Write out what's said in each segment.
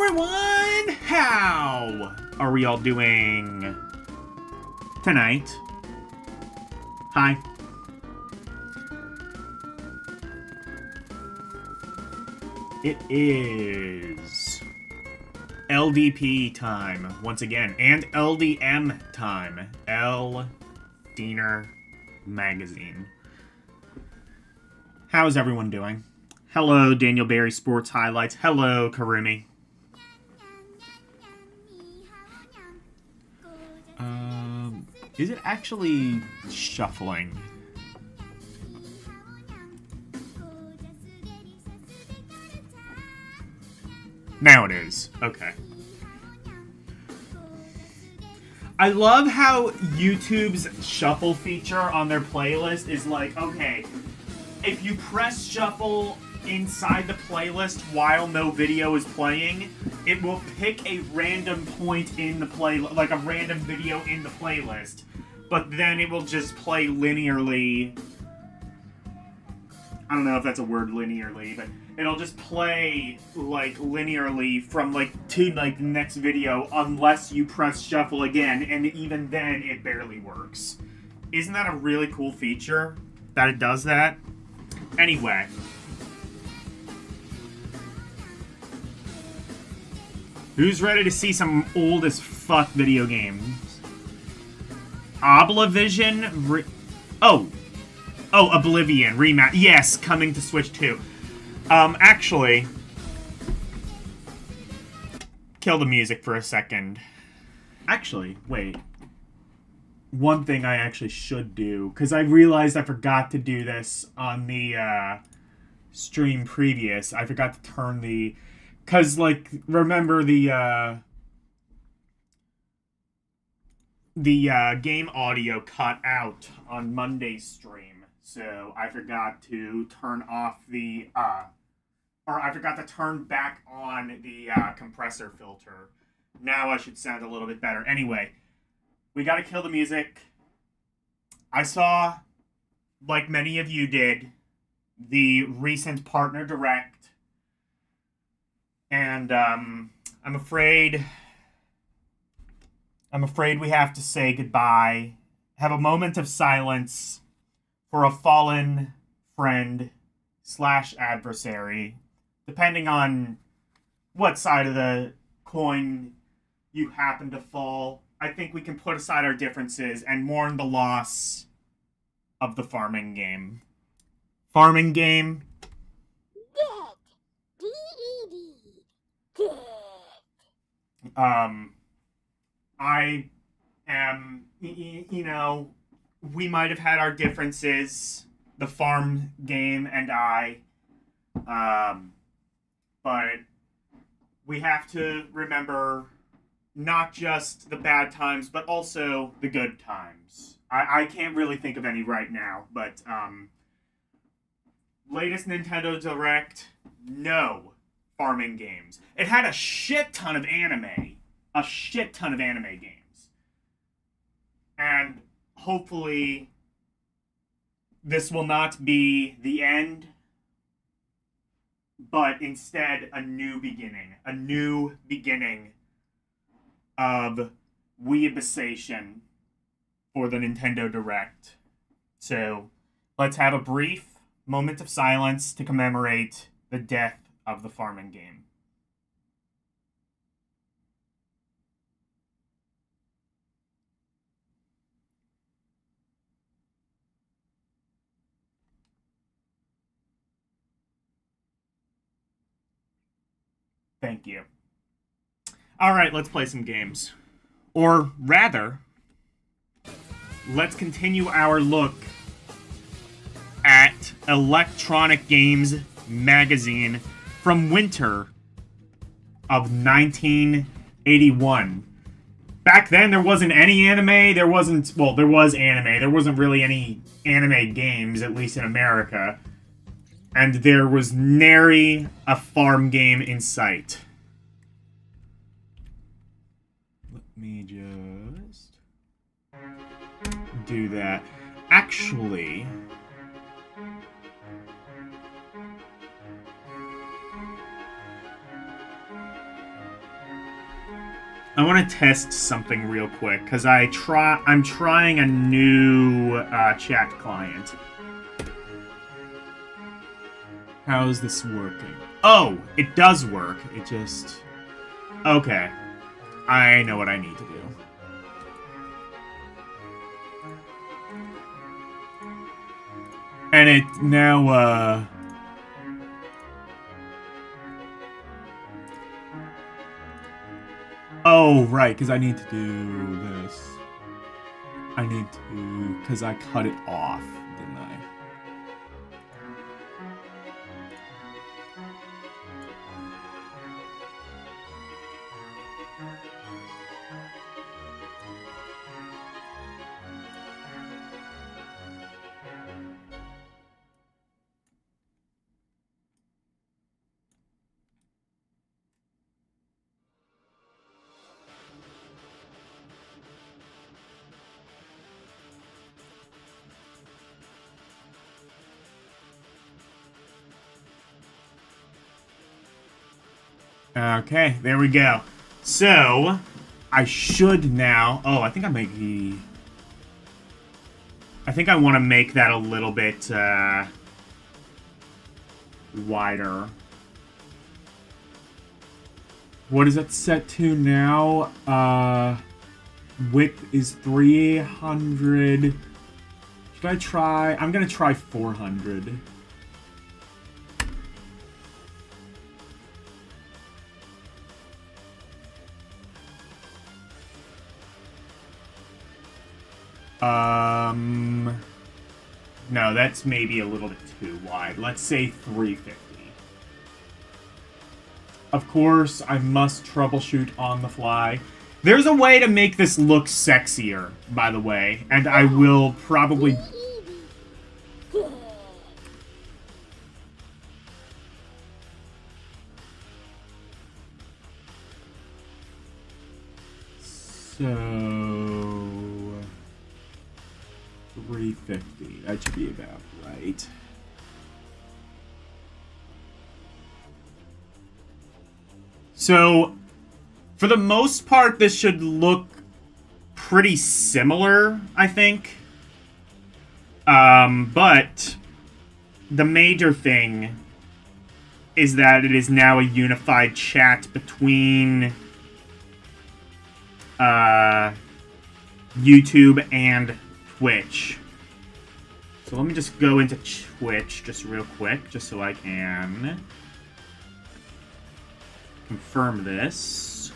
everyone! How are we all doing tonight? Hi. It is LDP time once again, and LDM time. L. Diener Magazine. How's everyone doing? Hello, Daniel Barry Sports Highlights. Hello, Karumi. Is it actually shuffling? Now it is. Okay. I love how YouTube's shuffle feature on their playlist is like, okay, if you press shuffle inside the playlist while no video is playing, it will pick a random point in the like a random video in the playlist, but then it will just play linearly. I don't know if that's a word, linearly, but it'll just play like linearly from to the next video unless you press shuffle again, and even then it barely works. Isn't that a really cool feature that it does that? Anyway. Who's ready to see some old as fuck video games? Oblavision? Oh, Oblivion rematch. Yes, coming to Switch 2. Actually, kill the music for a second. Actually, wait. One thing I actually should do, because I realized I forgot to do this on the stream previous. I forgot to turn the... Because, remember the game audio cut out on Monday's stream. So I forgot to turn off the... or I forgot to turn back on the compressor filter. Now I should sound a little bit better. Anyway, we gotta kill the music. I saw, like many of you did, the recent Partner Direct. And I'm afraid we have to say goodbye. Have a moment of silence for a fallen friend / adversary, depending on what side of the coin you happen to fall. I think we can put aside our differences and mourn the loss of the farming game. Farming game. I am, we might have had our differences, the farm game and I, but we have to remember not just the bad times, but also the good times. I can't really think of any right now, but, latest Nintendo Direct, no farming games. It had a shit ton of anime. A shit ton of anime games. And hopefully this will not be the end, but instead a new beginning. A new beginning of weebisation for the Nintendo Direct. So let's have a brief moment of silence to commemorate the death of the farming game. Thank you. Alright, let's play some games. Or rather, let's continue our look at Electronic Games Magazine from winter of 1981. Back then, there wasn't any anime. There was anime. There wasn't really any anime games, at least in America. And there was nary a farm game in sight. Let me just do that. Actually, I want to test something real quick because I'm trying a new chat client. How's this working? Oh, it does work. It just... Okay. I know what I need to do. And it now, Oh, right, because I need to do this. I need to... Because I cut it off, didn't I? Okay, there we go. So, I should now... Oh, I think I make the... I think I want to make that a little bit, wider. What is it set to now? Width is 300. Should I try? I'm gonna try 400. No, that's maybe a little bit too wide. Let's say 350. Of course, I must troubleshoot on the fly. There's a way to make this look sexier, by the way, and I will probably... So... 350. That should be about right. So, for the most part, this should look pretty similar, I think. But the major thing is that it is now a unified chat between YouTube and Twitch. So let me just go into Twitch just real quick, just so I can confirm this.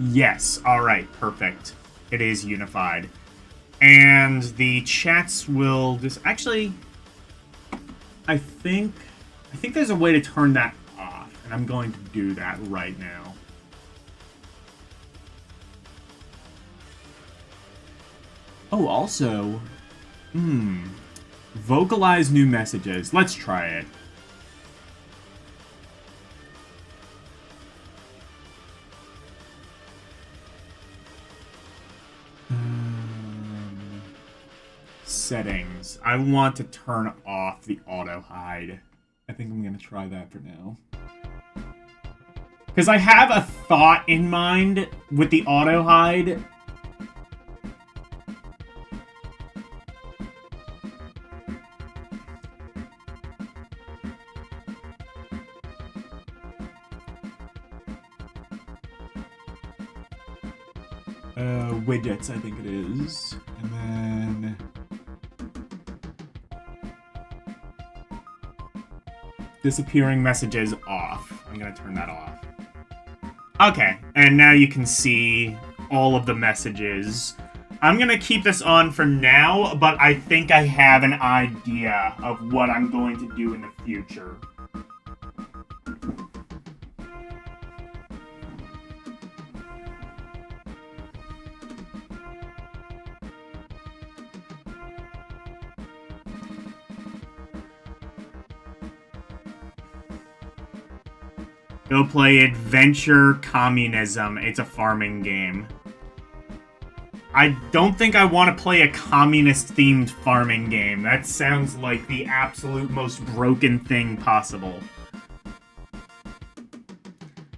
Yes, alright, perfect. It is unified. And the chats will just... Actually, I think there's a way to turn that off, and I'm going to do that right now. Oh, also... Vocalize new messages. Let's try it. Settings. I want to turn off the auto-hide. I think I'm going to try that for now. Because I have a thought in mind with the auto-hide. Widgets, I think it is. And then... disappearing messages off. I'm gonna turn that off. Okay, and now you can see all of the messages. I'm gonna keep this on for now, but I think I have an idea of what I'm going to do in the future. Go play Adventure Communism. It's a farming game. I don't think I want to play a communist-themed farming game. That sounds like the absolute most broken thing possible.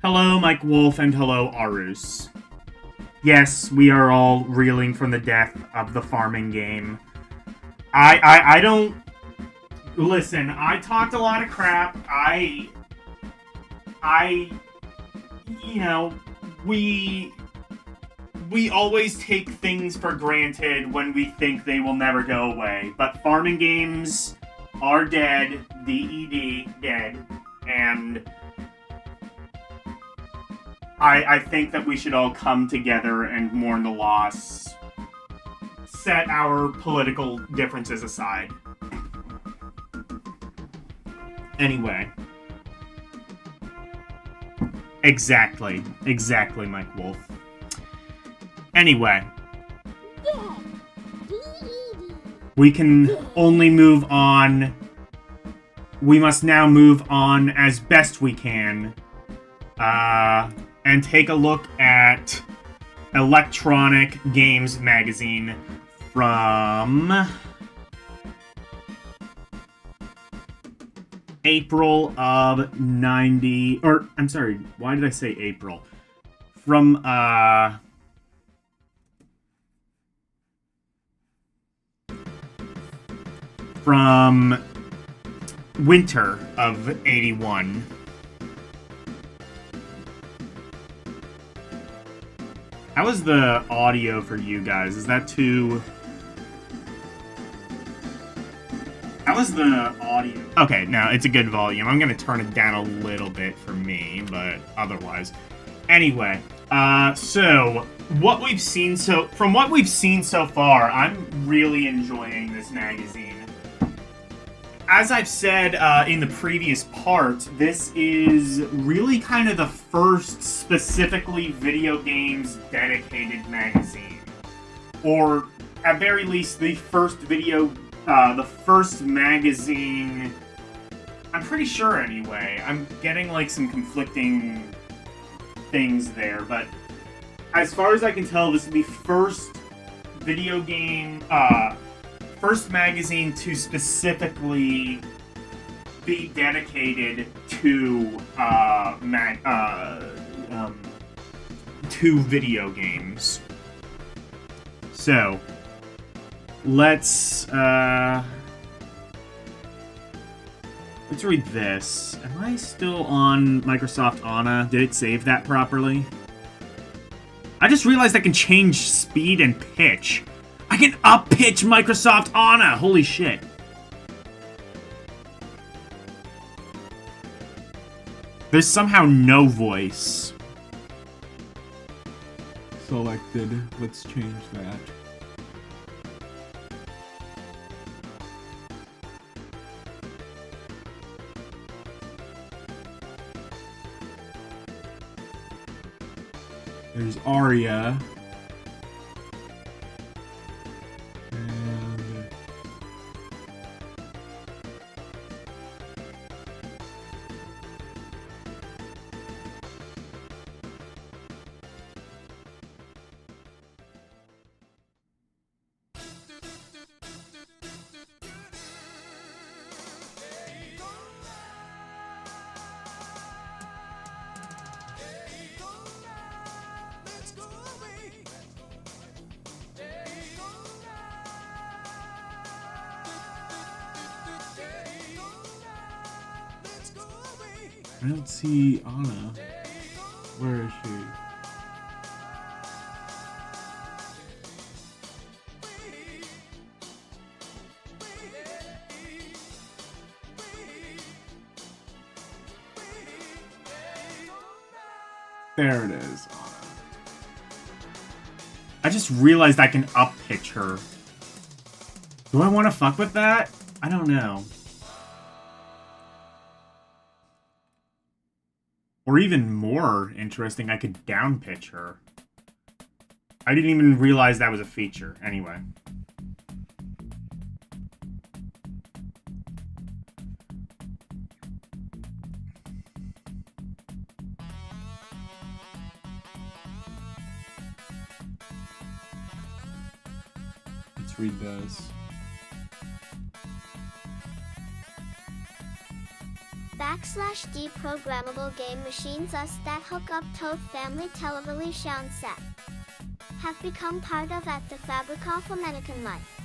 Hello, Mike Wolf, and hello, Arus. Yes, we are all reeling from the death of the farming game. I don't... Listen, I talked a lot of crap. You know, we always take things for granted when we think they will never go away. But farming games are dead, D-E-D, dead, and I think that we should all come together and mourn the loss. Set our political differences aside. Anyway. Exactly, Mike Wolf. Anyway. We can only move on. We must now move on as best we can. And take a look at Electronic Games Magazine from April of 90... Or, I'm sorry, why did I say April? From winter of 81. How is the audio for you guys? Is that too... How is the audio? Okay, no, it's a good volume. I'm gonna turn it down a little bit for me, but otherwise. Anyway, so what we've seen from what we've seen so far, I'm really enjoying this magazine. As I've said in the previous part, this is really kind of the first specifically video games dedicated magazine. Or, at very least, the first magazine, I'm pretty sure anyway. I'm getting like some conflicting things there, but as far as I can tell, this is the first video game, first magazine to specifically be dedicated to video games. So let's read this. Am I still on Microsoft Anna? Did it save that properly? I just realized I can change speed and pitch. I can up-pitch Microsoft Anna! Holy shit. There's somehow no voice. Selected. Let's change that. There's Aria. And I don't see Anna. Where is she? There it is, Anna. I just realized I can up-pitch her. Do I want to fuck with that? I don't know. Or even more interesting, I could down-pitch her. I didn't even realize that was a feature. Anyway. let's read this. \D programmable game machines us that hook up to family television set have become part of at the fabric of American life.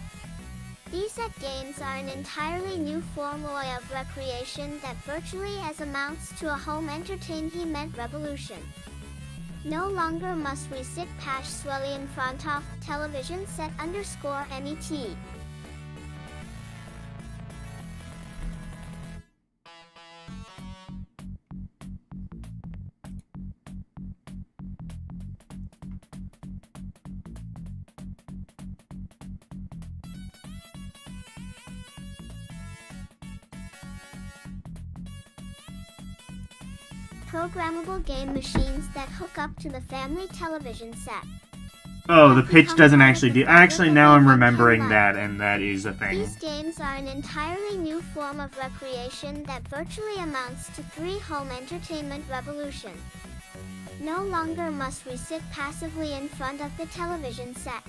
These set games are an entirely new form of recreation that virtually as amounts to a home entertainment revolution. No longer must we sit passively in front of television set _net. Programmable game machines that hook up to the family television set. Oh, the pitch doesn't actually do... Actually, now I'm remembering that, and that is a thing. These games are an entirely new form of recreation that virtually amounts to home entertainment revolution. No longer must we sit passively in front of the television set.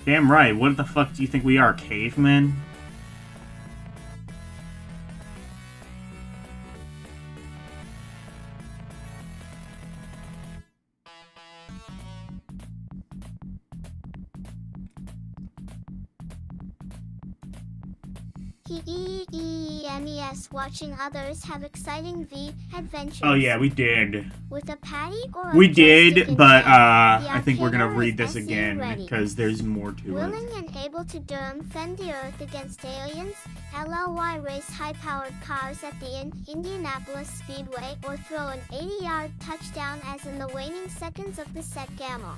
Damn right, what the fuck do you think we are, cavemen? MES watching others have exciting adventures. Oh yeah, we did. With a patty or a We joystick did, in but hand, I think we're gonna the read this SE again, ready. because there's more to it. Willing and able to defend the Earth against aliens, LLY race high-powered cars at the Indianapolis Speedway or throw an 80-yard touchdown as in the waning seconds of the set gamma.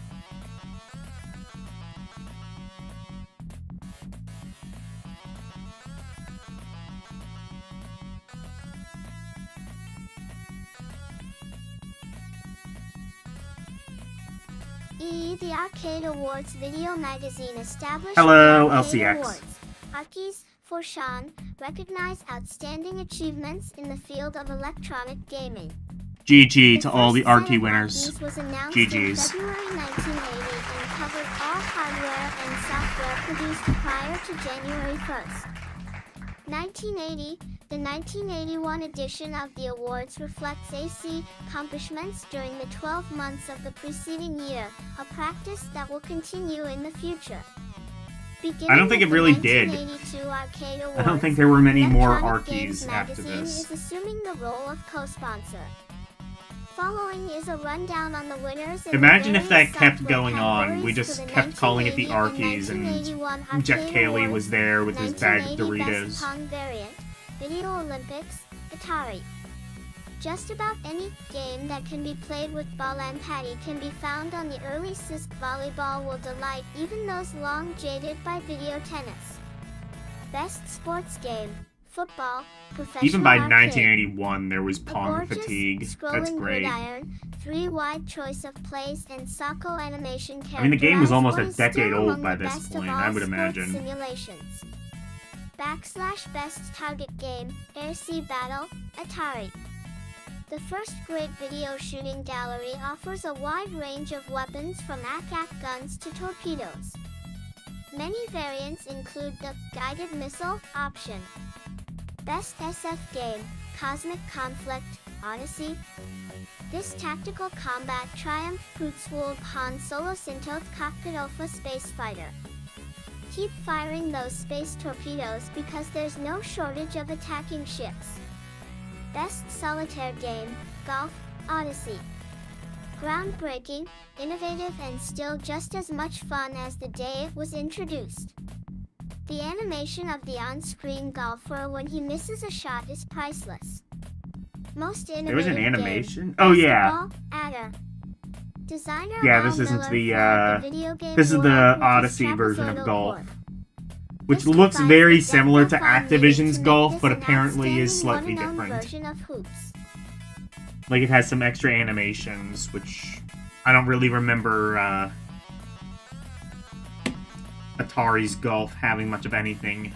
The Arcade Awards video magazine established Hello, the Arcade LCX. Awards. Arkies, for Sean, recognize outstanding achievements in the field of electronic gaming. GG to The all the first set Arky of winners. Arkies was announced in GG's. February 1980 and covered all hardware and software produced prior to January 1st. 1980, the 1981 edition of the awards reflects AC accomplishments during the 12 months of the preceding year, a practice that will continue in the future. I don't think it really did. Arcade Awards, I don't think there were many more Electronic Arkies Games after magazine this. is assuming the role of co-sponsor. Following is a rundown on the winners. Imagine if that various kept software going on. We categories just for the kept calling it the 1980 Arkies, and 1981 and Jeff Arcade Cayley Awards, was there with his bag of 1980 Best Doritos. Pong variant, Video Olympics, Atari. Just about any game that can be played with ball and patty can be found on the early CISC. Volleyball will delight even those long jaded by video tennis. Best sports game, football, professional Even by arcade. 1981, there was A Pong gorgeous, fatigue. That's scrolling great. gridiron, 3-wide choice of plays, and Socko animation I mean, the game was almost a characterized decade still old among by the this best of point, all I would sports imagine. Simulations. \Best target game, Air Sea Battle, Atari. The first great video shooting gallery offers a wide range of weapons from AK guns to torpedoes. Many variants include the guided missile option. Best SF game, Cosmic Conflict, Odyssey. This tactical combat triumph Prutzwold Han Solo Sintoth Cockpit Alpha Space Fighter. Keep firing those space torpedoes because there's no shortage of attacking ships. Best solitaire game, Golf, Odyssey. Groundbreaking, innovative and still just as much fun as the day it was introduced. The animation of the on-screen golfer when he misses a shot is priceless. Most innovative There was an game, animation? Oh, yeah. Basketball, Adder. Designer Yeah, Al this isn't Miller the, foiled the video game this is the world with his Odyssey version of trapezoidal Golf. court. Which This looks provides very the depth similar of to fun needed Activision's to make Golf, this but an apparently is outstanding slightly one-and-only different. version of hoops. Like, it has some extra animations, which I don't really remember Atari's Golf having much of anything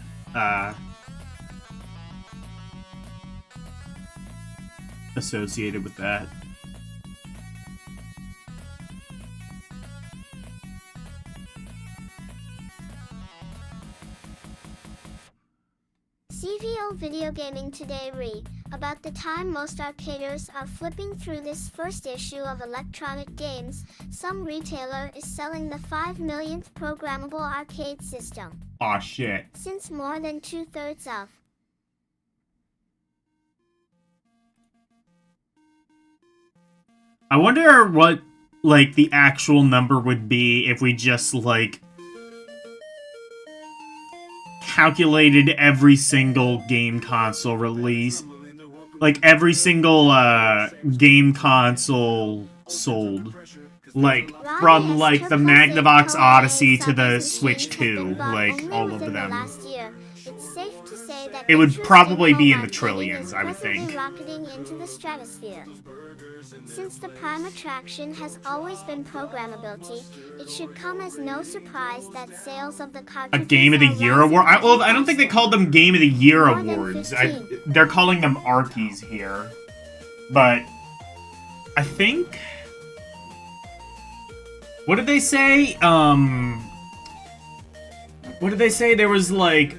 associated with that. Video Gaming Today read about the time most arcaders are flipping through this first issue of Electronic Games. Some retailer is selling the 5 millionth programmable arcade system. Aw, shit. Since more than 2/3 of I wonder what, like, the actual number would be if we just, like, calculated every single game console release. Like, every single, game console sold. Like, from, like, the Magnavox Odyssey to the Switch 2. Like, all of them. It would probably be in the trillions, I would think. Rocketing into the stratosphere. Since the prime attraction has always been programmability, it should come as no surprise that sales of the cartridges A Game of the Year award? Well, I don't think they called them Game of the Year awards. They're calling them Arkies here. But I think... What did they say? What did they say? There was like...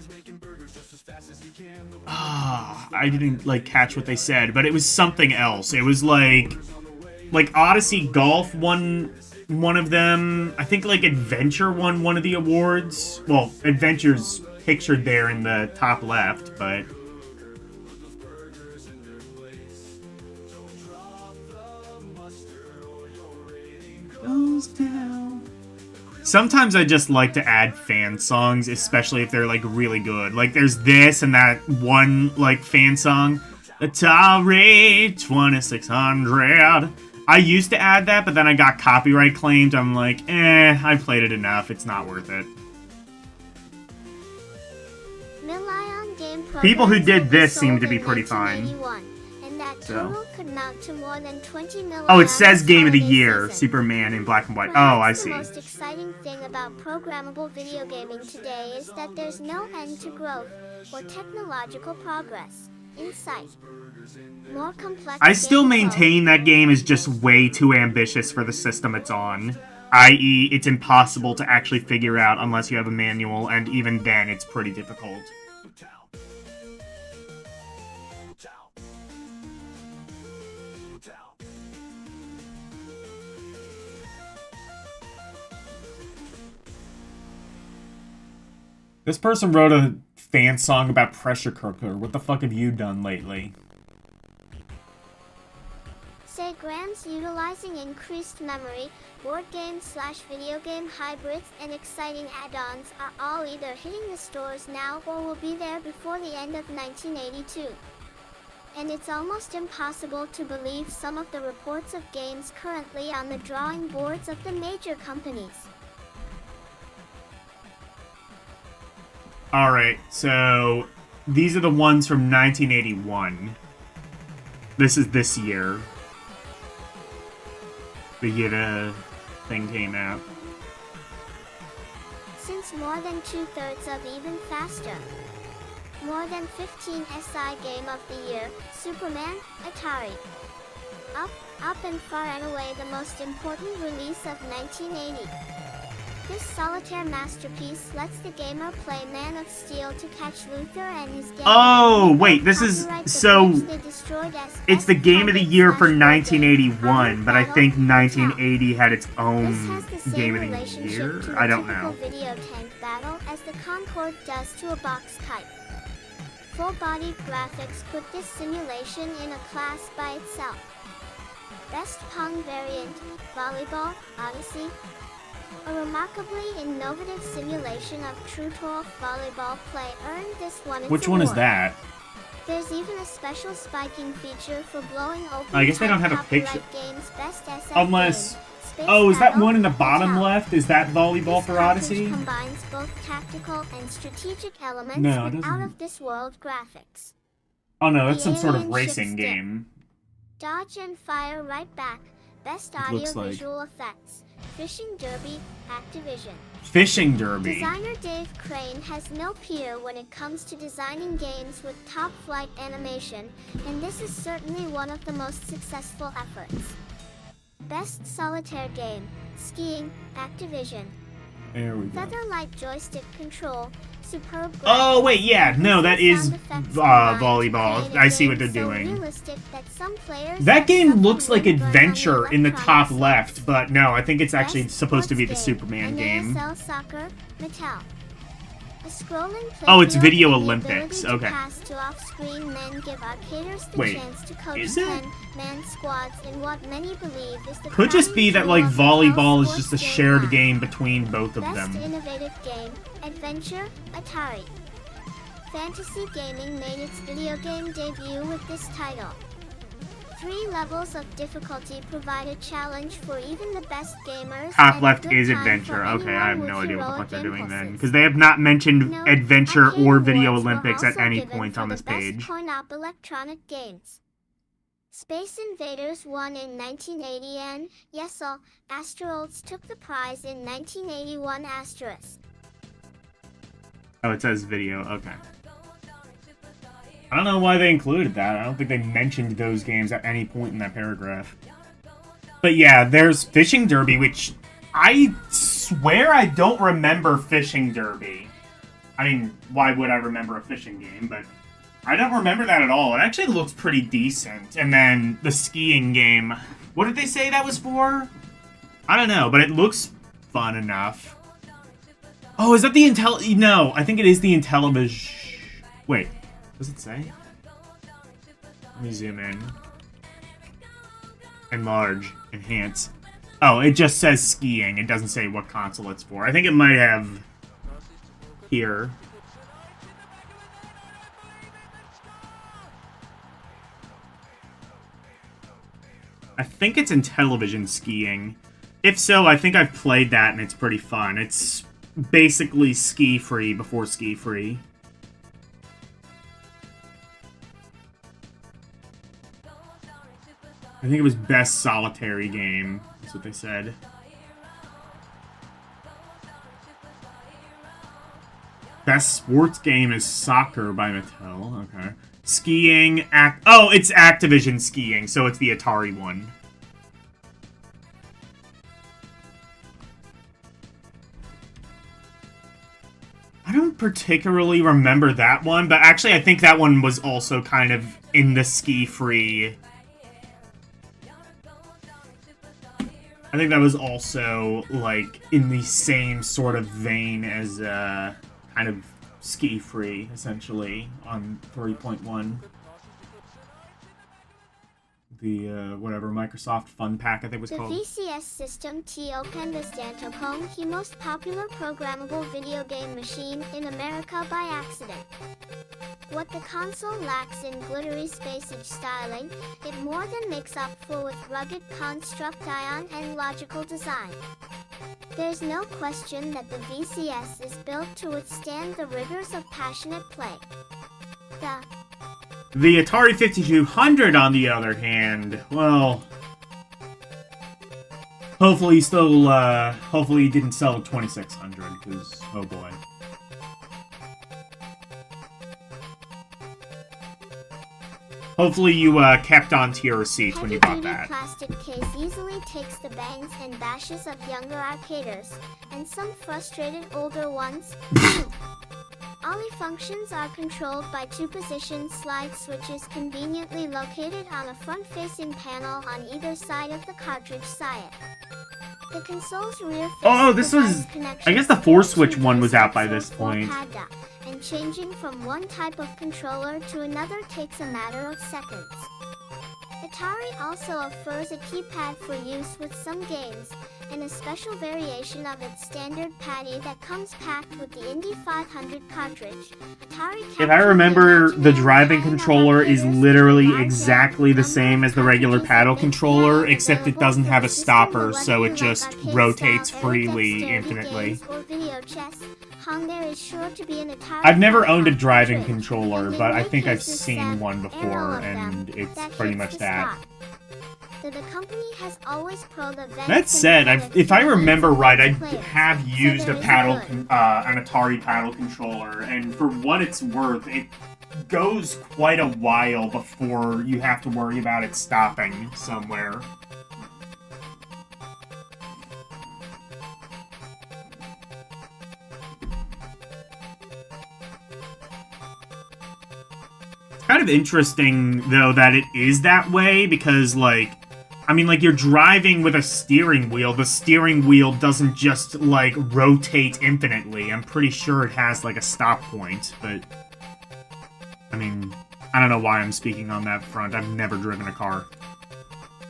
I didn't, like, catch what they said, but it was something else. It was like Odyssey Golf won one of them. I think, like, Adventure won one of the awards. Well, Adventure's pictured there in the top left, but... Goes down. Sometimes I just like to add fan songs, especially if they're, like, really good. Like, there's this and that one, like, fan song. Atari 2600. I used to add that, but then I got copyright claimed. I'm like, I played it enough. It's not worth it. People who did this seem to be pretty fine. So. Oh, it says Game of the Year, Superman in black and white. Oh, I see. The most exciting thing about programmable video gaming today is that there's no end to growth or technological progress in sight. More complex. I still maintain that game is just way too ambitious for the system it's on. I.e., it's impossible to actually figure out unless you have a manual, and even then, it's pretty difficult. This person wrote a fan song about Pressure Cooker. What the fuck have you done lately? Say grams utilizing increased memory, board game/video game hybrids, and exciting add-ons are all either hitting the stores now or will be there before the end of 1982. And it's almost impossible to believe some of the reports of games currently on the drawing boards of the major companies. Alright, so these are the ones from 1981. This is this year. The year the thing came out. Since more than 2/3 of Even Faster. More than 15 SI Game of the Year, Superman, Atari. Up and far and away the most important release of 1980. This solitaire masterpiece lets the gamer play Man of Steel to catch Luthor and his gang. Oh, wait, this is... So, it's the Game of the Year for 1981, but I think 1980 had its own Game of the Year? I don't know. Video tank battle as the Concorde does to a box kite. Full-bodied graphics put this simulation in a class by itself. Best Pong variant, Volleyball, Odyssey. A remarkably innovative simulation of true 12 volleyball play earned this one its Which one is award. that? There's even a special spiking feature for blowing open I guess they don't have a picture. Games best SF Unless... game, Oh, is that Battle, one in the bottom Hotel. left? Is that volleyball This for cartridge Odyssey? combines both tactical and strategic elements No, it with doesn't. out-of-this-world graphics. Oh no, that's The some sort of alien racing ship game. Dodge and fire right back. Best It looks like- audio-visual effects. Fishing Derby, Activision. Fishing Derby. Designer Dave Crane has no peer when it comes to designing games with top-flight animation, and this is certainly one of the most successful efforts. Best solitaire game, Skiing, Activision. There we go. Featherlight joystick control, Superb Oh, graphics wait, yeah. and No, that recent is sound effects combined to volleyball. create a I see game what they're so doing. realistic that some players That have game suffered looks like windburn on the Adventure in the top electronic left, slides. but no, I think it's actually Best supposed to be the sports game, Superman an game. ASL Soccer, Mattel. A scrolling Oh, it's playfield Video and the Olympics, ability to okay. pass to off-screen men give arcaders the Wait, chance to coach is it? 10-man squads in what many believe is the Could just be that, crowning like, jewel of Mattel's volleyball is sports just a game shared line. game between both of Best them. innovative game, Adventure, Atari. Fantasy Gaming made its video game debut with this title. 3 levels of difficulty provide a challenge for even the best gamers. Top and a left good is time Adventure. for Okay, I have anyone no with idea what the fuck heroic they're doing then. impulses. Because they have not mentioned Note, Adventure arcade or Video awards were Olympics at also any given point for on the this best page. coin-op electronic games. Space Invaders won in 1980 and, yes, Asteroids took the prize in 1981 asterisk. Oh, it says video. Okay. I don't know why they included that. I don't think they mentioned those games at any point in that paragraph. But yeah, there's Fishing Derby, which I swear I don't remember Fishing Derby. I mean, why would I remember a fishing game? But I don't remember that at all. It actually looks pretty decent. And then the skiing game. What did they say that was for? I don't know, but it looks fun enough. Oh, is that the Intel... No, I think it is the Intellivision... Wait, does it say? Let me zoom in. Enlarge. Enhance. Oh, it just says skiing. It doesn't say what console it's for. I think it might have... here. I think it's Intellivision skiing. If so, I think I've played that and it's pretty fun. It's basically ski-free before ski-free. I think it was best solitary game. That's what they said. Best sports game is soccer by Mattel. Okay. Skiing. Oh, it's Activision skiing, so it's the Atari one. I don't particularly remember that one, but actually I think that one was also kind of in the ski-free. I think that was also, like, in the same sort of vein as, kind of ski-free, essentially, on 3.1. The, whatever, Microsoft Fun Pack, I think it was The called. VCS system opened the Stantopone, the most popular programmable video game machine in America by accident. What the console lacks in glittery space-age styling, it more than makes up for with rugged construct ion and logical design. There's no question that the VCS is built to withstand the rigors of passionate play. The Atari 5200, on the other hand, well... Hopefully he didn't sell a 2600, because, oh boy. Hopefully you, kept onto your receipts when you bought that. Plastic case easily takes the bangs and bashes of younger arcaders, and some frustrated older ones, too. Ollie functions are controlled by 2-position slide switches conveniently located on a front-facing panel on either side of the cartridge side. The console's rear Oh, this was... I guess the 4-switch one was out by this point. And changing from one type of controller to another takes a matter of seconds. Atari also offers a keypad for use with some games, and a special variation of its standard paddy that comes packed with the Indy 500 cartridge. If I remember, the driving controller is literally exactly the same as the regular paddle controller, except it doesn't have a stopper, so it just rotates freely infinitely. I've never owned a driving controller, but I think I've seen one before, and it's pretty much that. That said, if I remember right, I have used an Atari paddle controller, and for what it's worth, it goes quite a while before you have to worry about it stopping somewhere. kind of interesting, though, that it is that way, because, like, I mean, like, you're driving with a steering wheel. The steering wheel doesn't just, like, rotate infinitely. I'm pretty sure it has, like, a stop point, but... I mean, I don't know why I'm speaking on that front. I've never driven a car.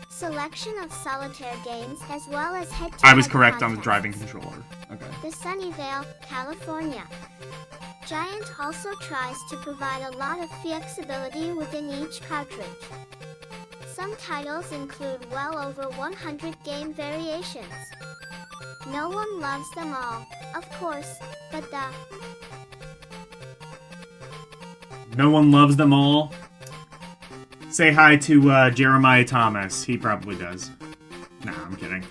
Selection of solitaire games as well as head-to-head I was correct on the contests. driving controller. Okay. The Sunnyvale, California. Giant also tries to provide a lot of flexibility within each cartridge. Some titles include well over 100 game variations. No one loves them all, of course, but the No one loves them all. Say hi to Jeremiah Thomas. He probably does. Nah, I'm kidding.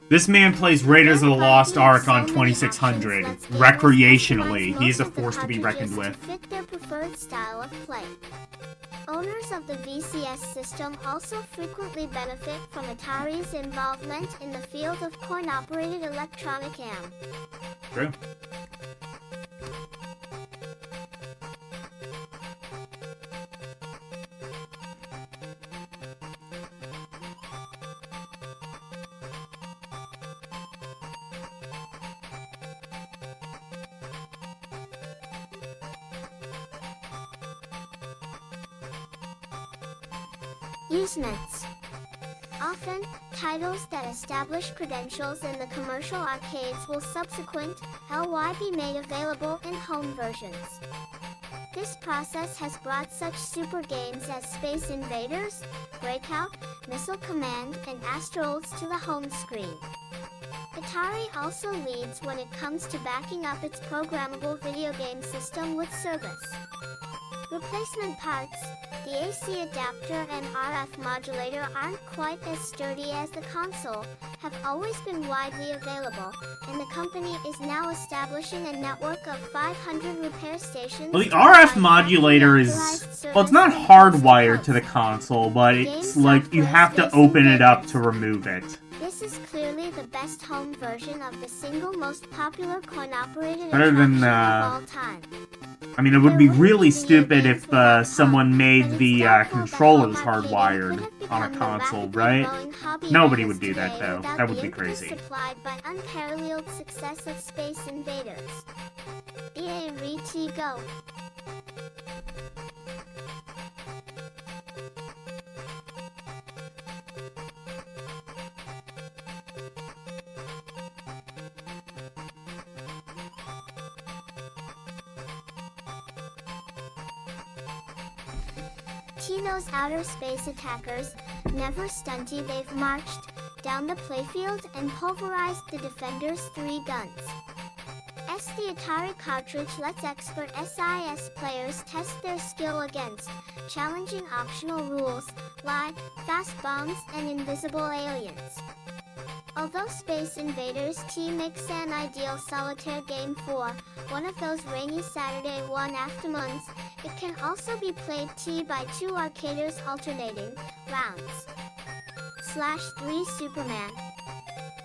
This man plays Raiders of the Lost Ark on 2600 recreationally. He is a force to be reckoned with. To fit their preferred style of play. Owners of the VCS system also frequently benefit from Atari's involvement in the field of coin-operated electronic am. True. Usements. Often, titles that establish credentials in the commercial arcades will subsequent LY be made available in home versions. This process has brought such super games as Space Invaders, Breakout, Missile Command, and Astrals to the home screen. Atari also leads when it comes to backing up its programmable video game system with service. Replacement parts, the AC adapter and RF modulator aren't quite as sturdy as the console, have always been widely available, and the company is now establishing a network of 500 repair stations. Well, the RF modulator is... Well, it's not hardwired to the console, but it's like you have to open it up to remove it. This is clearly the best home version of the single most popular coin-operated Better than, attraction of all time. I mean, it would be really stupid if someone made the controllers hardwired on a console, right? Nobody would do that, though. That would be crazy. Supplied by unparalleled success of Space Invaders. EA Re-T Go. Tino's outer space attackers, never stunty, they've marched down the playfield and pulverized the defenders' 3 guns. The Atari cartridge lets expert SIS players test their skill against challenging optional rules like fast bombs and invisible aliens. Although Space Invaders T makes an ideal solitaire game for one of those rainy Saturday one afternoons, it can also be played T by 2 arcaders alternating rounds. /3 Superman.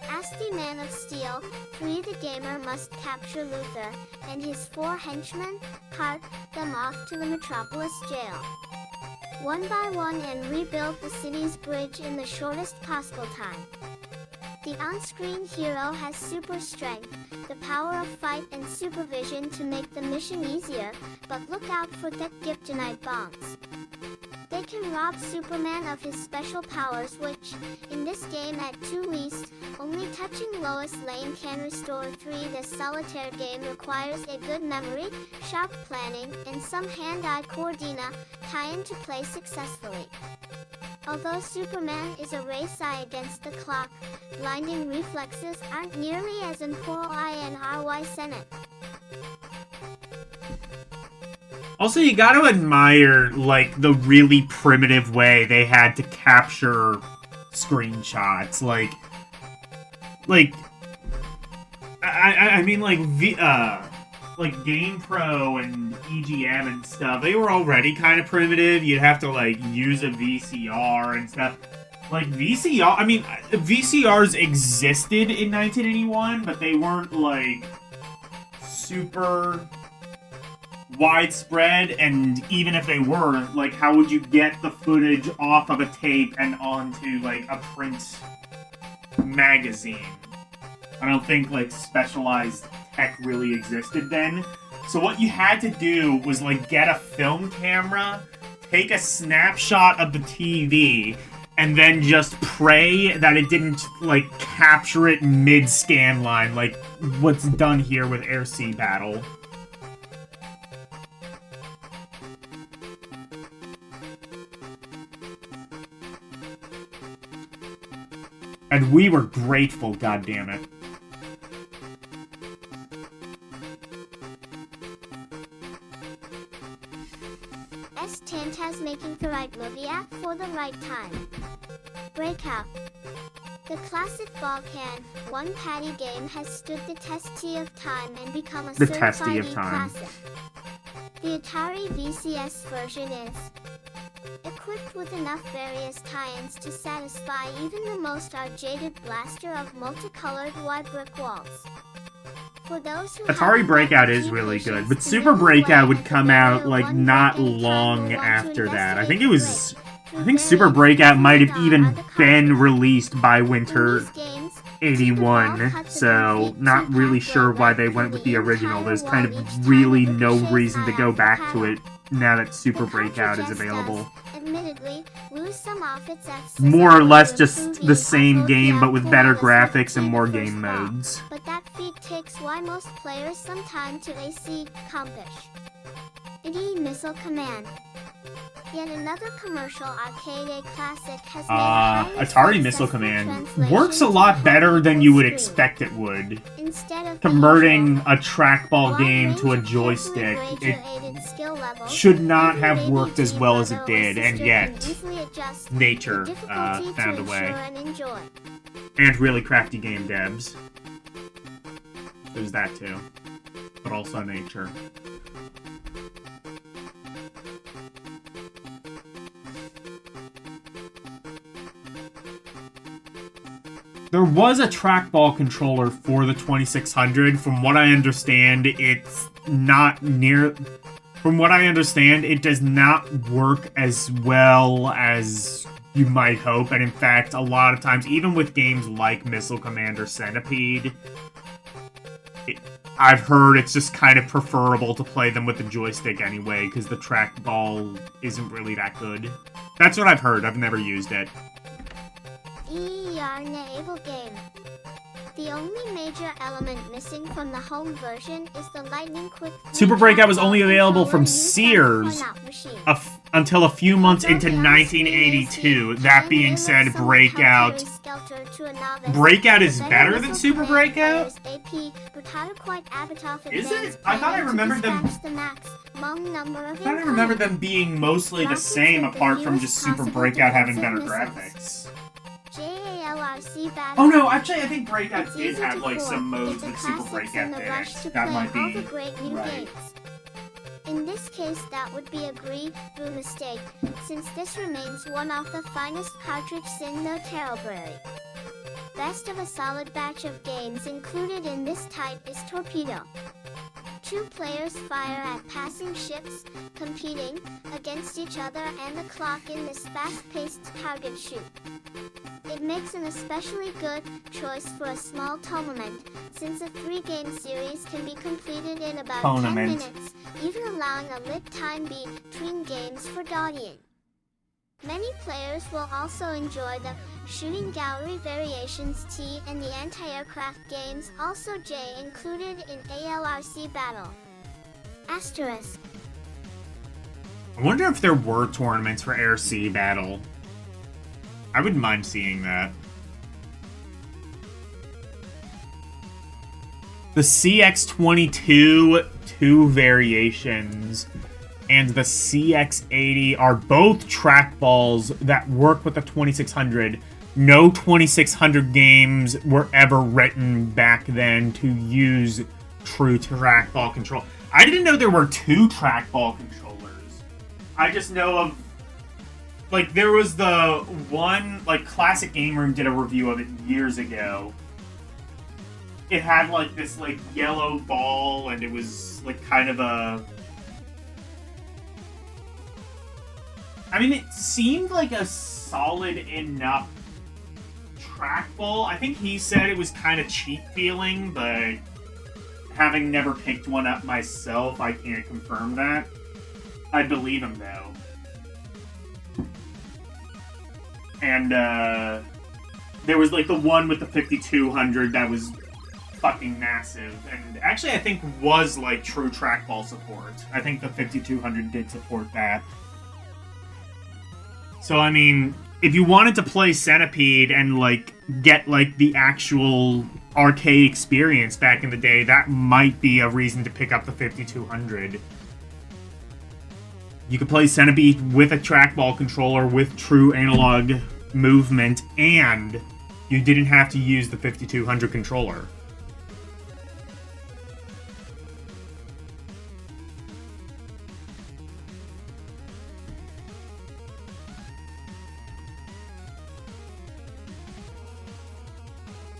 As the Man of Steel, 3 the gamer must capture Luthor and his 4 henchmen, cart them off to the Metropolis jail. One by one and rebuild the city's bridge in the shortest possible time. The on-screen hero has super strength, the power of fight and supervision to make the mission easier, but look out for that kryptonite bombs. They can rob Superman of his special powers which, in this game at 2 least, only touching Lois Lane can restore 3. This solitaire game requires a good memory, sharp planning, and some hand-eye coordination to play successfully. Although Superman is a race eye against the clock, blinding reflexes aren't nearly as important in RY Senate. Also, you gotta admire, like, the really primitive way they had to capture screenshots. Like, I mean, like, GamePro and EGM and stuff, they were already kind of primitive. You'd have to, like, use a VCR and stuff. Like, VCR, I mean, VCRs existed in 1981, but they weren't, like, super widespread, and even if they were, like, how would you get the footage off of a tape and onto, like, a print magazine? I don't think, like, specialized tech really existed then. So what you had to do was, like, get a film camera, take a snapshot of the TV, and then just pray that it didn't, like, capture it mid-scan line, like what's done here with Air-Sea Battle. And we were grateful, goddammit. S-Tantas making the right movie at for the right time. Breakout. The classic ball can, one patty game has stood the testy of time and become a The certified testy of time. classic. The Atari VCS version is equipped with enough various tie-ins to satisfy even the most jaded blaster of multicolored white brick walls. For those who Atari haven't Breakout got is the really patience good, but to Super nibble away Breakout at would the come barrier out, like, one not day in time long will want to after that. I think it investigate was... great. I think Super Breakout might have even been released by winter 81, so not really sure why they went with the original. There's kind of really no reason to go back to it now that Super Breakout is available. More or less just the same game, but with better graphics and more game modes. But that feat takes why most players some time to accomplish. ID Missile Command. Yet another commercial arcade classic has made Atari Missile Command works a lot better than you would expect it would. Instead of Converting a trackball game to a joystick, it should not have worked as well as it did, and yet nature found a way. And really crafty game devs. There's that too. But also nature. There was a trackball controller for the 2600. From what I understand, it's not near... From what I understand, it does not work as well as you might hope. And in fact, a lot of times, even with games like Missile Command or Centipede, I've heard it's just kind of preferable to play them with the joystick anyway, because the trackball isn't really that good. That's what I've heard. I've never used it. Naval game. The only major element missing from the home version is the lightning quick. Super Breakout was only available from Sears until a few months into 1982. That being said, Breakout is better than Super Breakout? Is it? I thought I remembered them being mostly the same, apart from just Super Breakout having better graphics. Oh no, actually I think Breakout did have like some modes that Super Breakout did. That might be right. In this case that would be a grievous mistake, since this remains one of the finest cartridges in the library. Best of a solid batch of games included in this type is Torpedo. 2 players fire at passing ships, competing against each other and the clock in this fast-paced target shoot. It makes an especially good choice for a small tournament, since a 3-game series can be completed in about 10 minutes, even allowing a lit time between games for dodging. Many players will also enjoy the shooting gallery variations T and the anti-aircraft games, also J, included in ALRC Battle. Asterisk. I wonder if there were tournaments for Air-Sea Battle. I wouldn't mind seeing that. The CX-22 2 variations and the CX-80 are both trackballs that work with the 2600. No 2600 games were ever written back then to use true trackball control. I didn't know there were 2 trackball controllers. I just know of... Like, there was the one... Like, Classic Game Room did a review of it years ago. it had like this like yellow ball, and it was like kind of a. I mean, it seemed like a solid enough trackball. I think he said it was kind of cheap feeling, but having never picked one up myself, I can't confirm that. I believe him though. And there was like the one with the 5200 that was fucking massive, and actually I think was like true trackball support. I think the 5200 did support that. So I mean, if you wanted to play Centipede and like get like the actual arcade experience back in the day, that might be a reason to pick up the 5200. You could play Centipede with a trackball controller with true analog movement, and you didn't have to use the 5200 controller.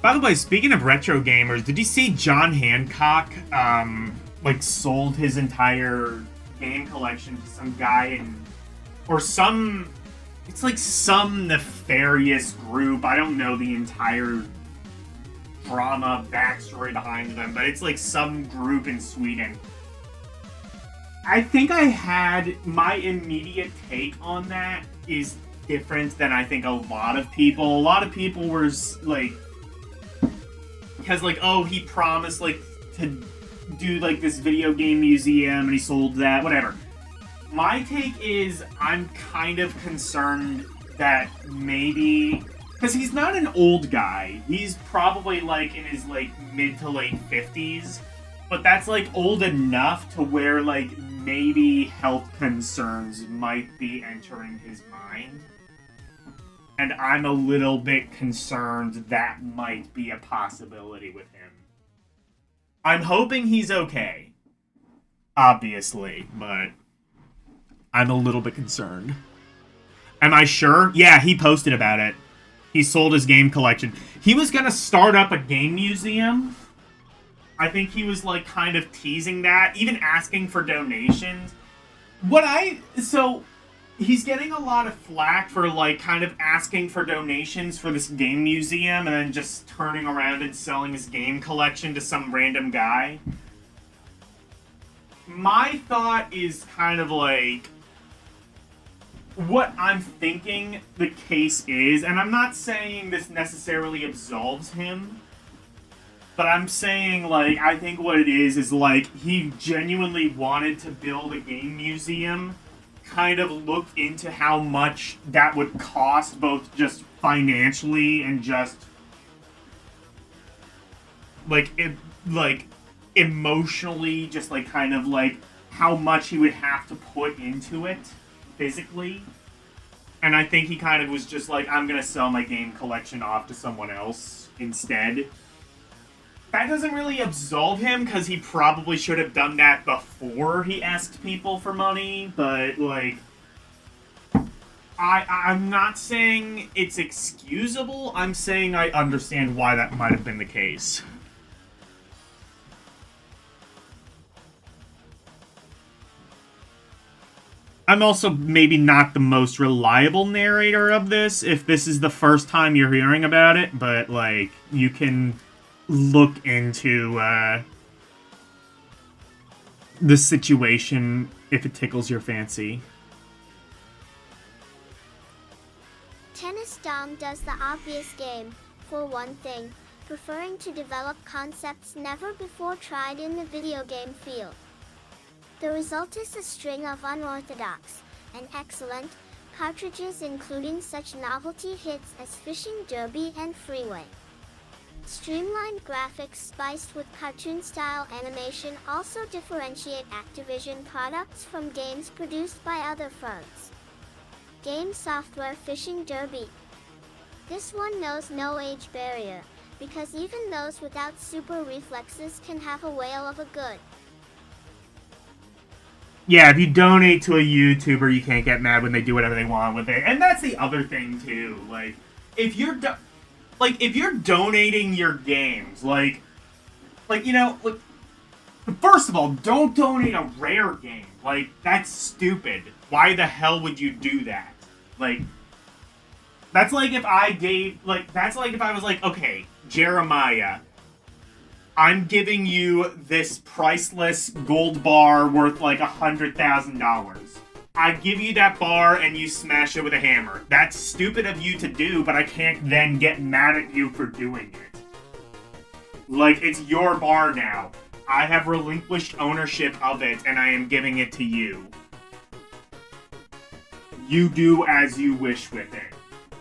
By the way, speaking of retro gamers, did you see John Hancock like sold his entire game collection to some guy it's like some nefarious group. I don't know the entire drama backstory behind them, but it's like some group in Sweden. I think I had my immediate take on that is different than I think a lot of people. A lot of people were like, because like, oh, he promised like to do like this video game museum and he sold that, whatever. My take is I'm kind of concerned that maybe, because he's not an old guy, he's probably like in his like mid to late 50s, but that's like old enough to where like maybe health concerns might be entering his mind. And I'm a little bit concerned that might be a possibility with him. I'm hoping he's okay, obviously, but I'm a little bit concerned. Am I sure? Yeah, he posted about it. He sold his game collection. He was gonna start up a game museum. I think he was like kind of teasing that, even asking for donations. So he's getting a lot of flack for like kind of asking for donations for this game museum and then just turning around and selling his game collection to some random guy. My thought is kind of like, what I'm thinking the case is, and I'm not saying this necessarily absolves him, but I'm saying, like, I think what it is like, he genuinely wanted to build a game museum, kind of looked into how much that would cost, both just financially and just, like, emotionally, just, like, kind of, like, how much he would have to put into it, physically. And I think he kind of was just like, I'm gonna sell my game collection off to someone else instead. That doesn't really absolve him, because he probably should have done that before he asked people for money, but, like, I'm not saying it's excusable, I'm saying I understand why that might have been the case. I'm also maybe not the most reliable narrator of this, if this is the first time you're hearing about it, but, like, you can look into the situation if it tickles your fancy. Tennis Dom does the obvious game, for one thing, preferring to develop concepts never before tried in the video game field. The result is a string of unorthodox and excellent cartridges, including such novelty hits as Fishing Derby and Freeway. Streamlined graphics spiced with cartoon-style animation also differentiate Activision products from games produced by other firms. Game software Fishing Derby. This one knows no age barrier, because even those without super reflexes can have a whale of a good. Yeah, if you donate to a YouTuber, you can't get mad when they do whatever they want with it. And that's the other thing, too. Like, if you're donating your games, like, Like, you know, like, first of all, don't donate a rare game. Like, that's stupid. Why the hell would you do that? Like, that's like if I gave, like, that's like if I was like, okay, Jeremiah, I'm giving you this priceless gold bar worth like $100,000. I give you that bar and you smash it with a hammer. That's stupid of you to do, but I can't then get mad at you for doing it. Like, it's your bar now. I have relinquished ownership of it and I am giving it to you. You do as you wish with it.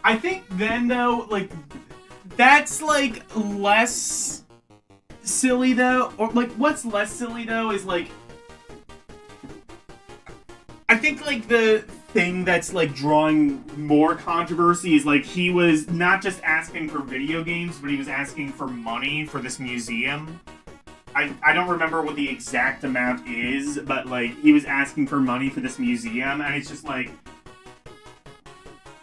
I think then, though, like, that's, like, less silly, though. Or, like, what's less silly, though, is, like, I think, like, the thing that's, like, drawing more controversy is, like, he was not just asking for video games, but he was asking for money for this museum. I don't remember what the exact amount is, but, like, he was asking for money for this museum, and it's just, like,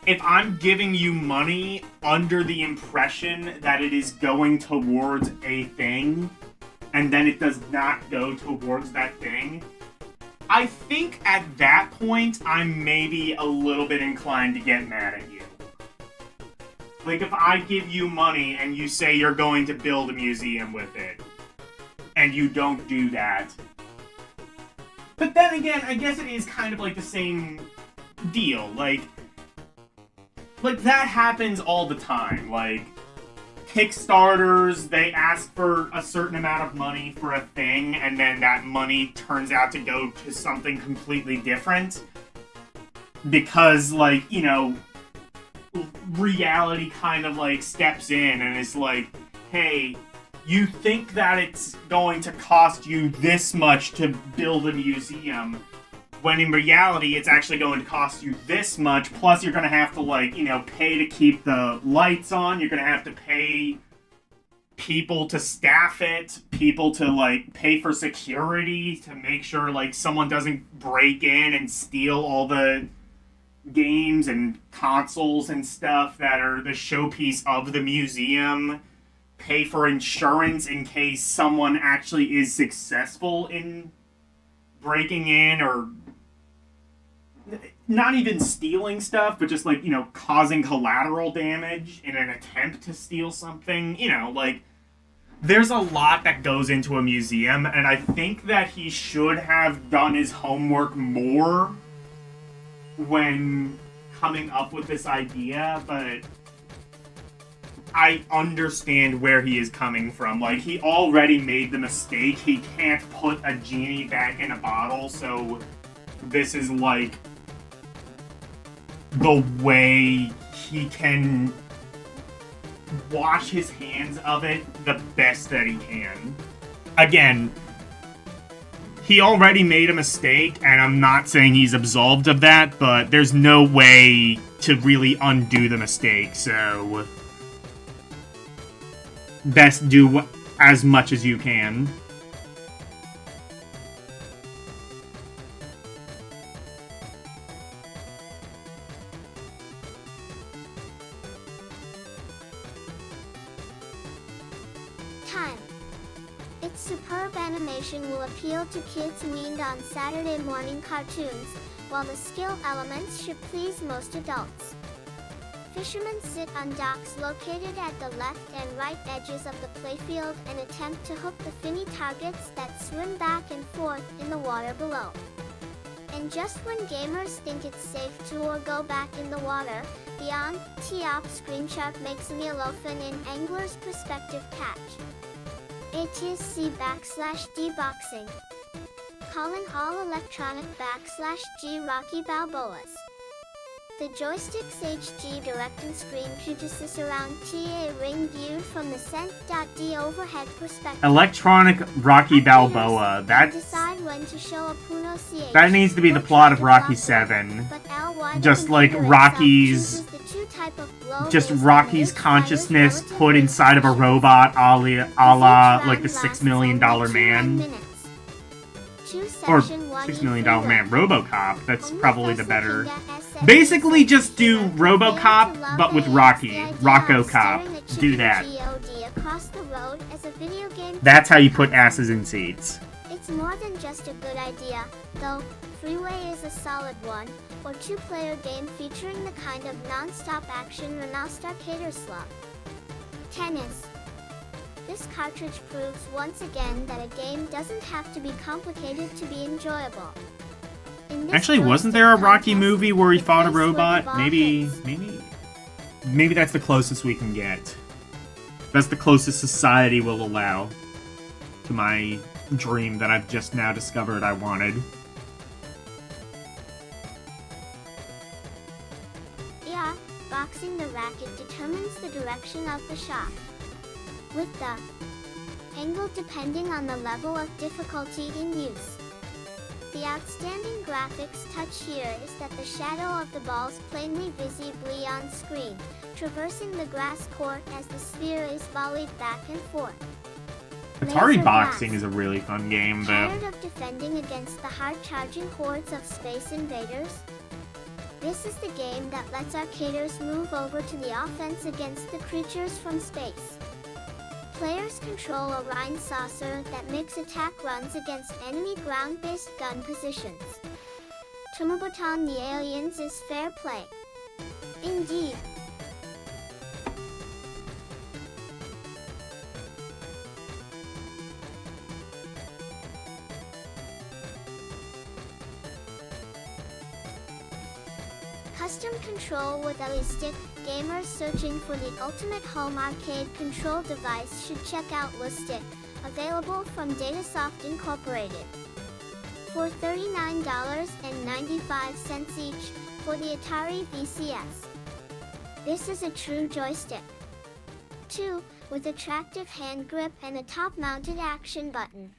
if I'm giving you money under the impression that it is going towards a thing, and then it does not go towards that thing, I think at that point, I'm maybe a little bit inclined to get mad at you. Like, if I give you money and you say you're going to build a museum with it, and you don't do that. But then again, I guess it is kind of like the same deal. Like that happens all the time. Like, Kickstarters, they ask for a certain amount of money for a thing, and then that money turns out to go to something completely different. Because, like, you know, reality kind of, like, steps in and is like, hey, you think that it's going to cost you this much to build a museum, when in reality it's actually going to cost you this much, plus you're going to have to, like, you know, pay to keep the lights on, you're going to have to pay people to staff it, people to, like, pay for security to make sure, like, someone doesn't break in and steal all the games and consoles and stuff that are the showpiece of the museum. Pay for insurance in case someone actually is successful in breaking in, or not even stealing stuff, but just, like, you know, causing collateral damage in an attempt to steal something. You know, like, there's a lot that goes into a museum, and I think that he should have done his homework more when coming up with this idea, but I understand where he is coming from. Like, he already made the mistake. He can't put a genie back in a bottle, so this is, like, the way he can wash his hands of it the best that he can. Again, he already made a mistake, and I'm not saying he's absolved of that, but there's no way to really undo the mistake, so best do as much as you can. Time. Its superb animation will appeal to kids weaned on Saturday morning cartoons, while the skill elements should please most adults. Fishermen sit on docks located at the left and right edges of the playfield and attempt to hook the finny targets that swim back and forth in the water below. And just when gamers think it's safe to or go back in the water, beyond, T-Op Screamshark makes a Mealofin in angler's perspective catch. ATSC/D-boxing. Calling all electronic /G Rocky Balboas. The joystick's HG direct and screen puges around TA ring viewed from the Scent.D overhead perspective. Electronic Rocky Balboa. That needs to be the plot of Rocky 7. Just like Rocky's consciousness put inside of a robot, a la like the $6 Million Man. Or Section 1 $6 Million Man RoboCop. That's Only probably the vessel better. can get SS Basically, just do Failed to RoboCop, love but with AX, Rocky. the idea Rocco of Cop. steering a Do chicken that. GOD across the road as a video game That's how you feature put asses in seats. It's more than just a good idea, though. Freeway is a solid one, or two-player game featuring the kind of non-stop action Renault Arcader slump. Tennis. This cartridge proves once again that a game doesn't have to be complicated to be enjoyable. In this Actually, wasn't joystick there a Rocky contest, movie where he the fought a place where the robot? ball Maybe hits. that's the closest we can get. That's the closest society will allow to my dream that I've just now discovered I wanted. Yeah, boxing the racket determines the direction of the shot, with the angle depending on the level of difficulty in use. The outstanding graphics touch here is that the shadow of the ball is plainly visibly on screen, traversing the grass court as the sphere is volleyed back and forth. Atari Laser Boxing blast. is a really fun game, though. Tired of defending against the hard-charging hordes of space invaders? This is the game that lets arcaders move over to the offense against the creatures from space. Players control a Rhine saucer that makes attack runs against enemy ground-based gun positions. Turmobotan the aliens is fair play. Indeed. Custom control with LE stick. Gamers searching for the ultimate home arcade control device should check out LStick, available from Datasoft Incorporated. For $39.95 each for the Atari VCS. This is a true joystick. 2, with attractive hand grip and a top-mounted action button.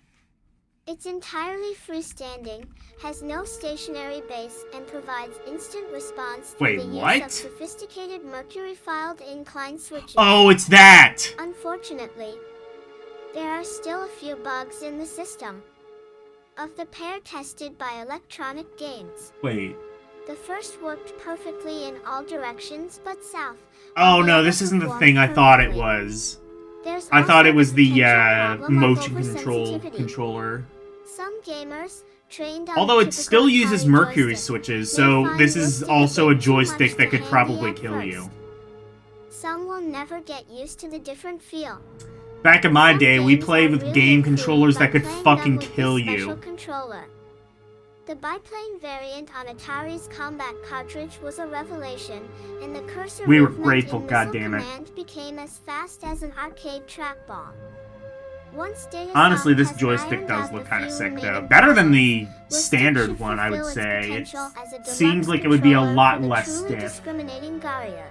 It's entirely freestanding, has no stationary base, and provides instant response through Wait, the use what? of sophisticated mercury-filed incline switches. Oh, it's that! Unfortunately, there are still a few bugs in the system. Of the pair tested by Electronic Games, Wait. the first worked perfectly in all directions but south. Oh while the no, other this isn't the performed thing I thought it perfectly. was. There's I thought also it was the potential problem of motion control oversensitivity. controller. Some gamers, trained on Although the it still typical uses Atari mercury joystick, switches, may so find this is LStick also a bit too joystick much that to could handy probably at kill you. first. Some will never get used to the different feel. Back in my Some day, we games played are with really game improved controllers by that could playing fucking them with kill this special you. controller. The biplane variant on Atari's combat cartridge was a revelation, and the cursor We were movement grateful, in Missile goddammit. Command became as fast as an arcade trackball. Once Datasoft Honestly, this has joystick ironed does out look the kind of few sick, though. remaining Better than problems, the LStick standard should one, I would fulfill its say. It potential as a deluxe seems like it would be a controller lot for the less truly stiff. discriminating Garrier.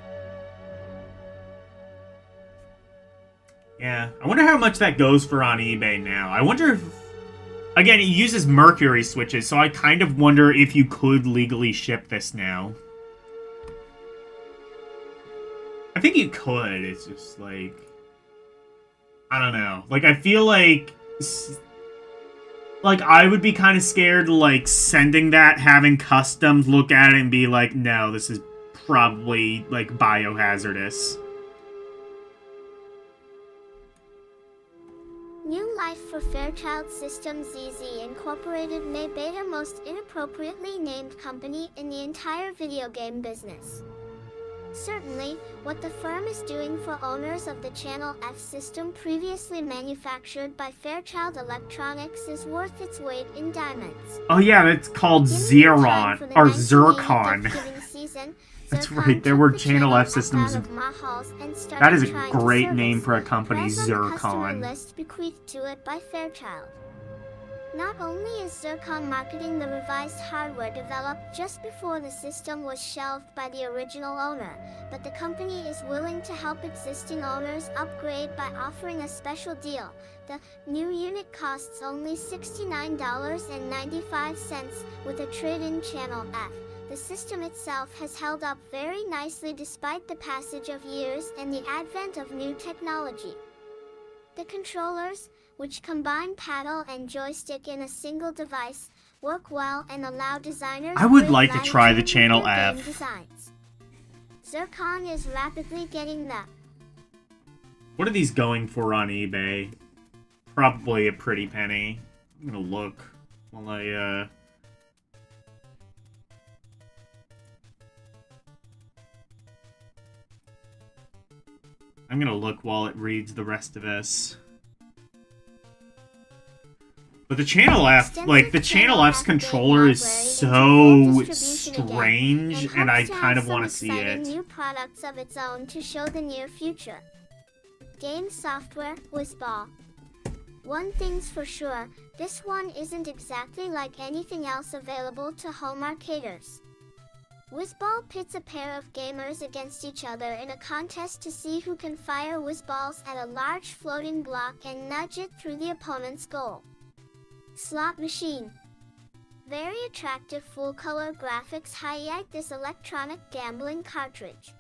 Yeah, I wonder how much that goes for on eBay now. I wonder if... Again, it uses mercury switches, so I kind of wonder if you could legally ship this now. I think you could, it's just like... I don't know. Like, I feel like... Like, I would be kind of scared, like, sending that, having customs look at it and be like, no, this is probably, like, biohazardous. New life for Fairchild Systems ZZ Incorporated may be the most inappropriately named company in the entire video game business. Certainly, what the firm is doing for owners of the Channel F system previously manufactured by Fairchild Electronics is worth its weight in diamonds. Oh yeah, that's called Given the time Xeron, for the or 1980 Zircon. gift-giving season, That's Zircon right, there took were the Channel F F systems. out of Mahals and started That is a trying to great service name for a company, press on the customer Zircon. list bequeathed to it by Fairchild. Not only is Zircon marketing the revised hardware developed just before the system was shelved by the original owner, but the company is willing to help existing owners upgrade by offering a special deal. The new unit costs only $69.95 with a trade-in Channel F. The system itself has held up very nicely despite the passage of years and the advent of new technology. The controllers, which combine paddle and joystick in a single device, work well and allow designers I would great like to try the latitude Channel with their game F. designs. Zircon is rapidly getting the What are these going for on eBay? Probably a pretty penny. I'm gonna look while I'm gonna look while it reads the rest of this. But the Channel F, like, the Channel F's controller is so strange, and I kind of want to see it. New products of its own to show the near future. Game software, Whizball. One thing's for sure, this one isn't exactly like anything else available to home arcaders. Whizball pits a pair of gamers against each other in a contest to see who can fire whizballs at a large floating block and nudge it through the opponent's goal. Slot machine. Very attractive full-color graphics highlight this electronic gambling cartridge.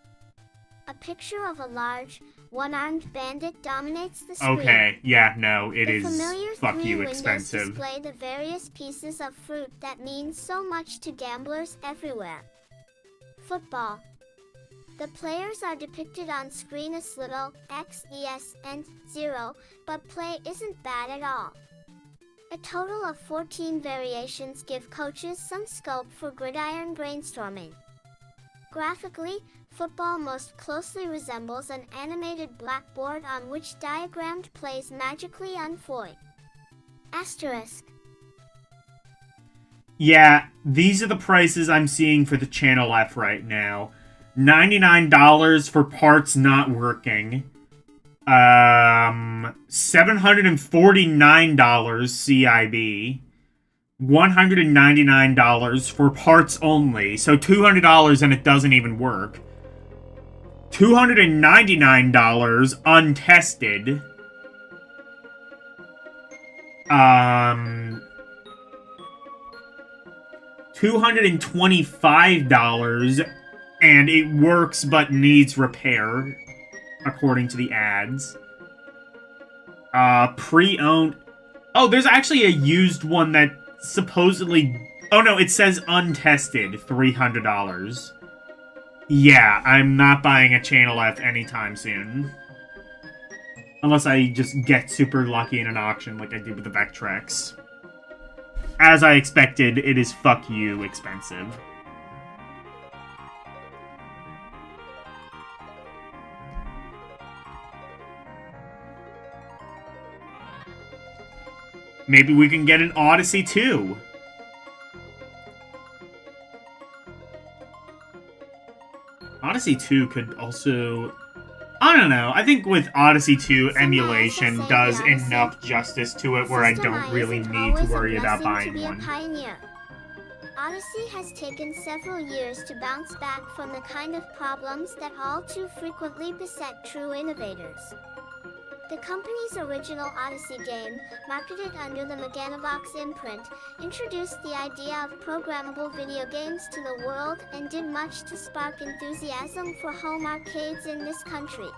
A picture of a large, one-armed bandit dominates the screen. Okay, yeah, no, it The is familiar fuck three you windows expensive. display the various pieces of fruit that mean so much to gamblers everywhere. Football. The players are depicted on screen as little X, ES, and 0, but play isn't bad at all. A total of 14 variations give coaches some scope for gridiron brainstorming. Graphically, football most closely resembles an animated blackboard on which diagrammed plays magically unfold. Asterisk. Yeah, these are the prices I'm seeing for the Channel F right now. $99 for parts not working. $749 CIB. $199 for parts only. So $200 and it doesn't even work. $299 untested. $225 and it works but needs repair, according to the ads. Pre-owned. Oh, there's actually a used one that supposedly. Oh no, it says untested, $300. Yeah, I'm not buying a Channel F anytime soon. Unless I just get super lucky in an auction like I did with the Vectrex. As I expected, it is fuck you expensive. Maybe we can get an Odyssey 2. Odyssey 2 could also... I don't know. I think with Odyssey 2, emulation does enough justice to it where I don't really need to worry about buying one. Odyssey has taken several years to bounce back from the kind of problems that all too frequently beset true innovators. The company's original Odyssey game, marketed under the Meganovox imprint, introduced the idea of programmable video games to the world and did much to spark enthusiasm for home arcades in this country.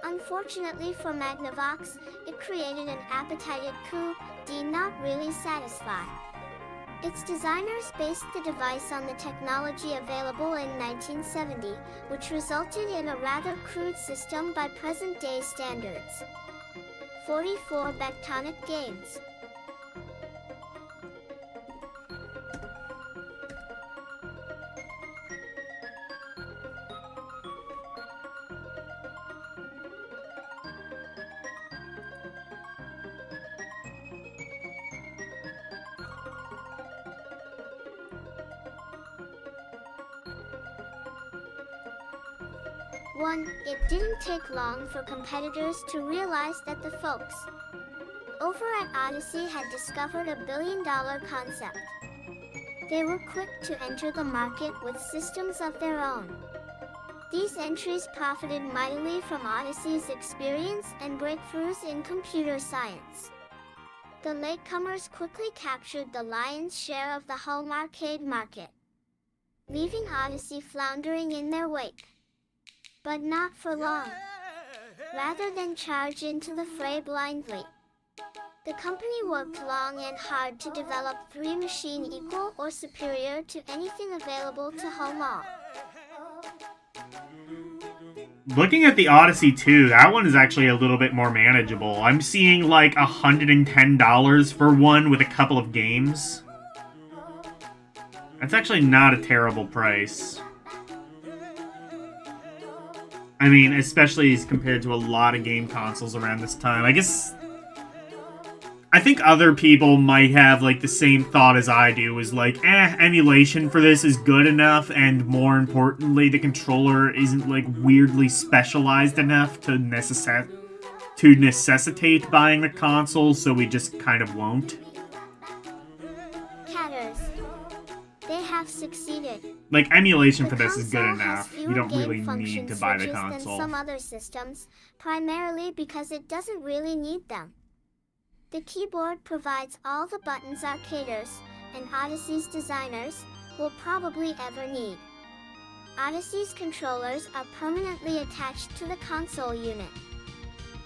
Unfortunately for Magnavox, it created an appetited coup, not really satisfied. Its designers based the device on the technology available in 1970, which resulted in a rather crude system by present-day standards. 44 Backtonic games. It didn't take long for competitors to realize that the folks over at Odyssey had discovered a billion-dollar concept. They were quick to enter the market with systems of their own. These entries profited mightily from Odyssey's experience and breakthroughs in computer science. The latecomers quickly captured the lion's share of the home arcade market, leaving Odyssey floundering in their wake. But not for long. Rather than charge into the fray blindly, The company worked long and hard to develop 3 machines equal or superior to anything available to home all. Looking at the Odyssey 2, that one is actually a little bit more manageable. I'm seeing like $110 for one with a couple of games. That's actually not a terrible price. I mean, especially as compared to a lot of game consoles around this time. I think other people might have, like, the same thought as I do, is like, emulation for this is good enough, and more importantly, the controller isn't, like, weirdly specialized enough to necessitate buying the console, so we just kind of won't. Catters. They have succeeded. Like, emulation for The this is good console has enough. fewer You don't game really function need to buy the switches console. than some other systems, primarily because it doesn't really need them. The keyboard provides all the buttons arcaders and Odyssey's designers will probably ever need. Odyssey's controllers are permanently attached to the console unit.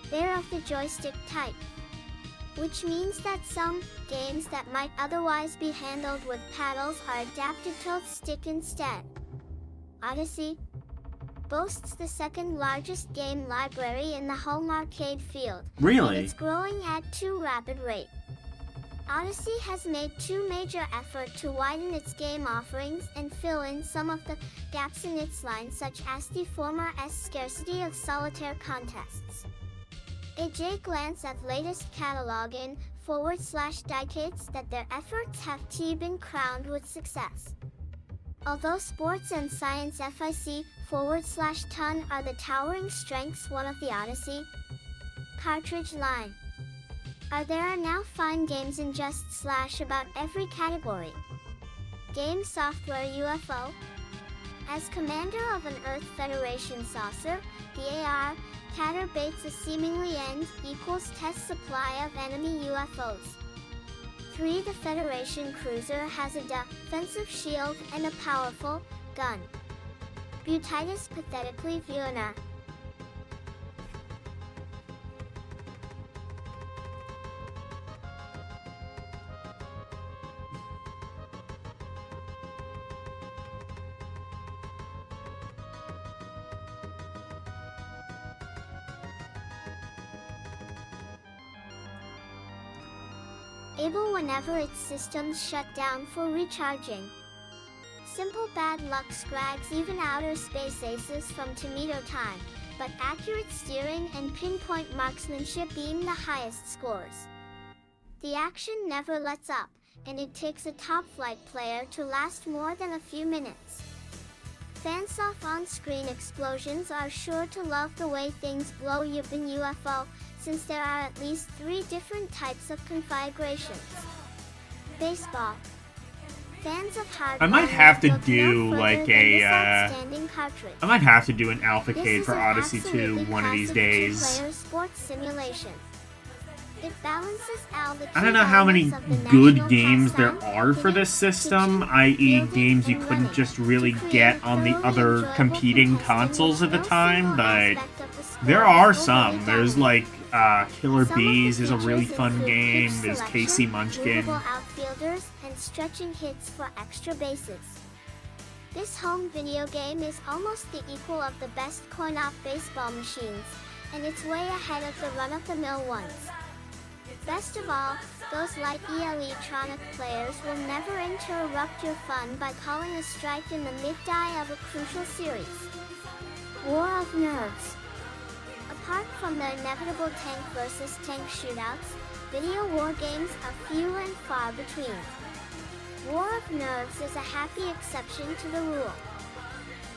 They're of the joystick type, which means that some games that might otherwise be handled with paddles are adapted to stick instead. Odyssey boasts the second largest game library in the home arcade field. Really? And it's growing at too rapid rate. Odyssey has made 2 major efforts to widen its game offerings and fill in some of the gaps in its line, such as the former scarcity of solitaire contests. A glance at latest catalog in /dicates that their efforts have been crowned with success. Although sports and science /ton are the towering strengths one of the Odyssey cartridge line, there are now fine games in just about every category. Game software UFO. As commander of an Earth Federation saucer, the AR Catter baits a seemingly end=test supply of enemy UFOs. 3. The Federation cruiser has a defensive shield and a powerful gun. Butitis pathetically Viona. Able whenever its systems shut down for recharging. Simple bad luck scrags even outer space aces from tomato time, but accurate steering and pinpoint marksmanship being the highest scores. The action never lets up, and it takes a top-flight player to last more than a few minutes. Fans of on-screen explosions are sure to love the way things blow up in UFO, since there are at least 3 different types of configurations. Baseball. Fans of hard I might have to look do no like further than this a outstanding cartridge. I might have to do an alphacade This for is an Odyssey 2 absolutely one of these classic days. two-player sports simulation. It balances all the I don't know how many key elements of the good national games there pastime, are for this hitting, system, pitching, i.e. fielding, games you and couldn't running, just really to create get on the thoroughly other enjoyable competing contesting consoles at the with no time, single but aspect of the sport there are overly some. There's dominant. like Killer Some of the Bees is a really features fun include game, pitch there's selection, Casey Munchkin. movable outfielders, and stretching hits for extra bases. This home video game is almost the equal of the best coin-op baseball machines, and it's way ahead of the run-of-the-mill ones. Best of all, those light electronic players will never interrupt your fun by calling a strike in the mid-die of a crucial series. War of Nerves. Apart from the inevitable tank versus tank shootouts, video war games are few and far between. War of Nerves is a happy exception to the rule.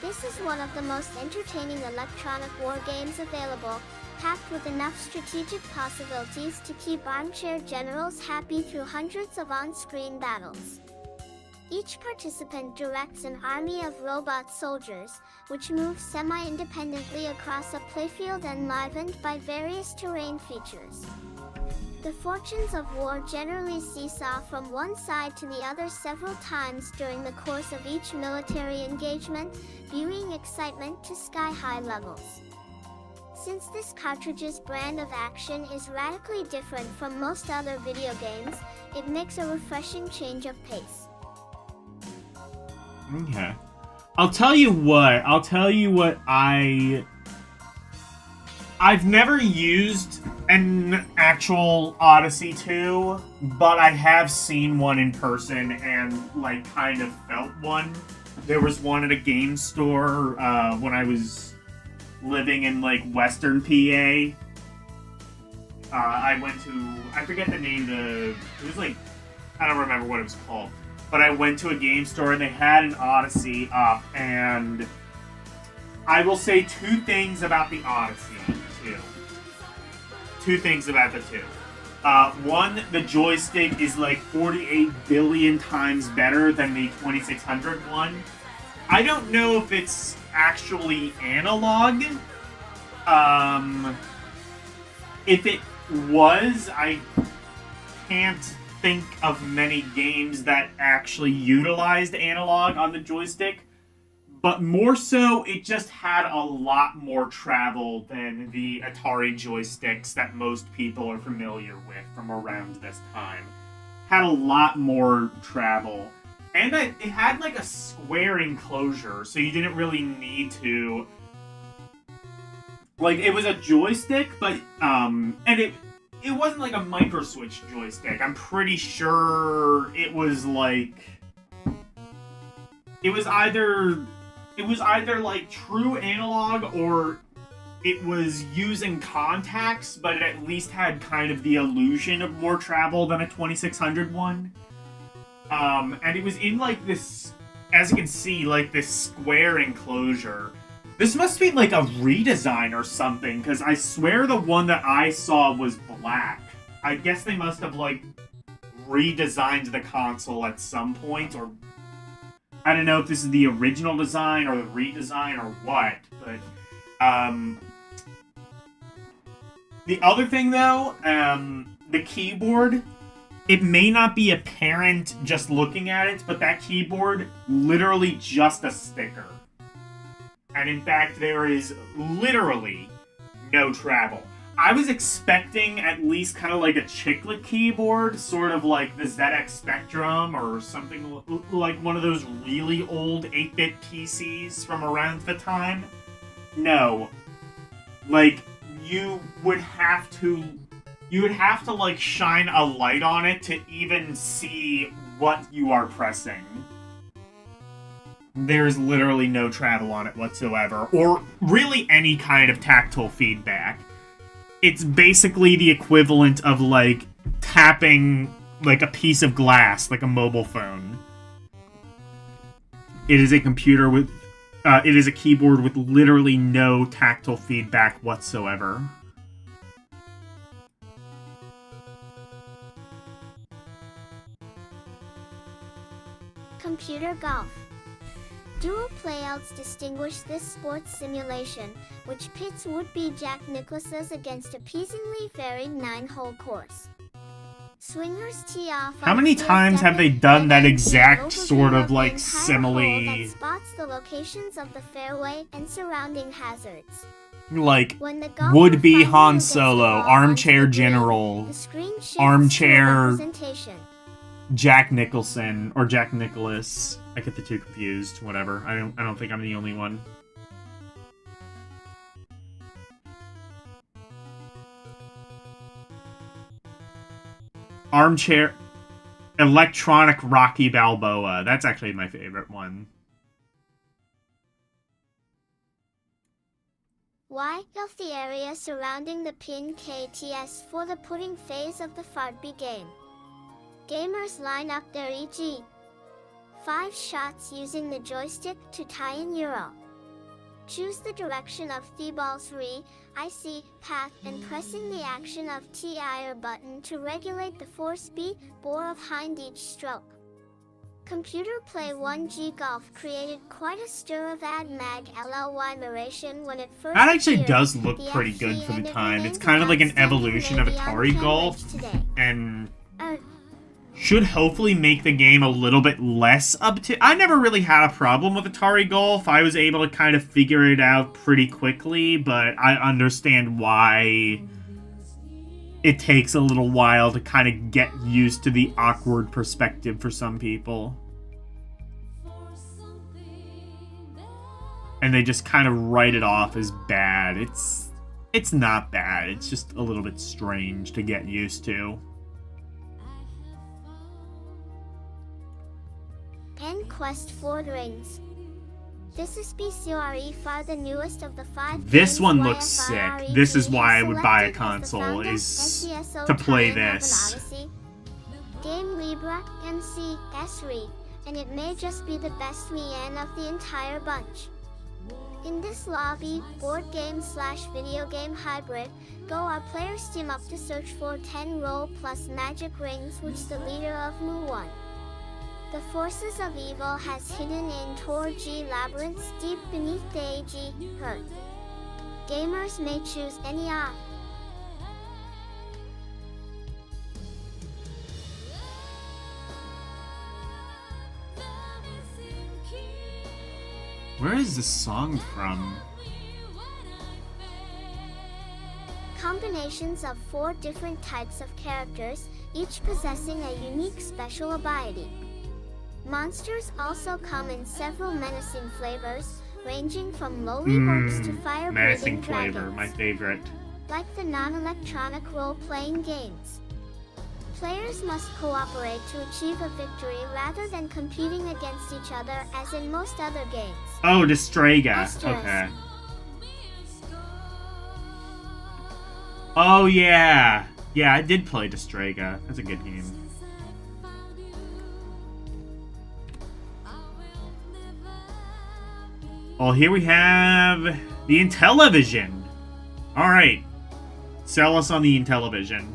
This is one of the most entertaining electronic war games available, packed with enough strategic possibilities to keep armchair generals happy through hundreds of on-screen battles. Each participant directs an army of robot soldiers, which move semi-independently across a playfield enlivened by various terrain features. The fortunes of war generally seesaw from one side to the other several times during the course of each military engagement, viewing excitement to sky-high levels. Since this cartridge's brand of action is radically different from most other video games, it makes a refreshing change of pace. Okay. I'll tell you what I've never used an actual Odyssey 2, but I have seen one in person and, like, kind of felt one. There was one at a game store when I was living in, like, Western PA. I went to, I forget the name, it was, like, I don't remember what it was called. But I went to a game store and they had an Odyssey up, and I will say two things about the Odyssey 2. Two things about the 2. One, the joystick is like 48 billion times better than the 2600 one. I don't know if it's actually analog. If it was, I can't think of many games that actually utilized analog on the joystick. But more so, it just had a lot more travel than the Atari joysticks that most people are familiar with from around this time. Had a lot more travel. And it had like a square enclosure, so you didn't really need to... Like, it was a joystick, but, and it wasn't like a micro-switch joystick. I'm pretty sure it was like... It was either like true analog or it was using contacts, but it at least had kind of the illusion of more travel than a 2600 one. And it was in like this, as you can see, like this square enclosure. This must be like a redesign or something, because I swear the one that I saw was black. I guess they must have like redesigned the console at some point, or I don't know if this is the original design or the redesign or what, but the other thing though, the keyboard, it may not be apparent just looking at it, but that keyboard, literally just a sticker. And in fact, there is literally no travel. I was expecting at least kind of like a chiclet keyboard, sort of like the ZX Spectrum or something like one of those really old 8-bit PCs from around the time. No. Like, you would have to like shine a light on it to even see what you are pressing. There's literally no travel on it whatsoever, or really any kind of tactile feedback. It's basically the equivalent of, like, tapping, like, a piece of glass, like a mobile phone. It is a computer with... it is a keyboard with literally no tactile feedback whatsoever. Computer golf. Dual playouts distinguish this sports simulation, which pits would-be Jack Nicklaus's against a pleasingly varied 9-hole course. Swingers tee off. How many times have they done that exact sort of like simile? That spots the locations of the fairway and surrounding hazards. Like would-be Han Solo, armchair general, armchair Jack Nicholson or Jack Nicholas. I get the two confused. Whatever. I don't think I'm the only one. Armchair electronic Rocky Balboa. That's actually my favorite one. Why of the area surrounding the pin KTS for the putting phase of the Fardby game. Gamers line up their EG. 5 shots using the joystick to tie in Euro. Choose the direction of the ball's IC path and pressing the action of TIR button to regulate the force bore of hind each stroke. Computer Play 1G Golf created quite a stir of ad-mag LLY moderation when it first That actually appeared. does look pretty good for the time. It's kind of like an evolution of Atari Golf, and should hopefully make the game a little bit less obtuse. I never really had a problem with Atari Golf. I was able to kind of figure it out pretty quickly, but I understand why it takes a little while to kind of get used to the awkward perspective for some people. And they just kind of write it off as bad. It's not bad. It's just a little bit strange to get used to. Quest 4 Rings. This is BCRE far the newest of the 5 This games one looks sick. This is why I would buy a console, is to play this. Game Libra MC SRE, and it may just be the best Mian of the entire bunch. In this lobby, board game / video game hybrid, go our players team up to search for 10 roll plus magic rings which the leader of Mu won. The forces of evil has hidden in Torji labyrinths deep beneath the AG hurt. Gamers may choose any op. Where is this song from? Combinations of 4 different types of characters, each possessing a unique special ability. Monsters also come in several menacing flavors, ranging from lowly orcs to fire-breathing Menacing dragons. flavor, my favorite. Like the non-electronic role-playing games. Players must cooperate to achieve a victory rather than competing against each other as in most other games. Oh, Destrega. Asterisk. Okay. Oh, yeah. Yeah, I did play Destrega. That's a good game. Well, here we have the Intellivision. Alright. Sell us on the Intellivision.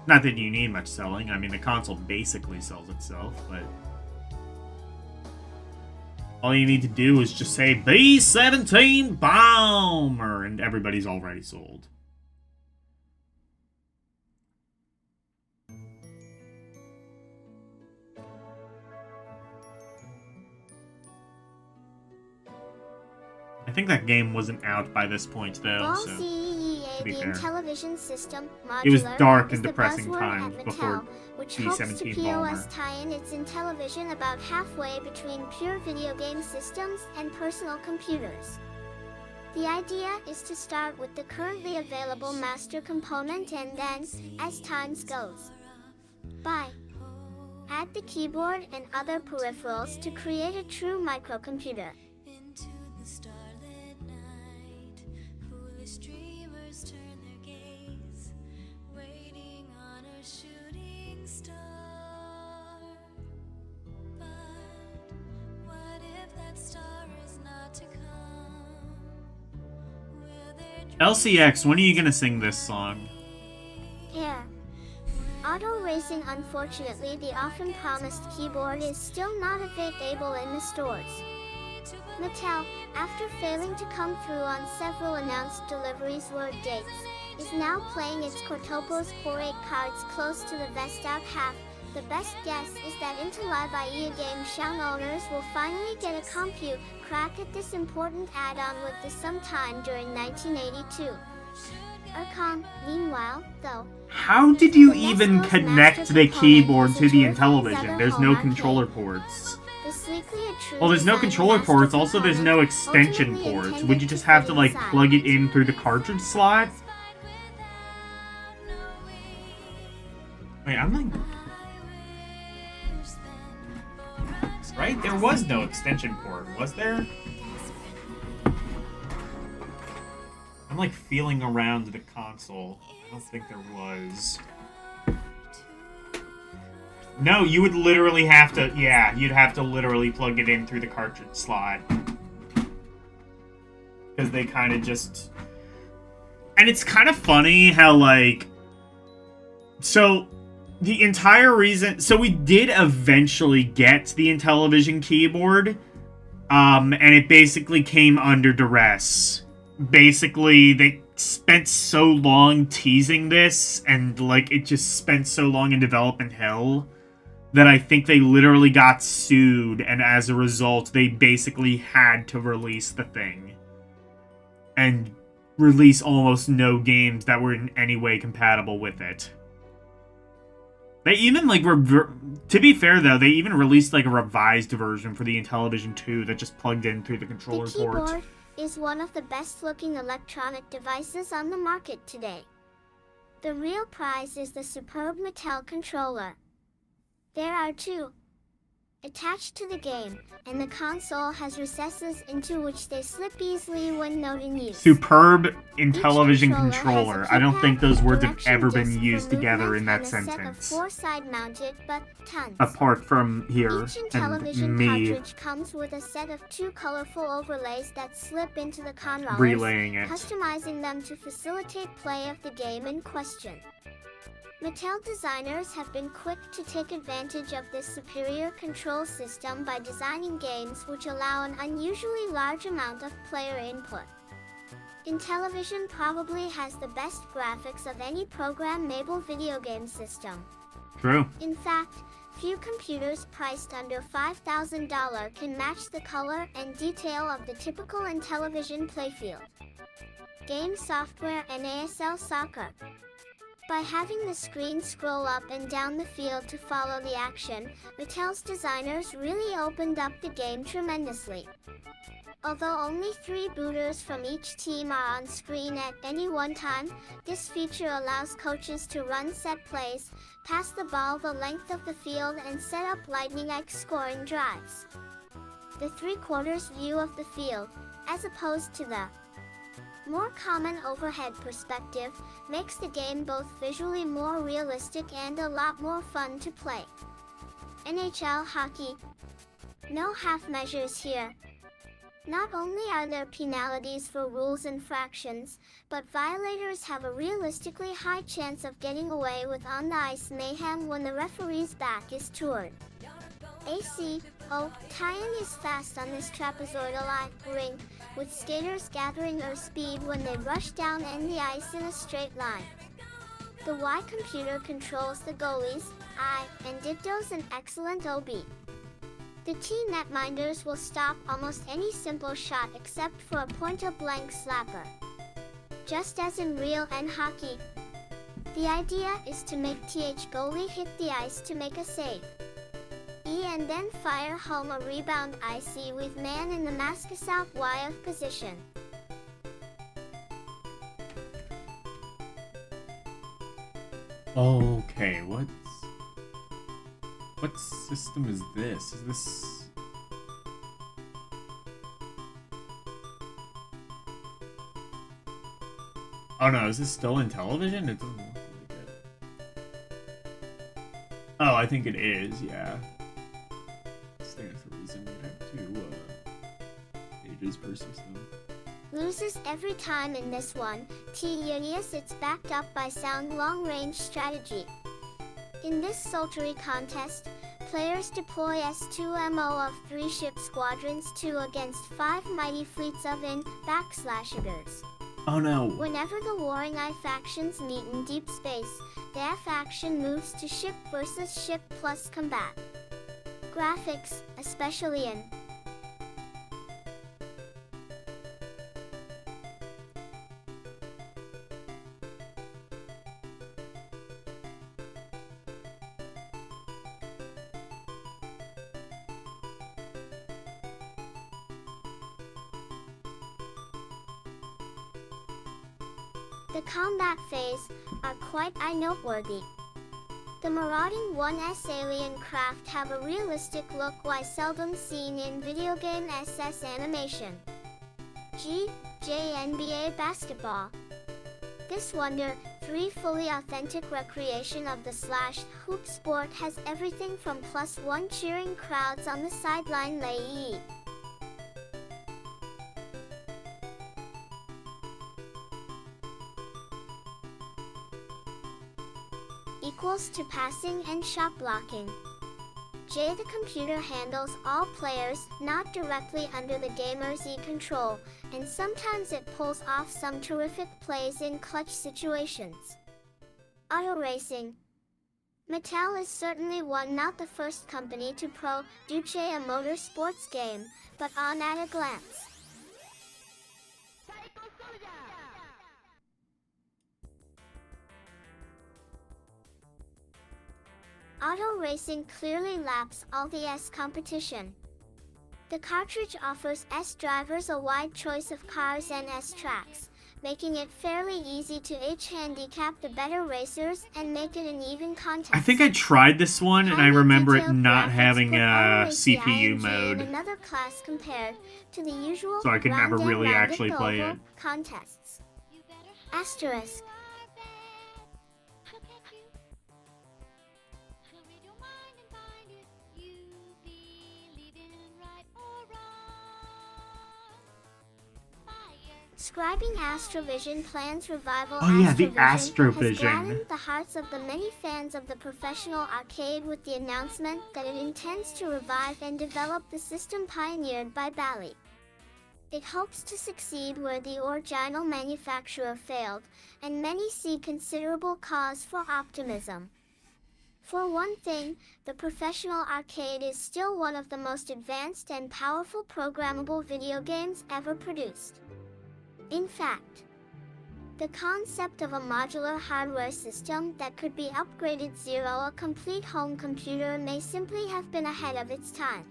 Not that you need much selling. I mean, the console basically sells itself, but all you need to do is just say B-17 Bomber, and everybody's already sold. I think that game wasn't out by this point, though. Ball So, CEA, to be the fair. Intellivision System, It was modular, dark is and the depressing buzzword times at before Mattel, which hopes to B-17 POS Bomber. tie in its Intellivision about halfway between pure video game systems and personal computers. The idea is to start with the currently available master component and then, as times goes by, add the keyboard and other peripherals to create a true microcomputer. Into the starlit night, foolish dreamers turn their gaze, waiting on a shooting star. But what if that star is not to come? Will their LCX, when are you gonna sing this song? Air. Auto racing. Unfortunately, the often promised keyboard is still not available in the stores. Mattel, after failing to come through on several announced deliveries word dates, is now playing its Cortopos Core 8 cards close to the vest out half. The best guess is that Interlive IE Game Shown owners will finally get a compute crack at this important add-on with this sometime during 1982. Urcon, meanwhile, though, How did you even connect the keyboard to the Intellivision? There's no controller ports. the sleekly true Well, there's no design controller master ports, also there's no component extension ultimately ports. intended Would you just have to, fit like, inside. plug it in through the cartridge slot? Wait, I'm like... Right? There was no extension port, was there? I'm like feeling around the console. I don't think there was. No, you would literally have to... Yeah, you'd have to literally plug it in through the cartridge slot. Because they kind of just... And it's kind of funny how, like... So, the entire reason... So, we did eventually get the Intellivision keyboard. And it basically came under duress. Basically, spent so long teasing this, and like it just spent so long in development hell, that I think they literally got sued, and as a result, they basically had to release the thing. And release almost no games that were in any way compatible with it. They even, like, to be fair, though, they even released, like, a revised version for the Intellivision 2 that just plugged in through the controller The port. keyboard is one of the best-looking electronic devices on the market today. The real prize is the superb Mattel controller. There are two attached to the game, and the console has recesses into which they slip easily when not in use. Superb Intellivision Each controller. has a I don't think those words have direction ever disc been for used together in movement that and a set of sentence. 4 side-mounted buttons. Apart from here Each and Intellivision me cartridge comes with a set of 2 colorful overlays that slip into the controllers, relaying it. customizing them to facilitate play of the game in question. Mattel designers have been quick to take advantage of this superior control system by designing games which allow an unusually large amount of player input. Intellivision probably has the best graphics of any programmable video game system. True. In fact, few computers priced under $5,000 can match the color and detail of the typical Intellivision playfield. Game software and ASL Soccer. By having the screen scroll up and down the field to follow the action, Mattel's designers really opened up the game tremendously. Although only 3 booters from each team are on screen at any one time, this feature allows coaches to run set plays, pass the ball the length of the field, and set up lightning-like scoring drives. The 3/4 view of the field, as opposed to the more common overhead perspective, makes the game both visually more realistic and a lot more fun to play. NHL hockey. No half measures here. Not only are there penalties for rules infractions, but violators have a realistically high chance of getting away with on-the-ice mayhem when the referee's back is toward. Tie-in is fast on this trapezoidal rink, with skaters gathering their speed when they rush down the ice in a straight line. The Y computer controls the goalies, I, and dittos an excellent OB. The T netminders will stop almost any simple shot except for a point-blank slapper. Just as in real N hockey, the idea is to make TH goalie hit the ice to make a save. E and then fire home a rebound IC with man in the mask south Y of position. Okay, what system is this? Is this... Oh no, is this still Intellivision? It doesn't look like it. Oh, I think it is, yeah. Stands for reason we have 2 pages per system. Loses every time in this one, T-Unius it's backed up by sound long-range strategy. In this sultry contest, players deploy S2MO of 3 ship squadrons 2 against 5 mighty fleets of /Eagers. Oh no. Whenever the warring I factions meet in deep space, the F faction moves to ship versus ship plus combat. Graphics, especially in the combat phase are quite noteworthy. The marauding 1S alien craft have a realistic look while seldom seen in video game SS animation. NBA basketball. This wonder, 3 fully authentic recreation of the /hoop sport has everything from +1 cheering crowds on the sideline lay equals to passing and shot blocking. J. The computer handles all players, not directly under the gamer's E-control, and sometimes it pulls off some terrific plays in clutch situations. Auto racing. Mattel is certainly not the first company to produce a motorsports game, but on at a glance. Auto racing clearly laps all the S competition. The cartridge offers S drivers a wide choice of cars and S tracks, making it fairly easy to handicap the better racers and make it an even contest. I think I tried this one, and I remember it not having a CPU CPU mode. Another class compared to the usual So I could never really actually play it. Contests. Asterisk. Describing Astrovision plans revival. Oh yeah, the Has Astrovision. gladdened the hearts of the many fans of the professional arcade with the announcement that it intends to revive and develop the system pioneered by Bally. It hopes to succeed where the original manufacturer failed, and many see considerable cause for optimism. For one thing, the professional arcade is still one of the most advanced and powerful programmable video games ever produced. In fact, the concept of a modular hardware system that could be upgraded a complete home computer may simply have been ahead of its time.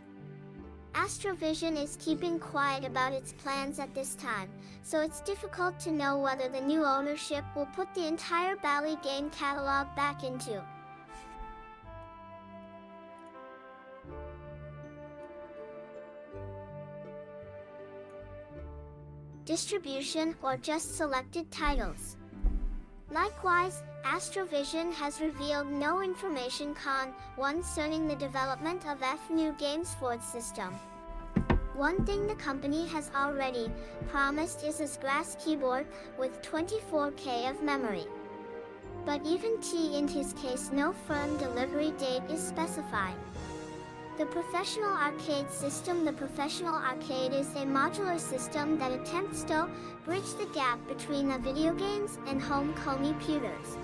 Astrovision is keeping quiet about its plans at this time, so it's difficult to know whether the new ownership will put the entire Bally game catalog back into distribution or just selected titles. Likewise, Astrovision has revealed no information concerning the development of new games for its system. One thing the company has already promised is a grass keyboard with 24K of memory. But even in his case, no firm delivery date is specified. The professional arcade system. The professional arcade is a modular system that attempts to bridge the gap between the video games and home computers.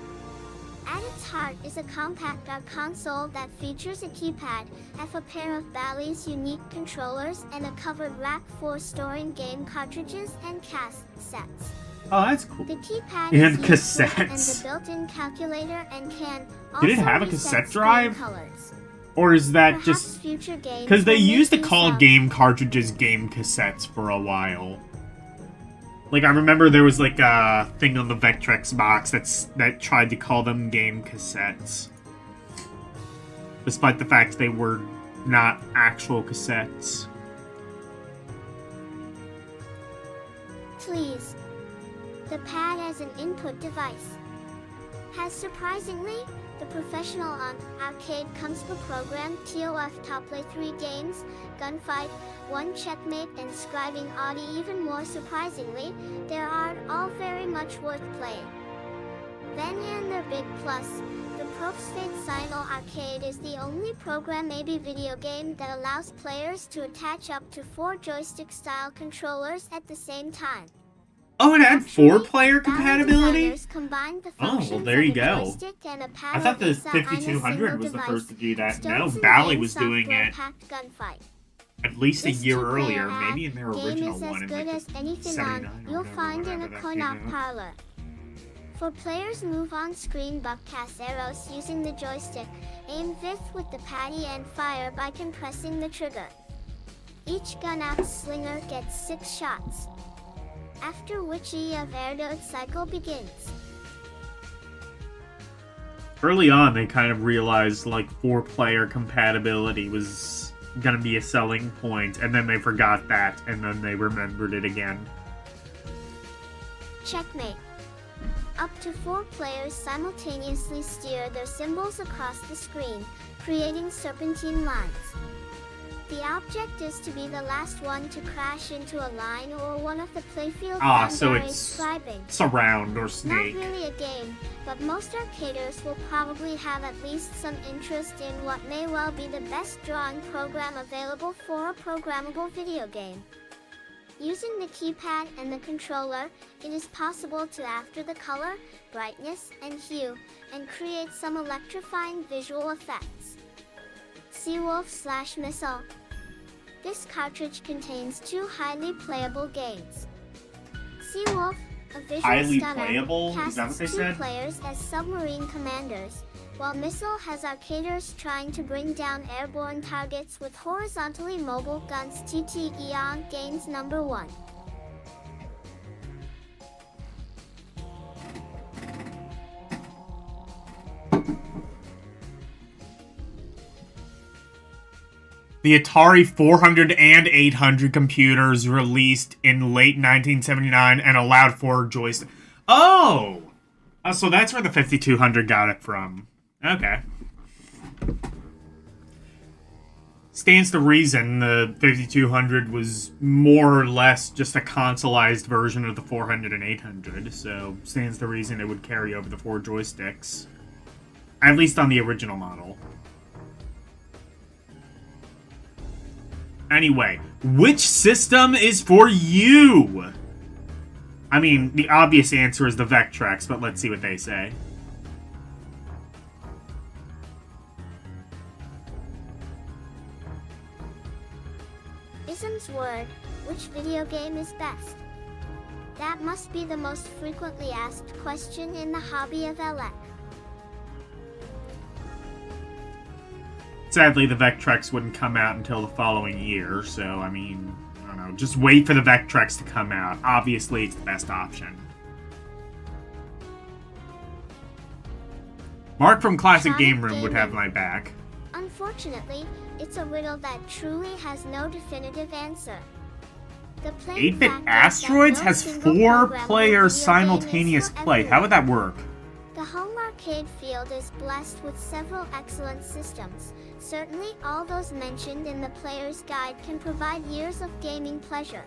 At its heart is a compact console that features a keypad, a pair of Bally's unique controllers, and a covered rack for storing game cartridges and cassettes. Oh, that's cool. The keypad And is cassettes. and the built-in calculator and can also Did it have a reset cassette screen drive? colors. Or is that Perhaps just... future games Because they will make used to use call of- game cartridges game cassettes for a while. Like, I remember there was like a thing on the Vectrex box that tried to call them game cassettes. Despite the fact they were not actual cassettes. Please. The pad as an input device. Has surprisingly, the professional arcade comes pre-programmed TOF to play 3 games, Gunfight, 1 Checkmate, and Scribing Audi. Even more surprisingly, they are all very much worth playing. Then and their big plus, the Profstate Signal Arcade is the only programmable video game that allows players to attach up to 4 joystick-style controllers at the same time. Oh, it had Actually, 4-player Bally compatibility? designers combined the Oh, well, functions there of you a go. joystick and a pad I thought the inside a 5200 single was the device. first to do that. No, Stones in Bally game was doing software it packed Gunfight. at least a This year two-player earlier, ad maybe in their game original is one as in good like as anything 79 or you'll whatever, find in a that coin-op came out. parlor. For players move on screen buckcast arrows using the joystick, aim with the paddy and fire by compressing the trigger. Each gun-out slinger gets 6 shots. After which of airload cycle begins. Early on, they kind of realized like 4-player compatibility was gonna be a selling point, and then they forgot that, and then they remembered it again. Checkmate. Up to 4 players simultaneously steer their symbols across the screen, creating serpentine lines. The object is to be the last one to crash into a line or one of the playfield So boundaries it's scribing. surround or Not snake. really a game, but most arcaders will probably have at least some interest in what may well be the best drawing program available for a programmable video game. Using the keypad and the controller, it is possible to alter the color, brightness, and hue, and create some electrifying visual effects. Seawolf/Missile. This cartridge contains 2 highly playable games. Seawolf, a visual Highly stunner, playable? Is casts that what they 2 said? players as submarine commanders, while Missile has arcaders trying to bring down airborne targets with horizontally mobile guns. TTEON Games number 1. The Atari 400 and 800 computers released in late 1979 and allowed 4 joysticks. Oh! So that's where the 5200 got it from. Okay. Stands to reason the 5200 was more or less just a consoleized version of the 400 and 800, so stands to reason it would carry over the 4 joysticks. At least on the original model. Anyway, which system is for you? I mean, the obvious answer is the Vectrex, but let's see what they say. Ism's word, which video game is best? That must be the most frequently asked question in the hobby of LX. Sadly, the Vectrex wouldn't come out until the following year, so, I mean, I don't know. Just wait for the Vectrex to come out. Obviously, it's the best option. Mark from Classic Game Room would have my back. Unfortunately, it's a riddle that truly has no definitive answer. The plain 8-Bit fact is that Asteroids no has single 4 programmable players video game is simultaneous for play. How would that everyone. work? The home arcade field is blessed with several excellent systems. Certainly all those mentioned in the player's guide can provide years of gaming pleasure.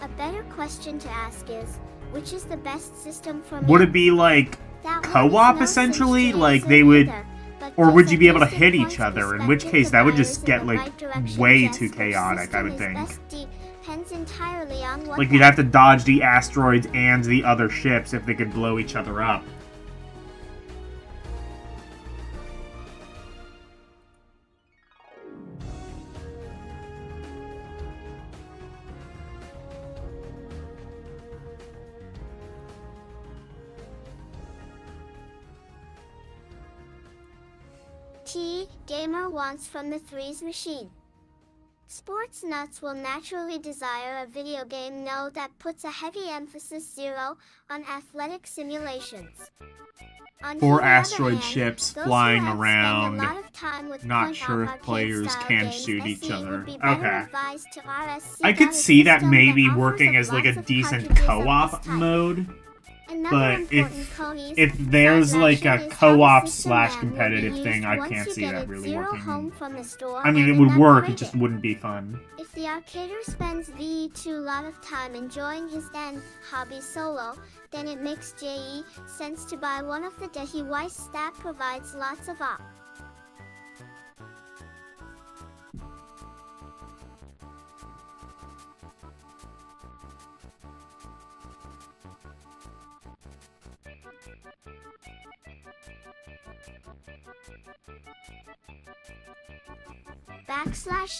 A better question to ask is, which is the best system for me? Would it be like That one is co-op no essentially? cinch to Like answer they would, either, but or gives would you be able to at least hit a each point's other? In which perspective case, that would to just get buyers in the like right direction. way Yes, too which chaotic, I system would is think. best depends entirely on what Like you'd have to dodge the asteroids and the other ships if they could blow each other up. Gamer wants from the Threes machine. Sports nuts will naturally desire a video game that puts a heavy emphasis on athletic simulations. On 4 the other asteroid hand, ships those flying who have around. spent a lot of time with Not point sure if arcade players style can games, shoot each SE other. would be better Okay. advised to RSC I could a see that system maybe offers working up as like a lots of decent cartridges of co-op this type. mode. Another But important code if there's like a is how the co-op system RAM slash will be competitive used thing, I once can't you see get that it really zero working. home from the store I mean, it and would work, upgrade it just it. wouldn't be fun. If the arcader spends VE2 lot of time enjoying his hobby solo, then it makes JE sense to buy one of the Dehi Weiss that provides lots of op.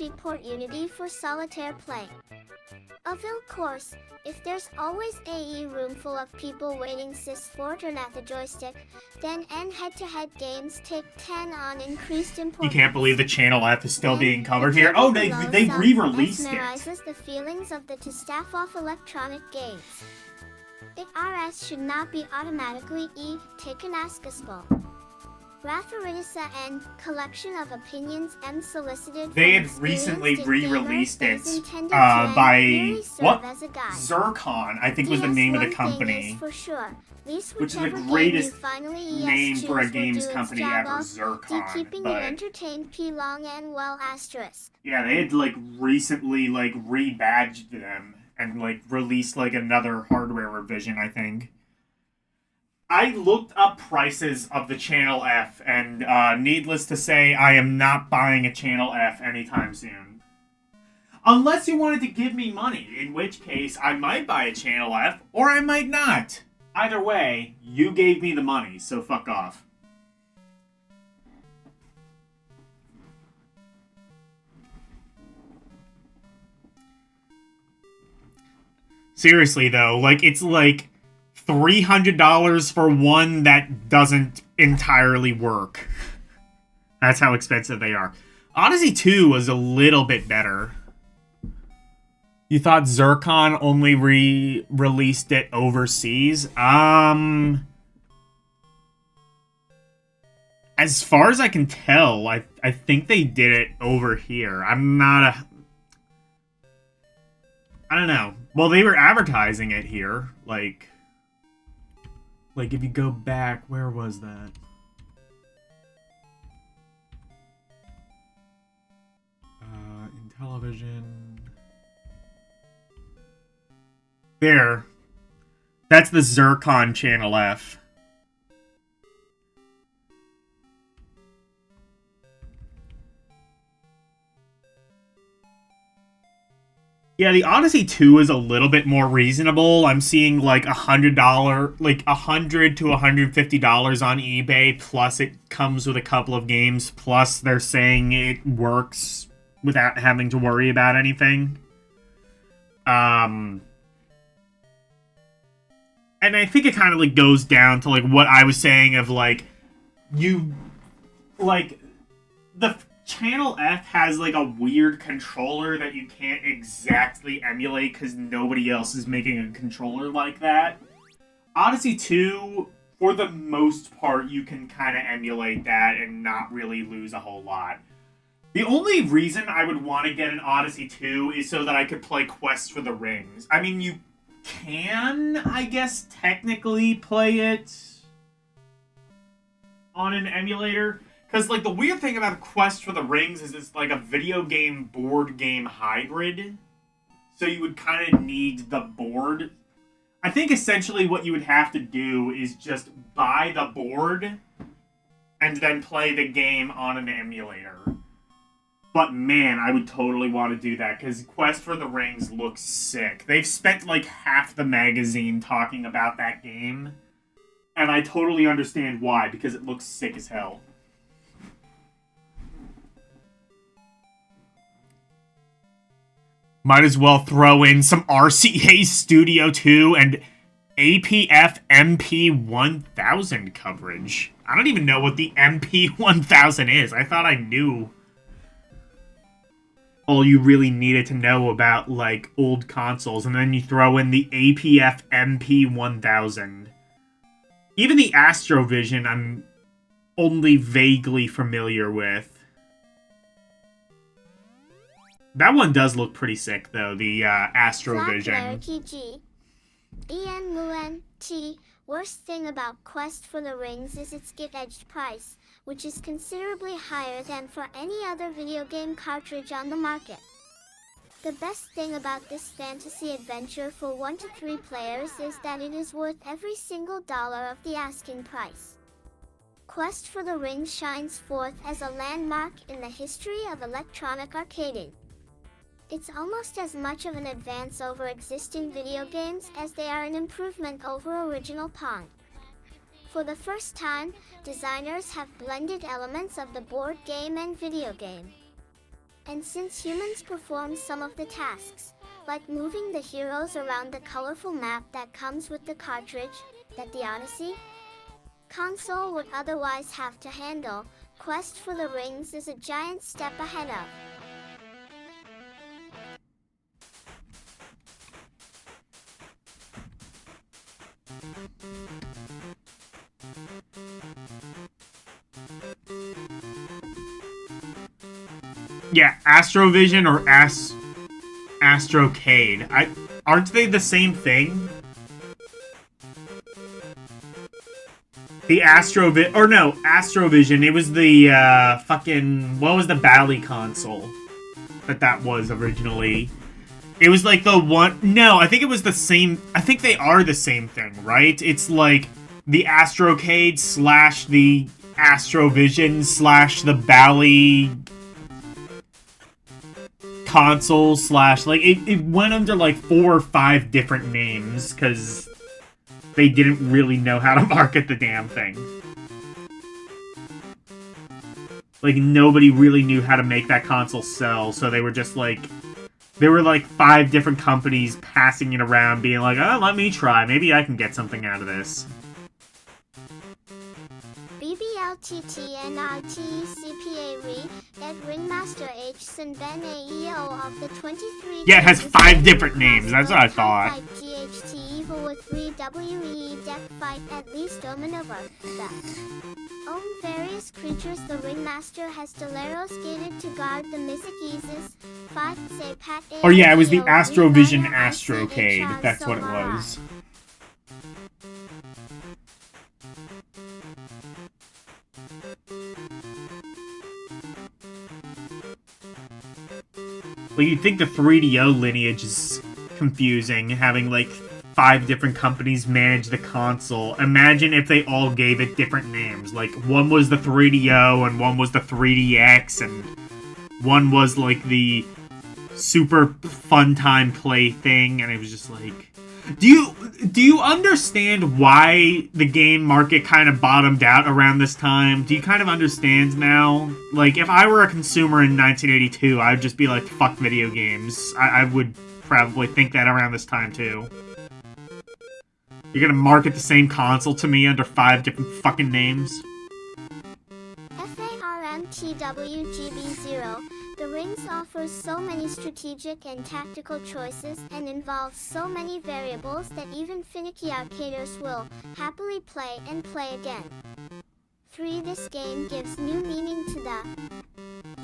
/report Unity for solitaire play. Of course, if there's always a room full of people waiting sport or at the joystick, then head-to-head games take 10 on increased You importance. can't believe the channel F is still Then, being covered the here. Oh, table they below re-released it. mesmerizes the feelings of the to staff off electronic games. The RS should not be automatically taken as gospel. Rafaritisa and collection of opinions solicited They from had recently experienced re-released gamers, it those intended to by merely serve what? as a guide. Zircon, I think was the name of the company. For sure. Least Which is the whichever game greatest you finally name for a choose will games do its company job ever, of Zircon. keeping you But entertained long and well asterisk. yeah, they had like recently like rebadged them and like released like another hardware revision, I think. I looked up prices of the Channel F, and needless to say, I am not buying a Channel F anytime soon. Unless you wanted to give me money, in which case I might buy a Channel F, or I might not. Either way, you gave me the money, so fuck off. Seriously though, like it's like $300 for one that doesn't entirely work. That's how expensive they are. Odyssey 2 was a little bit better. You thought Zircon only released it overseas? As far as I can tell, I think they did it over here. I'm not a... I don't know. Well, they were advertising it here. Like if you go back, where was that? In television. There. That's the Zircon Channel F. Yeah, the Odyssey 2 is a little bit more reasonable. I'm seeing like $100, like $100 to $150 on eBay. Plus, it comes with a couple of games. Plus, they're saying it works without having to worry about anything. And I think it kind of like goes down to like what I was saying of like the Channel F has like a weird controller that you can't exactly emulate because nobody else is making a controller like that. Odyssey 2, for the most part, you can kind of emulate that and not really lose a whole lot. The only reason I would want to get an Odyssey 2 is so that I could play Quest for the Rings. I mean, you can, I guess, technically play it on an emulator. Because, like, the weird thing about Quest for the Rings is it's like a video game, board game hybrid. So you would kind of need the board. I think essentially what you would have to do is just buy the board and then play the game on an emulator. But man, I would totally want to do that because Quest for the Rings looks sick. They've spent like half the magazine talking about that game. And I totally understand why, because it looks sick as hell. Might as well throw in some RCA Studio 2 and APF MP1000 coverage. I don't even know what the MP1000 is. I thought I knew all you really needed to know about, like, old consoles. And then you throw in the APF MP1000. Even the Astrovision I'm only vaguely familiar with. That one does look pretty sick, though, the Astrovision. G. Ian Muen T. Worst thing about Quest for the Rings is its gift-edged price, which is considerably higher than for any other video game cartridge on the market. The best thing about this fantasy adventure for 1 to 3 players is that it is worth every single dollar of the asking price. Quest for the Rings shines forth as a landmark in the history of electronic arcading. It's almost as much of an advance over existing video games as they are an improvement over original Pong. For the first time, designers have blended elements of the board game and video game. And since humans perform some of the tasks, like moving the heroes around the colorful map that comes with the cartridge, that the Odyssey console would otherwise have to handle, Quest for the Rings is a giant step ahead of. Yeah, Astrovision or Astrocade. Aren't they the same thing? The Astrovision, it was the, fucking... What was the Bally console that was originally? It was like the one... No, I think it was the same... I think they are the same thing, right? It's like the Astrocade slash the Astrovision slash the Bally console slash... Like, it went under like 4 or 5 different names, because they didn't really know how to market the damn thing. Like, nobody really knew how to make that console sell, so they were just like... There were like 5 different companies passing it around, being like, oh, let me try. Maybe I can get something out of this. BBLTTNRTCPA at Ringmaster H. Sun Ben AEO of the 23. Yeah, it has 5 different names. That's what I thought. GHT Evil with 3 WE deck fight at least maneuver. Own various creatures. The Ringmaster has Deleros gated to guard the Mythic Eases. 5 say Pat. Or yeah, it was the Astrovision Astrocade. That's what it was. Well, you'd think the 3DO lineage is confusing, having like 5 different companies manage the console. Imagine if they all gave it different names. Like, one was the 3DO, and one was the 3DX, and one was like the super fun time play thing, and it was just like... Do you understand why the game market kind of bottomed out around this time? Do you kind of understand now? Like, if I were a consumer in 1982, I'd just be like, fuck video games. I would probably think that around this time, too. You're gonna market the same console to me under 5 different fucking names? FARMTWGB0. The Rings offers so many strategic and tactical choices and involves so many variables that even finicky arcaders will happily play and play again. 3. This game gives new meaning to the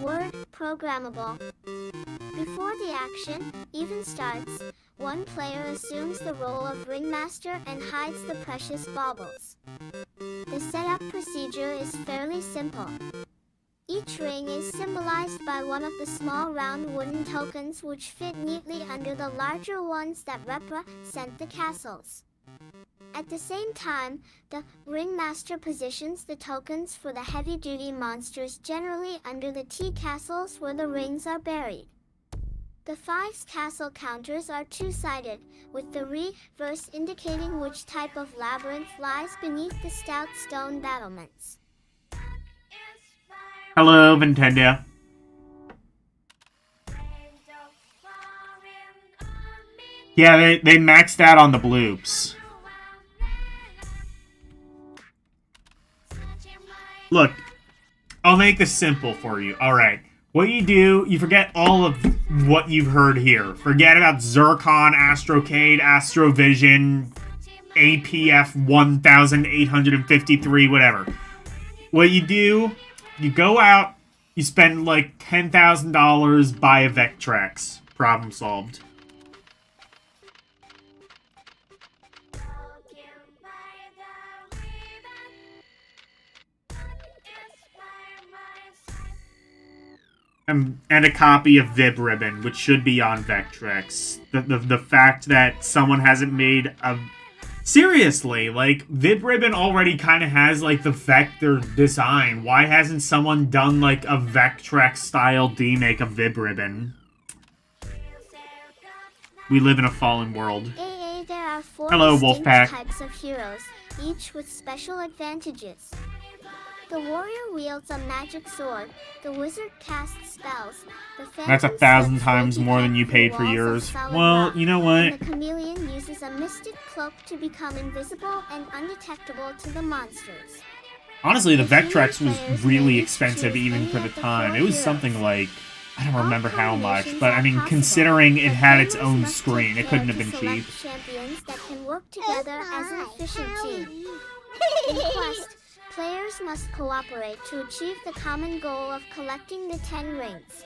word programmable. Before the action even starts, one player assumes the role of Ringmaster and hides the precious baubles. The setup procedure is fairly simple. Each ring is symbolized by one of the small round wooden tokens which fit neatly under the larger ones that represent the castles. At the same time, the Ringmaster positions the tokens for the heavy-duty monsters generally under the T-castles where the rings are buried. The 5's castle counters are 2-sided, with the reverse indicating which type of labyrinth lies beneath the stout stone battlements. Hello, Nintendo. Yeah, they maxed out on the bloops. Look, I'll make this simple for you. Alright, what you do, you forget all of what you've heard here. Forget about Zircon, Astrocade, Astrovision, APF 1853, whatever. What you do... You go out, you spend like $10,000, buy a Vectrex. Problem solved. And a copy of Vib Ribbon, which should be on Vectrex. The fact that someone hasn't made a... Seriously, like, Vib Ribbon already kind of has, like, the Vector design. Why hasn't someone done, like, a Vectrex-style demake of Vib Ribbon? We live in a fallen world. There are 4 Hello, distinct Wolfpack. types of heroes, each with special advantages. The warrior wields a magic sword, the wizard casts spells, the phantom That's 1,000 slips times flaky more than cat you through paid for walls of yours. solid Well, rock, you know and what? the chameleon uses a mystic cloak to become invisible and undetectable to the monsters. Honestly, the The human Vectrex was players really may expensive choose even any for the of the time. 4 It was heroes. something like... I don't remember how much, Combinations but I are mean, possible, considering it but had its gamers own must screen, take it couldn't care have to been select cheap. champions that can work together as an efficient team. In Quest, players must cooperate to achieve the common goal of collecting the 10 rings.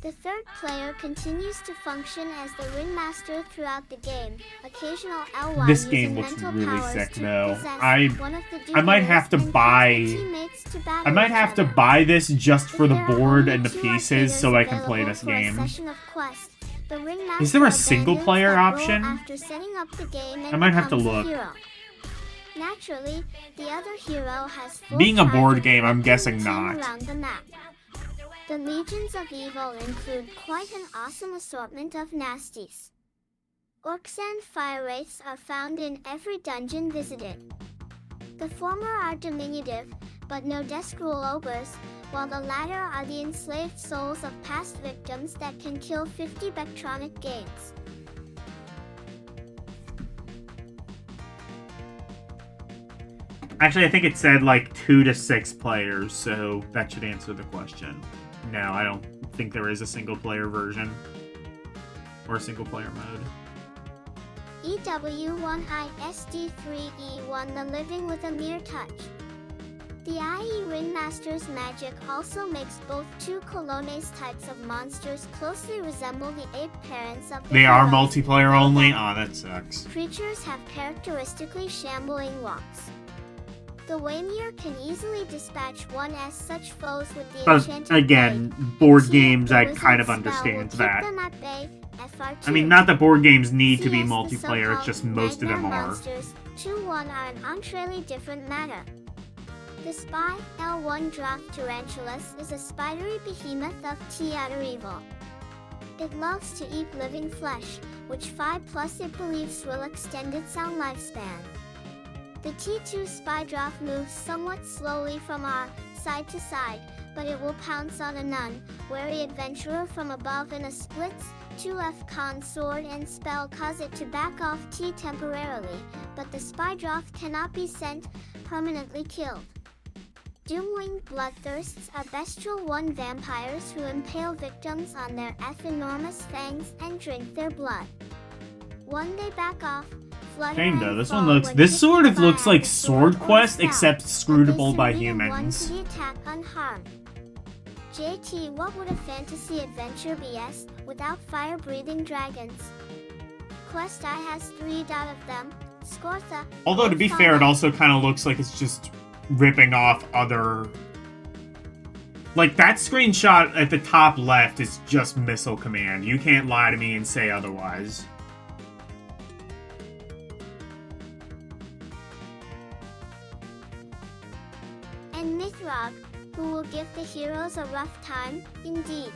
The third player continues to function as the ringmaster throughout the game. Occasional L1 This game using looks mental really powers sick, to though. possess one of the I might have to duelers and buy- cause the teammates to battle I might each have to other. buy this just for If the there are board only and the 2 pieces so arcaders I can play available this for a game. session of quest, the ringmaster Is there a single-player abandons that option? role after setting up the game and I might have to becomes a look. hero. Naturally, the other hero has full Being a charge board of game, I'm directing guessing the team not. around the map. The Legions of Evil include quite an awesome assortment of nasties. Orcs and fire wraiths are found in every dungeon visited. The former are diminutive, but no desk rule ogres, while the latter are the enslaved souls of past victims that can kill 50 Vectronic games. Actually, I think it said like 2 to 6 players, so that should answer the question. No, I don't think there is a single-player version. Or a single-player mode. EW1ISD3E1 The Living with a Mere Touch. The IE Ringmaster's magic also makes both 2 Colones types of monsters closely resemble the ape parents of the They are heroes. multiplayer only? Aw, that sucks. Creatures have characteristically shambling walks. The Waymere can easily dispatch one as such foes with the But enchanted again, blade. board T, games, the I wizard's kind of spell will understand keep that. them at bay. FR2. I mean, not that board games need to be CS, the multiplayer, it's just so-called most of them nightmare are. Monsters 2-1 are an entirely different matter. The Spy, L1 Draft Tarantulas, is a spidery behemoth of T outer evil. It loves to eat living flesh, which 5+ it believes will extend its sound lifespan. The T2 Spy Draft moves somewhat slowly from R, side to side, but it will pounce on a nun, wary adventurer from above in a splits, 2F con sword and spell cause it to back off T temporarily, but the Spy Draft cannot be sent, permanently killed. Doomwinged Bloodthirsts are bestial 1 vampires who impale victims on their enormous fangs and drink their blood. One they back off, flutter Shame and though, this fall one looks. when This hit sort of by looks like a Sword or Quest, spell, except but they scrutable by submit one humans. to the attack unharmed. JT, what would a fantasy adventure be without fire-breathing dragons? Quest I has 3 of them. Scortha. Although, to be fair, it also kind of looks like it's just ripping off other... Like, that screenshot at the top left is just Missile Command. You can't lie to me and say otherwise. And Mithrog, who will give the heroes a rough time, indeed.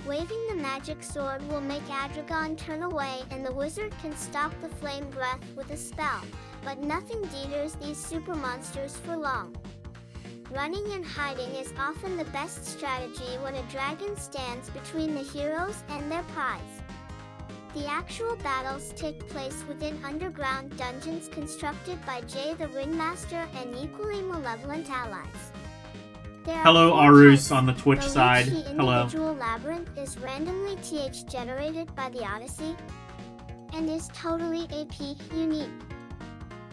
Waving the magic sword will make Adragon turn away and the wizard can stop the flame breath with a spell, but nothing deters these super monsters for long. Running and hiding is often the best strategy when a dragon stands between the heroes and their prize. The actual battles take place within underground dungeons constructed by Jay the Ringmaster and equally malevolent allies. There are Hello, 4 Arus types. on the Twitch The side. Lychee Hello. individual labyrinth is randomly generated by the Odyssey and is totally AP unique.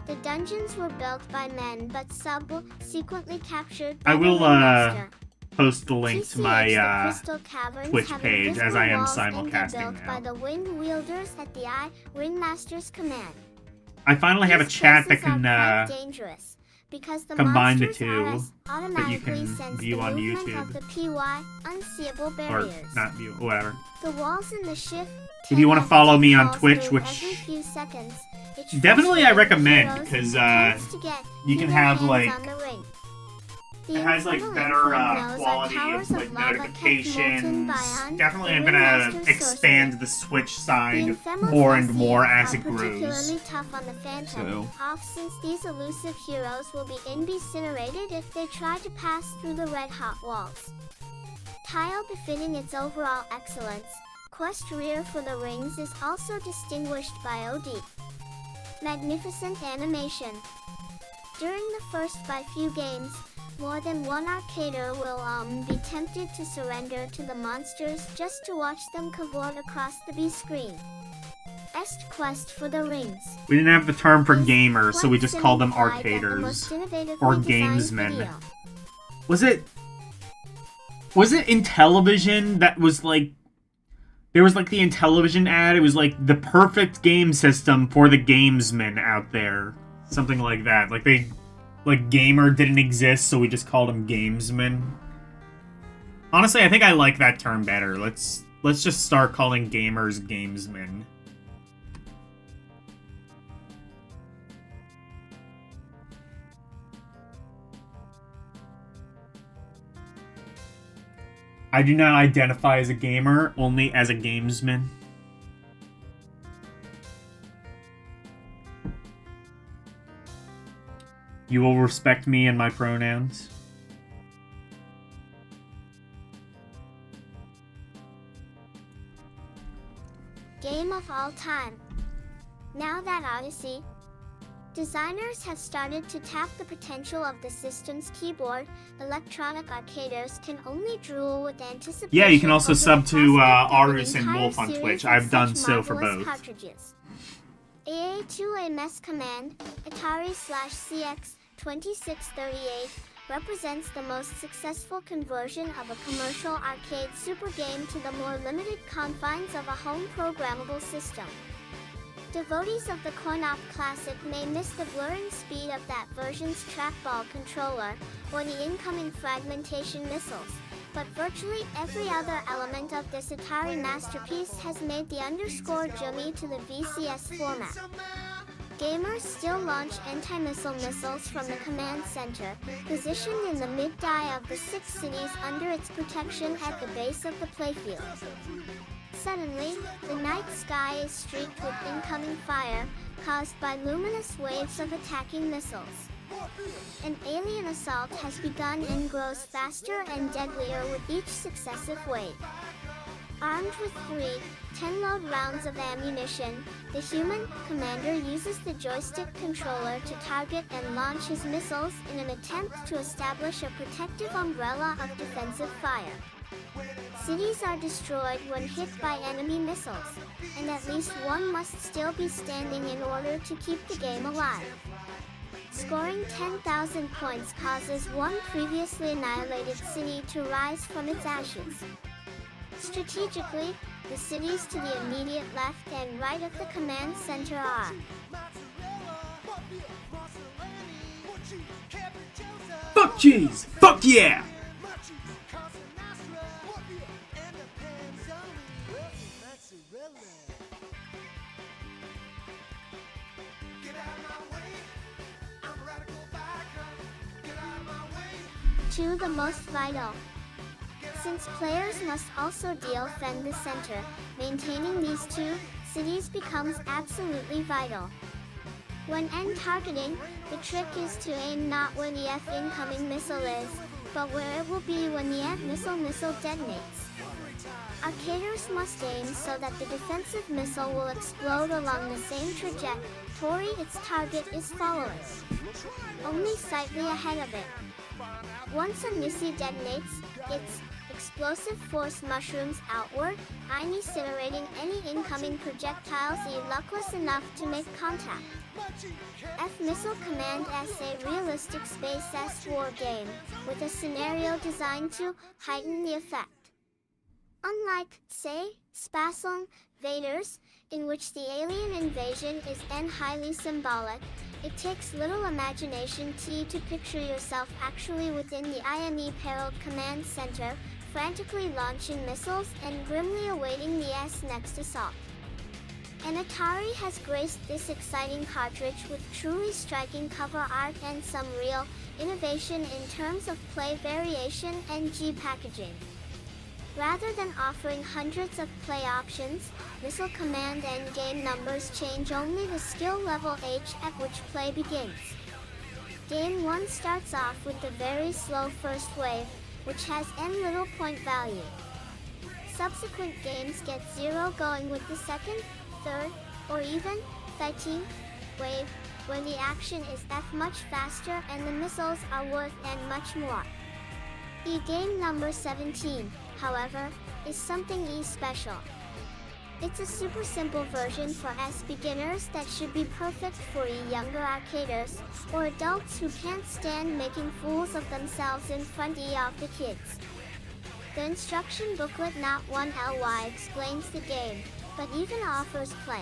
The dungeons were built by men but subsequently captured by I will, the Ringmaster. Post the link to TCH, the my, Crystal Caverns Twitch have page, as invisible I am walls and simulcasting they're built now. by the wing wielders at the Ringmaster's command. I finally have a These chat that places can, are quite dangerous because the combine the monsters two RS automatically can sense view the on movement YouTube. of the PY unseeable or barriers. not view, whatever. The walls in the shift. If you wanna have follow deep me on falls Twitch, through which every few seconds, which definitely I frustrates recommend, heroes because, who tends to get you can their have, hands like- on the ring. It has like infernal better infernos are quality towers of like lava kept molten notifications. by Definitely, I'm the gonna Ringmaster's expand sorcery. the Switch The side ephemeral more and Thessians more as are it grows. particularly tough on the Phantom, So- off since these elusive heroes will be incinerated if they try to pass through the red-hot walls. Tile befitting its overall excellence, Quest Rear for the Rings is also distinguished by OD. Magnificent animation. During the first by few games, more than one arcader will be tempted to surrender to the monsters just to watch them cavort across the B screen. Est Quest for the Rings. We didn't have the term for Is gamers, so we just quite called them simplified that the most arcaders. innovatively Or designed gamesmen. video. Was Was it in television that was like... There was like the Intellivision ad. It was like the perfect game system for the gamesmen out there. Something like that. Like gamer didn't exist, so we just called them gamesmen. Honestly, I think I like that term better. Let's just start calling gamers gamesmen. I do not identify as a gamer, only as a gamesman. You will respect me and my pronouns. Game of all time. Now that Odyssey, designers have started to tap the potential of the system's keyboard, Electronic Arcaders can only drool with anticipation. Yeah, you can also over the sub to prospect of an Arus and entire Wolf on series Twitch. of I've done such so for marvelous both. Cartridges. AA2A MES command, Atari/CX2638, represents the most successful conversion of a commercial arcade super game to the more limited confines of a home programmable system. Devotees of the coin-op classic may miss the blurring speed of that version's trackball controller, or the incoming fragmentation missiles, but virtually every other element of this Atari masterpiece has made the underscore jummy to the VCS format. Gamers still launch anti-missile missiles from the command center, positioned in the mid-die of the 6 cities under its protection at the base of the playfield. Suddenly, the night sky is streaked with incoming fire, caused by luminous waves of attacking missiles. An alien assault has begun and grows faster and deadlier with each successive wave. Armed with 3 10-load rounds of ammunition, the human commander uses the joystick controller to target and launch his missiles in an attempt to establish a protective umbrella of defensive fire. Cities are destroyed when hit by enemy missiles, and at least one must still be standing in order to keep the game alive. Scoring 10,000 points causes one previously annihilated city to rise from its ashes. Strategically, the cities to the immediate left and right of the command center are Fuck cheese! Fuck yeah! two the most vital. Since players must also defend the center, maintaining these 2 cities becomes absolutely vital. When end targeting, the trick is to aim not where the F incoming missile is, but where it will be when the F missile detonates. Arcaders must aim so that the defensive missile will explode along the same trajectory its target is following, only slightly ahead of it. Once a missile detonates, its explosive force mushrooms outward, incinerating any incoming projectiles luckless enough to make contact. F-Missile Command is a realistic space S war game, with a scenario designed to heighten the effect. Unlike, say, Spacel Invaders, in which the alien invasion is highly symbolic, it takes little imagination to picture yourself actually within the IME-perilled command center, frantically launching missiles and grimly awaiting the next assault. And Atari has graced this exciting cartridge with truly striking cover art and some real innovation in terms of play variation and G-packaging. Rather than offering hundreds of play options, Missile Command and game numbers change only the skill level H at which play begins. Game 1 starts off with the very slow first wave, which has n little point value. Subsequent games get 0 going with the second, third, or even 13th wave, where the action is F much faster and the missiles are worth n much more. Game number 17, however, is something special. It's a super simple version for beginners that should be perfect for younger arcaders, or adults who can't stand making fools of themselves in front of the kids. The instruction booklet not 1ly explains the game, but even offers play.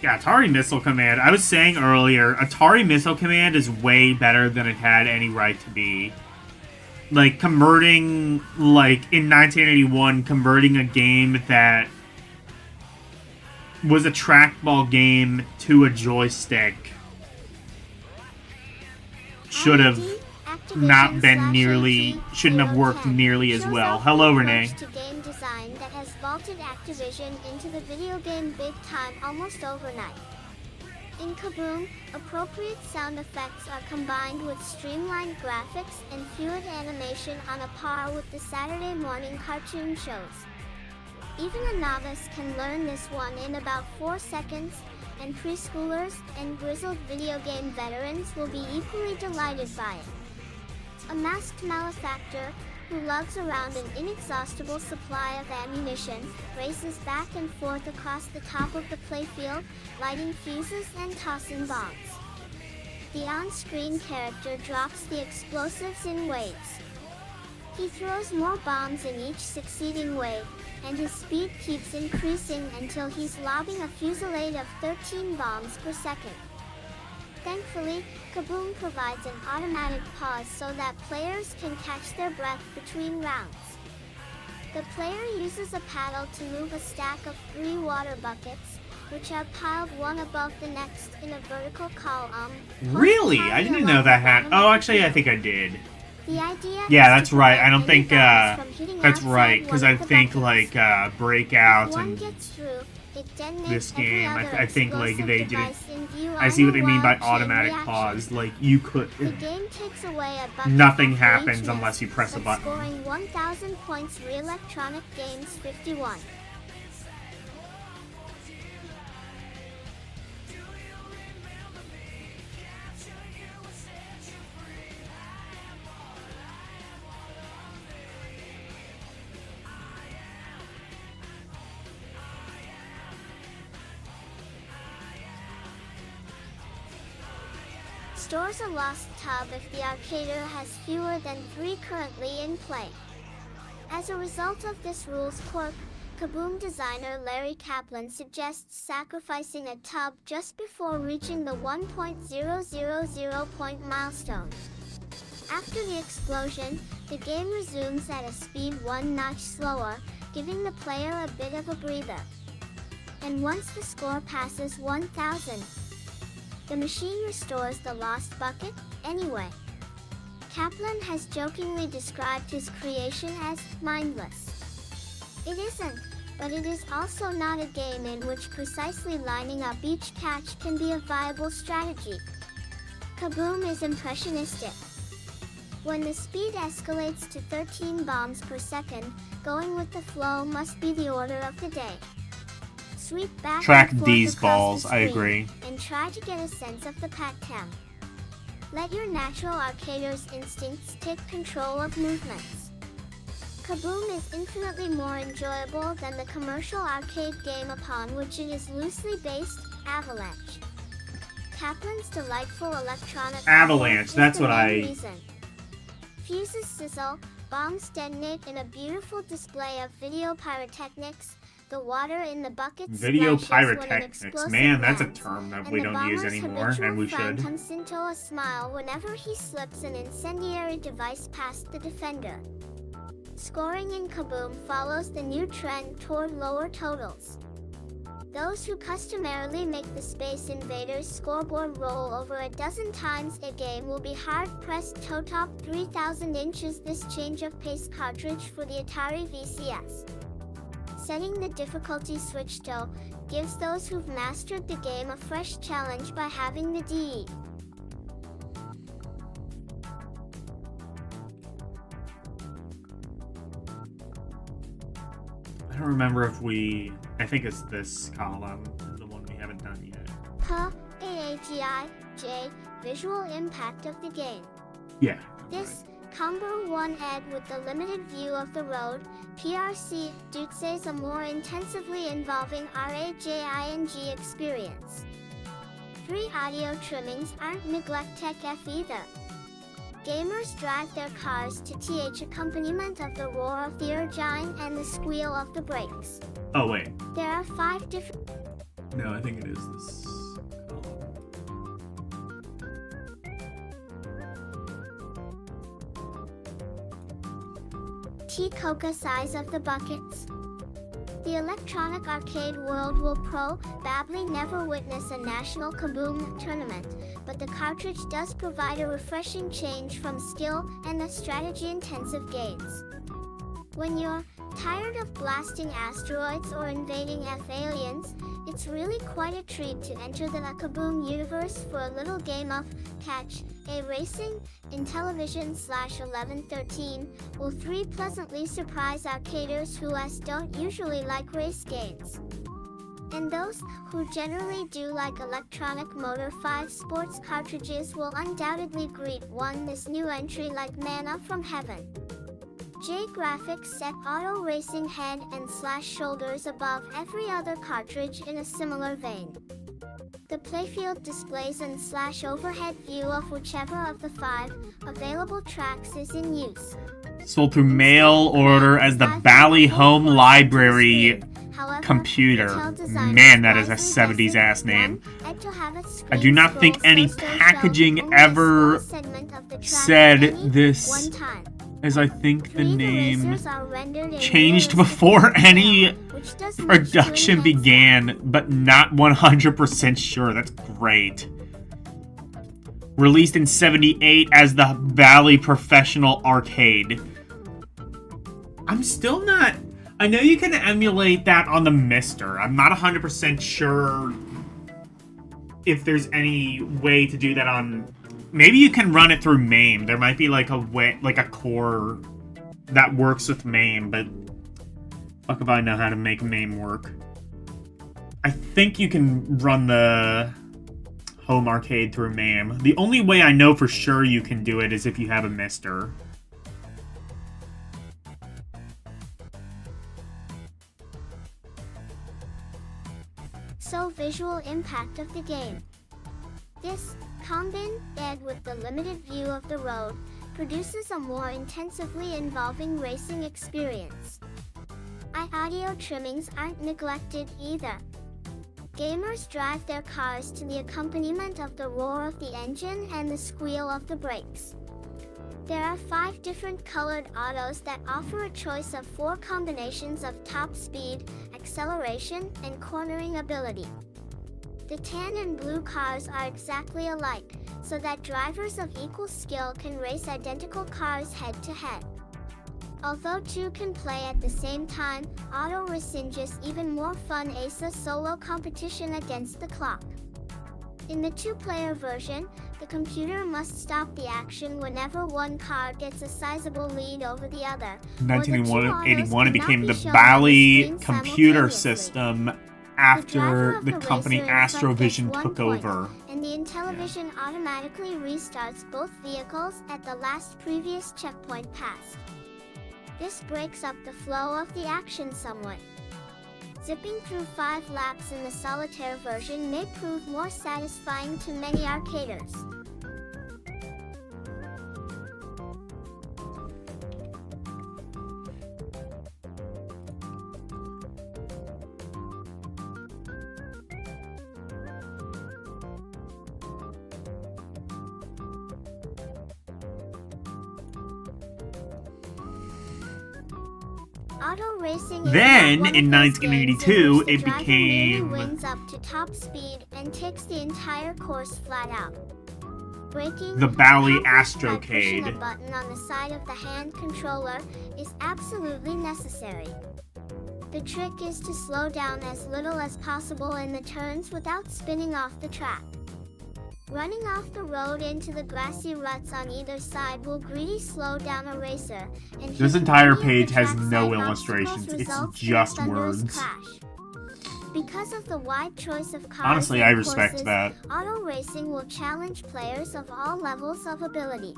Yeah, Atari Missile Command. I was saying earlier, Atari Missile Command is way better than it had any right to be. Like, converting, like, in 1981, converting a game that was a trackball game to a joystick should have not been nearly, shouldn't have worked nearly as well. Hello, Renee. To game design that has vaulted Activision into the video game big time almost overnight. In Kaboom, appropriate sound effects are combined with streamlined graphics and fluid animation on a par with the Saturday morning cartoon shows. Even a novice can learn this one in about 4 seconds, and preschoolers and grizzled video game veterans will be equally delighted by it. A masked malefactor, who lugs around an inexhaustible supply of ammunition, races back and forth across the top of the playfield, lighting fuses and tossing bombs. The on-screen character drops the explosives in waves. He throws more bombs in each succeeding wave, and his speed keeps increasing until he's lobbing a fusillade of 13 bombs per second. Thankfully, Kaboom provides an automatic pause so that players can catch their breath between rounds. The player uses a paddle to move a stack of 3 water buckets, which are piled one above the next in a vertical column. Really? I didn't know that had... Oh, actually, I think I did. The idea Yeah, is that's to right. prevent I don't any think, bombs from hitting that's outside right, because one I of the think, buckets. like, Breakout One and gets through, it detonates this every game, other I think, like, explosive they didn't... device in view I see on what they a mean by wild chain automatic reaction. pause. Like, you could... The game takes away a bucket Nothing after happens each unless miss, you press a but button. Scoring 1,000 points. Electronic Games 51. Stores a lost tub if the arcader has fewer than 3 currently in play. As a result of this rules quirk, Kaboom designer Larry Kaplan suggests sacrificing a tub just before reaching the 1.000 point milestone. After the explosion, the game resumes at a speed 1 notch slower, giving the player a bit of a breather. And once the score passes 1,000, the machine restores the lost bucket, anyway. Kaplan has jokingly described his creation as mindless. It isn't, but it is also not a game in which precisely lining up each catch can be a viable strategy. Kaboom is impressionistic. When the speed escalates to 13 bombs per second, going with the flow must be the order of the day. Sweep back Track and forth these across balls, the I screen agree. and try to get a sense of the pat-down. Let your natural arcader's instincts take control of movements. Kaboom is infinitely more enjoyable than the commercial arcade game upon which it is loosely based, Avalanche. Kaplan's delightful electronic Avalanche, is that's the what main I- reason. Fuses sizzle, bombs detonate in a beautiful display of video pyrotechnics. The water in the buckets Video splashes when an pyrotechnics. explosive Man, that's a lands, term that and we the don't use bomber's anymore, habitual and we frown should. turns into a smile whenever he slips an incendiary device past the defender. Scoring in Kaboom follows the new trend toward lower totals. Those who customarily make the Space Invaders scoreboard roll over a dozen times a game will be hard-pressed to top 3,000 inches this change of pace cartridge for the Atari VCS. Setting the difficulty switch to gives those who've mastered the game a fresh challenge by having the DE. I don't remember if we... I think it's this column is the one we haven't done yet. AAGI, J, visual impact of the game. Yeah. This, Combo 1 Ed with the limited view of the road, PRC, Dutses a more intensively involving RAJING experience. 3 audio trimmings aren't neglected either. Gamers drive their cars to th accompaniment of the roar of the engine and the squeal of the brakes. Oh, wait. There are 5 different... No, I think it is this T-Coca size of the buckets. The electronic arcade world will probably never witness a national Kaboom tournament, but the cartridge does provide a refreshing change from skill and the strategy-intensive games. When you're tired of blasting asteroids or invading aliens, it's really quite a treat to enter the Kaboom universe for a little game of catch a racing. In Television/1113, will 3 pleasantly surprise arcaders who don't usually like race games. And those who generally do like Electronic Motor 5 sports cartridges will undoubtedly greet this new entry like manna from heaven. J graphics set auto racing head and shoulders above every other cartridge in a similar vein. The playfield displays an overhead view of whichever of the 5 available tracks is in use. sold through mail order as the Bally Home Library computer. Man, that is a 70s ass name. I do not think any packaging ever said this, as I think the name changed before any production began, but not 100% sure. That's great. Released in 78 as the Bally Professional Arcade. I'm still not... I know you can emulate that on the Mister. I'm not 100% sure if there's any way to do that on... Maybe you can run it through MAME. There might be like a way, like a core that works with MAME, but fuck if I know how to make MAME work. I think you can run the home arcade through MAME. The only way I know for sure you can do it is if you have a Mister. So visual impact of the game. This, combined with the limited view of the road, produces a more intensively involving racing experience. Audio trimmings aren't neglected either. Gamers drive their cars to the accompaniment of the roar of the engine and the squeal of the brakes. There are 5 different colored autos that offer a choice of 4 combinations of top speed, acceleration, and cornering ability. The tan and blue cars are exactly alike, so that drivers of equal skill can race identical cars head-to-head. Although 2 can play at the same time, auto racing is even more fun as a solo competition against the clock. In the 2-player version, the computer must stop the action whenever one car gets a sizable lead over the other. In 1981, it became the Bally computer system after the company Astrovision took over. And the Intellivision automatically restarts both vehicles at the last previous checkpoint passed. This breaks up the flow of the action somewhat. Zipping through 5 laps in the solitaire version may prove more satisfying to many arcaders. Auto racing is Then, one of in those games 1982, in which the it driver became- merely wins up to top speed and takes the entire course flat out. Braking The Bally accomplished by pushing Astrocade. a button on the side of the hand controller is absolutely necessary. The trick is to slow down as little as possible in the turns without spinning off the track. Running off the road into the grassy ruts on either side will greedy slow down a racer, and This hitting entire any of the page has trackside no obstacles illustrations. It's results in a just thunderous words. crash. Because of the wide choice of cars Honestly, and I respect courses, that. auto racing will challenge players of all levels of ability.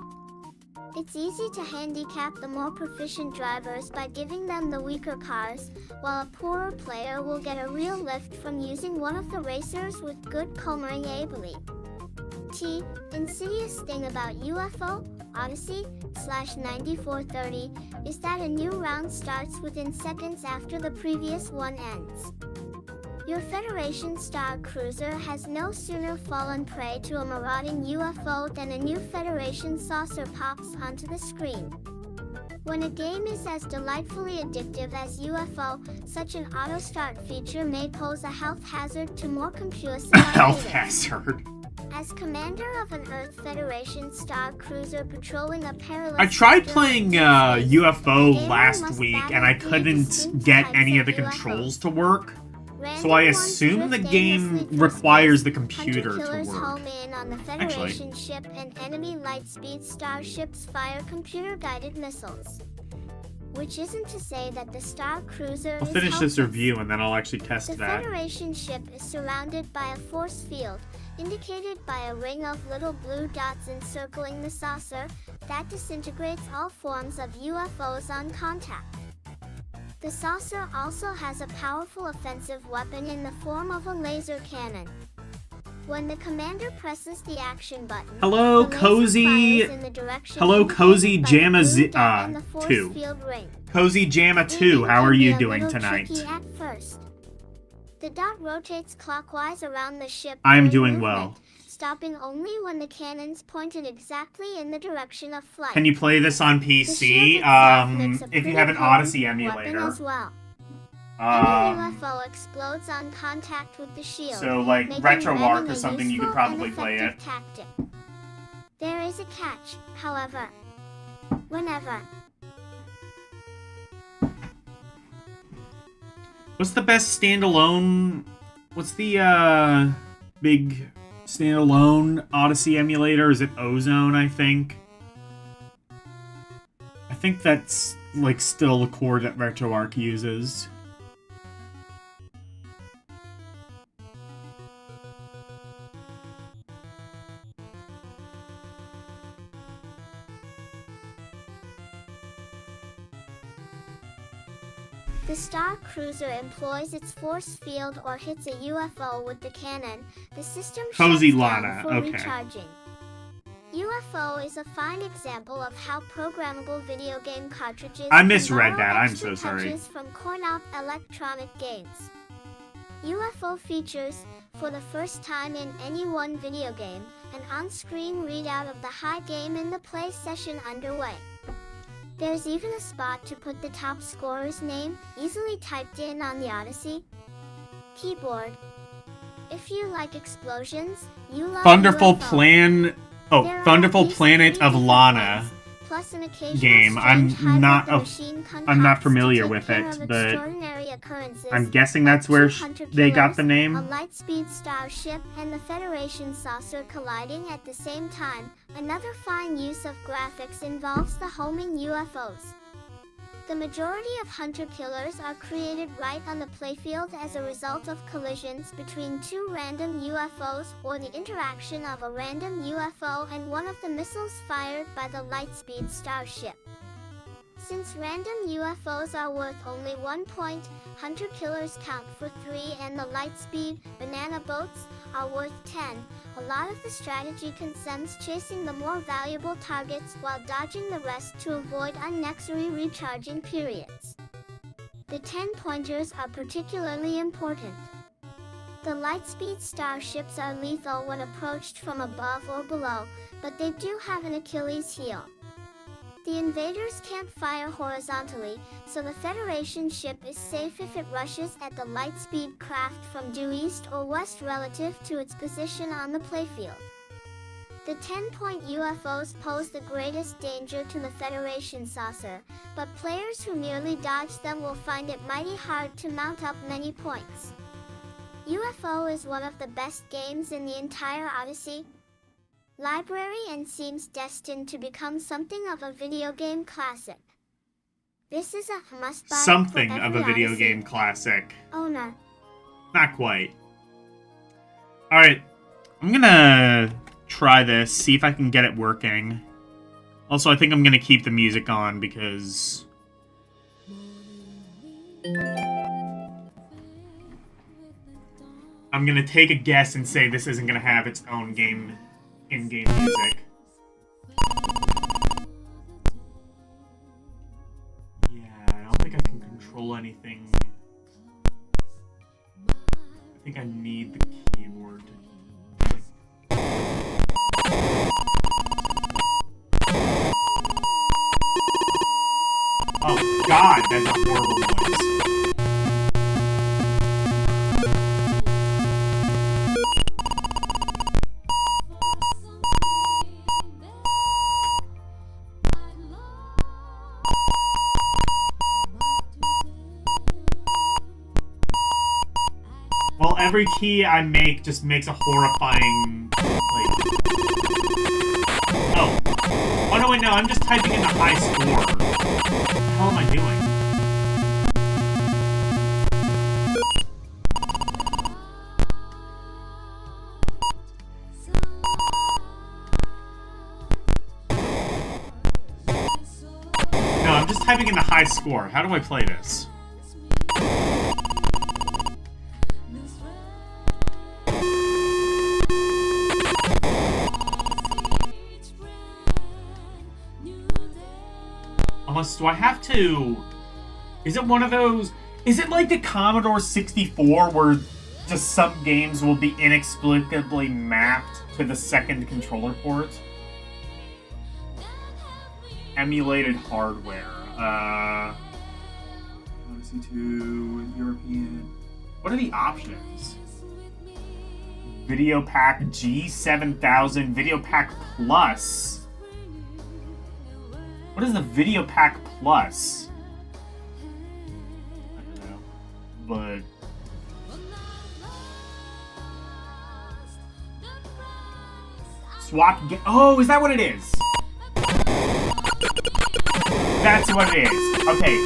It's easy to handicap the more proficient drivers by giving them the weaker cars, while a poorer player will get a real lift from using one of the racers with good cornering ability. Insidious thing about UFO Odyssey /9430 is that a new round starts within seconds after the previous one ends. Your Federation Star Cruiser has no sooner fallen prey to a marauding UFO than a new Federation saucer pops onto the screen. When a game is as delightfully addictive as UFO, such an auto-start feature may pose a health hazard to more computer-savvy Health players. hazard. As commander of an Earth Federation Star Cruiser patrolling a perilous... I tried sector playing of space, UFO gamer last must week battle and I three couldn't distinct get types any of the UFOs. controls to work. Random So I ones assume the drift game aimlessly through requires space, the computer to hunter-killers work. home in on the Federation ship, and enemy lightspeed starships fire computer-guided missiles. Which isn't to say that the Star Cruiser I'll is finish this helpless. review and then I'll actually The test that. Federation ship is surrounded by a force field, indicated by a ring of little blue dots encircling the saucer, that disintegrates all forms of UFOs on contact. The saucer also has a powerful offensive weapon in the form of a laser cannon. When the commander presses the action button, Hello, the laser Cozy- fires in the direction Hello, indicated Cozy by the Jamma blue Z- dot and the force 2. field ring. Cozy Jamma 2, Aiming how can are be you a doing little tonight? tricky at first. The dot rotates clockwise around the ship. I'm during doing movement, well. stopping only when the cannon's pointed exactly in the direction of flight. Can you play this on The PC? ship itself makes a If pretty you have an potent Odyssey weapon emulator. as well. Any Um, UFO explodes on contact with the shield, so like making RetroArch ramming or a something, you could useful probably and play it. effective tactic. There is a catch, however. Whenever What's the best standalone? What's the big standalone Odyssey emulator? Is it Ozone? I think that's like still the core that RetroArch uses. the Star Cruiser employs its force field or hits a UFO with the cannon, the system Cozy shuts down Lana, for okay. recharging. UFO is a fine example of how programmable video game cartridges I can misread borrow that, I'm extra so sorry. touches from corn-out electronic games. UFO features, for the first time in any one video game, an on-screen readout of the high game in the play session underway. There's even a spot to put the top scorer's name, easily typed in on the Odyssey keyboard. If you like explosions, you love Thunderful UFO. Plan. Oh, There are Thunderful at least Planet 3 of different Lana. ones, plus an occasional Game. I'm strange hybrid not the a- machine I'm not concocts to familiar take with care it, of but extraordinary occurrences, I'm guessing like that's where 200 they got killers, the a name. lightspeed starship, and the Federation saucer colliding at the same time. Another fine use of graphics involves the homing UFOs. The majority of hunter-killers are created right on the playfield as a result of collisions between two random UFOs or the interaction of a random UFO and one of the missiles fired by the lightspeed starship. Since random UFOs are worth only 1 point, hunter-killers count for 3 and the lightspeed banana boats are worth 10. A lot of the strategy concerns chasing the more valuable targets while dodging the rest to avoid unnecessary recharging periods. The 10-pointers are particularly important. The lightspeed starships are lethal when approached from above or below, but they do have an Achilles heel. The invaders can't fire horizontally, so the Federation ship is safe if it rushes at the lightspeed craft from due east or west relative to its position on the playfield. The 10-point UFOs pose the greatest danger to the Federation saucer, but players who merely dodge them will find it mighty hard to mount up many points. UFO is one of the best games in the entire Odyssey library and seems destined to become something of a video game classic. This is a must-buy Something for of every a video Odyssey game classic. owner. Not quite. Alright, I'm gonna try this, see if I can get it working. Also, I think I'm gonna keep the music on because I'm gonna take a guess and say this isn't gonna have its own in-game music. Yeah, I don't think I can control anything. I think I need the keyboard to... Oh god, that's a horrible noise. Well, every key I make just makes a horrifying, like... Oh. Oh no, wait, no, I'm just typing in the high score. What the hell am I doing? No, I'm just typing in the high score. How do I play this? Unless, do I have to... Is it one of those... Is it like the Commodore 64 where just some games will be inexplicably mapped to the second controller port? Emulated hardware. Odyssey 2, European... What are the options? Video Pack G7000, Video Pack Plus... What is the Video Pack Plus? I don't know. But... Swap... Oh, is that what it is? That's what it is. Okay.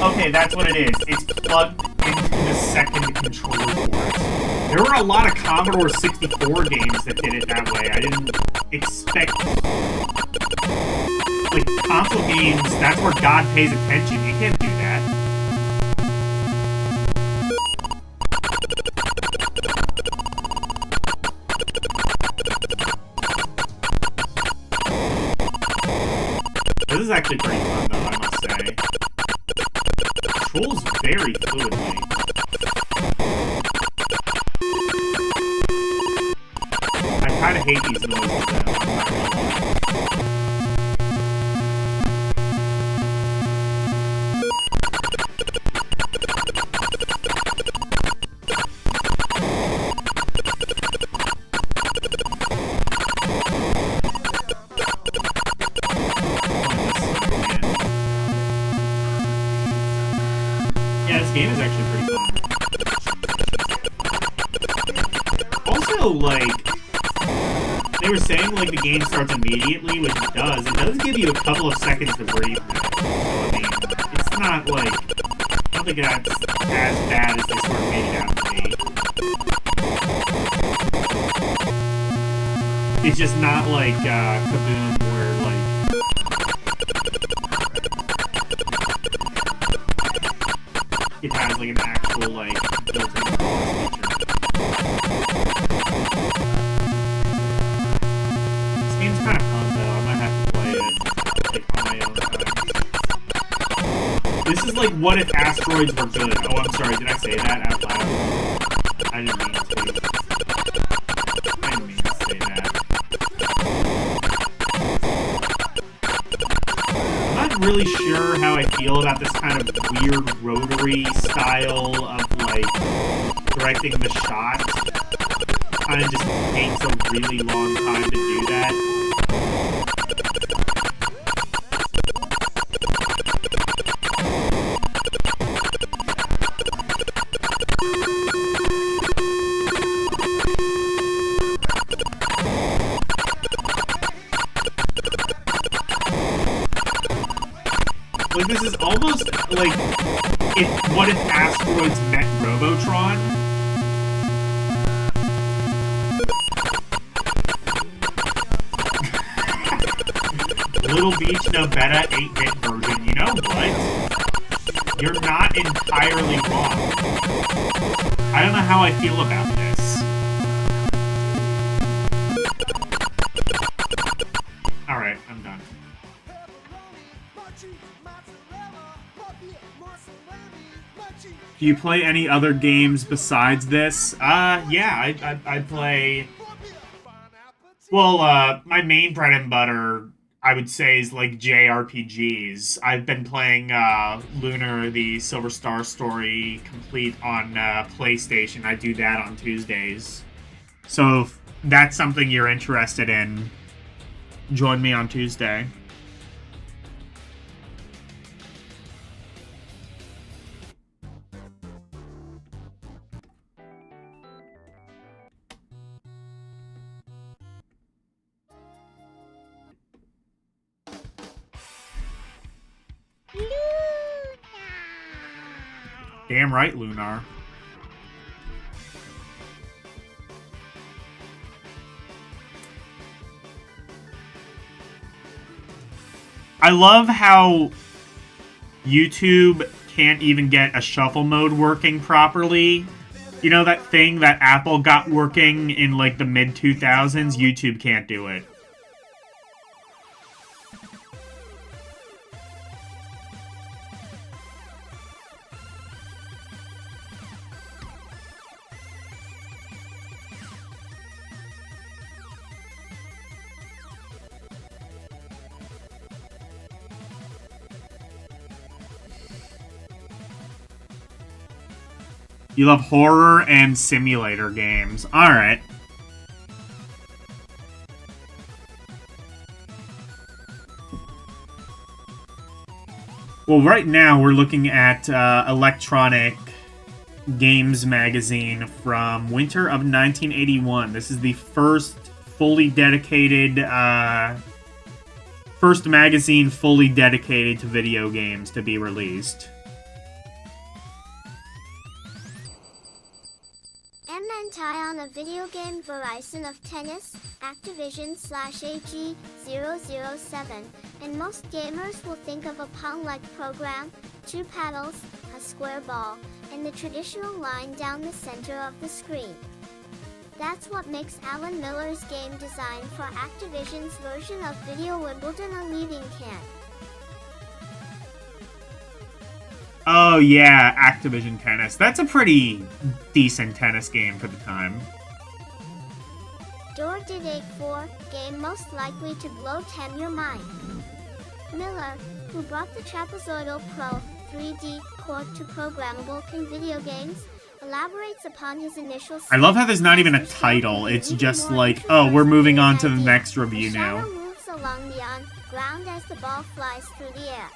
Okay, that's what it is. It's plugged into the second controller port. There were a lot of Commodore 64 games that did it that way. I didn't expect... Like, console games, that's where God pays attention. You can't do that. This is actually pretty fun, though, I must say. Controls very fluidly. I kind of hate these noises, though. Yeah, this game is actually pretty fun. Also, like, they were saying, like, the game starts immediately, which it does. It does give you a couple of seconds to breathe. So, I mean, it's not, like, I don't think that's as bad as they sort of made it out to be. It's just not like, Kaboom, where, like, it has, like, an actual, like, built-in pause feature. This game's kind of fun, though. I might have to play it, like, on my own time. This is like, what if asteroids were good? Oh, I'm sorry, did I say that out loud? I didn't mean to. I didn't mean to say that. I'm not really sure how I feel about this kind of weird rotary style of, like, directing the shot. Kind of just takes a really long time to do that. Like, this is almost like what if asteroids met Robotron? Little Beach No Beta 8-bit version. You know what? You're not entirely wrong. I don't know how I feel about this. Alright, I'm done. Do you play any other games besides this? Yeah, I play... Well, my main bread and butter, I would say, is like JRPGs. I've been playing Lunar, the Silver Star Story complete on PlayStation. I do that on Tuesdays. So if that's something you're interested in, join me on Tuesday. Damn right, Lunar. I love how YouTube can't even get a shuffle mode working properly. You know that thing that Apple got working in like the mid-2000s? YouTube can't do it. You love horror and simulator games. Alright. Well, right now we're looking at Electronic Games magazine from winter of 1981. This is the first fully dedicated, first magazine fully dedicated to video games to be released. On a video game Verizon of tennis, Activision/AG007, and most gamers will think of a Pong-like program, 2 paddles, a square ball, and the traditional line down the center of the screen. That's what makes Alan Miller's game design for Activision's version of Video Wimbledon a leading can. Oh yeah, Activision Tennis. That's a pretty decent tennis game for the time. Door did 8-4, game most likely to blow 10 your mind. Miller, who brought the Trapezoidal Pro 3D court to programmable in video games, elaborates upon his initial... I love how there's not even a title. It's just like, oh, we're moving on to the next review now. The shadow moves along the ground as the ball flies through the air.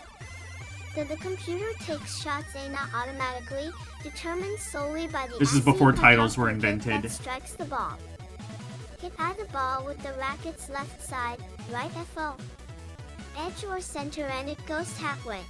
The computer takes shots not automatically, determined solely by the... This is before titles were invented. That strikes the ball. Hit by the ball with the racket's left side, right FO. Edge or center and it goes halfway.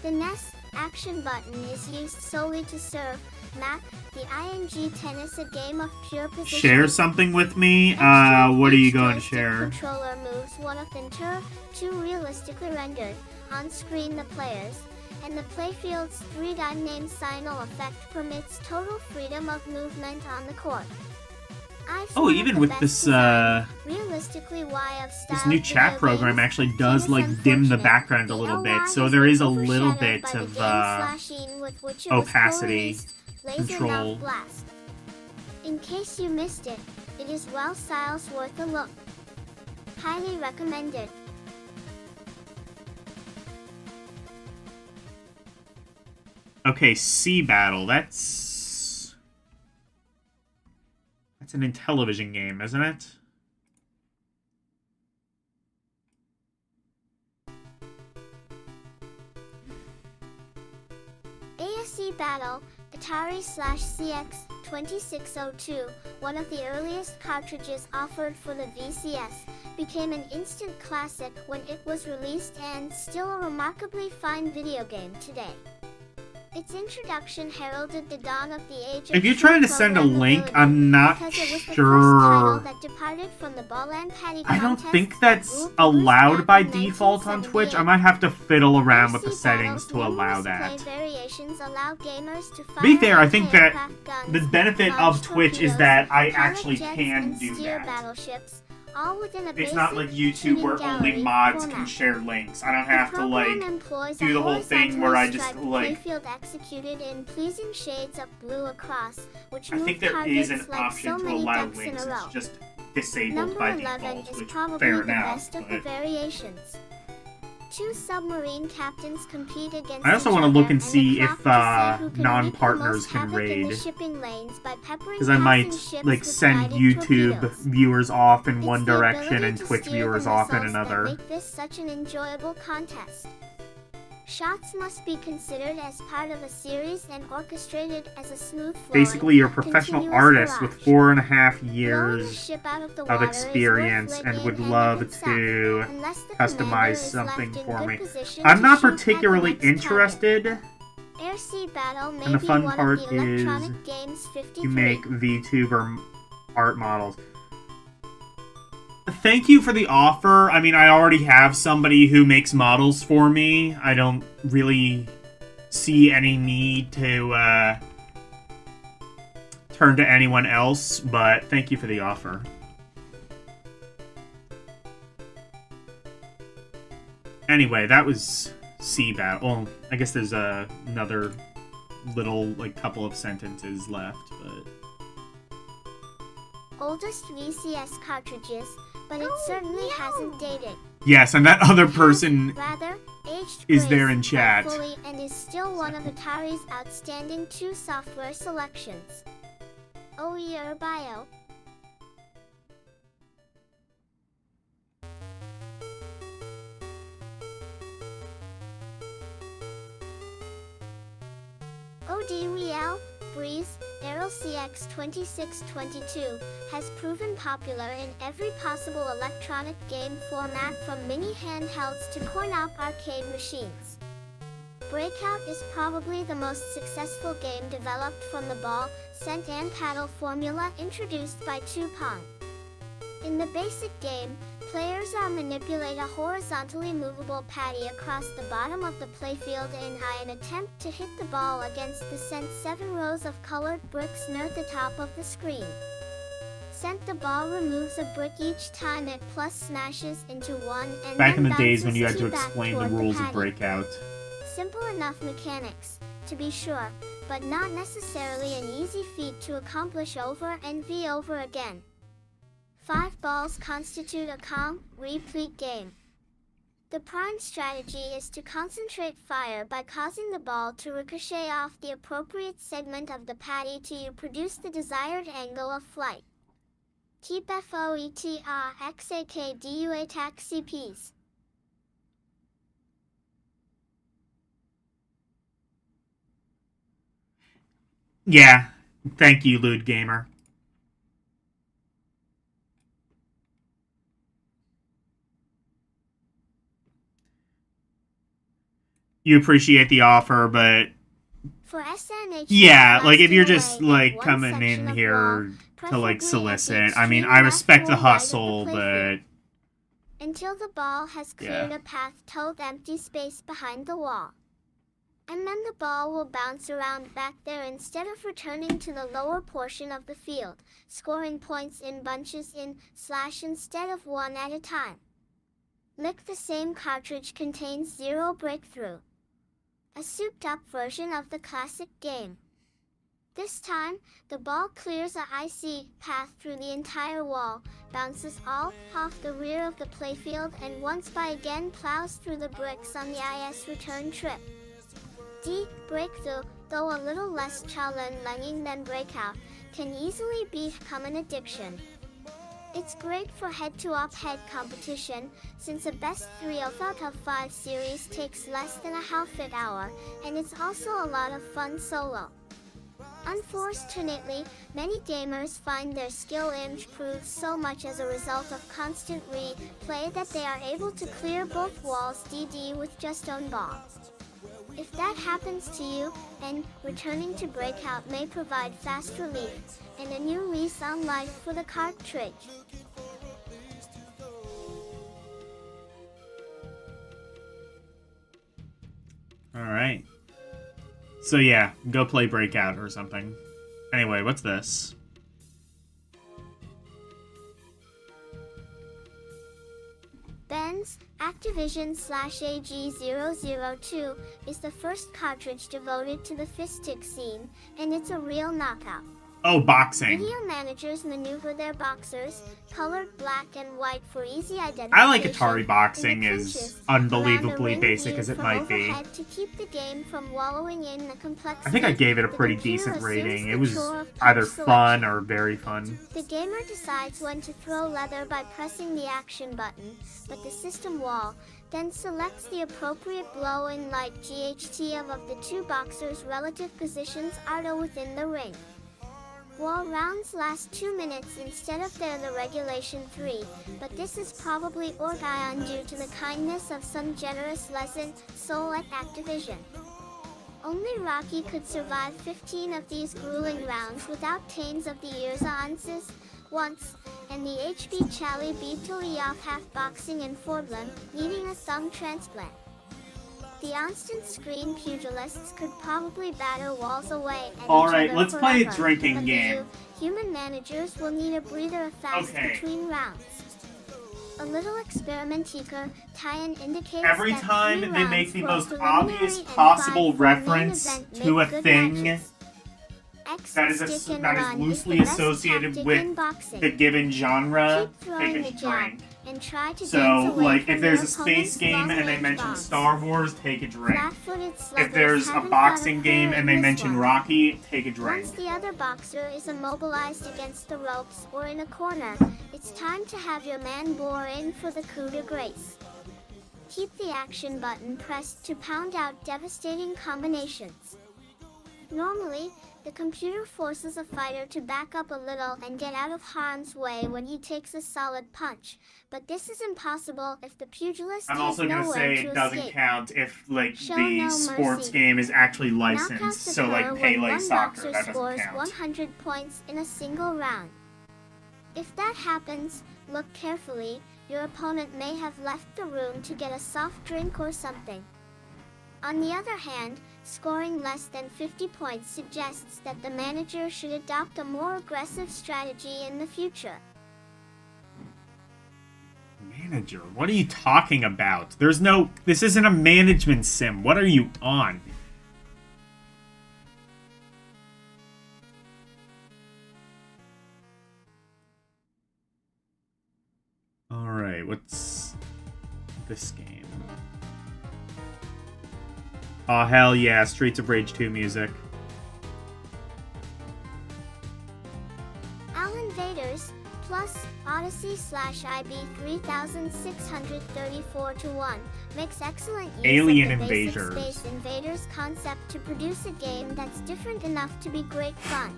The NES action button is used solely to serve Mac, the ING Tennis, a game of pure position. Share something with me? What are you going to share? Controller moves one of enter, 2 realistically rendered, on screen the players, and the playfield's 3-name signal effect permits total freedom of movement on the court. Oh, even with this realistically this new chat program actually does like dim the background a little bit, so there is a little bit of opacity control. In case you missed it, it is well styles worth a look. Highly recommended. Okay, Sea Battle. That's an Intellivision game, isn't it? ASC Battle, Atari/CX2602, one of the earliest cartridges offered for the VCS, became an instant classic when it was released and still a remarkably fine video game today. Its introduction heralded the dawn of the age of If you're trying to send a link, programmability I'm not because it was the first sure. title that departed from the ball and patty I don't contest think that that's ruled the list allowed back by in default on Twitch. I 1978. might have to fiddle around with the RC settings Battle's to allow numerous that. play variations allow gamers to To be fair, fire I think that anti-aircraft guns, the benefit of launch Twitch is torpedoes, that I pilot actually jets, can and do steer that. battleships, all within a It's basic not like YouTube shooting where only gallery mods format. can share links. I don't The have to program like employs do a the whole thing where I just horizontally like. striped playfield executed in pleasing shades of blue across, which I move think there targets is an like option so to many allow ducks in links. a row. It's just disabled Number by 11 default, is which probably fair the enough. best of the But variations. Two submarine captains compete against I also each want to other, look and the see clock if to see who can non-partners wreak the most can havoc in the raid. shipping lanes by peppering Because I might passing ships like with send guided YouTube torpedoes. viewers off in It's one the direction ability and to Twitch steer the viewers off in missiles that another. make this such an enjoyable contest. Shots must be considered as part of a series and orchestrated as a smooth flowing, Basically, you're a professional continuous artist with barrage. 4.5 Blowing a years ship out of the of water experience is worth and living would in love itself, to unless the customize commander is something left in for good me. position I'm to not shoot at the particularly next target. interested. Air Sea Battle may And the be fun one part of the is electronic games 53. You make VTuber art models. Thank you for the offer. I mean, I already have somebody who makes models for me. I don't really see any need to turn to anyone else, but thank you for the offer. Anyway, that was Sea Battle. Well, I guess there's another little, like, couple of sentences left, but... Oldest VCS cartridges, but it certainly hasn't dated. Yes, and that other person Rather, aged is there in graced, chat. hopefully, and is still one of Atari's outstanding 2 software selections. Oh, your bio. ODWL, Breeze, Aero CX2622, has proven popular in every possible electronic game format from mini handhelds to coin-op arcade machines. Breakout is probably the most successful game developed from the ball, scent and paddle formula introduced by 2Pong. In the basic game, players manipulate a horizontally movable patty across the bottom of the playfield in an attempt to hit the ball against the sent 7 rows of colored bricks near the top of the screen. Sent the ball removes a brick each time it plus smashes into one and Back in then the days when bounces you had to 2 back explain the toward rules of patty. Breakout. Simple enough mechanics, to be sure, but not necessarily an easy feat to accomplish over and over again. 5 balls constitute a calm, replete game. The prime strategy is to concentrate fire by causing the ball to ricochet off the appropriate segment of the patty till you produce the desired angle of flight. Keep FOETRXAKDU attack CPs. Yeah, thank you, Lewd Gamer. You appreciate the offer, but For SNH, yeah, like if you're blasting just away like at one coming section in of here wall, to preferably like at the solicit, I mean, extreme I respect the left or right of hustle, the but playfield, until the ball has cleared Yeah. a path toward empty space behind the wall. And then the ball will bounce around back there instead of returning to the lower portion of the field, scoring points in bunches instead of one at a time. Lick the Same cartridge contains 0 breakthrough. A souped-up version of the classic game. This time, the ball clears a icy path through the entire wall, bounces all off the rear of the playfield and once by again plows through the bricks on the IS return trip. Breakthrough, though a little less challenging than Breakout, can easily become an addiction. It's great for head-to-head competition, since a best 3 out of 5 series takes less than a half-an hour, and it's also a lot of fun solo. Unfortunately, many gamers find their skill improved so much as a result of constant replay that they are able to clear both walls with just one ball. If that happens to you, and returning to Breakout may provide fast relief, and a new lease on life for the cartridge. Alright. So yeah, go play Breakout or something. Anyway, what's this? Ben's Activision/AG002 is the first cartridge devoted to the fiststick scene, and it's a real knockout. Oh, boxing. Video managers maneuver their boxers, colored black and white for easy identification. I like Atari boxing, in the as clinches, unbelievably around the ring basic view as it from might be. overhead to keep the game from wallowing in the complexity. I think I gave it a The pretty computer decent assumes rating. the It was chore of either touch fun selection. or very fun. The gamer decides when to throw leather by pressing the action button, but the system wall then selects the appropriate blow-in light GHT of the two boxers' relative positions are within the ring. Wall rounds last 2 minutes instead of the regulation 3, but this is probably orgaon due to the kindness of some generous soul at Activision. Only Rocky could survive 15 of these grueling rounds without taints of the ears once, and the HB Charlie beat Tilly off half boxing in Fordlam, needing a thumb transplant. The on-screen screen pugilists could probably batter walls away at Alright, each other let's play a forever, drinking but game. The human managers will need a breather fast Okay. between rounds. A little experimenteeker tie-in indicates Every that time 3 they make rounds the for most preliminary obvious and possible 5 for main reference event to make a good thing matches. that is Stick and that is run loosely the best associated tactic with in boxing. the given genre, Keep throwing take the a jab drink. and try to So, dance away like, from if there's your a space opponent's game and they long-range mention bombs. Star Wars, take a drink. Flat-footed If sluggers there's a haven't boxing got a game clue and in they this mention one. Rocky, take a drink. Once the other boxer is immobilized against the ropes or in a corner, it's time to have your man bore in for the coup de grace. Keep the action button pressed to pound out devastating combinations. Normally, the computer forces a fighter to back up a little and get out of harm's way when he takes a solid punch, but this is impossible if the pugilist I'm has also gonna nowhere say to it doesn't escape. count if, like, Show the no sports mercy. game is actually Knockouts licensed. So, like, occur when Pele one Soccer, boxer that doesn't scores count. 100 points in a single round. If that happens, look carefully. Your opponent may have left the room to get a soft drink or something. On the other hand, scoring less than 50 points suggests that the manager should adopt a more aggressive strategy in the future. Manager? What are you talking about? This isn't a management sim. What are you on? Alright, what's this game? Oh, hell yeah, Streets of Rage 2 music. Alan Vaders, plus Odyssey/IB 3634-1 makes excellent use Alien of the basic Invaders. Space Invaders concept to produce a game that's different enough to be great fun.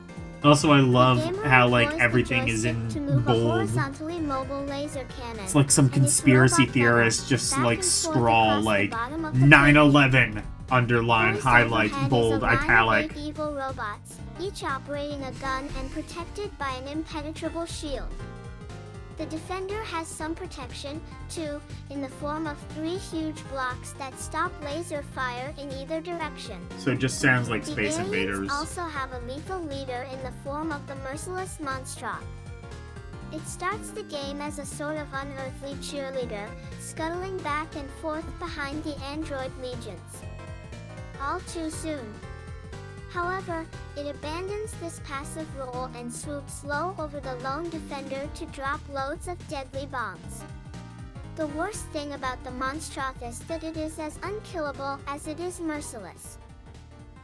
Also, I love The gamer how, like, employs the everything is joystick in to move a bold. horizontally mobile laser cannon, It's like some and its conspiracy robot theorists venom just, back like, and forth scrawl, across the like, bottom of the 9/11, underline, Poised highlight, overhead is bold, a line of italic. 8 evil robots, each operating a gun and protected by an impenetrable shield. The defender has some protection, too, in the form of 3 huge blocks that stop laser fire in either direction. So it just sounds like The Space aliens Invaders. also have a lethal leader in the form of the merciless Monstrot. It starts the game as a sort of unearthly cheerleader, scuttling back and forth behind the android legions. All too soon. However, it abandons this passive role and swoops low over the lone defender to drop loads of deadly bombs. The worst thing about the Monstrot is that it is as unkillable as it is merciless.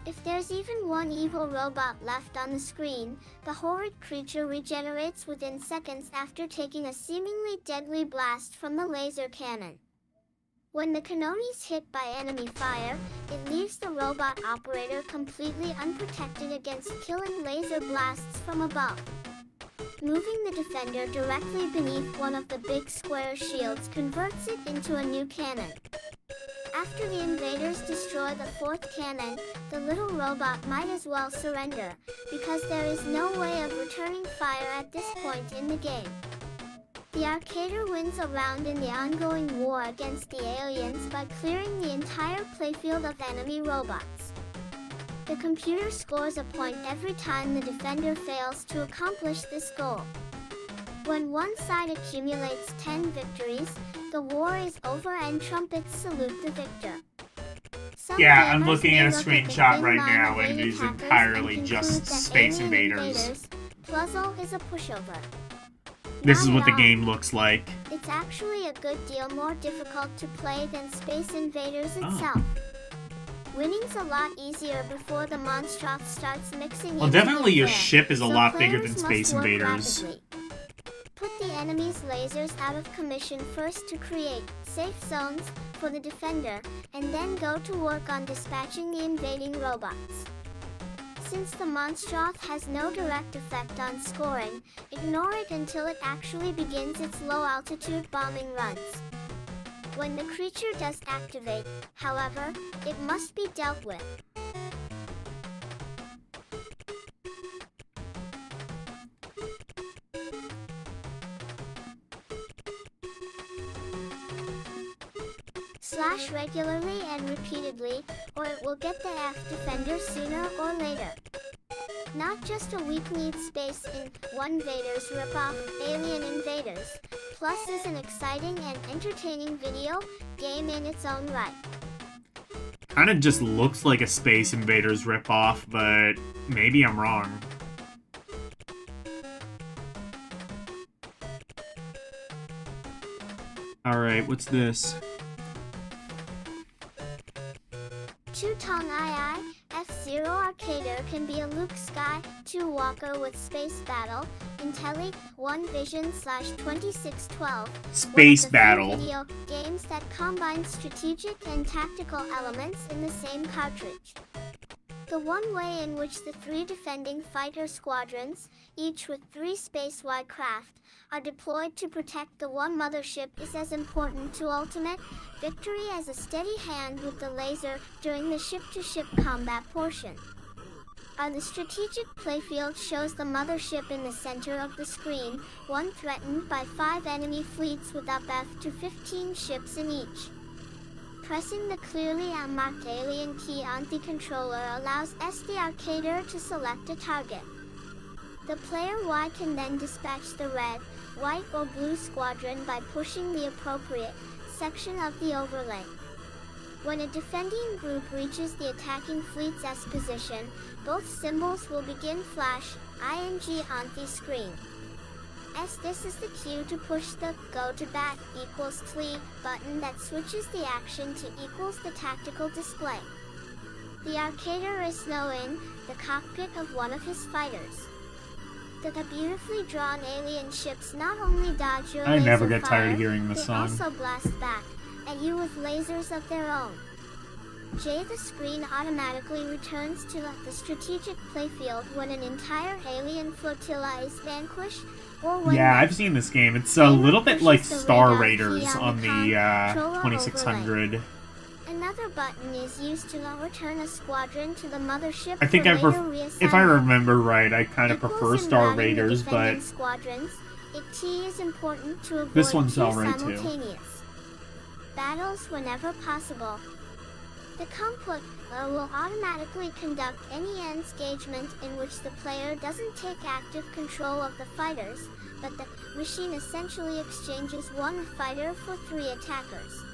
If there's even one evil robot left on the screen, the horrid creature regenerates within seconds after taking a seemingly deadly blast from the laser cannon. When the Canonis hit by enemy fire, it leaves the robot operator completely unprotected against killing laser blasts from above. Moving the defender directly beneath one of the big square shields converts it into a new cannon. After the invaders destroy the fourth cannon, the little robot might as well surrender, because there is no way of returning fire at this point in the game. The Arcader wins a round in the ongoing war against the aliens by clearing the entire playfield of enemy robots. The computer scores a point every time the defender fails to accomplish this goal. When one side accumulates 10 victories, the war is over and trumpets salute the victor. Some Yeah, I'm gamers looking may at a look the screenshot thin right line now, of and it alien is hackers entirely and just conclude that Space alien Invaders. Puzzle is a pushover. This Not is at what the all. game looks like. It's actually a good deal more difficult to play than Space Invaders Oh. itself. Winning's a lot easier before the Monstroth starts mixing Well, in definitely with your air, ship is a so lot bigger than players Space must work Invaders. rapidly. Put the enemy's lasers out of commission first to create safe zones for the defender, and then go to work on dispatching the invading robots. Since the Monstroth has no direct effect on scoring, ignore it until it actually begins its low-altitude bombing runs. When the creature does activate, however, it must be dealt with. Slash regularly and repeatedly, or it will get the F defender sooner or later. Not just a weak-kneed space in One Vaders ripoff, Alien Invaders, Plus is an exciting and entertaining video game in its own right. Kinda just looks like a Space Invaders ripoff, but maybe I'm wrong. Alright, what's this? Two-Tong II, F-Zero Arcader can be a Luke Sky 2 Walker with Space Battle, Intelli 1 Vision /2612. Space one of the few Battle. Video games that combine strategic and tactical elements in the same cartridge. The one way in which the three defending fighter squadrons, each with 3 space-wide craft, are deployed to protect the one mothership is as important to ultimate victory as a steady hand with the laser during the ship-to-ship combat portion. The strategic playfield shows the mothership in the center of the screen, one threatened by 5 enemy fleets with up to 15 ships in each. Pressing the clearly unmarked alien key on the controller allows the Arcader to select a target. The player Y can then dispatch the red, white or blue squadron by pushing the appropriate section of the overlay. When a defending group reaches the attacking fleet's S position, both symbols will begin flash ing on the screen. This is the cue to push the Go to Bat equals TLE button that switches the action to equals the tactical display. The Arcader is now in the cockpit of one of his fighters. The beautifully drawn alien ships not only dodge your I never laser get tired fire, of hearing this they song. also blast back at you with lasers of their own. The screen automatically returns to the strategic playfield when an entire alien flotilla is vanquished, or when Yeah, the I've seen this game. It's a little bit like pushes the Star radar Raiders key on the controller 2600. Another button is used to return a squadron to the mothership. I think for I later if I reassignment. remember right, I kind of Equals prefer in Star routing the Raiders, defending but squadrons, T is important to avoid This one's two alright, too. simultaneous battles whenever possible. The comput will automatically conduct any engagement in which the player doesn't take active control of the fighters, but the machine essentially exchanges one fighter for 3 attackers.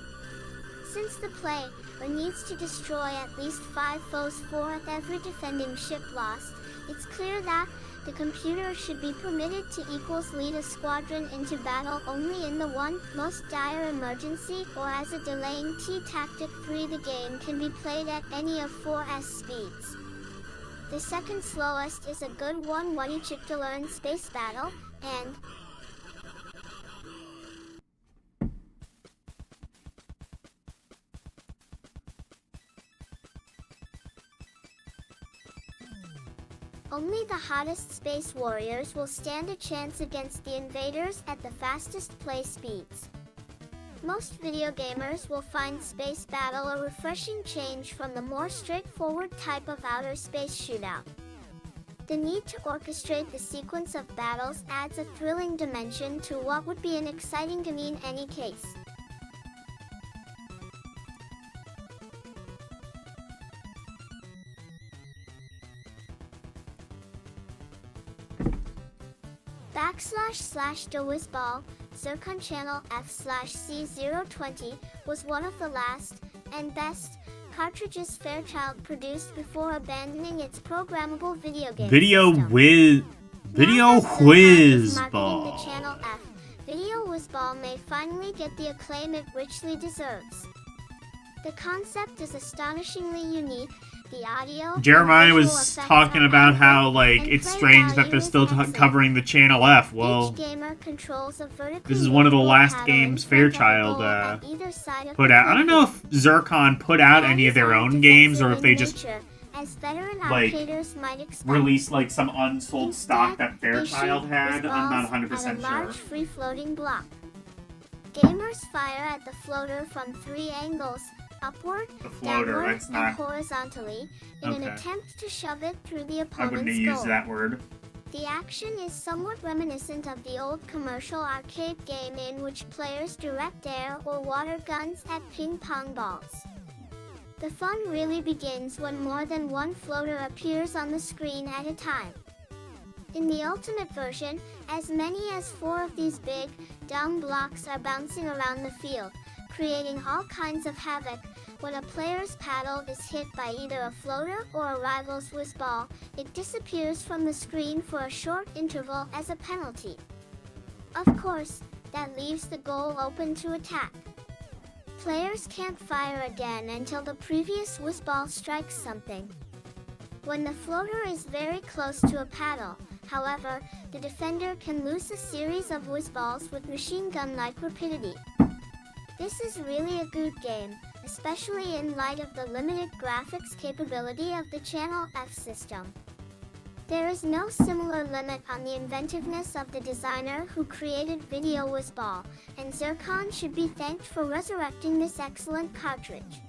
Since the player needs to destroy at least 5 foes for every defending ship lost, it's clear that the computer should be permitted to lead a squadron into battle only in the one most dire emergency or as a delaying T-Tactic 3. The game can be played at any of 4S speeds. The second slowest is a good one when you check to learn Space Battle, and only the hottest space warriors will stand a chance against the invaders at the fastest play speeds. Most video gamers will find Space Battle a refreshing change from the more straightforward type of outer space shootout. The need to orchestrate the sequence of battles adds a thrilling dimension to what would be an exciting game in any case. // DeWizball, Zircon Channel F/C020 was one of the last, and best, cartridges Fairchild produced before abandoning its programmable video game system. Video Marketing the Channel Whizball. F, Video Whizball may finally get the acclaim it richly deserves. The concept is astonishingly unique. The audio Jeremiah and visual was effects talking are about how, powerful, like, and it's play strange that value they're is still excellent. covering the Channel F. Well, Each gamer controls a vertically this is one of the movable last paddle games in front of a Fairchild goal at either side of put the out. I don't know if Zircon put out any of their own games or if they just as veteran like, arcaders might expect. Released like some unsold stock that Instead, they Fairchild shoot had. I'm not Whizballs 100% at a large sure. free-floating block. Gamers fire at the floater from 3 angles: upward, The floater, downward, that's and not. horizontally, in an Okay. attempt to shove it through the I opponent's wouldn't have goal. used that word. The action is somewhat reminiscent of the old commercial arcade game in which players direct air or water guns at ping pong balls. The fun really begins when more than one floater appears on the screen at a time. In the ultimate version, as many as 4 of these big, dumb blocks are bouncing around the field, creating all kinds of havoc. When a player's paddle is hit by either a floater or a rival's whizball, it disappears from the screen for a short interval as a penalty. Of course, that leaves the goal open to attack. Players can't fire again until the previous whizball strikes something. When the floater is very close to a paddle, however, the defender can loose a series of whizballs with machine gun-like rapidity. This is really a good game, especially in light of the limited graphics capability of the Channel F system. There is no similar limit on the inventiveness of the designer who created Video Whizball, and Zircon should be thanked for resurrecting this excellent cartridge.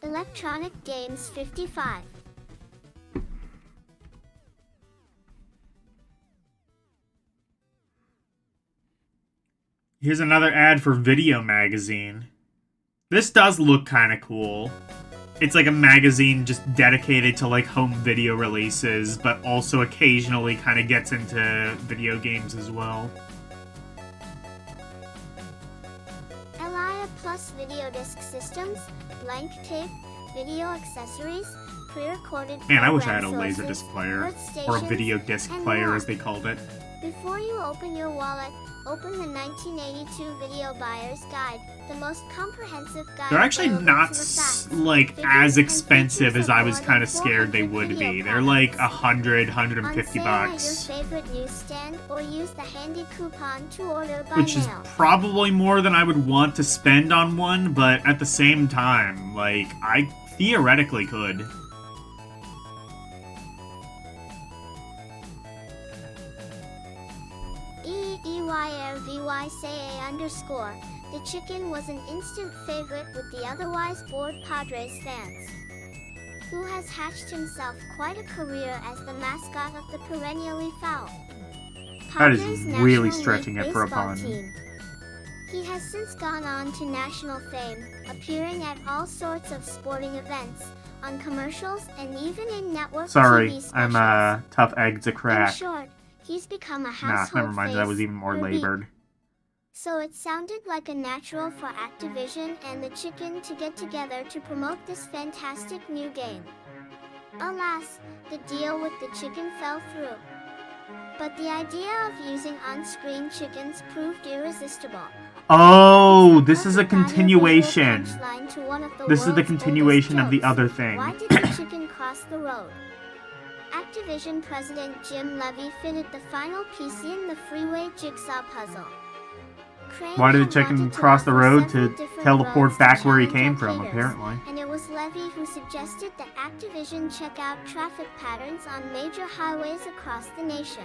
Electronic Games 55. Here's another ad for Video Magazine. This does look kind of cool. It's like a magazine just dedicated to like home video releases, but also occasionally kind of gets into video games as well. Elia Plus Video Disc Systems, Blank Tape, Video Accessories, Pre-recorded Man, I wish I had a program Laserdisc sources, player, workstations, or a video disc and player more. as they called it. Before you open your wallet, open the 1982 Video Buyer's Guide, the most comprehensive guide. They're actually available not to the facts, like figures, as and expensive features as of I was more kind than of scared they 400 would video be. They're like products. 100, On 150 sale bucks. at your favorite newsstand, or use the handy coupon to order by Which is mail. probably more than I would want to spend on one, but at the same time, like, I theoretically could. EYRVYCA_. The chicken was an instant favorite with the otherwise bored Padres fans. Who has hatched himself quite a career as the mascot of the perennially foul That is Padres really National stretching League it for a baseball pun. team. He has since gone on to national fame, appearing at all sorts of sporting events, on commercials, and even in network Sorry, TV specials. I'm a tough egg to In crack. short, he's become a Nah, household never mind, that face was even more per beat. labored. So it sounded like a natural for Activision and the chicken to get together to promote this fantastic new game. Alas, the deal with the chicken fell through. But the idea of using on-screen chickens proved irresistible. Oh, It's the this is a perfect audio-visual continuation. punchline to one of the This is the world's continuation oldest of the jokes. other thing. Why did the chicken cross the road? Activision president Jim Levy fitted the final piece in the freeway jigsaw puzzle. Crane Why did the had chicken wanted to cross the offer road several to different teleport roads to back where he challenge came from, arcaders, apparently? and it was Levy who suggested that Activision check out traffic patterns on major highways across the nation.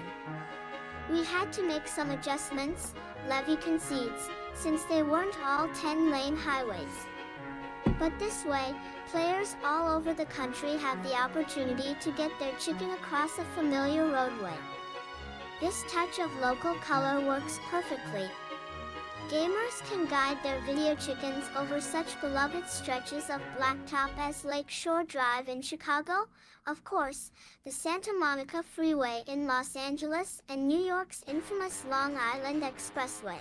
We had to make some adjustments, Levy concedes, since they weren't all 10-lane highways. But this way, players all over the country have the opportunity to get their chicken across a familiar roadway. This touch of local color works perfectly. Gamers can guide their video chickens over such beloved stretches of blacktop as Lakeshore Drive in Chicago, of course, the Santa Monica Freeway in Los Angeles, and New York's infamous Long Island Expressway.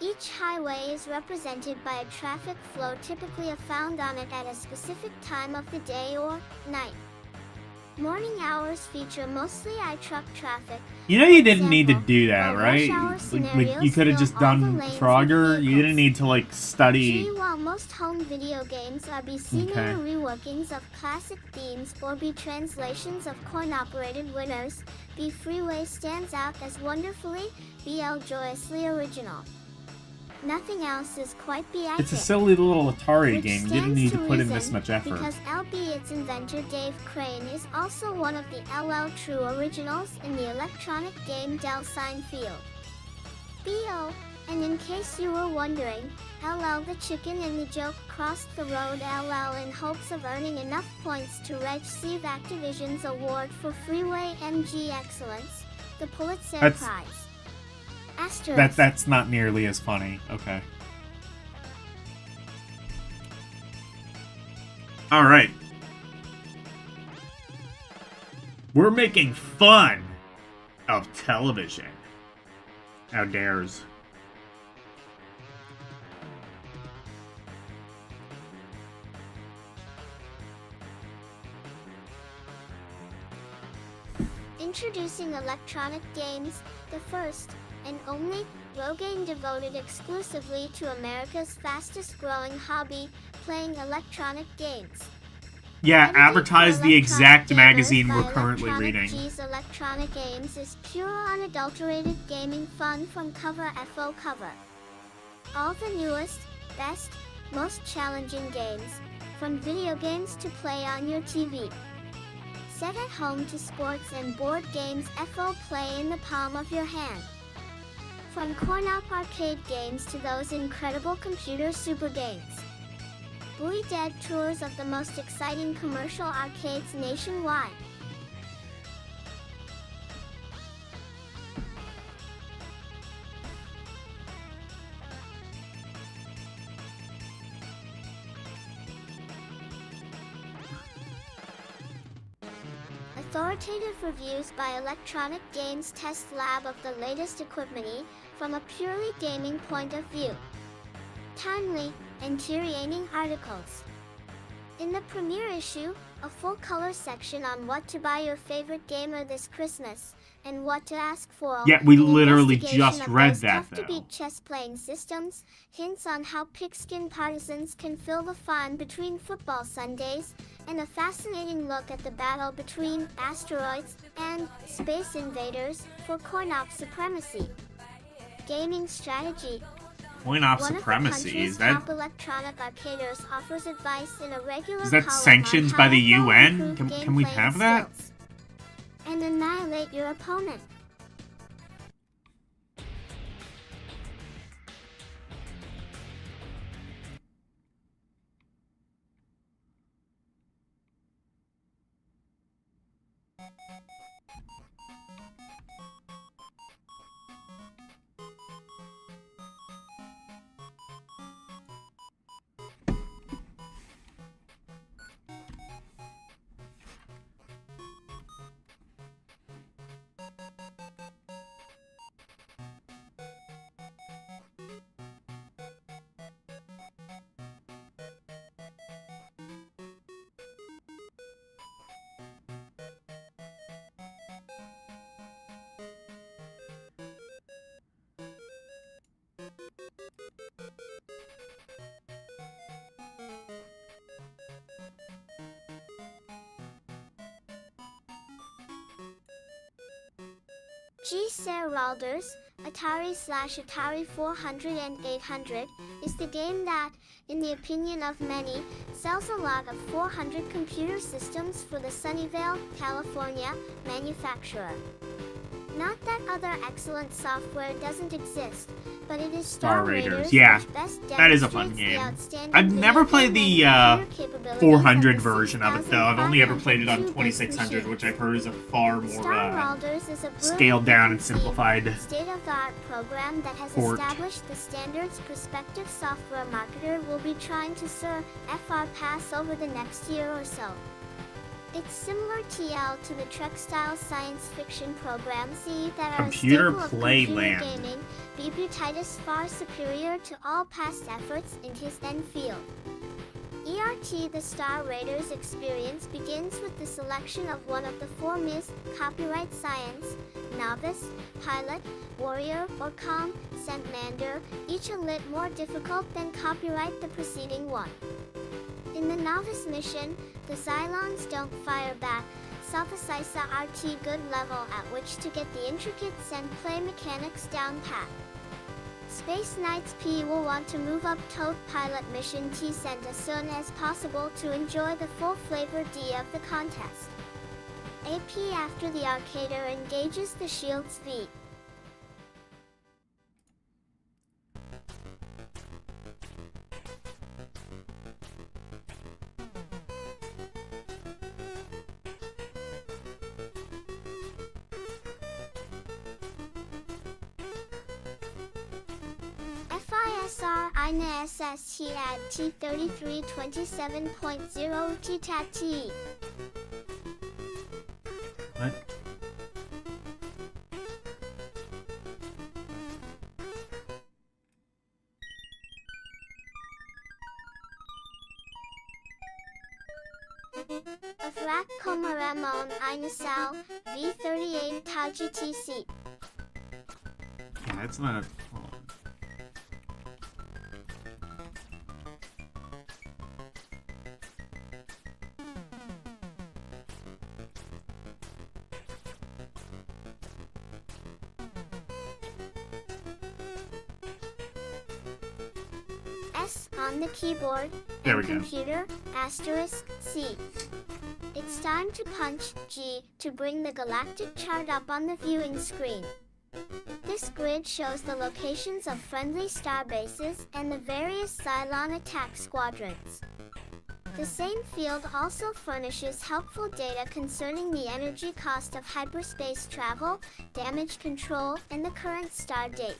Each highway is represented by a traffic flow typically found on it at a specific time of the day or night. Morning hours feature mostly truck traffic. You know you didn't need to do that, while right? rush hour Like, scenarios you could have fill just all done the lanes Frogger. with You didn't need to, like, study. While most home video games are be seen Okay. in reworkings of classic themes or be translations of coin-operated winners, B Freeway stands out as wonderfully, BL joyously original. Nothing else is quite BI. It's a silly little Atari Which game. You didn't stands need to put in reason, this much effort. Because LB its inventor Dave Crane is also one of the LL True originals in the electronic game Del Sign field. BO, and in case you were wondering, LL the chicken in the joke crossed the road LL in hopes of earning enough points to receive Activision's award for Freeway MG Excellence, the Pulitzer Prize. That's not nearly as funny. Okay. All right. We're making fun of television. How dares. Introducing electronic games, the first and only game devoted exclusively to America's fastest-growing hobby, playing electronic games. Yeah, Edited advertise for the exact electronic magazine gamers we're by currently Electronic reading. G's Electronic Games is pure unadulterated gaming fun from cover FO cover. All the newest, best, most challenging games, from video games to play on your TV. Set at home to sports and board games, FO play in the palm of your hand. From coin-op arcade games to those incredible computer super games. Buoy Dead tours of the most exciting commercial arcades nationwide. Authoritative reviews by Electronic Games Test Lab of the latest equipment from a purely gaming point of view. Timely, infuriating articles. In the premiere issue, a full-color section on what to buy your favorite gamer this Christmas, and what to ask for. Yeah, we an literally investigation just of read those that, tough-to-beat chess-playing systems, hints on how pigskin partisans can fill the fun between football Sundays, and a fascinating look at the battle between asteroids and space invaders for coin-op supremacy. Gaming strategy. Coin-op One supremacy, of the is that... top electronic arcaders offers advice in a regular Is that column sanctioned on by how the to UN? improve Can we game have playing that? skills and annihilate your opponent. G. Serralders, Atari/Atari 400 and 800, is the game that, in the opinion of many, sells a lot of 400 computer systems for the Sunnyvale, California, manufacturer. Not that other excellent software doesn't exist, but it is Star Star Raiders, Raiders yeah. which best That is a fun demonstrates the game. outstanding I've video never played game the and computer capabilities 400 of the version of it though. I've only ever played it on 6502-bit 2600, machine. which I've heard is a far more Star Raiders is a scaled down and brilliantly simplified conceived, state-of-the-art program that has port. established the standards prospective software marketer will be trying to surpass over the next year or so. It's similar TL to the Trek-style science fiction programs that are Computer a staple of computer Playland. gaming, Bebutitis far superior to all past efforts in his then field. ERT The Star Raiders experience begins with the selection of one of the four MIS, Copyright Science, Novice, Pilot, Warrior, or Commander, each a lit more difficult than copyright the preceding one. In the Novice mission, the Cylons don't fire back, Sophisisa RT good level at which to get the intricate send play mechanics down pat. Space Knights P will want to move up towed pilot mission T send as soon as possible to enjoy the full flavor D of the contest. AP after the Arcader engages the Shield's V. FISR INA SST at T33 27.0 TTAT T. What? Afrak Komaramon Inasal V38 Taji TC. Yeah, that's not. Hold on. S on the keyboard, There and we go. computer, asterisk, C. It's time to punch G to bring the galactic chart up on the viewing screen. This grid shows the locations of friendly star bases and the various Cylon attack squadrons. The same field also furnishes helpful data concerning the energy cost of hyperspace travel, damage control, and the current star date.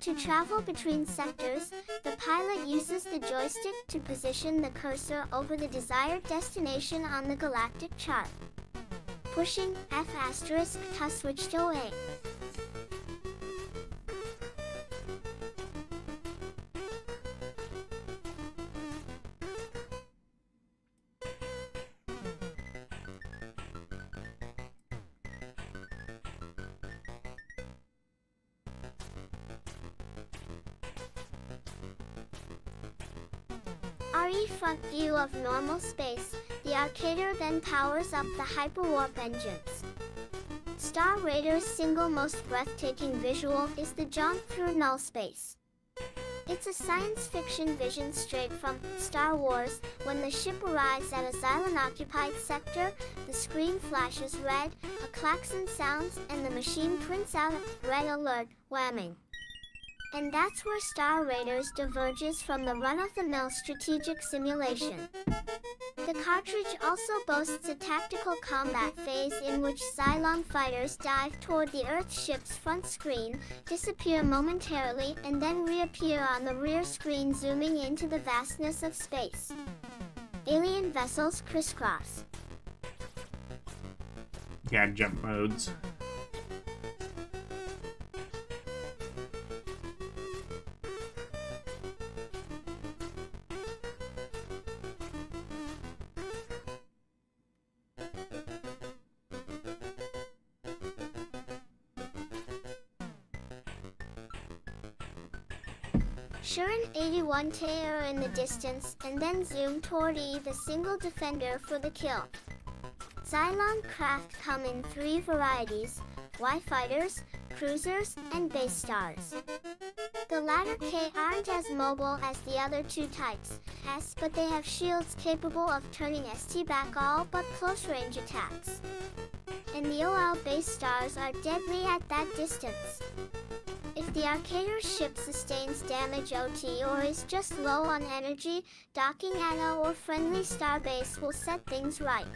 To travel between sectors, the pilot uses the joystick to position the cursor over the desired destination on the galactic chart. Pushing F asterisk to switch to A. RE front view of normal space, the Arcader then powers up the hyperwarp engines. Star Raiders' single most breathtaking visual is the jaunt through null space. It's a science fiction vision straight from Star Wars. When the ship arrives at a Cylon-occupied sector, the screen flashes red, a klaxon sounds, and the machine prints out a red alert, whamming. And that's where Star Raiders diverges from the run-of-the-mill strategic simulation. The cartridge also boasts a tactical combat phase in which Cylon fighters dive toward the Earth ship's front screen, disappear momentarily, and then reappear on the rear screen, zooming into the vastness of space. Alien vessels crisscross. Yeah, jump modes. Shurin 81 tear in the distance, and then zoom toward E, the single defender for the kill. Cylon craft come in three varieties: Y-fighters, cruisers, and base stars. The latter K aren't as mobile as the other two types, S, but they have shields capable of turning ST back all but close-range attacks. and the OL-based stars are deadly at that distance. If the Arcader's ship sustains damage OT or is just low on energy, docking at a or friendly starbase will set things right.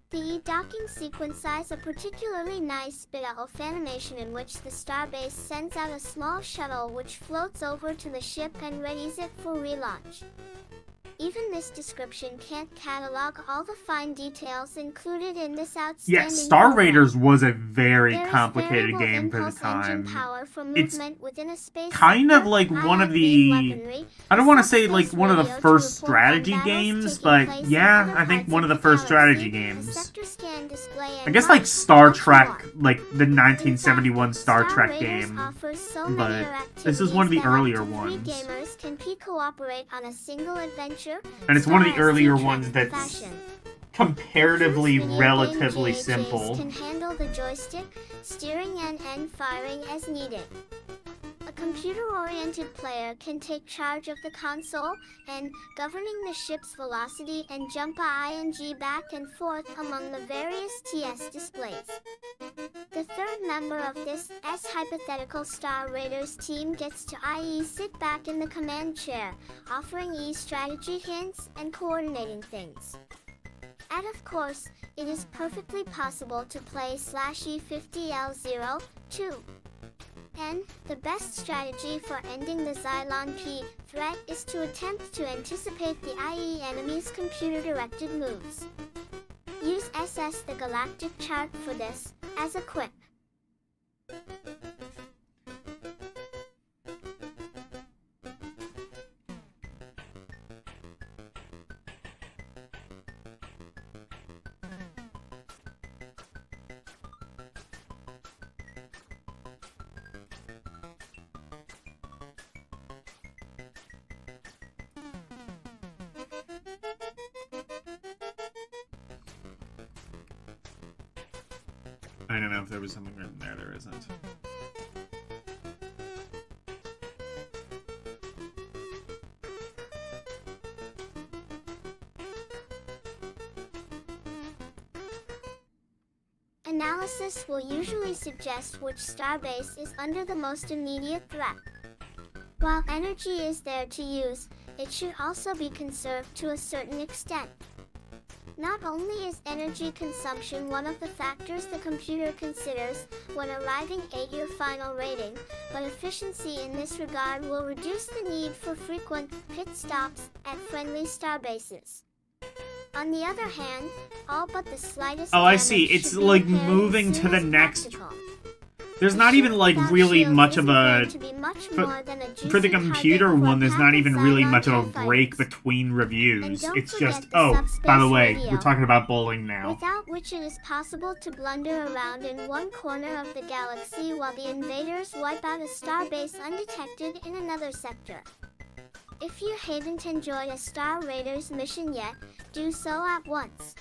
The docking sequence has a particularly nice bit-of animation in which the starbase sends out a small shuttle which floats over to the ship and readies it for relaunch. Even this description can't catalog all the fine details included in this outstanding Yeah, Star program. Raiders was a very There is complicated variable game for the impulse engine time. power for It's movement within a space kind of sector, like one of ion the... beam weaponry, I don't want to say subspace like one of the radio to first report on strategy battles games, taking but place in yeah, other I think parts one of the the first strategy galaxy, a games. sector scan display, I and guess like much, Star much Trek, more. like the In 1971 fact, Star Trek Raiders game. offers so but many this is one of the activities that earlier up to 3 ones. gamers can cooperate on a single adventure. And it's one of the Star earlier ST ones Trek that's fashion. comparatively Cruise video relatively game JHAs simple. can handle the joystick, steering and firing as needed. A computer-oriented player can take charge of the console and governing the ship's velocity and jump ing back and forth among the various TS displays. The third member of this hypothetical Star Raiders team gets to sit back in the command chair, offering strategy hints and coordinating things. And of course, it is perfectly possible to play /E50L0, too. And the best strategy for ending the Xylon P threat is to attempt to anticipate the IE enemy's computer-directed moves. Use SS the Galactic Chart for this, as a quip. I don't know if there was something written there. There isn't. Analysis will usually suggest which starbase is under the most immediate threat. While energy is there to use, it should also be conserved to a certain extent. Not only is energy consumption one of the factors the computer considers when arriving at your final rating, but efficiency in this regard will reduce the need for frequent pit stops at friendly starbases. On the other hand, all but the slightest Oh, I see. damage It's should be like repaired moving as to soon the as next... practical. There's The not ship even like without really shields much of isn't a... going to be much more than a For the juicy computer target for one, a there's pack not of even really Xylon much of a Hellfighters. break between And reviews. don't It's forget just, the oh, by subspace the way, radio, we're talking about bowling now. without which it is possible to blunder around in one corner of the galaxy while the invaders wipe out a starbase undetected in another sector. If you haven't enjoyed a Star Raiders mission yet, do so at once.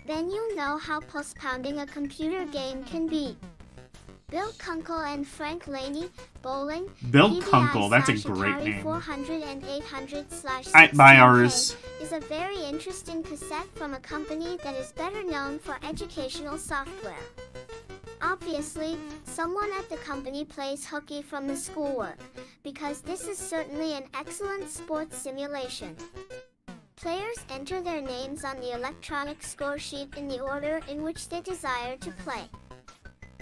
Then you'll know how pulse-pounding a computer game can be. Bill Kunkel and Frank Laney, Bowling, Bill PBI Kunkel, that's a / great Atari name. 400 and 800 / I buy 16K ours. is a very interesting cassette from a company that is better known for educational software. Obviously, someone at the company plays hooky from the schoolwork, because this is certainly an excellent sports simulation. Players enter their names on the electronic score sheet in the order in which they desire to play.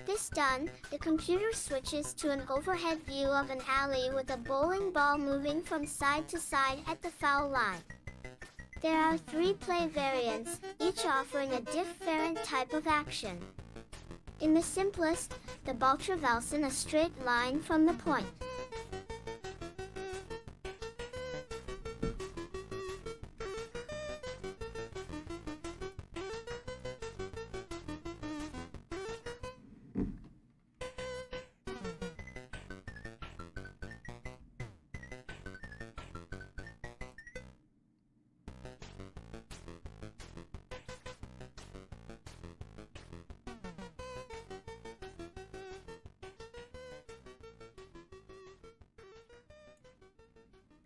This done, the computer switches to an overhead view of an alley with a bowling ball moving from side to side at the foul line. There are 3 play variants, each offering a different type of action. In the simplest, the ball travels in a straight line from the point.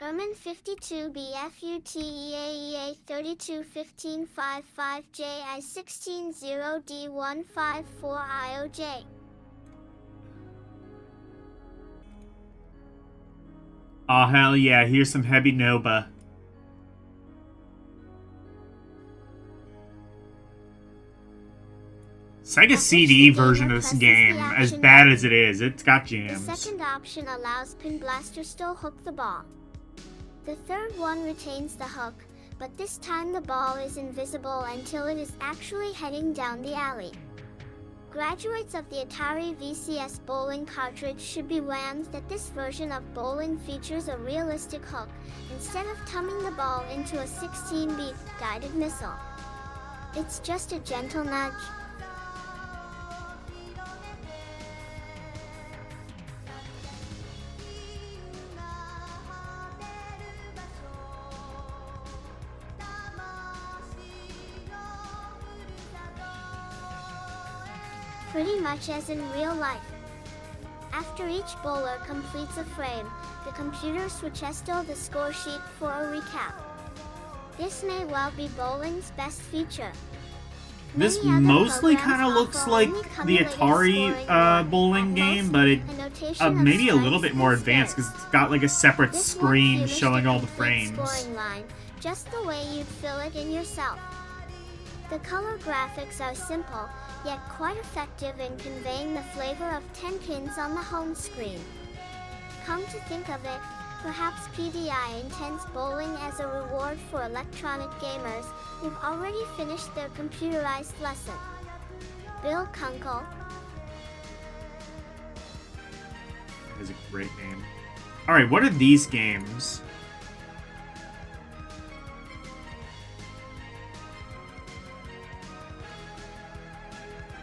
Ermin 52 BFUTEAEA 321555JI 160D154IOJ. Oh, hell yeah, here's some heavy Nova. Sega CD version of this game, as bad as it is, it's got jams. The second option allows Pin Blaster still hook the ball. The third one retains the hook, but this time the ball is invisible until it is actually heading down the alley. Graduates of the Atari VCS bowling cartridge should be whammed that this version of bowling features a realistic hook, instead of tumbling the ball into a 16-beat guided missile. It's just a gentle nudge. Pretty much as in real life. After each bowler completes a frame, the computer switches to the score sheet for a recap. This may well be bowling's best feature. This Many other mostly programs kind of looks offer like only the cumulative Atari scoring, bowling at game, most, but it a notation of maybe a little strikes bit more and advanced spares. because it's got like a separate This won't screen finish showing all the complete frames. scoring line, just the way you'd fill it in yourself. The color graphics are simple, yet quite effective in conveying the flavor of 10 pins on the home screen. Come to think of it, perhaps PDI intends bowling as a reward for electronic gamers who've already finished their computerized lesson. Bill Kunkel. That is a great name. Alright, what are these games?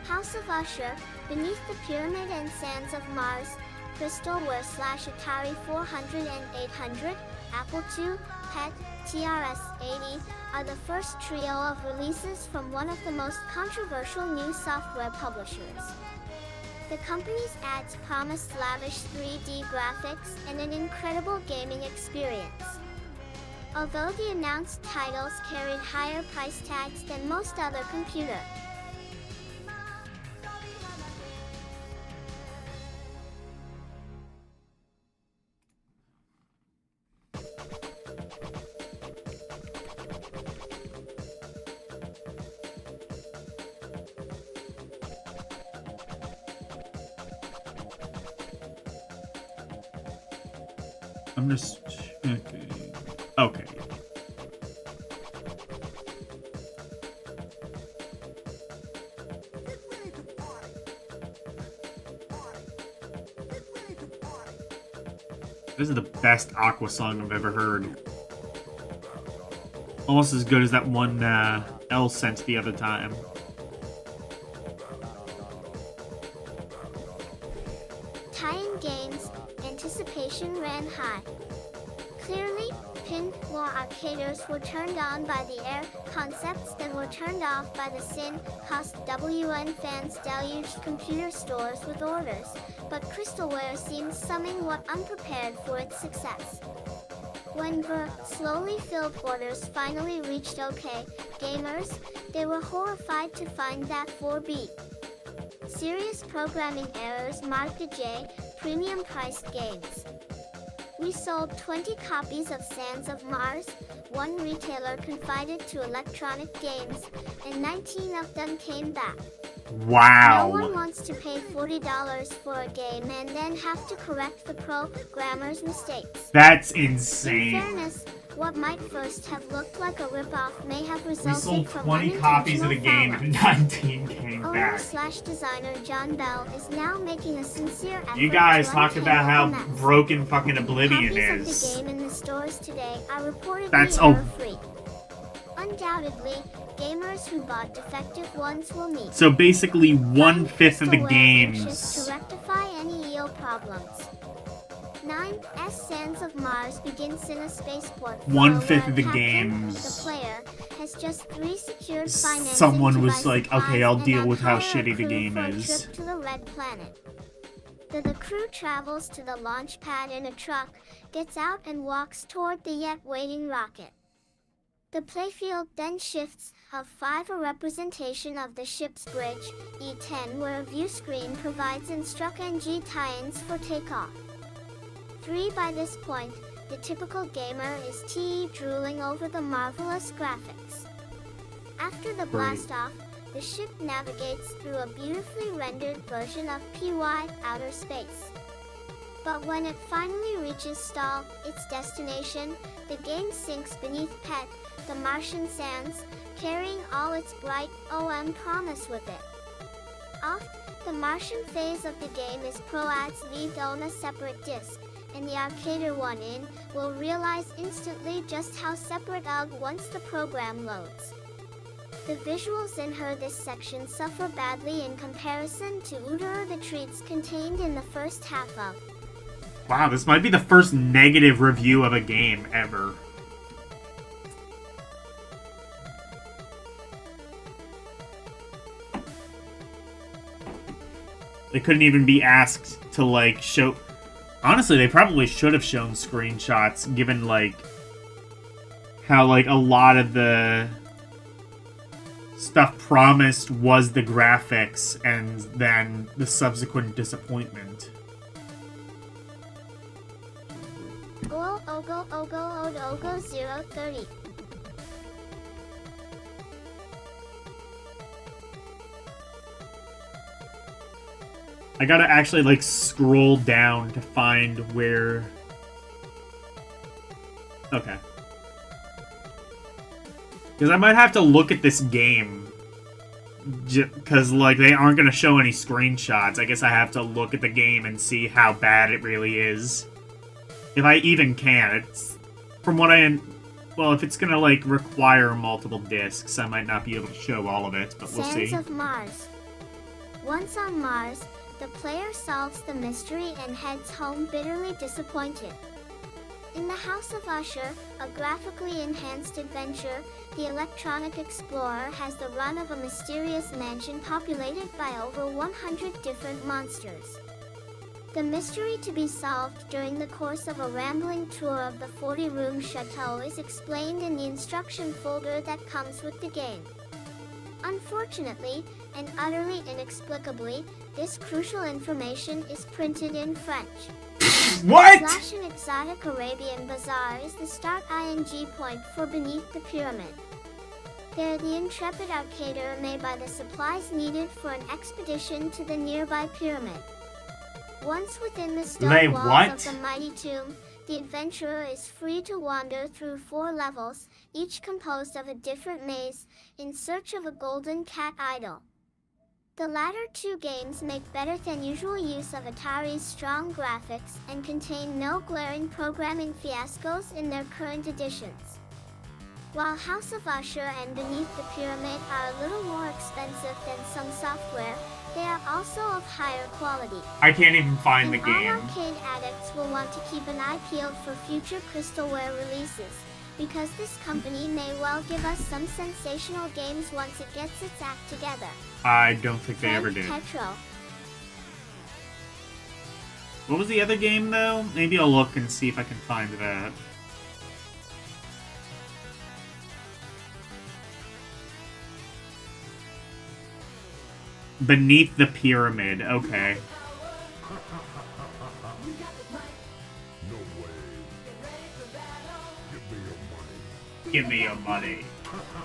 House of Usher, Beneath the Pyramid and Sands of Mars, Crystalware / Atari 400 and 800, Apple II, PET, TRS-80, are the first trio of releases from one of the most controversial new software publishers. The company's ads promised lavish 3D graphics and an incredible gaming experience. Although the announced titles carried higher price tags than most other computers. I'm just checking. Okay. This is the best Aqua song I've ever heard. Almost as good as that one L sent the other time. Tie-in games, anticipation ran high. Clearly, pinball arcaders were turned on by the air concepts that were turned off by the sin cost WN fans deluged computer stores with orders, but Crystalware seemed somewhat unprepared for its success. When slowly filled orders finally reached OK gamers, they were horrified to find that 4-bit. Serious programming errors marked the premium-priced games. We sold 20 copies of Sands of Mars, one retailer confided to Electronic Games, and 19 of them came back. Wow. No one wants to pay $40 for a game and then have to correct the programmer's mistakes. That's In insane. fairness, what might first have looked like a ripoff may have We resulted sold from 20 copies of the game unintentional and 19 came follow-up. back. Owner/designer John Bell is now making a sincere effort You guys to talk about how untangle the mess. broken fucking Oblivion Copies is. of the game in the stores today are reportedly That's error-free. Undoubtedly, gamers who bought defective ones will meet. So basically 1/5 of the Crystalware anxious games. to rectify any EO problems. 9. Sands of Mars begins in a spaceport. 1/5 of the where Captain, games. The player has just 3 secured financing Someone was to buy like, okay, supplies I'll and deal with how hire a shitty the crew game for a is. trip to the Red Planet. The crew travels to the launch pad in a truck, gets out and walks toward the yet waiting rocket. The playfield then shifts, F5 a representation of the ship's bridge, E10 where a view screen provides instruct-ng tie-ins for takeoff. 3 By this point, the typical gamer is drooling over the marvelous graphics. After the blast-off, the ship navigates through a beautifully rendered version of PY outer space. But when it finally reaches Stall, its destination, the game sinks beneath Pet, the Martian sands, carrying all its bright OM promise with it. Off, the Martian phase of the game is Pro-ads leaved on a separate disc, and the arcader one in will realize instantly just how separate UG once the program loads. The visuals in this section suffer badly in comparison to the treats contained in the first half of. Wow, this might be the first negative review of a game ever. They couldn't even be asked to, like, show... Honestly, they probably should have shown screenshots, given, like, how, like, a lot of the stuff promised was the graphics, and then the subsequent disappointment. Ogo 030. I gotta actually, like, scroll down to find where... Okay. Because I might have to look at this game. Because, like, they aren't gonna show any screenshots. I guess I have to look at the game and see how bad it really is. If I even can. It's... From what I... Well, if it's gonna, like, require multiple discs, I might not be able to show all of it, but we'll see. Sands of Mars. Once on Mars, the player solves the mystery and heads home bitterly disappointed. In the House of Usher, a graphically enhanced adventure, the electronic explorer has the run of a mysterious mansion populated by over 100 different monsters. The mystery to be solved during the course of a rambling tour of the 40-room chateau is explained in the instruction folder that comes with the game. Unfortunately, and utterly inexplicably, this crucial information is printed in French. What?! Slash an exotic Arabian bazaar is the start ing point for Beneath the Pyramid. There the intrepid arcader may buy the supplies needed for an expedition to the nearby pyramid. Once within the stone walls of the mighty tomb, the adventurer is free to wander through 4 levels, each composed of a different maze, in search of a golden cat idol. The latter 2 games make better than usual use of Atari's strong graphics and contain no glaring programming fiascos in their current editions. While House of Usher and Beneath the Pyramid are a little more expensive than some software, they are also of higher quality. I can't even find the And game. all arcade addicts will want to keep an eye peeled for future Crystalware releases, because this company may well give us some sensational games once it gets its act together. I don't think they ever did. Tetro. What was the other game, though? Maybe I'll look and see if I can find that. Beneath the Pyramid, okay. No way. Give me your money. Give me your money.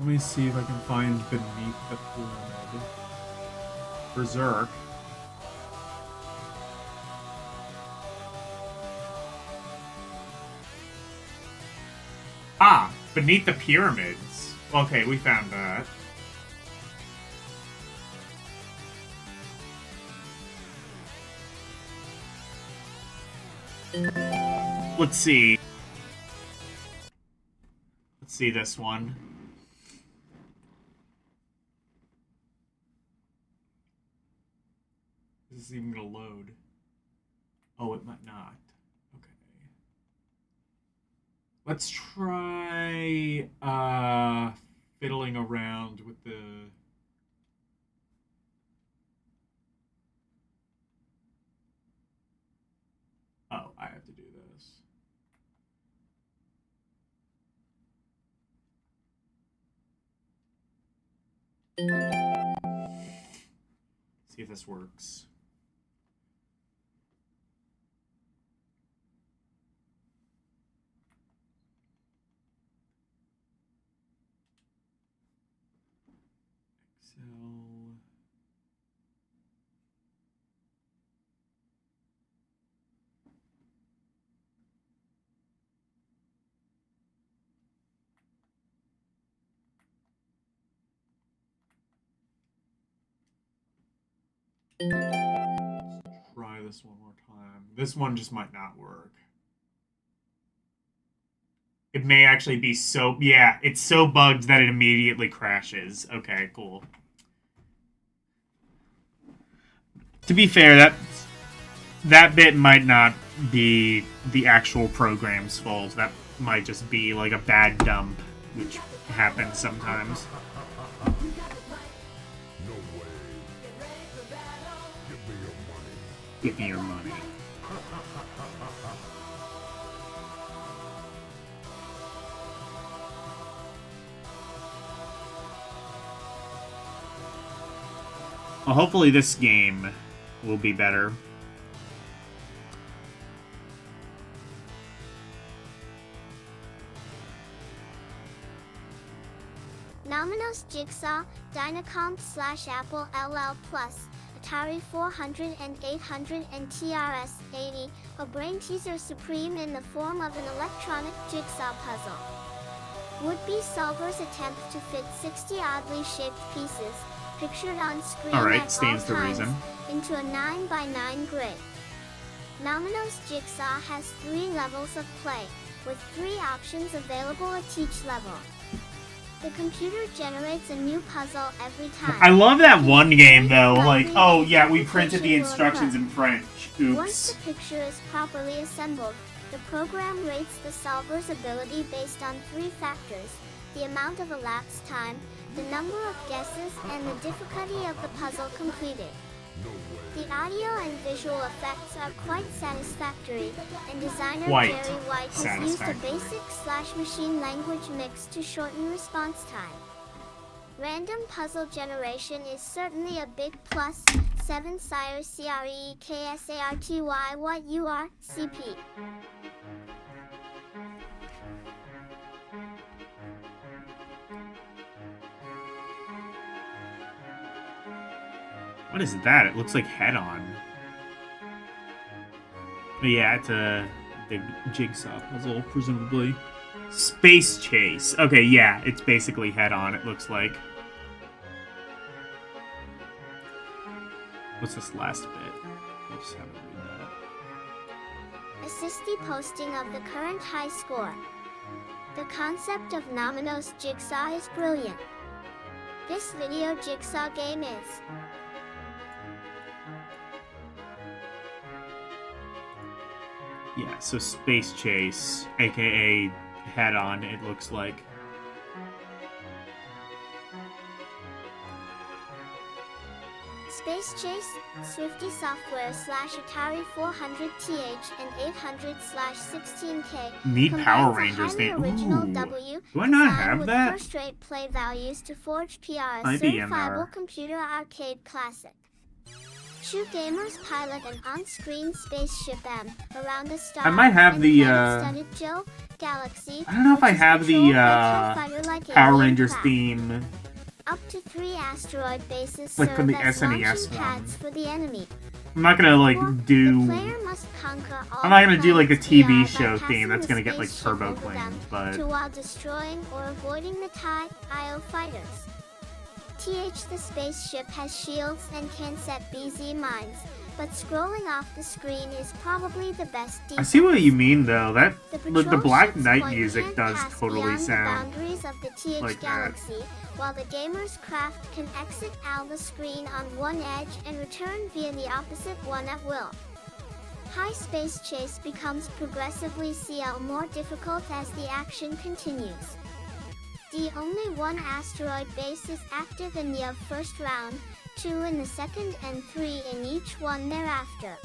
Let me see if I can find Beneath the Pyramid. Berserk. Ah, Beneath the Pyramids. Okay, we found that. Let's see. Let's see this one. Is this even gonna load? Oh, it might not. Okay. Let's try fiddling around with the Oh, I have to do this. See if this works. Excel. Try this one more time. This one just might not work. It may actually be so... Yeah, it's so bugged that it immediately crashes. Okay, cool. To be fair, that bit might not be the actual program's fault. That might just be like a bad dump, which happens sometimes. No way. Give me your money. Give me your money. Well, hopefully this game will be better. Nominos Jigsaw, Dynacomp / Apple LL Plus, Atari 400 and 800 and TRS-80, a brain teaser supreme in the form of an electronic jigsaw puzzle. Would-be solvers attempt to fit 60 oddly shaped pieces, pictured on screen Alright, at all stands to times, reason. into a 9x9 grid. Nominos Jigsaw has 3 levels of play, with 3 options available at each level. The computer generates a new puzzle every time. I love that one game, though. Very Like, likely oh, the yeah, we printed the application will instructions occur. in French. Once Oops. the picture is properly assembled, the program rates the solver's ability based on 3 factors: the amount of elapsed time, the number of guesses, and the difficulty of the puzzle completed. No way. The audio and visual effects are quite satisfactory, and designer Quite Jerry White has used a satisfactory. basic/machine language mix to shorten response time. Random puzzle generation is certainly a big plus. 7 Sire CREKSARTY what you are, CP. What is that? It looks like head-on. But yeah, it's a big jigsaw puzzle, presumably. Space Chase. Okay, yeah, it's basically head-on, it looks like. What's this last bit? I just haven't read that. Assisty posting of the current high score. The concept of Nominos Jigsaw is brilliant. This video jigsaw game is Yeah, so Space Chase, aka head-on, it looks like. Space Chase, Swifty Software /Atari 400TH and 800/16K. Neat Power combines a Rangers highly name. original Ooh. W Do I not design have with that? first-rate play values to forge PR, a Might be in certifiable there. computer arcade classic. Shoot gamers pilot an on-screen spaceship M around the star. I might have and the, planet-studded Jill Galaxy. I don't know if which I is have the, patrolled by fighter-like Power alien Rangers craft. theme. Up to 3 asteroid bases Like serve from the as SNES launching one. pads for the enemy. I'm not gonna, like, The do... player must conquer all I'm not gonna do, like, the planets TV by show passing theme. That's the gonna get, like, spaceship turbo over them claims, but... to while destroying or avoiding the TIE IO fighters. The spaceship has shields and can set BZ mines, but scrolling off the screen is probably the best I default. see what you mean though. That The the patrol Black ship's Knight point music can't does pass totally beyond the sound boundaries of the TH like that. galaxy, while the gamer's craft can exit out the screen on one edge and return via the opposite one at will. High space chase becomes progressively more difficult as the action continues. The only one asteroid base is active in the first round, 2 in the second and 3 in each one thereafter.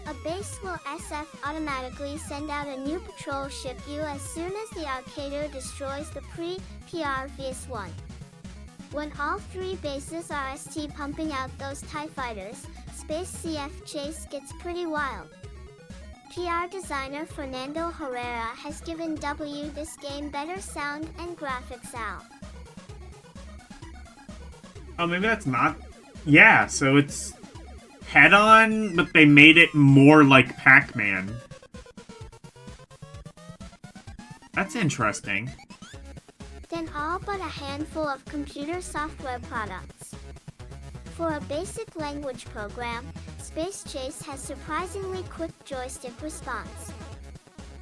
A base will SF automatically send out a new patrol ship you as soon as the arcader destroys the pre-PR VS1. When all 3 bases are ST pumping out those TIE fighters, Space CF chase gets pretty wild. PR designer Fernando Herrera has given this game better sound and graphics out. Oh, maybe that's not... Yeah, so it's head-on, but they made it more like Pac-Man. That's interesting. Then all but a handful of computer software products. For a basic language program, Space Chase has surprisingly quick joystick response.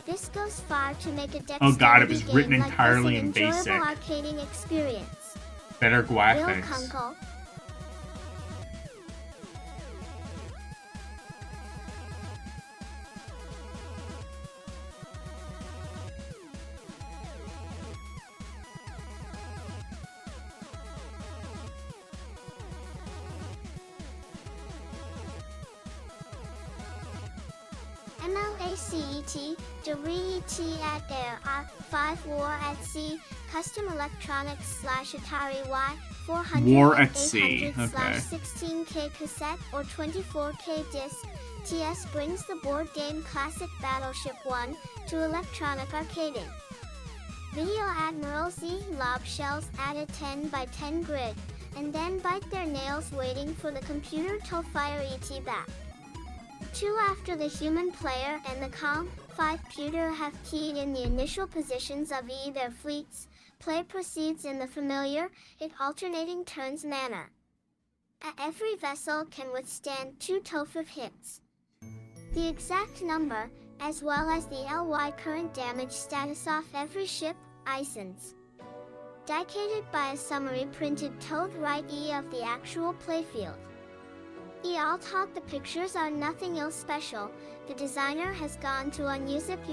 This goes far to make a dexterity Oh god, it was written game entirely like in this an BASIC. enjoyable arcading experience. Better Bill graphics. Kunkel, MLACET, DeRET at Air, 5 War at Sea, Custom Electronics / Atari Y, 400 War and at Sea, 800 okay. / 16K cassette or 24K disc. TS brings the board game classic Battleship 1 to electronic arcading. Video Admiral Z lob shells add a 10 by 10 grid, and then bite their nails waiting for the computer to fire ET back. 2 after the human player and the Com. 5 pewter have keyed in the initial positions of their fleets, play proceeds in the familiar, alternating turns manner. Every vessel can withstand 2 TOFIF hits. The exact number, as well as the LY current damage status off every ship, ISINs. Dicated by a summary printed towed right of the actual playfield. All thought the pictures are nothing else special. The designer has gone to unuse it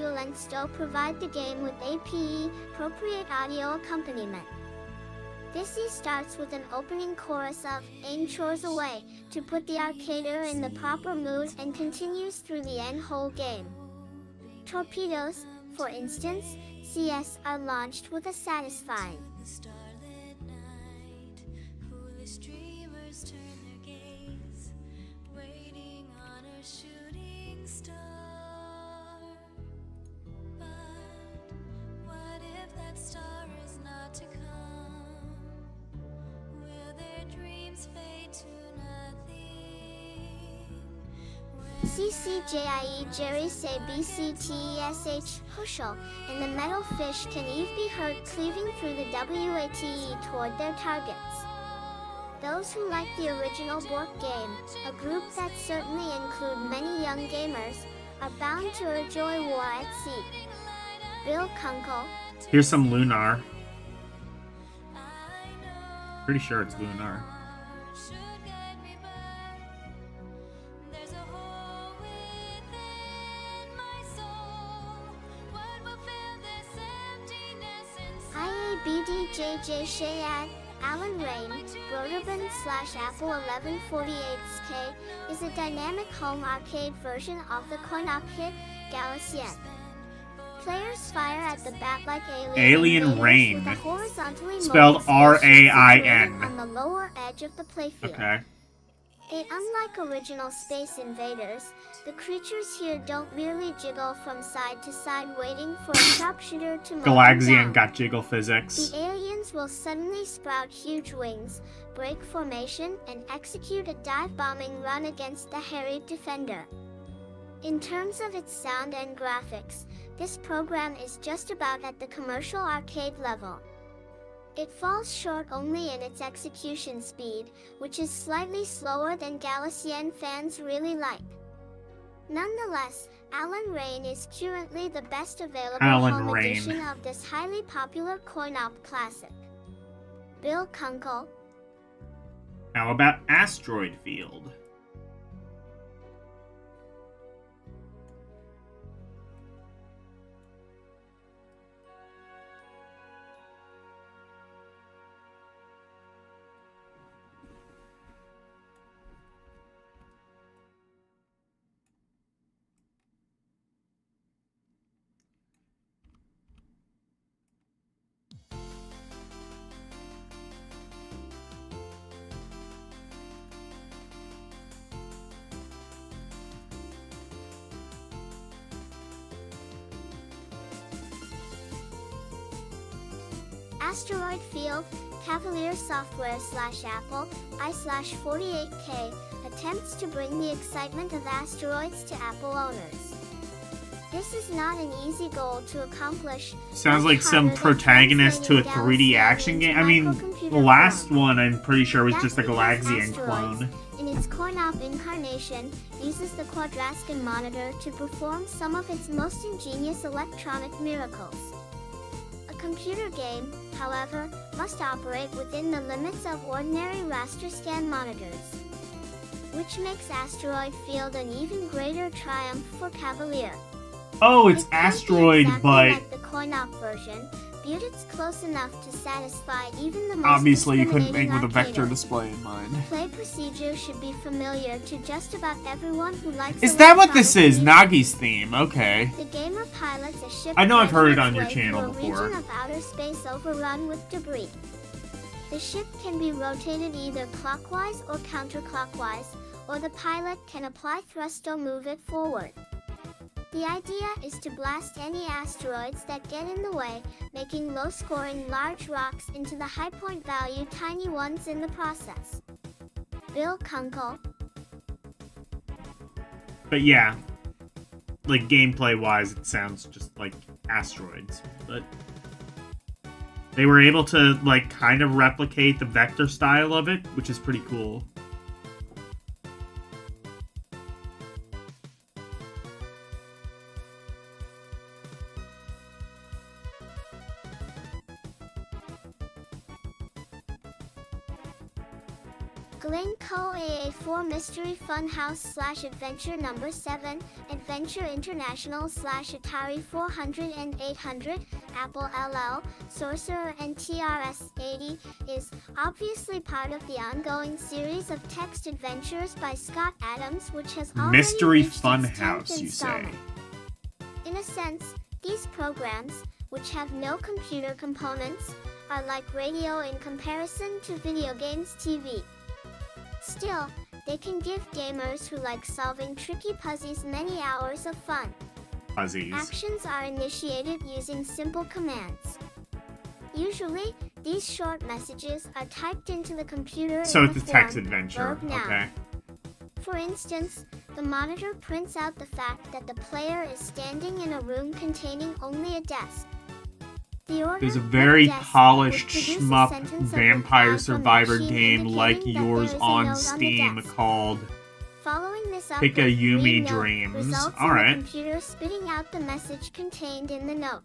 to provide the game with APE, appropriate audio accompaniment. This starts with an opening chorus of Aim Chores Away to put the arcader in the proper mood and continues through the end whole game. Torpedoes, for instance, CS are launched with a satisfying. The starlit night, foolish dreamers turn their gaze, waiting on a shooting star. But what if that star is not to come? Will their dreams fade to nothing? CCJIE Jerry say BCTESH Hushel, and the metal fish can be heard cleaving through the WATE toward their targets. Those who like the original board game, a group that certainly include many young gamers, are bound to enjoy War at Sea. Bill Kunkel, Here's some Lunar. Pretty sure it's Lunar. Should guide me by. There's a hole within my soul. What will fill this emptiness inside? IABDJJ Shayad, Alan Rain, Broderbund / Apple 1148K, is a dynamic home arcade version of the coin-op hit Galaxian. Players fire at the bat-like Alien invaders Rain. with a horizontally Spelled mobile spaceship R-A-I-N. situated on the lower edge of the playfield. Okay. Unlike original Space Invaders, the creatures here don't merely jiggle from side to side waiting for a sharpshooter to mow them Galaxian down. got jiggle physics. The aliens will suddenly sprout huge wings, break formation, and execute a dive-bombing run against the harried defender. In terms of its sound and graphics, this program is just about at the commercial arcade level. It falls short only in its execution speed, which is slightly slower than Galician fans really like. Nonetheless, Alan Rain is currently the best available Alan home Rain. edition of this highly popular coin-op classic. Bill Kunkel. How about Asteroid Field? Asteroid Field, Cavalier Software /Apple, I/48K, attempts to bring the excitement of asteroids to Apple owners. This is not an easy goal to accomplish. Sounds much like some harder than protagonist to a translating 3D Galaxian action into game. I mean, microcomputer the last form. one I'm pretty sure was That's just a because Galaxian Asteroids, clone. in its coin-op incarnation, uses the Quadraskin monitor to perform some of its most ingenious electronic miracles. A computer game, however, must operate within the limits of ordinary raster scan monitors, which makes Asteroid Field an even greater triumph for Cavalier. Oh, it's It can't be Asteroid, exactly but like the coin-op version, but it's close enough to satisfy even the most Obviously, you couldn't make discriminating with a vector arcader. display in mind. Play procedure should be familiar to just about everyone who likes Is that what this electronic is? music. Nagi's theme. Okay. The gamer pilots a ship I know I've heard it making on your its way channel through a before. region of outer space overrun with debris. The ship can be rotated either clockwise or counterclockwise, or the pilot can apply thrust or move it forward. The idea is to blast any asteroids that get in the way, making low-scoring large rocks into the high point value tiny ones in the process. Bill Kunkel. But yeah, like gameplay-wise, it sounds just like Asteroids. But they were able to like kind of replicate the vector style of it, which is pretty cool. Glencoe AA4 Mystery Funhouse /Adventure Number 7, Adventure International /Atari 400 and 800, Apple LL, Sorcerer and TRS-80, is obviously part of the ongoing series of text adventures by Scott Adams, which has already Mystery reached its 10th Funhouse, you say? installment. In a sense, these programs, which have no computer components, are like radio in comparison to video games TV. Still, they can give gamers who like solving tricky puzzles many hours of fun. Fuzzies. Actions are initiated using simple commands. Usually, these short messages are typed into the computer So in it's the a text form adventure. verb noun. Okay. For instance, the monitor prints out the fact that the player is standing in a room containing only a desk. The order There's a of very desks polished would produce a shmup sentence of Vampire reply from the Survivor machine game like indicating that yours there is a on note the Steam desk. called Following this up Pick a with Yumi green note Dreams. results All in right. the computer spitting out the message contained in the note.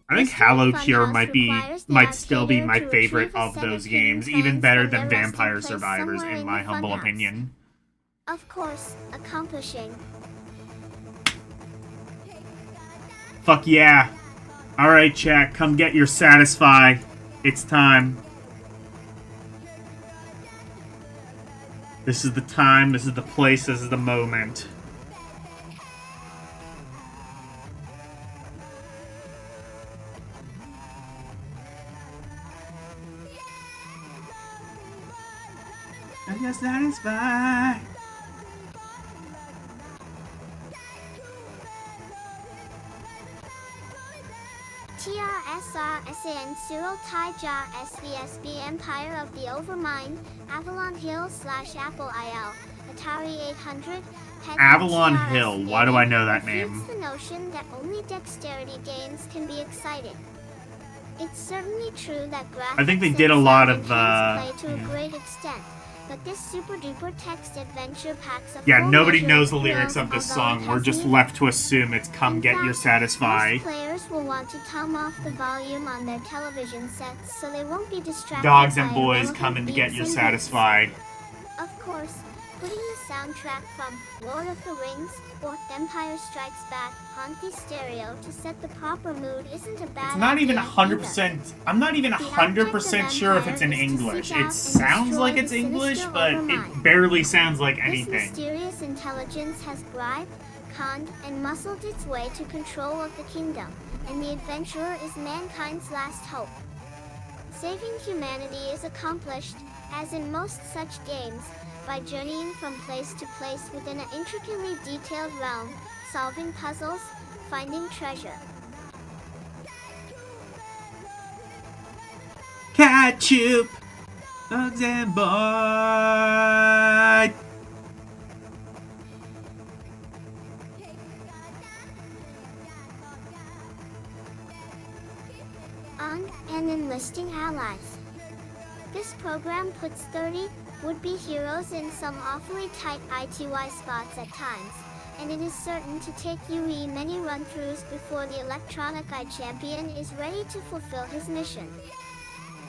I think Mystery Hallow Cure Funhouse might still be requires the my arcader favorite to of retrieve a those set of hidden games, even coins better from than their resting Vampire place Survivors, somewhere in in my the humble funhouse. opinion. Of course, accomplishing. Fuck yeah. Alright, chat, come get your Satisfy. It's time. This is the time, this is the place, this is the moment. Come get Satisfy. TRSRSAN Cyril Taija SVSB Empire of the Overmind, Avalon Hill /Apple IL, Atari 800, Pet Avalon TRS Hill, why do I know that refutes name? the notion that only dexterity games can be exciting. It's certainly true that graphics I think they and did a lot sound of, enhance play to yeah. a great extent, but this super-duper text adventure packs a Yeah, full nobody measure knows the of lyrics thrills, of this although it song. We're has just me left to assume it's "Come In Get Your fact, Satisfy." most players will want to turn off the volume on their television sets so they won't be distracted Dogs by and boys irrelevant coming to get beeps you and satisfied. boops. Of course, putting the soundtrack from Lord of the Rings or Empire Strikes Back on the stereo to set the proper mood isn't a bad It's not even idea 100%. I'm not even The object 100% of sure if it's in Empire is to English. seek out It and sounds like destroy it's the English, sinister but overmind. it barely sounds like This anything. mysterious intelligence has bribed, conned, and muscled its way to control of the kingdom, and the adventurer is mankind's last hope. Saving humanity is accomplished, as in most such games, by journeying from place to place within an intricately detailed realm, solving puzzles, finding treasure. Ketchup, dogs and boys. On and enlisting allies. This program puts 30 would-be heroes in some awfully tight ITY spots at times, and it is certain to take UE many run-throughs before the electronic eye champion is ready to fulfill his mission.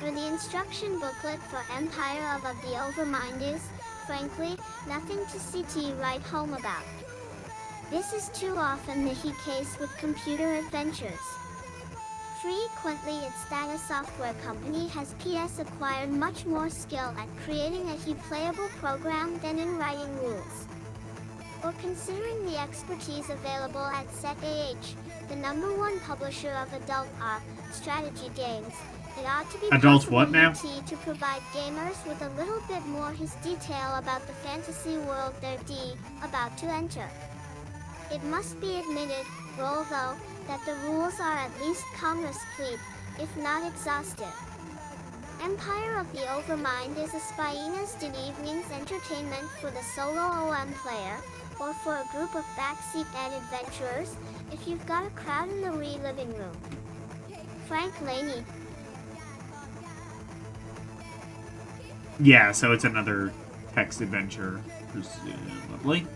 Or the instruction booklet for Empire of the Overmind is, frankly, nothing to CT write home about. This is too often the case with computer adventures. Frequently it's that a software company has acquired much more skill at creating a playable program than in writing rules. Or considering the expertise available at ZAH, the #1 publisher of adult strategy games, it ought to be Adult possible what now? to provide gamers with a little bit more detail about the fantasy world they're about to enter. It must be admitted, though, that the rules are at least complete, if not exhaustive. Empire of the Overmind is a spineless evening's entertainment for the solo OM player, or for a group of backseat adventurers, if you've got a crowd in the living room. Frank Laney. Yeah, so it's another text adventure, presumably.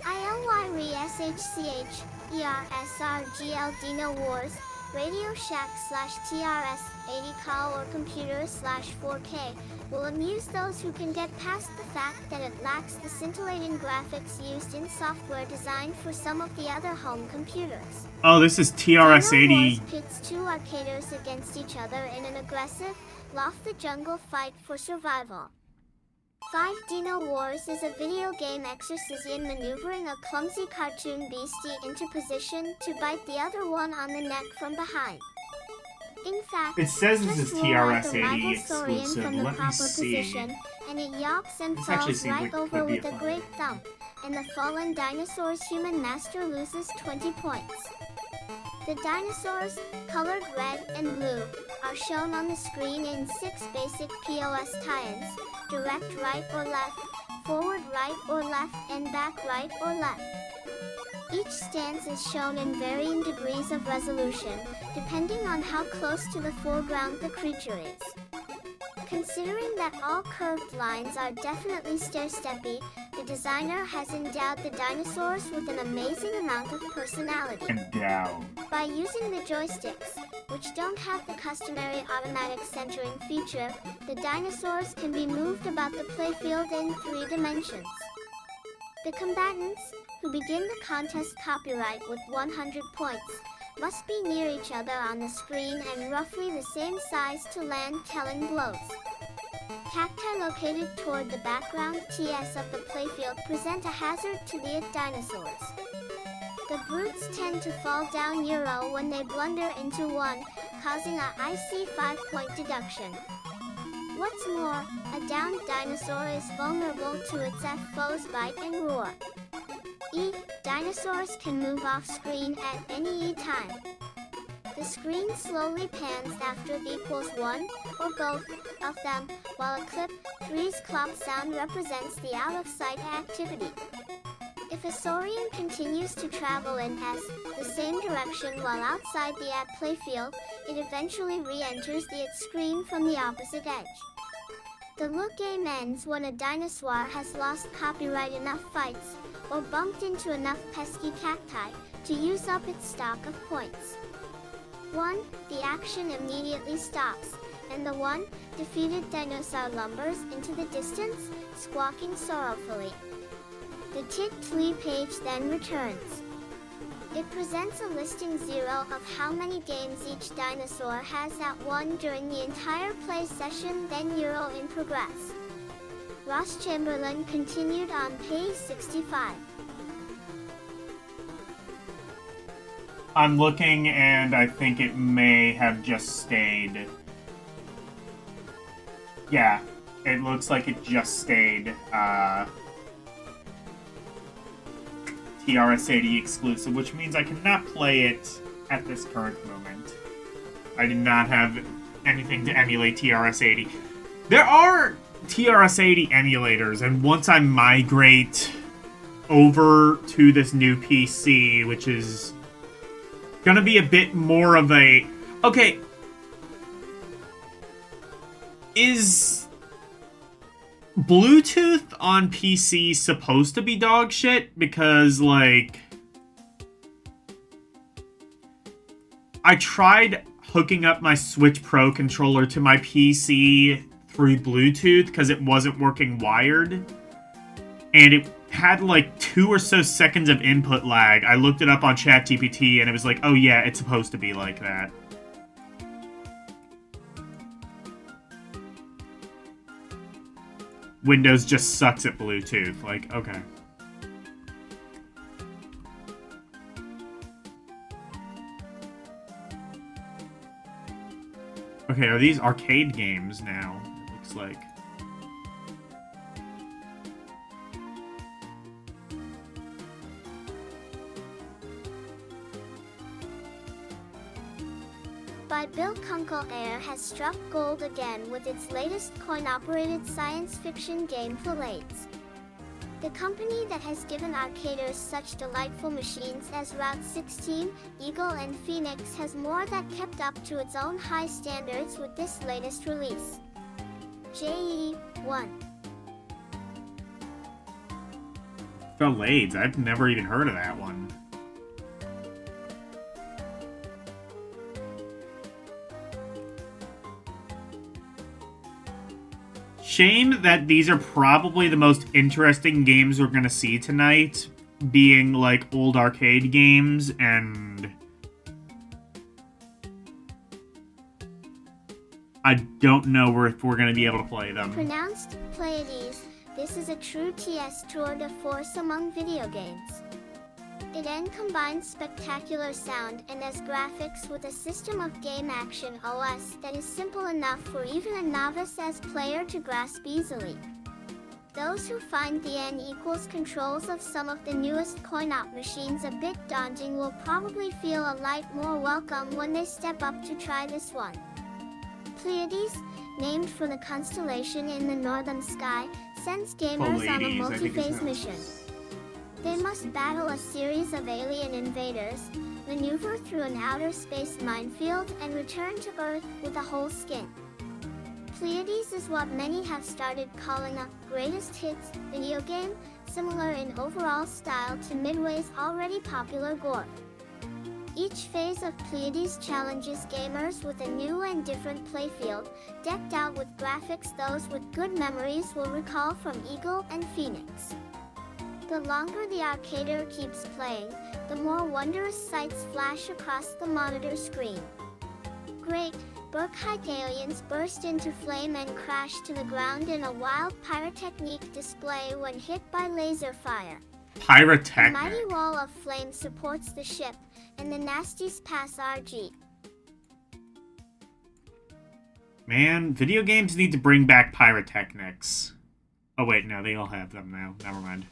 ILYRESHCHERSRGL Dino Wars, Radio Shack /TRS 80 call or computer /4K will amuse those who can get past the fact that it lacks the scintillating graphics used in software designed for some of the other home computers. Oh, this is TRS Dino 80. Wars pits two arcaders against each other in an aggressive, loft-the-jungle fight for survival. 5 Dino Wars is a video game exercise in maneuvering a clumsy cartoon beastie into position to bite the other one on the neck from behind. In fact, It says this just is roll out TRS the 80 rival saurian exclusive. from the Let me proper see. position, and it yawps and This actually falls seems right like it over could be with a a fun great game. thump, and the fallen dinosaur's human master loses 20 points. The dinosaurs, colored red and blue, are shown on the screen in 6 basic POS tie-ins: direct right or left, forward right or left, and back right or left. Each stance is shown in varying degrees of resolution, depending on how close to the foreground the creature is. Considering that all curved lines are definitely stair-steppy, the designer has endowed the dinosaurs with an amazing amount of personality. Endowed. By using the joysticks, which don't have the customary automatic centering feature, the dinosaurs can be moved about the playfield in 3 dimensions. The combatants, who begin the contest copyright with 100 points, must be near each other on the screen and roughly the same size to land telling blows. Cacti located toward the background TS of the playfield present a hazard to the dinosaurs. The brutes tend to fall down Euro when they blunder into one, causing a icy 5-point deduction. What's more, a downed dinosaur is vulnerable to its foes' bite and roar. E. Dinosaurs can move off screen at any time. The screen slowly pans after equals 1, or both, of them, while a clip 3's clop sound represents the out-of-sight activity. If a saurian continues to travel in the same direction while outside the playfield, it eventually re-enters the screen from the opposite edge. The look game ends when a dinosaur has lost copyright enough fights, or bumped into enough pesky cacti, to use up its stock of points. 1. The action immediately stops, and the defeated dinosaur lumbers into the distance, squawking sorrowfully. The tick-tlee page then returns. It presents a listing 0 of how many games each dinosaur has won during the entire play session, then Euro in progress. Ross Chamberlain continued on page 65. I'm looking, and I think it may have just stayed. Yeah, it looks like it just stayed TRS-80 exclusive, which means I cannot play it at this current moment. I did not have anything to emulate TRS-80. There are TRS-80 emulators, and once I migrate over to this new PC, which is gonna be a bit more of a... Okay. Is Bluetooth on PC supposed to be dog shit? Because, like, I tried hooking up my Switch Pro controller to my PC through Bluetooth because it wasn't working wired. And it had like 2 or so seconds of input lag. I looked it up on ChatGPT and it was like, oh yeah, it's supposed to be like that. Windows just sucks at Bluetooth. Like, okay. Okay, are these arcade games now? It looks like. By Bill Kunkel Air has struck gold again with its latest coin-operated science fiction game Fillades. The company that has given arcaders such delightful machines as Route 16, Eagle and Phoenix has more than kept up to its own high standards with this latest release. JE1. Fillades, I've never even heard of that one. Shame that these are probably the most interesting games we're gonna see tonight, being like old arcade games, and I don't know if we're gonna be able to play them. Pronounced Pleiades, this is a true TS tour de force among video games. It then combines spectacular sound and as graphics with a system of game action OS that is simple enough for even a novice as player to grasp easily. Those who find the N== controls of some of the newest coin-op machines a bit daunting will probably feel a light more welcome when they step up to try this one. Pleiades, named for the constellation in the northern sky, sends gamers on a multi-phase mission. They must battle a series of alien invaders, maneuver through an outer space minefield, and return to Earth with a whole skin. Pleiades is what many have started calling a greatest hits video game, similar in overall style to Midway's already popular Gore. Each phase of Pleiades challenges gamers with a new and different playfield, decked out with graphics those with good memories will recall from Eagle and Phoenix. The longer the arcader keeps playing, the more wondrous sights flash across the monitor screen. Great, Burkheit aliens burst into flame and crash to the ground in a wild pyrotechnic display when hit by laser fire. Pyrotechnic. The mighty wall of flame supports the ship, and the nasties pass RG. Man, video games need to bring back pyrotechnics. Oh wait, no, they all have them now. Never mind.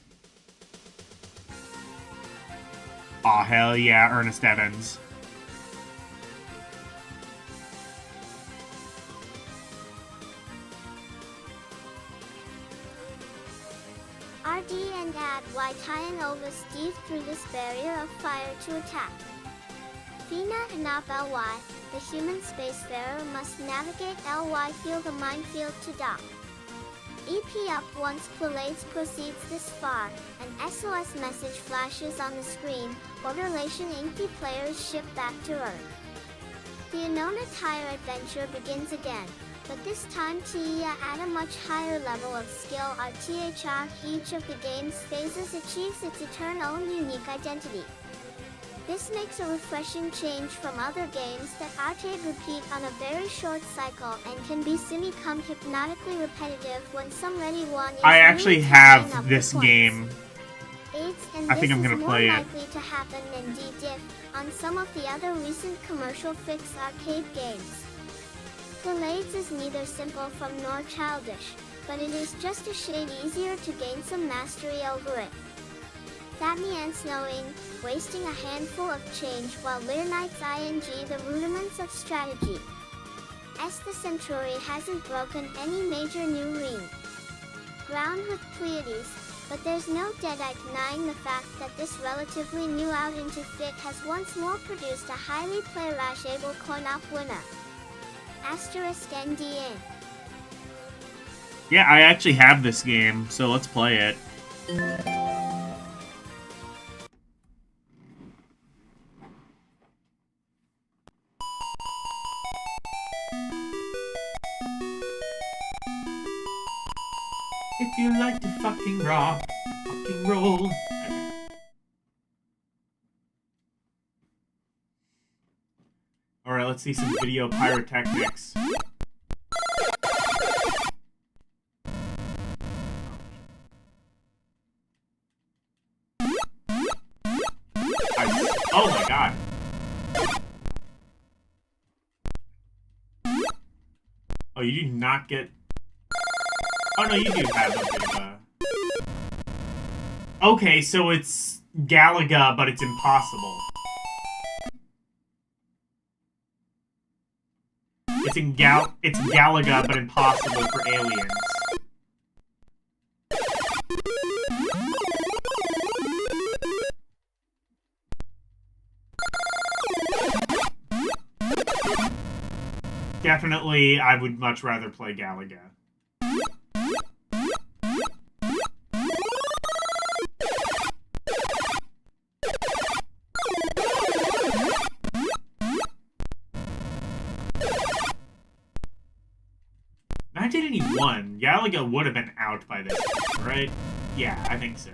Aw, hell yeah, Ernest Evans. RD and add Y Tyan over Steve through this barrier of fire to attack. Fina and Op LY, the human spacefarer must navigate LY field a minefield to dock. EP up once Pleiades proceeds this far, an SOS message flashes on the screen, Borderlation Inky players ship back to Earth. The Anona Tire adventure begins again, but this time TIA at a much higher level of skill RTHR. Each of the game's phases achieves its eternal unique identity. This makes a refreshing change from other games that arcade repeat on a very short cycle and can be semi-come hypnotically repetitive when some ready one is I actually really tying up have the this points. game. And I think I'm gonna play it. This is more likely to happen than D-Diff on some of the other recent commercial fix arcade games. Pleiades is neither simple from nor childish, but it is just a shade easier to gain some mastery over it. That means knowing, wasting a handful of change while Lear Knight's ing the rudiments of strategy. The Centauri hasn't broken any major new ground with Pleiades, but there's no deadite denying the fact that this relatively new out into fit has once more produced a highly playrashable coin-op winner. Asterisk NDN. Yeah, I actually have this game, so let's play it. If you like to fucking rock, fucking roll. Alright, let's see some video pyrotechnics. Oh my god. Oh, you do not get... Oh no, you do have a bit of a... Okay, so it's Galaga, but it's impossible. It's Galaga, but impossible for aliens. Definitely, I would much rather play Galaga. Galaga would have been out by this point, right? Yeah, I think so.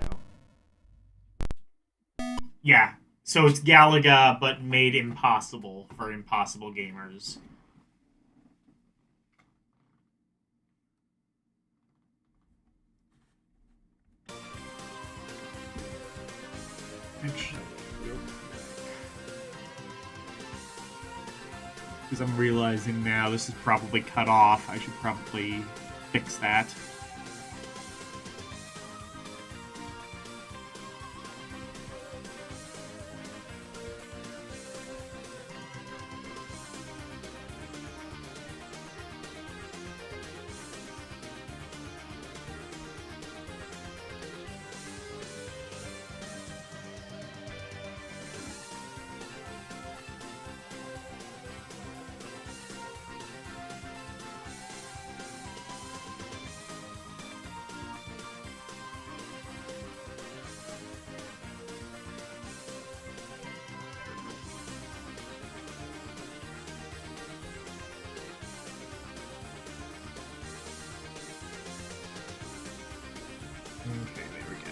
Yeah, so it's Galaga, but made impossible for impossible gamers. Actually, real quick. Because I'm realizing now this is probably cut off. I should probably fix that. Okay, there we go.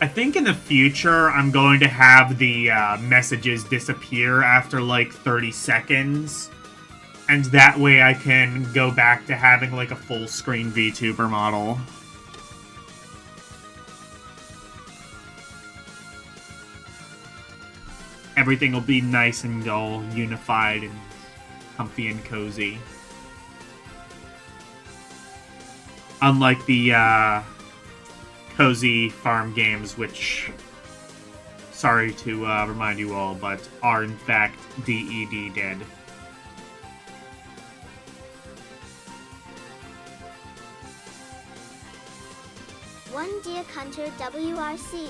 I think in the future I'm going to have the messages disappear after like 30 seconds. And that way I can go back to having like a full screen VTuber model. Everything will be nice and all unified and comfy and cozy. Unlike the cozy farm games, which, sorry to remind you all, but are in fact DED dead. One Deer Hunter WRC.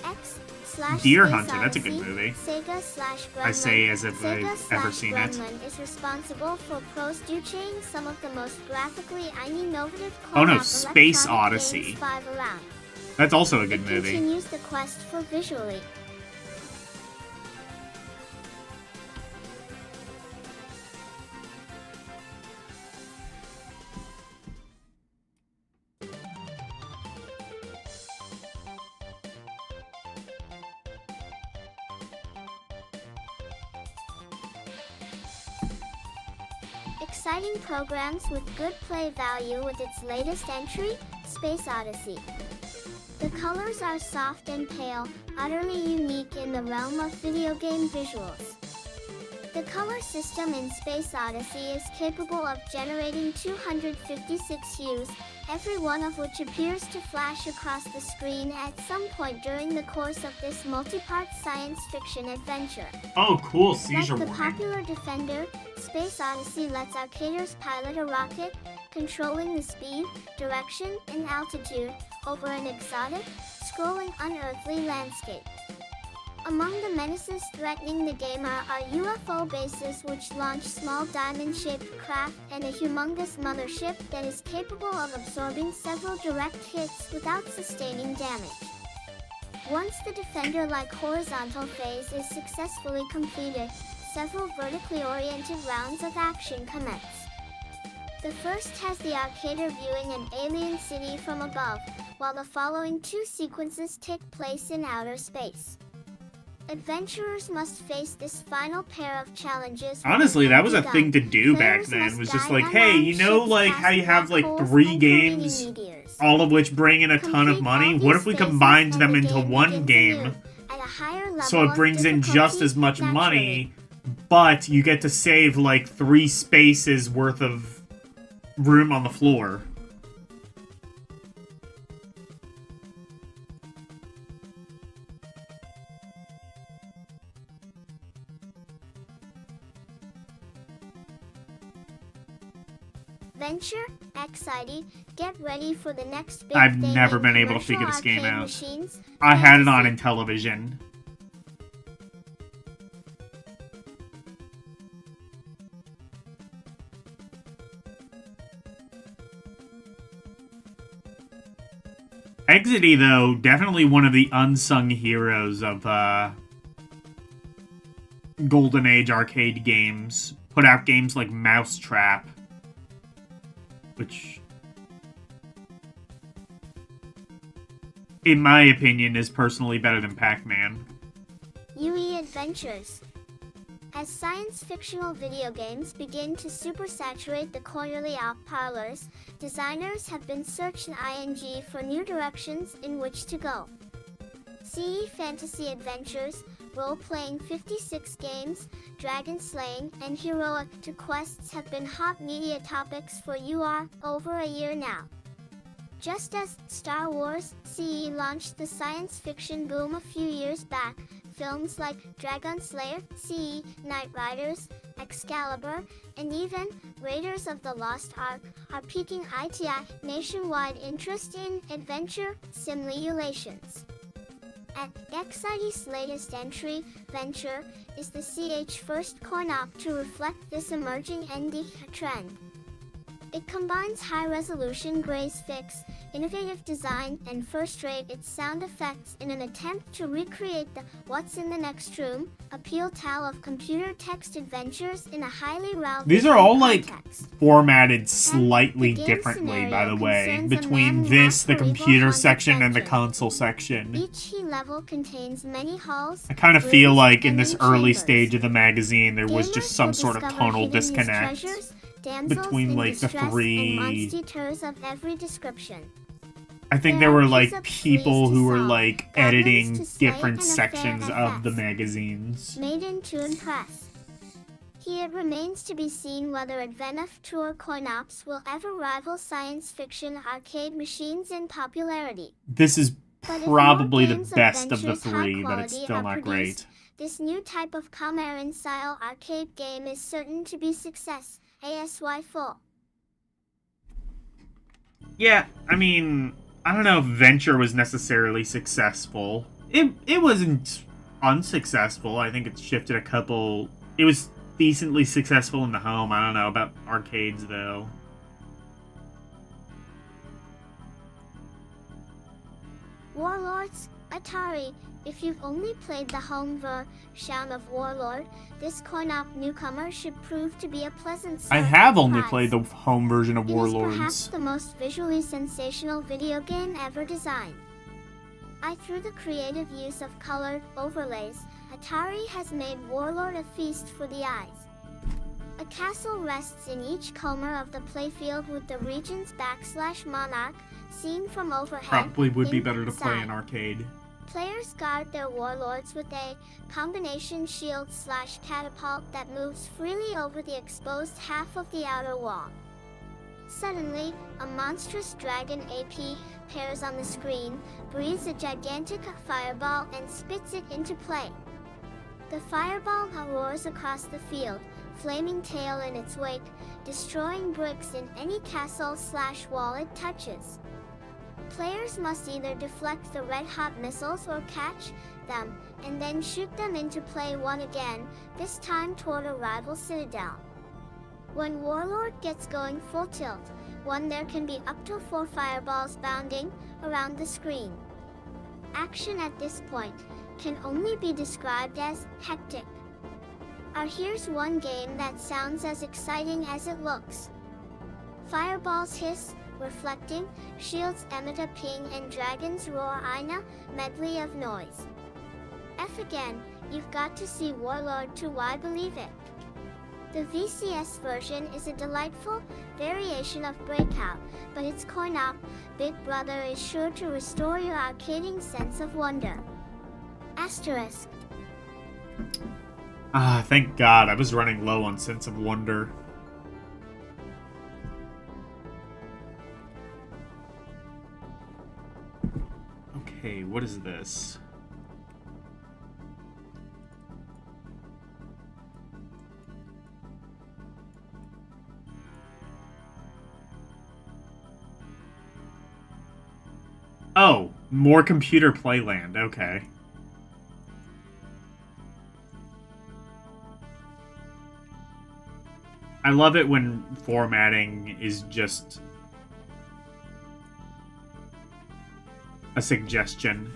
X slash Deer Space Hunter, that's a good Odyssey, movie. Sega slash Gremlin. I say as if Sega I've slash ever seen it. Gremlin is responsible for producing some of the most graphically and innovative Oh no, co-op Space electronic Odyssey. games five around. That's also a It good movie. continues the quest for visually exciting programs with good play value with its latest entry, Space Odyssey. The colors are soft and pale, utterly unique in the realm of video game visuals. The color system in Space Odyssey is capable of generating 256 hues, every one of which appears to flash across the screen at some point during the course of this multi-part science fiction adventure. Oh, cool. Like Seizure the warning. popular Defender, Space Odyssey lets arcaders pilot a rocket, controlling the speed, direction, and altitude over an exotic, scrolling unearthly landscape. Among the menaces threatening the game are UFO bases which launch small diamond-shaped craft and a humongous mothership that is capable of absorbing several direct hits without sustaining damage. Once the Defender-like horizontal phase is successfully completed, several vertically oriented rounds of action commence. The first has the arcader viewing an alien city from above, while the following two sequences take place in outer space. Adventurers must face this final pair of challenges. Honestly, that was a Begun. thing to do back Players then. must Was just guide like, hey, unarmed you know, ships like past how you have black like holes 3 and games, careening meteors. all of which bring in a ton of Complete money? all What these if we phases combined and them the into game one begins game, anew at a higher level so it of brings in just difficulty, as much naturally. money, but you get to save like 3 spaces worth of room on the floor? Venture, exciting, get ready for the next big I've thing never in been able to commercial figure this game arcade out. machines, I had it on fantasy. in television. Exidy, though, definitely one of the unsung heroes of Golden Age arcade games. Put out games like Mousetrap, which, in my opinion, is personally better than Pac-Man. UE Adventures. As science-fictional video games begin to supersaturate the quarterly op parlors, designers have been searching ING for new directions in which to go. CE Fantasy Adventures, role-playing 56 games, dragon slaying, and heroic to quests have been hot media topics for over a year now. Just as Star Wars, CE launched the science fiction boom a few years back, films like Dragon Slayer, CE, Knight Riders, Excalibur, and even Raiders of the Lost Ark are piquing ITI nationwide interest in adventure simulations. At Exidy's latest entry, Venture, is the CH first coin-op to reflect this emerging ND trend. It combines high-resolution graphics, innovative design, and first-rate its sound effects in an attempt to recreate the "What's in the Next Room" appeal tale of computer text adventures in a highly relevant These are all, like, context. formatted slightly the game differently, by the scenario way, concerns a between man who this, asks the for evil computer haunted section, and the dungeon. console section. Each level contains many halls. I kind of feel rooms, like in and this then early chambers. stage of the magazine, there was just Gamers some will sort of discover tonal hidden used disconnect treasures, damsels between, in like, the distress, three- and monsters of every description. I think There there are were, like, keys up people sleeves who to were, solve, like, goblins editing to slay, different and a fair sections of the FF. magazines. Made in to impress. It remains to be seen whether Advent Tour coin-ops will ever rival science fiction arcade machines in popularity. This is But if probably more the games of best of the Venture's high three, but it's quality still are not produced, great. this new type of Cameron-style arcade game is certain to be success. ASY full. Yeah, I mean, I don't know if Venture was necessarily successful. It wasn't unsuccessful. I think it shifted a couple. It was decently successful in the home. I don't know about arcades though. Warlords, Atari. If you've only played the home version of Warlord, this coin-op newcomer should prove to be a pleasant I surprise. have only played the home version of It is perhaps Warlords. the most visually sensational video game ever designed. Through the creative use of colored overlays, Atari has made Warlord a feast for the eyes. A castle rests in each corner of the playfield with the region's /monarch seen from overhead. Probably would be better to play in inside. arcade. Players guard their warlords with a combination shield/catapult that moves freely over the exposed half of the outer wall. Suddenly, a monstrous dragon appears on the screen, breathes a gigantic fireball and spits it into play. The fireball roars across the field, flaming tail in its wake, destroying bricks in any castle/wall it touches. Players must either deflect the red-hot missiles or catch them, and then shoot them into play one again, this time toward a rival citadel. When Warlord gets going full tilt, there can be up to 4 fireballs bounding around the screen. Action at this point can only be described as hectic. Here's one game that sounds as exciting as it looks. Fireballs hiss, reflecting, shields emit a ping and dragons roar in a medley of noise. Again, you've got to see Warlord to believe it. The VCS version is a delightful variation of Breakout, but its coin-op, Big Brother is sure to restore your arcading sense of wonder. Asterisk. Thank God, I was running low on sense of wonder. Okay, what is this? Oh, more computer playland, okay. I love it when formatting is just a suggestion.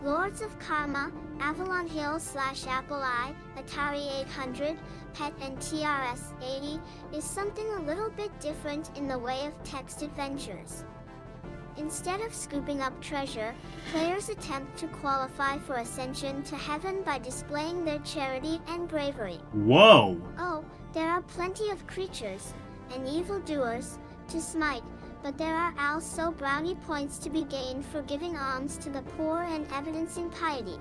Lords of Karma, Avalon Hill/Apple I, Atari 800, PET and TRS-80 is something a little bit different in the way of text adventures. Instead of scooping up treasure, players attempt to qualify for ascension to heaven by displaying their charity and bravery. Whoa! Oh, there are plenty of creatures and evildoers to smite, but there are also brownie points to be gained for giving alms to the poor and evidencing piety.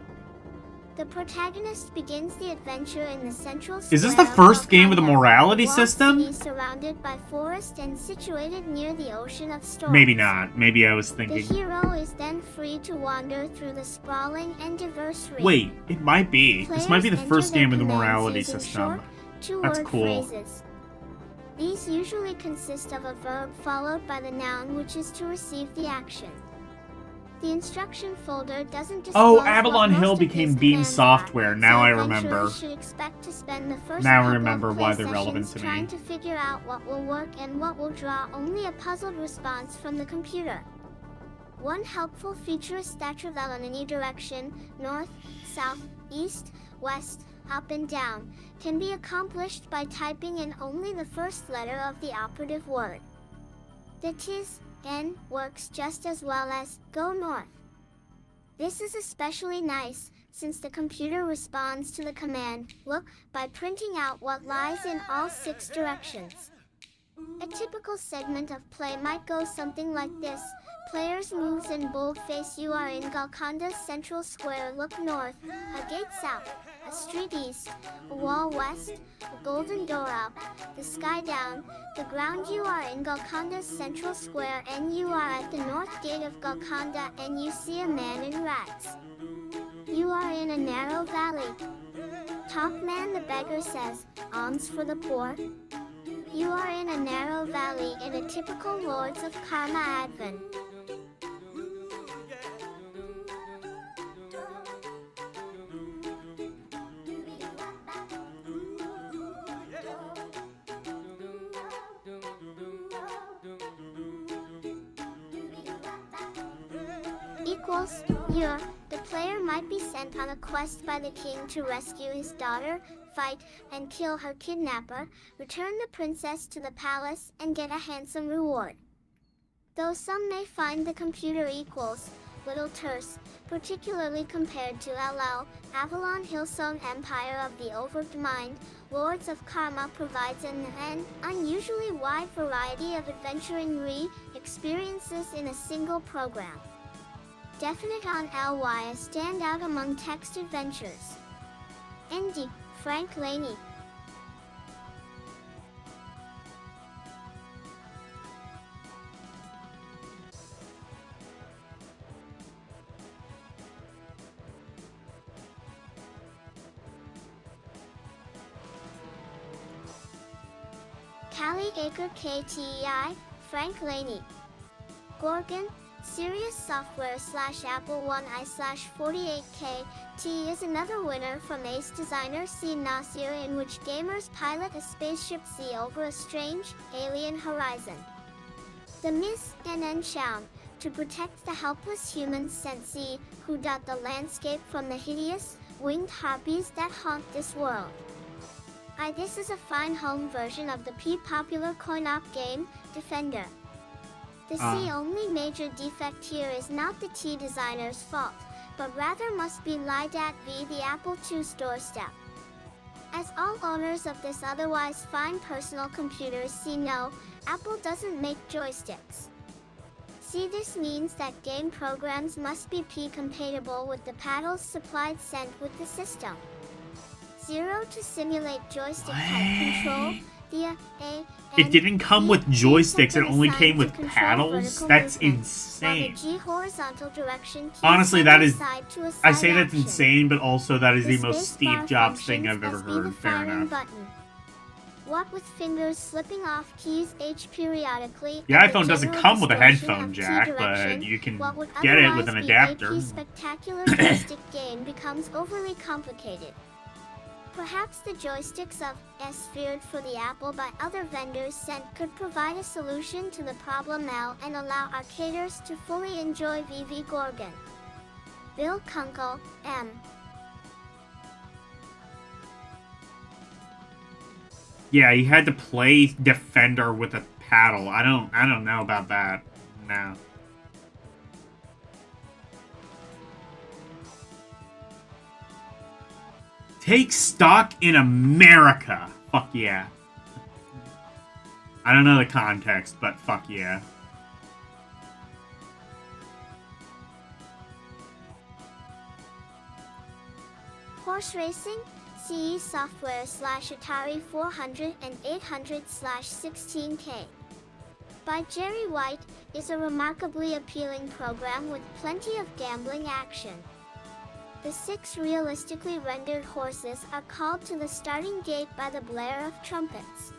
The protagonist begins the adventure in the central Is this the square first of game with a morality walled system? city surrounded by forest and situated near the ocean of storms. Maybe not. Maybe I was The thinking... hero is then free to wander through the sprawling and diverse region. Wait, it might be. This might be the Players first enter game their with a commands morality using system. short, That's two-word cool. phrases. These usually consist of a verb followed by the noun, which is to receive the action. The instruction folder doesn't disclose Oh, what Avalon Hill most of became these Beam commands Software. are, Now so I adventurers remember. should expect to spend the first Now I couple remember of why play they're relevant sessions to me. trying to figure out what will work and what will draw only a puzzled response from the computer. One helpful feature is that travel in any direction, north, south, east, west, up and down, can be accomplished by typing in only the first letter of the operative word. The tis, n, works just as well as go north. This is especially nice, since the computer responds to the command look by printing out what lies in all 6 directions. A typical segment of play might go something like this. Players moves in boldface. You are in Golconda's central square. Look north, a gate south, a street east, a wall west, a golden door up, the sky down, the ground. You are in Golconda's central square and you are at the north gate of Golconda and you see a man in rags. You are in a narrow valley. Top man, the beggar says, alms for the poor. You are in a narrow valley in a typical Lords of Karma advent. Equals, the player might be sent on a quest by the king to rescue his daughter, fight and kill her kidnapper, return the princess to the palace, and get a handsome reward. Though some may find the computer equals little terse, particularly compared to LL, Avalon Hillsong Empire of the Overt Mind, Lords of Karma provides an unusually wide variety of adventuring experiences in a single program. Definite on LY, a standout among text adventures. ND, Frank Laney. Callie Aker KTEI, Frank Laney. Gorgon, Sirius Software /Apple I /48K T is another winner from Ace designer C. Nasir, in which gamers pilot a spaceship sea over a strange, alien horizon. The Miss NN Chown, to protect the helpless humans sent sea, who dot the landscape from the hideous, winged harpies that haunt this world. This is a fine home version of the popular coin-op game, Defender. The C only major defect here is not the T designer's fault, but rather must be lied at via the Apple II's doorstep. As all owners of this otherwise fine personal computers know, Apple doesn't make joysticks. See, this means that game programs must be P-compatible with the paddles supplied sent with the system. 0 to simulate joystick type control, the It didn't come with joysticks, it only came with paddles? That's insane. Honestly, that is... I say that's insane, but also that is the most Steve Jobs thing I've ever heard. Fair enough. Walk with fingers slipping off keys H periodically. The iPhone doesn't come with a headphone jack, but you can get it with an adapter. A spectacular joystick game becomes overly complicated. Perhaps the joysticks of S feared for the Apple by other vendors sent could provide a solution to the problem now and allow arcaders to fully enjoy VV Gorgon. Bill Kunkel, M. Yeah, you had to play Defender with a paddle. I don't know about that. No. Take stock in America. Fuck yeah. I don't know the context, but fuck yeah. Horse racing, CE Software /Atari 400 and 800 /16K. By Jerry White, is a remarkably appealing program with plenty of gambling action. The 6 realistically rendered horses are called to the starting gate by the blare of trumpets.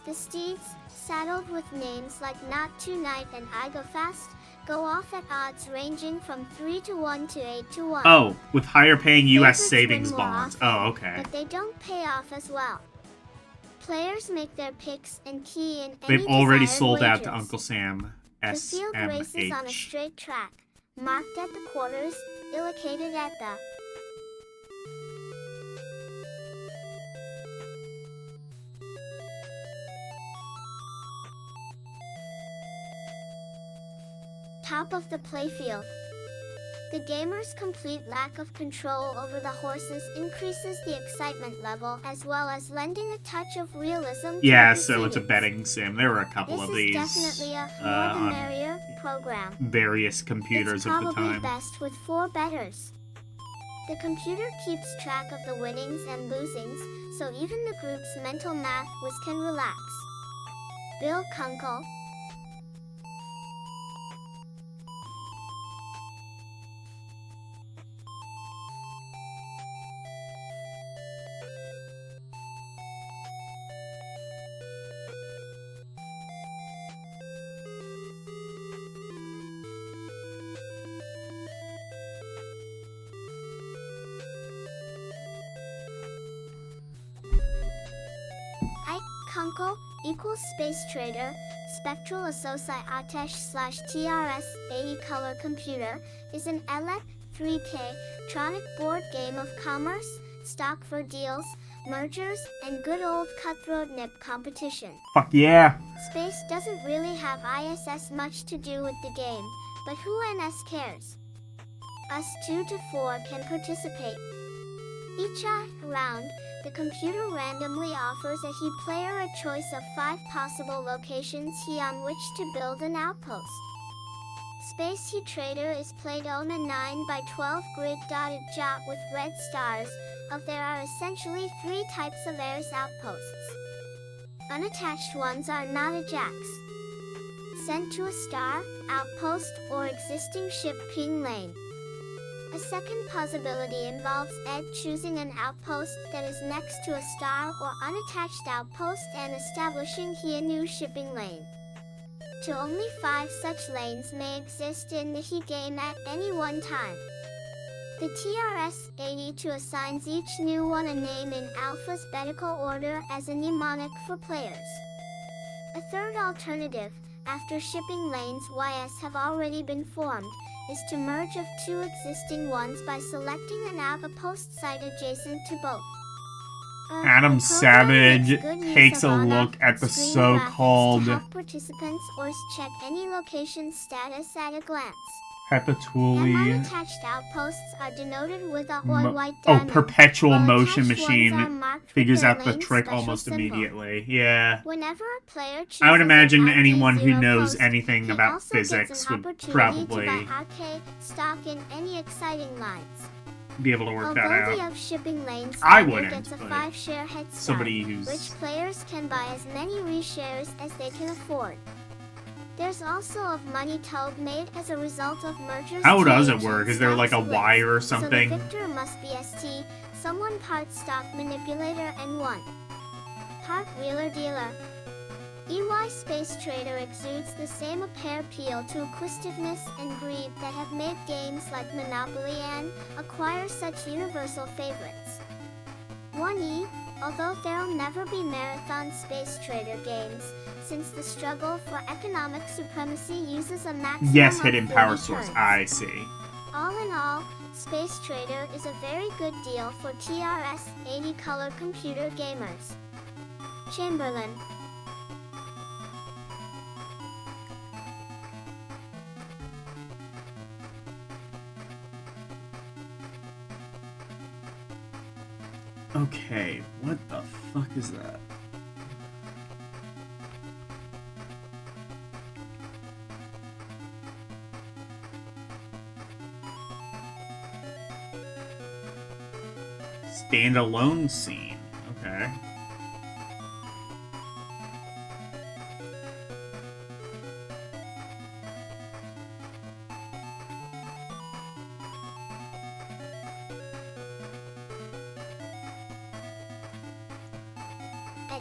The steeds, saddled with names like Not Tonight and I Go Fast, go off at odds ranging from 3 to 1 to 8 to 1. Oh, with higher paying U.S. Favorites savings win more bonds. often, Oh, okay. But they don't pay off as well. Players make their picks and key in any They've already desired sold out to wagers. Uncle Sam. The field races on a SMH. straight track, marked at the quarters, illocated at the top of the playfield. The gamer's complete lack of control over the horses increases the excitement level as well as lending a touch of realism to Yeah, the so it's a proceedings. betting sim. There were a couple This of is these definitely a more the on merrier program. various computers It's of the probably time. best with 4 bettors. The computer keeps track of the winnings and losings, so even the group's mental math whiz can relax. Bill Kunkel. Kunkel equals Space Trader, Spectral Associatesh / TRS 80 Color Computer is an ELEC 3K tronic board game of commerce, stock for deals, mergers, and good old cutthroat nip competition. Fuck yeah. Space doesn't really have ISS much to do with the game, but who NS cares? Us 2 to 4 can participate. Each round, the computer randomly offers a player a choice of 5 possible locations on which to build an outpost. Space Trader is played on a 9 by 12 grid dotted jot with red stars. There are essentially 3 types of airs outposts. Unattached ones are not ejects. Sent to a star, outpost, or existing ship ping lane. A second possibility involves Ed choosing an outpost that is next to a star or unattached outpost and establishing a new shipping lane. Only 5 such lanes may exist in the game at any one time. The TRS-82 assigns each new one a name in alphabetical order as a mnemonic for players. A third alternative, after shipping lanes YS have already been formed, is to merge of 2 existing ones by selecting an outpost site adjacent to both. Adam The program Savage makes good use takes of a on-off look at the screen so-called graphics to help participants or check any location status at a glance. Hepatuli Unattached outposts are denoted with a white diamond. perpetual while motion attached ones are machine marked with figures their out the lane's trick special almost symbol. immediately. Yeah. Whenever a player chooses I would imagine an anyone who RK0 knows post, anything he about also gets physics an would opportunity probably to buy RK stock in any exciting lines. be able to work that Although the out. of shipping lanes I standard wouldn't, gets a but 5 share head start, somebody who's- which players can buy as many reshares as they can afford. There's also of money toad made as a result of mergers. How does it TH work? and Is there like a stock splits, wire or So something? the victor must be ST, someone part stock manipulator and 1 part wheeler dealer. EY Space Trader exudes the same appeal to acquisitiveness and greed that have made games like Monopoly and acquire such universal favorites. 1E, although there'll never be marathon Space Trader games, since the struggle for economic supremacy uses a maximum Yes, of hidden 40 power source. turns. I see. All in all, Space Trader is a very good deal for TRS 80 color computer gamers. Chamberlain. Okay, what the fuck is that? Standalone scene. Okay.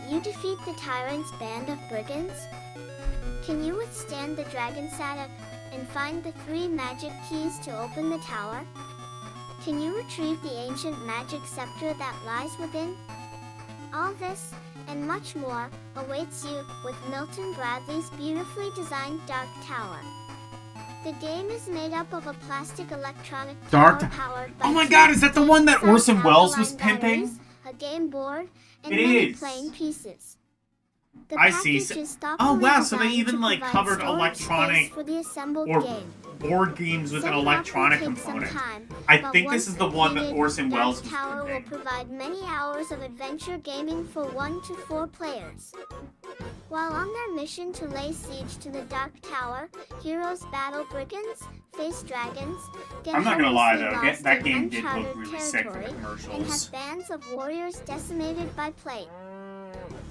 You defeat the tyrant's band of brigands? Can you withstand the dragon's attack and find the 3 magic keys to open the tower? Can you retrieve the ancient magic scepter that lies within? All this, and much more, awaits you with Milton Bradley's beautifully designed Dark Tower. The game is made up of a plastic electronic Dark tower powered by Oh my 2 god, is that the one that distinct Orson Welles was alkaline pimping? batteries, a game board, and It many is. playing pieces. The I see. package is Oh thoughtfully wow, so they designed even to like provide covered storage electronic space for the assembled or game. board games with an Setting up will electronic take some component. time, I but think once this is the one that completed, Orson Dark Welles was Tower will printing. provide many hours of adventure gaming for 1 to 4 players. While on their mission to lay siege to the Dark Tower, heroes battle brigands, face dragons, get I'm not gonna lie hopelessly though, lost that in game did look uncharted really sick from the territory, and have commercials. bands of warriors decimated by plague.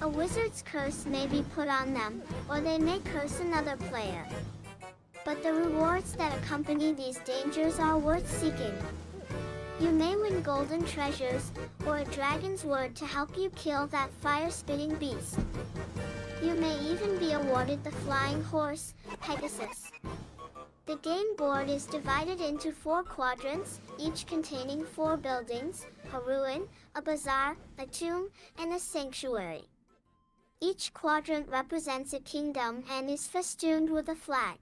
A wizard's curse may be put on them, or they may curse another player. But the rewards that accompany these dangers are worth seeking. You may win golden treasures, or a dragon's word to help you kill that fire-spitting beast. You may even be awarded the flying horse, Pegasus. The game board is divided into 4 quadrants, each containing 4 buildings, a ruin, a bazaar, a tomb, and a sanctuary. Each quadrant represents a kingdom and is festooned with a flag.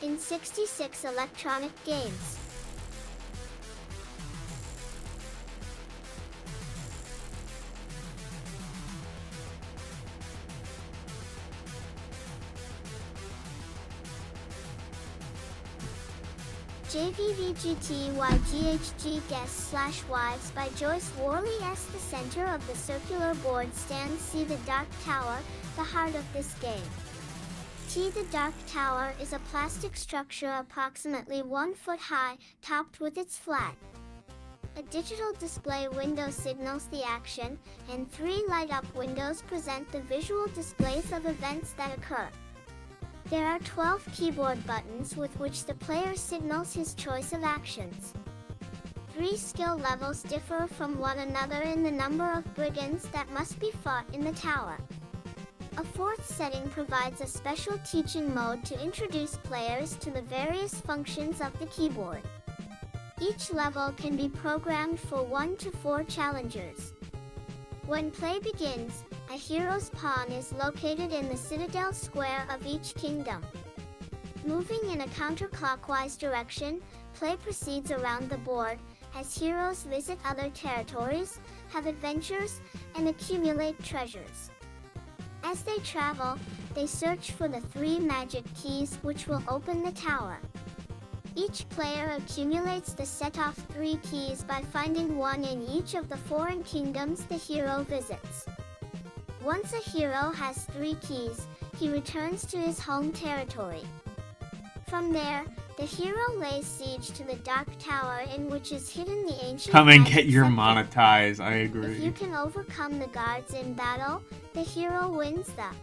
In 66 electronic games. JVVGTYGHG-Guests/Wives by Joyce Worley. As the center of the circular board stands See the Dark Tower, the heart of this game. The Dark Tower is a plastic structure approximately 1 foot high, topped with its flag. A digital display window signals the action, and 3 light-up windows present the visual displays of events that occur. There are 12 keyboard buttons with which the player signals his choice of actions. 3 skill levels differ from one another in the number of brigands that must be fought in the tower. A 4th setting provides a special teaching mode to introduce players to the various functions of the keyboard. Each level can be programmed for 1 to 4 challengers. When play begins, a hero's pawn is located in the citadel square of each kingdom. Moving in a counterclockwise direction, play proceeds around the board, as heroes visit other territories, have adventures, and accumulate treasures. As they travel, they search for the 3 magic keys which will open the tower. Each player accumulates the set-off 3 keys by finding one in each of the foreign kingdoms the hero visits. Once a hero has 3 keys, he returns to his home territory. From there, the hero lays siege to the Dark Tower in which is hidden the ancient Come and magic get your scepter. monetize, I If you agree. can overcome the guards in battle, the hero wins the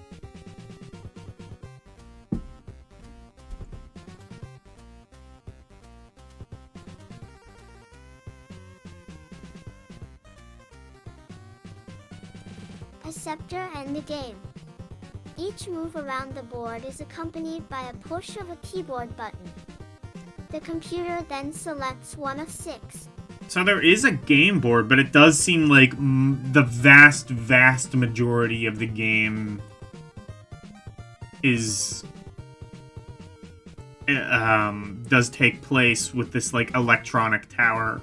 a scepter and the game. Each move around the board is accompanied by a push of a keyboard button. The computer then selects one of 6. So there is a game board, but it does seem like the vast majority of the game is does take place with this like electronic tower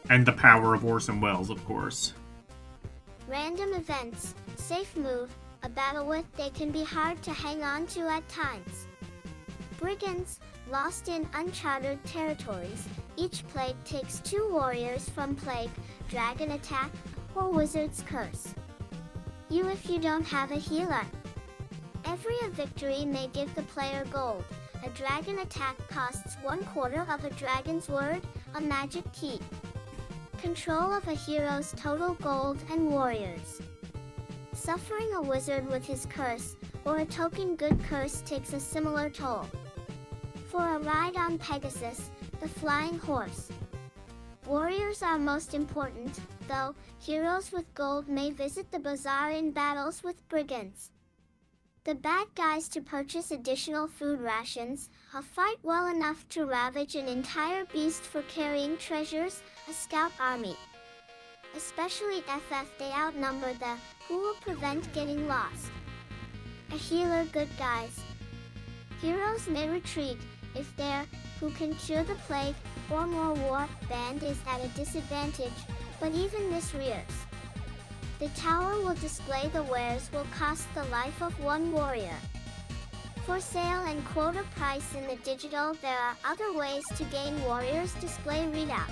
and the power of Orson Welles, of course. Random events, safe move, a battle with they can be hard to hang on to at times. Brigands, lost in uncharted territories, each plague takes 2 warriors from plague, dragon attack, or wizard's curse. You if you don't have a healer. Every victory may give the player gold. A dragon attack costs 1/4 of a dragon's word, a magic key. Control of a hero's total gold and warriors. Suffering a wizard with his curse, or a token good curse takes a similar toll. For a ride on Pegasus, the flying horse. Warriors are most important, though heroes with gold may visit the bazaar in battles with brigands. The bad guys to purchase additional food rations, a fight well enough to ravage an entire beast for carrying treasures, a scout army. Especially FF they outnumber the who will prevent getting lost. A healer good guys. Heroes may retreat, if their who can cure the plague or more war band is at a disadvantage, but even this rears. The tower will display the wares will cost the life of one warrior. For sale and quota price in the digital, there are other ways to gain warriors display readout.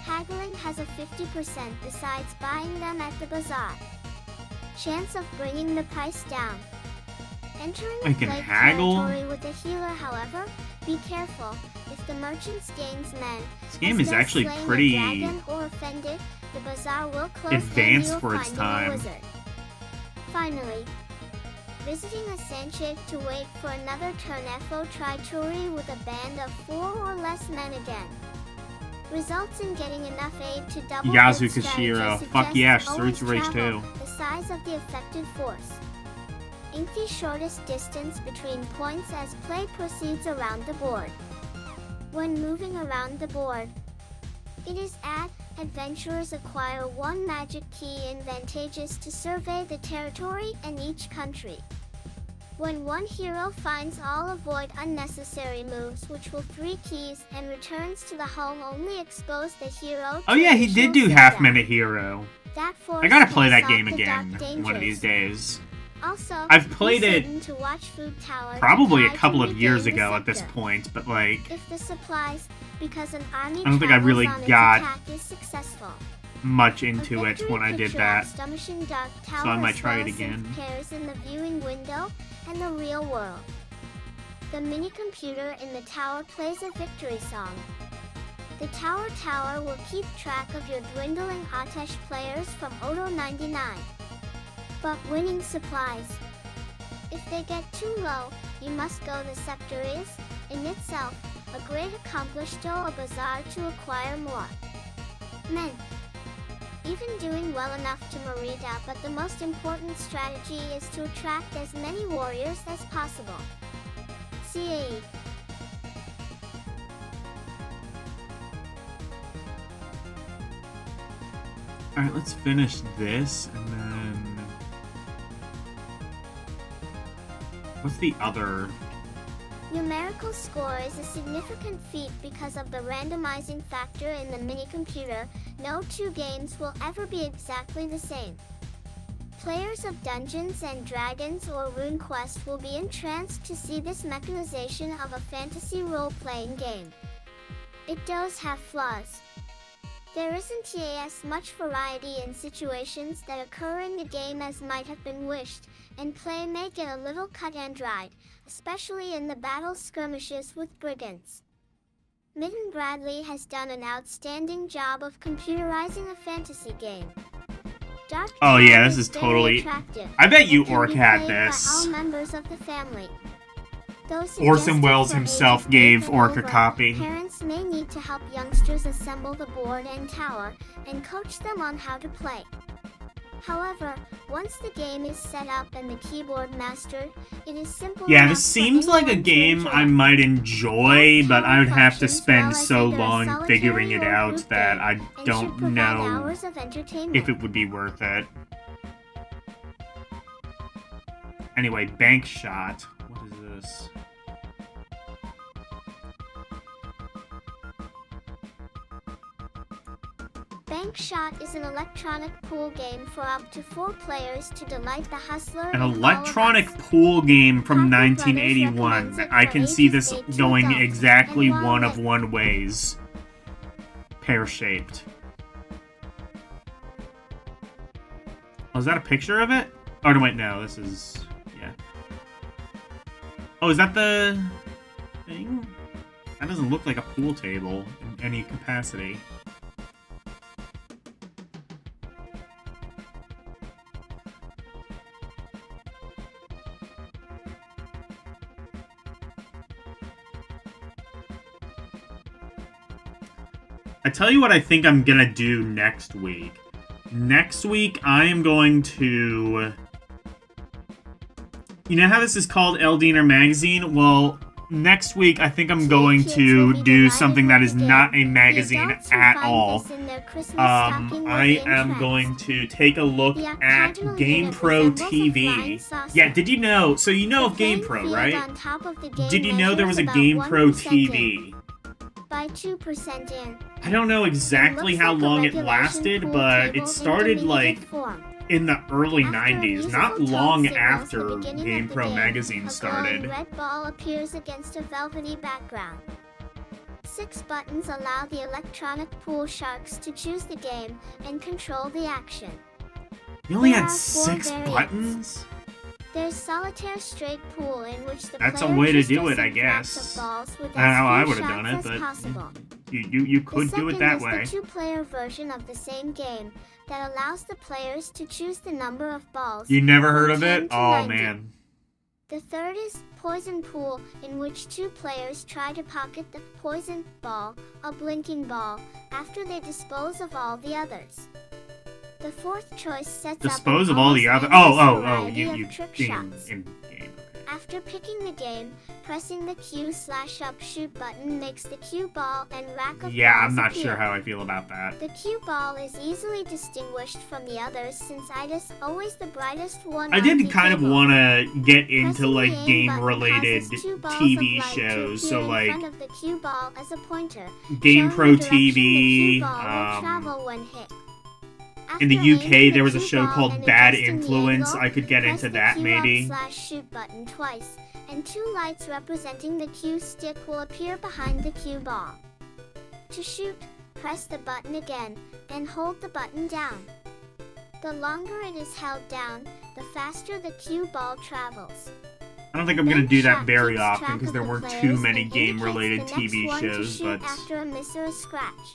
Haggling has a 50% besides buying them at the bazaar. Chance of bringing the price down. Entering I the can plague haggle? territory with a healer, however, be careful. If the merchants gains men, This game as is though actually slaying a pretty dragon or offended, the bazaar will close advanced and for you'll its find time. a wizard. Finally, visiting a sandshake to wait for another turn. FO try Turi with a band of 4 or less men again. Results in getting enough aid to double Yazu good strategy Kashiro. Fuck suggests yeah, always Surge Rage travel 2. the size of the affected force. Ink the shortest distance between points as play proceeds around the board. When moving around the board, it is adventurers acquire one magic key advantageous to survey the territory and each country. When one hero finds all, avoid unnecessary moves, which will 3 keys, and returns to the home only expose the hero to Oh yeah, he did do additional Half setup. Minute Hero. That I gotta force play that takes game off the dark again one of these dangers. days. Also, I've played be it certain to watch Food Tower to Probably a try couple to of years regain the ago at this sector. point, but like, If the supplies, because an army I don't think I travels really on its got attack is successful. much A into it victory when I did picture that. astonishing dark So tower I might try it swells and again. pairs in the viewing window and the real world. The mini computer in the tower plays a victory song. The tower will keep track of your dwindling Atesh players from Odo 99. But winning supplies. If they get too low, you must go. The sector is, in itself, a great accomplishment, a bazaar to acquire more men. Even doing well enough to Marita, but the most important strategy is to attract as many warriors as possible. CAE. Alright, let's finish this and then... What's the other? Numerical score is a significant feat because of the randomizing factor in the mini-computer. No 2 games will ever be exactly the same. Players of Dungeons and Dragons or RuneQuest will be entranced to see this mechanization of a fantasy role-playing game. It does have flaws. There isn't as much variety in situations that occur in the game as might have been wished, and play may get a little cut and dried, especially in the battle skirmishes with brigands. Mitten Bradley has done an outstanding job of computerizing a fantasy game. Dark Oh yeah, Tower this is very totally... attractive. I bet you It can Orc be had played by this. all members of the family. Though Orson suggested Welles for himself ages gave 8 and Orc a over, copy. Parents may need to help youngsters assemble the board and tower, and coach them on how to play. However, once the game is set up and the keyboard mastered, it is simple Yeah, enough this for seems like a anyone to game enjoy. I might enjoy, but I would have to Functions spend well as so either a long solitary figuring it or out group that game, I and should don't provide know hours of entertainment. if it would be worth it. Anyway, Bank Shot. What is this? Bank Shot is an electronic pool game for up to 4 players to delight the hustler An in all of electronic us. pool game from Coffee Brothers 1981. recommends it I for can see ages this 8 to going adults, exactly and while one of it- one ways. Pear-shaped. Oh, is that a picture of it? Oh, no, wait, no, this is... yeah. Oh, is that the... thing? That doesn't look like a pool table in any capacity. I tell you what I think I'm gonna do next week. Next week, I am going to... You know how this is called LDM Magazine? Well, next week, I think I'm going Kids will to be do delighted something with that the is game. not a The magazine adults who at find all. this in their Christmas stocking will I be am entranced. going to take a look The at octagonal unit GamePro resembles a flying TV. saucer. Yeah, did you know? So you know The of playing GamePro, field right? on top of the game Did you know there was a measures about GamePro 1% in. TV? by 2% in. I don't know exactly Looks how like a long it regulation lasted, pool but table it started in like diminutive form. in the early After a 90s, not musical long tone signals after the beginning of the GamePro game, magazine a glowing started. red ball appears against a velvety background. 6 buttons allow the electronic pool sharks to choose the game and control the action. You only There had are 4 6 variants. buttons? There's solitaire straight pool in which the That's a player way to just do it, does I a flux guess. of balls with I don't know how I as few would've done shots it, as but possible. you could The do it second that is way. the 2-player version of the same game that allows the players to choose the number of balls. You never heard from of 10 it? to Oh 90. man. The third is Poison Pool, in which 2 players try to pocket the poison ball, a blinking ball, after they dispose of all the others. The fourth choice sets Dispose up of all the an other. almost endless Oh, variety you of trick game shots. in game. After picking the game, pressing the Q/up shoot button makes the cue ball and rack of Yeah, balls I'm not appear. sure how I feel about that. The cue ball is easily distinguished from the others since it is always the brightest one I on did the kind of table. want to get into Pressing like the aim game-related button causes 2 balls TV of light to shows, appear so in like front of the cue ball as a pointer, GamePro showing the direction TV. the cue ball will travel when hit. In the After UK, aiming there the was a cue show ball called and Bad adjusting the Influence. angle, I could get press into the that cue maybe. up/shoot button twice, and 2 lights representing the cue stick will appear behind the cue ball. To shoot, press the button again, and hold the button down. The longer it is held down, the faster the cue ball travels. I don't think I'm gonna do that Shot very keeps often track because of there the weren't too players many and game-related indicates the next TV one to shows, shoot but after a miss or a scratch.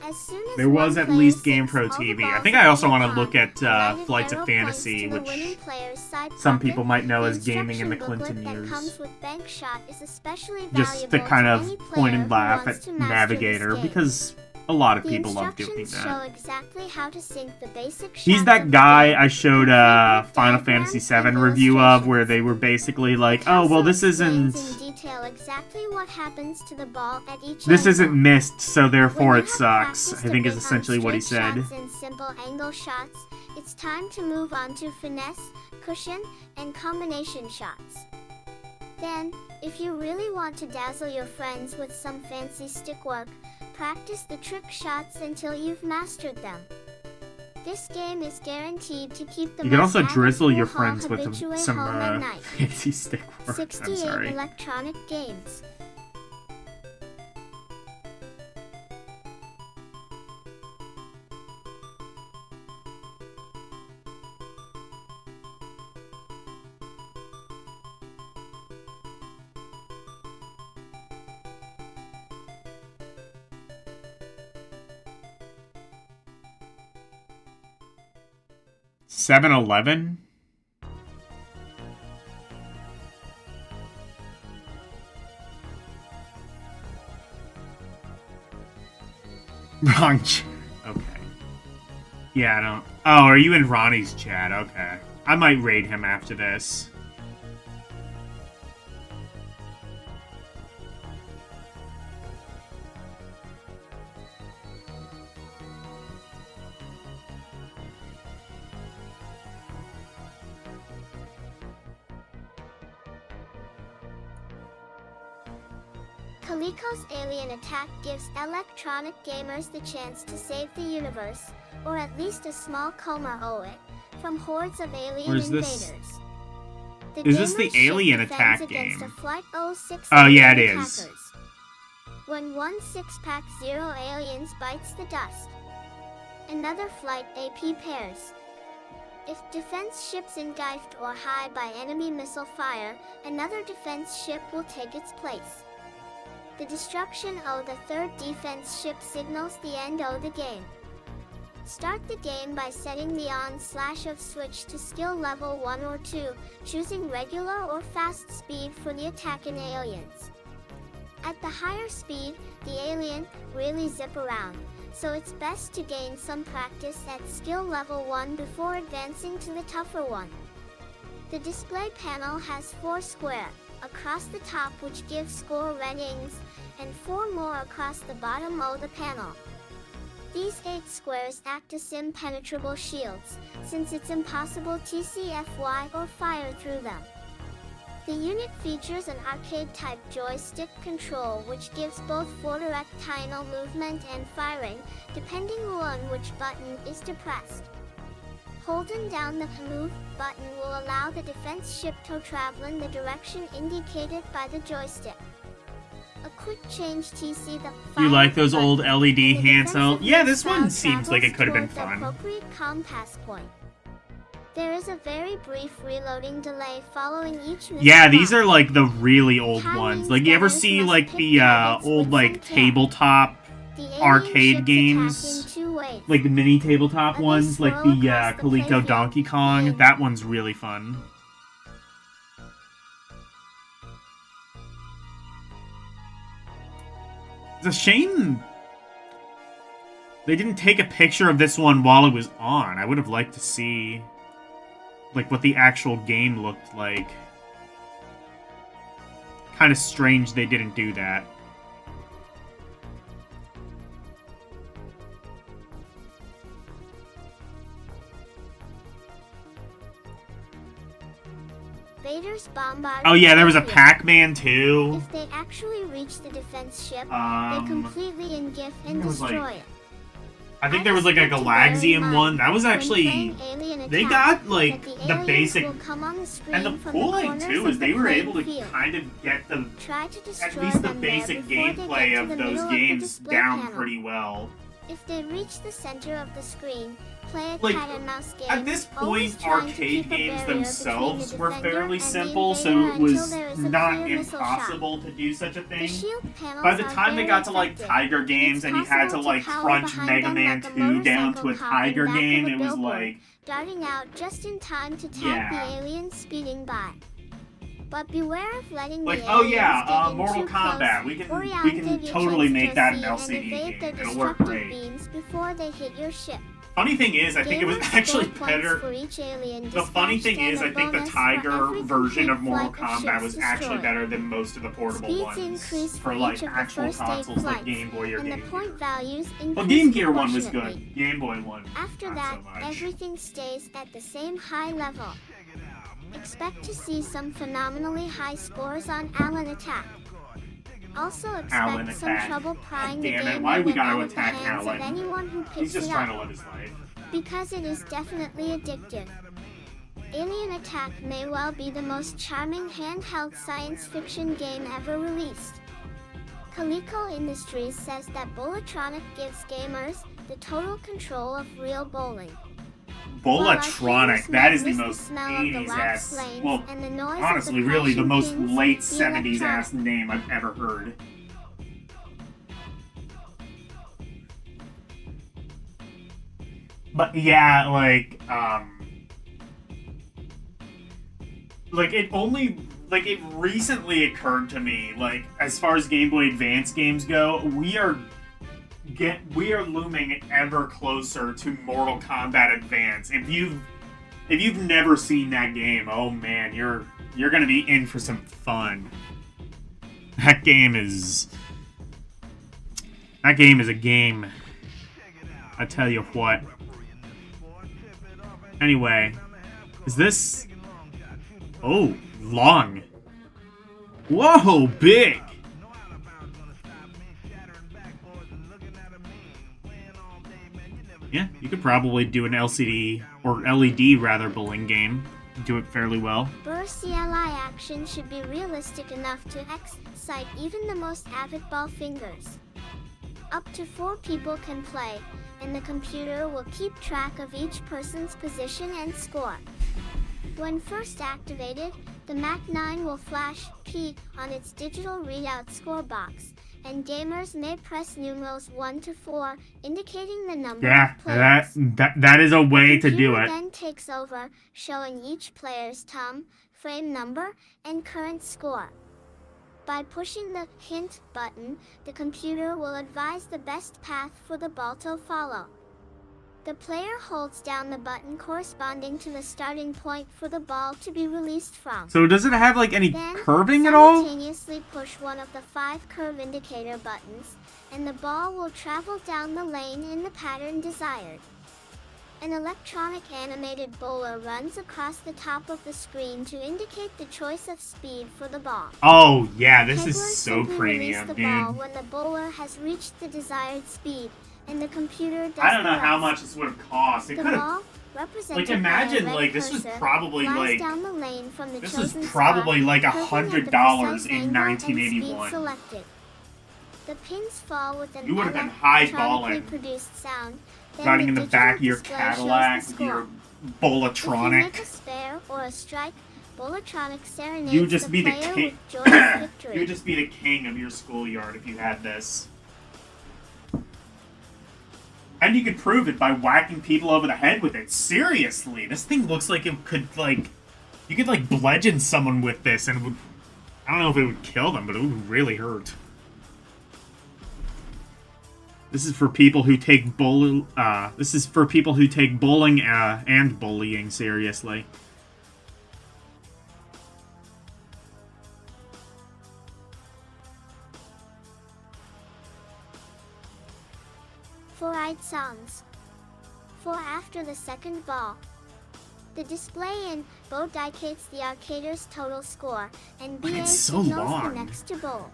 As soon as there was one at player least sinks GamePro all the TV. I balls think in I also the want to pot, look at lighted Flights arrow of points Fantasy, to the which winning player's side some pocket. people might know The as gaming in the instruction Clinton booklet that years. comes with Bank Shot is especially Just to valuable kind of any point player and who laugh wants at to master Navigator this game. because a lot of The people love doing instructions show that. exactly how to sync the basic He's shots that of the guy game, I showed complete with Final diagrams Fantasy and VII review of, where illustrations. they were basically It like, oh, well, also this explains isn't... in detail exactly what happens to the ball at each This angle. isn't missed, so therefore When it you have sucks, practiced I a think is bit on essentially what he straight said. shots and simple angle shots, it's time to move on to finesse, cushion, and combination shots. Then, if you really want to dazzle your friends with some fancy stick work, practice the trick shots until you've mastered them. This game is guaranteed to keep the You can most also drizzle your avid friends with habitué some home at night. fancy stick work. I'm 68 sorry. electronic games. $7-Eleven? Wrong chat. Okay. Yeah, I don't... Oh, are you in Ronnie's chat? Okay. I might raid him after this. Coleco's Alien Attack gives electronic gamers the chance to save the universe, or at least a small coma owe it, from hordes of alien Or is this- invaders. Is this the gamer's ship Alien defends Attack against game? a Flight 06 Oh, yeah, it alien is. attackers. When one six-pack Zero aliens bites the dust, another flight AP pairs. If defense ships engulfed or high by enemy missile fire, another defense ship will take its place. The destruction of the third defense ship signals the end of the game. Start the game by setting the on/off switch to skill level 1 or 2, choosing regular or fast speed for the attacking aliens. At the higher speed, the alien really zip around, so it's best to gain some practice at skill level 1 before advancing to the tougher one. The display panel has 4 squares across the top which give score ratings, and 4 more across the bottom of the panel. These 8 squares act as impenetrable shields, since it's impossible to TCFY or fire through them. The unit features an arcade-type joystick control which gives both four-directional movement and firing, depending on which button is depressed. Holding down the move button will allow the defense ship to travel in the direction indicated by the joystick. A quick change to see the You like fire those old button, LED and the handheld? defensive Yeah, this missile one seems like it could have been travels toward the fun. appropriate compass point. There is a very brief reloading delay following each missile Yeah, these launch. are like the really old Timing ones. Like, you ever gunners see must like pick the targets old with like some care. tabletop, The alien arcade ships games? attack in two ways. like the mini tabletop They ones, like swirl the across the Coleco playfield. Donkey Kong? Aim. That one's really fun. It's a shame they didn't take a picture of this one while it was on. I would have liked to see like what the actual game looked like. Kind of strange they didn't do that. Invaders bombard. Oh yeah, there was a the Pac-Man too. If they actually reach the defense ship, they Um, completely engulf and it was like- destroy it. I think there was like a Galaxium one. That was actually they got like the basic. And the cool thing too is they were able to kind of get the Try to destroy at least the them there basic before they gameplay get to of the those middle the games display down panel. pretty well. If they reach the center of the screen, play a Like, cat and mouse game. At this always point, trying to arcade keep a games barrier themselves between the were defender fairly and the simple, so invader it until was there is a not clear missile shot. impossible to do such a The thing. shield panels By the are time they very got to like effective. Tiger games and you had to possible to like power crunch behind Mega them Man like a 2 down to a motorcycle cop in Tiger back of game, a it was billboard, like darting out just in time to tag Yeah. the alien speeding by. But beware of letting like the oh aliens yeah, get in Mortal too Kombat. close, We or can activate totally your make that an chance to see LCD and game. evade their It'll work destructive great. beams before they hit your ship. Funny thing is, I think it was Gamers actually score points better. for each alien The funny dispatched thing is, and I a think the bonus for Tiger every version of complete Mortal flight of Kombat ships was actually destroyed. better than most of the portable Speeds ones increase for for like each of the actual first 8 consoles like flights, Game Boy or and the Game point Gear. values increase Well, Game Gear one was proportionately. good. Game Boy one, After not that, so much. everything stays at the same high level. Expect to see some phenomenally high scores on Allen Attack. Also Allen expect some Attack. trouble prying the Damn it, game why we even gotta out of the attack hands Allen? of anyone who He's picks just it trying to up, live his life. because it is definitely addictive. Alien Attack may well be the most charming handheld science fiction game ever released. Coleco Industries says that Bowlatronic gives gamers the total control of real bowling. Bowlatronic, that is the miss the most smell of the 80s wax ass. flames Well, and the noise of honestly, the really the crashing most pins, late the 70s ass electronic. name I've ever heard. But yeah, it recently occurred to me, like, as far as Game Boy Advance games go, we are looming ever closer to Mortal Kombat Advance. If you've never seen that game, oh man, you're gonna be in for some fun. That game is a game. I tell you what. Anyway, is this? Oh, long. Whoa, big. Yeah, you could probably do an LCD or LED rather bowling game. Do it fairly well. Burst CLI action should be realistic enough to excite even the most avid ball fingers. Up to 4 people can play, and the computer will keep track of each person's position and score. When first activated, the Mac 9 will flash P on its digital readout score box, and gamers may press numerals 1 to 4, indicating the number Yeah, of players. that is a way to The do computer it. then takes over, showing each player's TOM, frame number, and current score. By pushing the hint button, the computer will advise the best path for the ball to follow. The player holds down the button corresponding to the starting point for the ball to be released from. So does it have like any Then, curving at all? simultaneously push one of the 5 curve indicator buttons, and the ball will travel down the lane in the pattern desired. An electronic animated bowler runs across the top of the screen to indicate the choice of speed for the ball. Oh, yeah, this is Pegglers so simply release premium, the ball dude. when the bowler has reached the desired speed, and the computer does I don't know the how rest. much this would have cost. It The could have. ball, represented Like, imagine, by a red like, this was cursor, probably, flies like. down the lane from the This was chosen probably, spot, like, curving at the $100 precise in angle and speed 1981. selected. The pins fall with an You would have been high electronically balling. produced sound. Then Riding the in the digital back of your display Cadillac shows with the your score. If you make a Bolatronic. spare or a strike, Bolatronic serenades You would just the be the player king. with joyous victory. You would just be the king of your schoolyard if you had this. And you could prove it by whacking people over the head with it. Seriously, this thing looks like it could, like... You could, like, bludgeon someone with this and it would... I don't know if it would kill them, but it would really hurt. This is for people who take this is for people who take bowling and bullying seriously. Four-eyed songs. For after the second ball. The display in bow indicates the arcader's total score, and But BA it's so signals long. the next to bowl.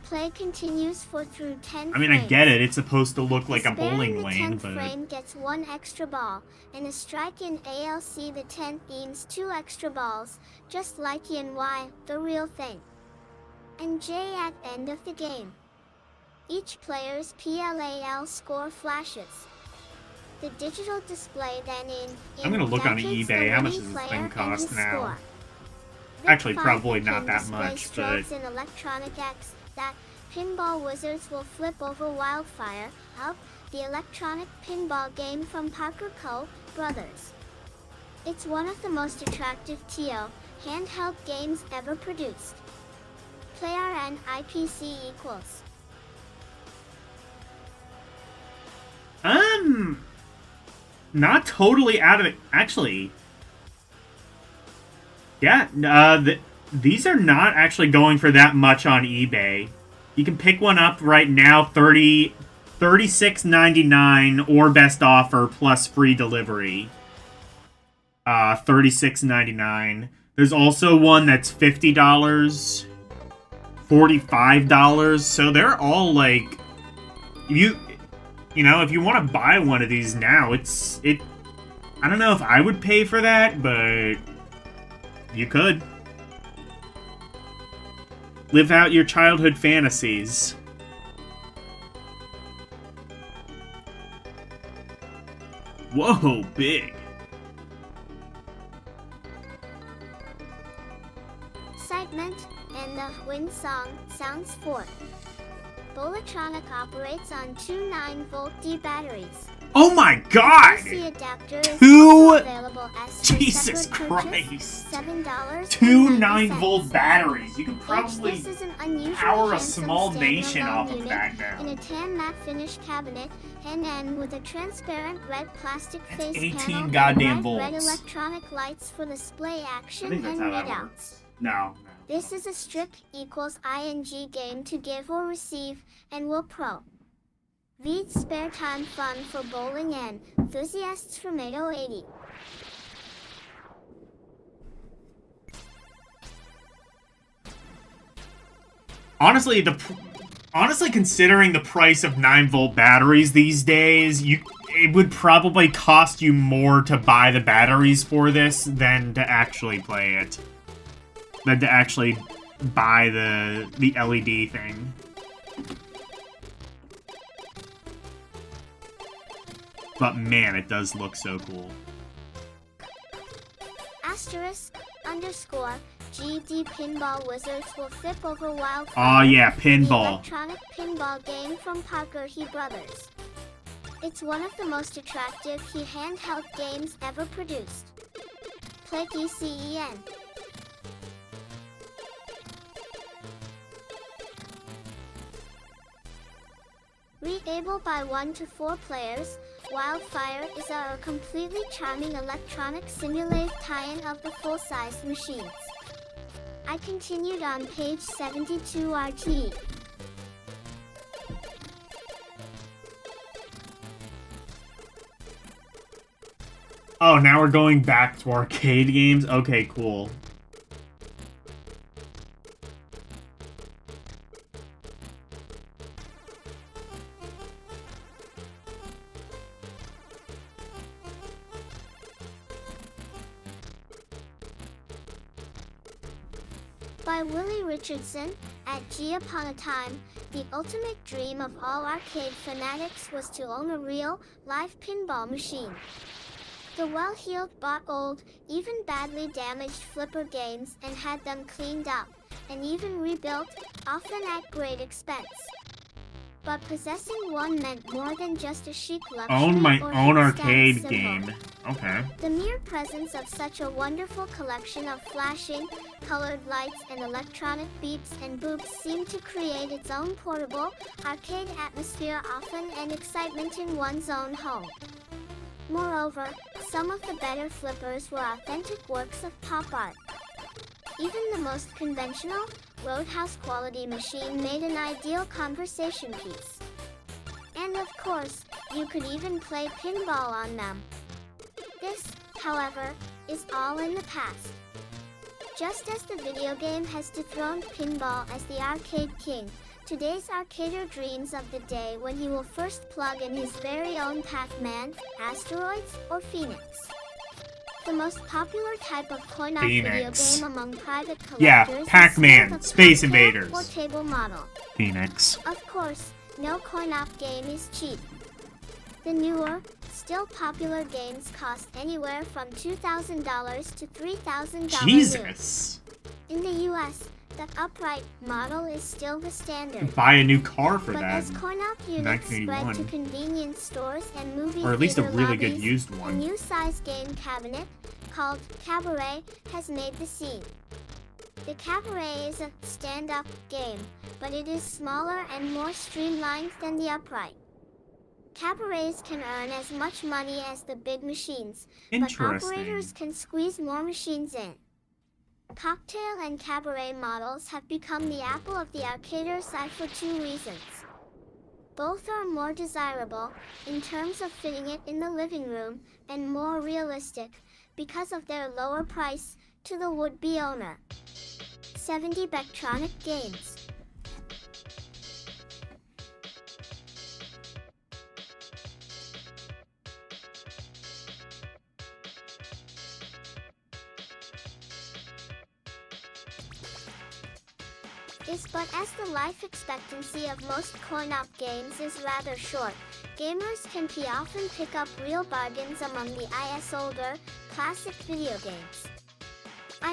Play continues for through 10 I mean, I frames. get it. It's supposed to look like a The spare in bowling the lane, 10th but... frame gets one extra ball, and a strike in ALC the 10th means two extra balls, just like in Y, the real thing. And J at end of the game. Each player's PLAL score flashes. The digital display then I'm gonna look on indicates the eBay. How much winning does this player thing and cost his now? score. Actually, Bit 5 probably not pin that display much, but... strobes in Electronic X that Pinball Wizards will flip over Wildfire, Up, the electronic pinball game from Parker Co. Brothers. It's one of the most attractive TO handheld games ever produced. Player and IPC equals. Not totally out of it. Actually, yeah, these are not actually going for that much on eBay. You can pick one up right now, $36.99 or best offer plus free delivery. $36.99. There's also one that's $50, $45. So they're all like, you know, if you want to buy one of these now, I don't know if I would pay for that, but you could. Live out your childhood fantasies. Whoa, big. Excitement, and the Win Song sounds 4. Bolatronic operates on two 9-volt D batteries. Oh my god! DC adapter is Two- also available as per Jesus separate purchase, Christ. $7. Two 9-volt batteries. You could Probably probably this is an unusually power a handsome small nation standalone off of unit that in now. a tan matte finish cabinet, and with a transparent red plastic That's face 18 panel goddamn and bright red volts. electronic lights for display I action think that's and how that readouts. works. No. This is a strict equals ing game to give or receive, and will pro. V's spare time fun for bowling and enthusiasts from 880. Honestly, considering the price of 9-volt batteries these days, it would probably cost you more to buy the batteries for this than to actually play it. Than to actually buy the LED thing. But man, it does look so cool. Asterisk, underscore, GD Pinball Wizards will flip over Wildfire. Aw, yeah, The pinball. electronic pinball game from Parker He Brothers. It's one of the most attractive handheld games ever produced. Play DCEN. Able by 1 to 4 players, Wildfire is a completely charming electronic simulated tie-in of the full-size machines. I continued on page 72 RT. Oh, now we're going back to arcade games? Okay, cool. By Willie Richardson, at G Upon a Time, the ultimate dream of all arcade fanatics was to own a real, live pinball machine. The well-heeled bought old, even badly damaged flipper games and had them cleaned up, and even rebuilt, often at great expense. But possessing one meant more than just a chic luxury Own my or own hip status arcade symbol. game. Okay. The mere presence of such a wonderful collection of flashing, colored lights and electronic beeps and boops seemed to create its own portable, arcade atmosphere, often an excitement in one's own home. Moreover, some of the better flippers were authentic works of pop art. Even the most conventional, Roadhouse quality machine made an ideal conversation piece. And of course, you could even play pinball on them. This, however, is all in the past. Just as the video game has dethroned pinball as the arcade king, today's arcader dreams of the day when he will first plug in his very own Pac-Man, Asteroids, or Phoenix. The most popular type of coin-op video Phoenix. game among private collectors Yeah, is Pac-Man, still the Space cocktail Invaders. or table model. Phoenix. Of course, no coin-op game is cheap. The newer, still popular games cost anywhere from $2,000 to $3,000 new. Jesus. In the US, the upright model is still the standard. Buy a new car for But that. as coin-op units spread 1981. to convenience stores and movie Or at least a theater really good lobbies, used a one. new size game cabinet, called Cabaret, has made the scene. The Cabaret is a stand-up game, but it is smaller and more streamlined than the upright. Cabarets can earn as much money as the big machines, but Interesting. operators can squeeze more machines in. Cocktail and cabaret models have become the apple of the arcader's eye for two reasons. Both are more desirable, in terms of fitting it in the living room, and more realistic, because of their lower price, to the would-be owner. 70 Bectronic Games. But as the life expectancy of most coin-op games is rather short, gamers can often pick up real bargains among the older, classic video games.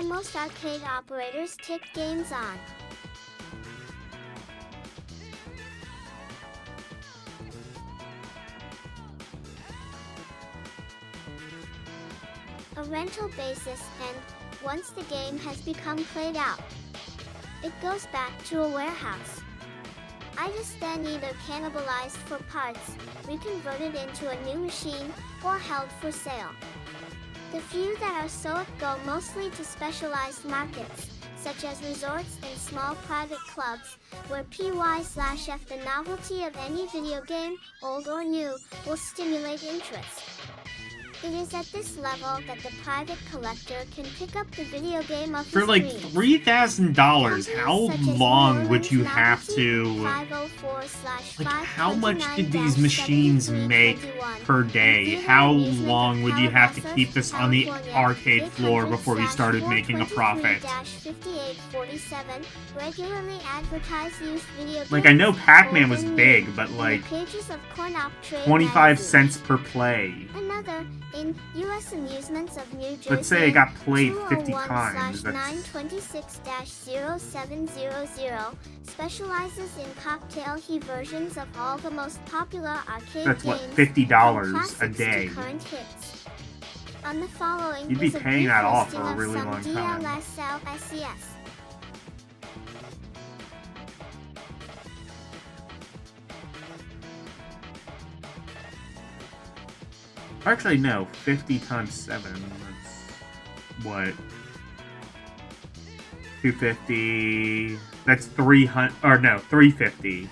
Most arcade operators take games on a rental basis, and once the game has become played out, it goes back to a warehouse. Items then either cannibalized for parts, reconverted into a new machine, or held for sale. The few that are sold go mostly to specialized markets, such as resorts and small private clubs, where PY/F the novelty of any video game, old or new, will stimulate interest. It is at this level that the private collector can pick up the video game of For his like dreams. $3,000, how Companies such as long would Moreland's you have Novelty, to... 504/529-21, Like, how much did these machines make 7321, per day? Theater How Amusement long of would you have to Calabasas, keep this on the California, arcade floor before we started making a profit? 800-423-5847, regularly advertise used video Like, I know games, Pac-Man old was and big, new, but in like, the pages of Coin-Op Trade 25 magazine. cents per play. Another, in U.S. Amusements of New Jersey. Let's say it got played 50 times. That's 926-0700, specializes in cocktail versions of all the most popular arcade That's what, games, $50 from a classics day. to current hits. On the following You'd be is a paying brief that off listing for a of really some long time. DLSL-SES. Actually, no. 50 times 7. That's what? 250. That's 300. Or no, 350.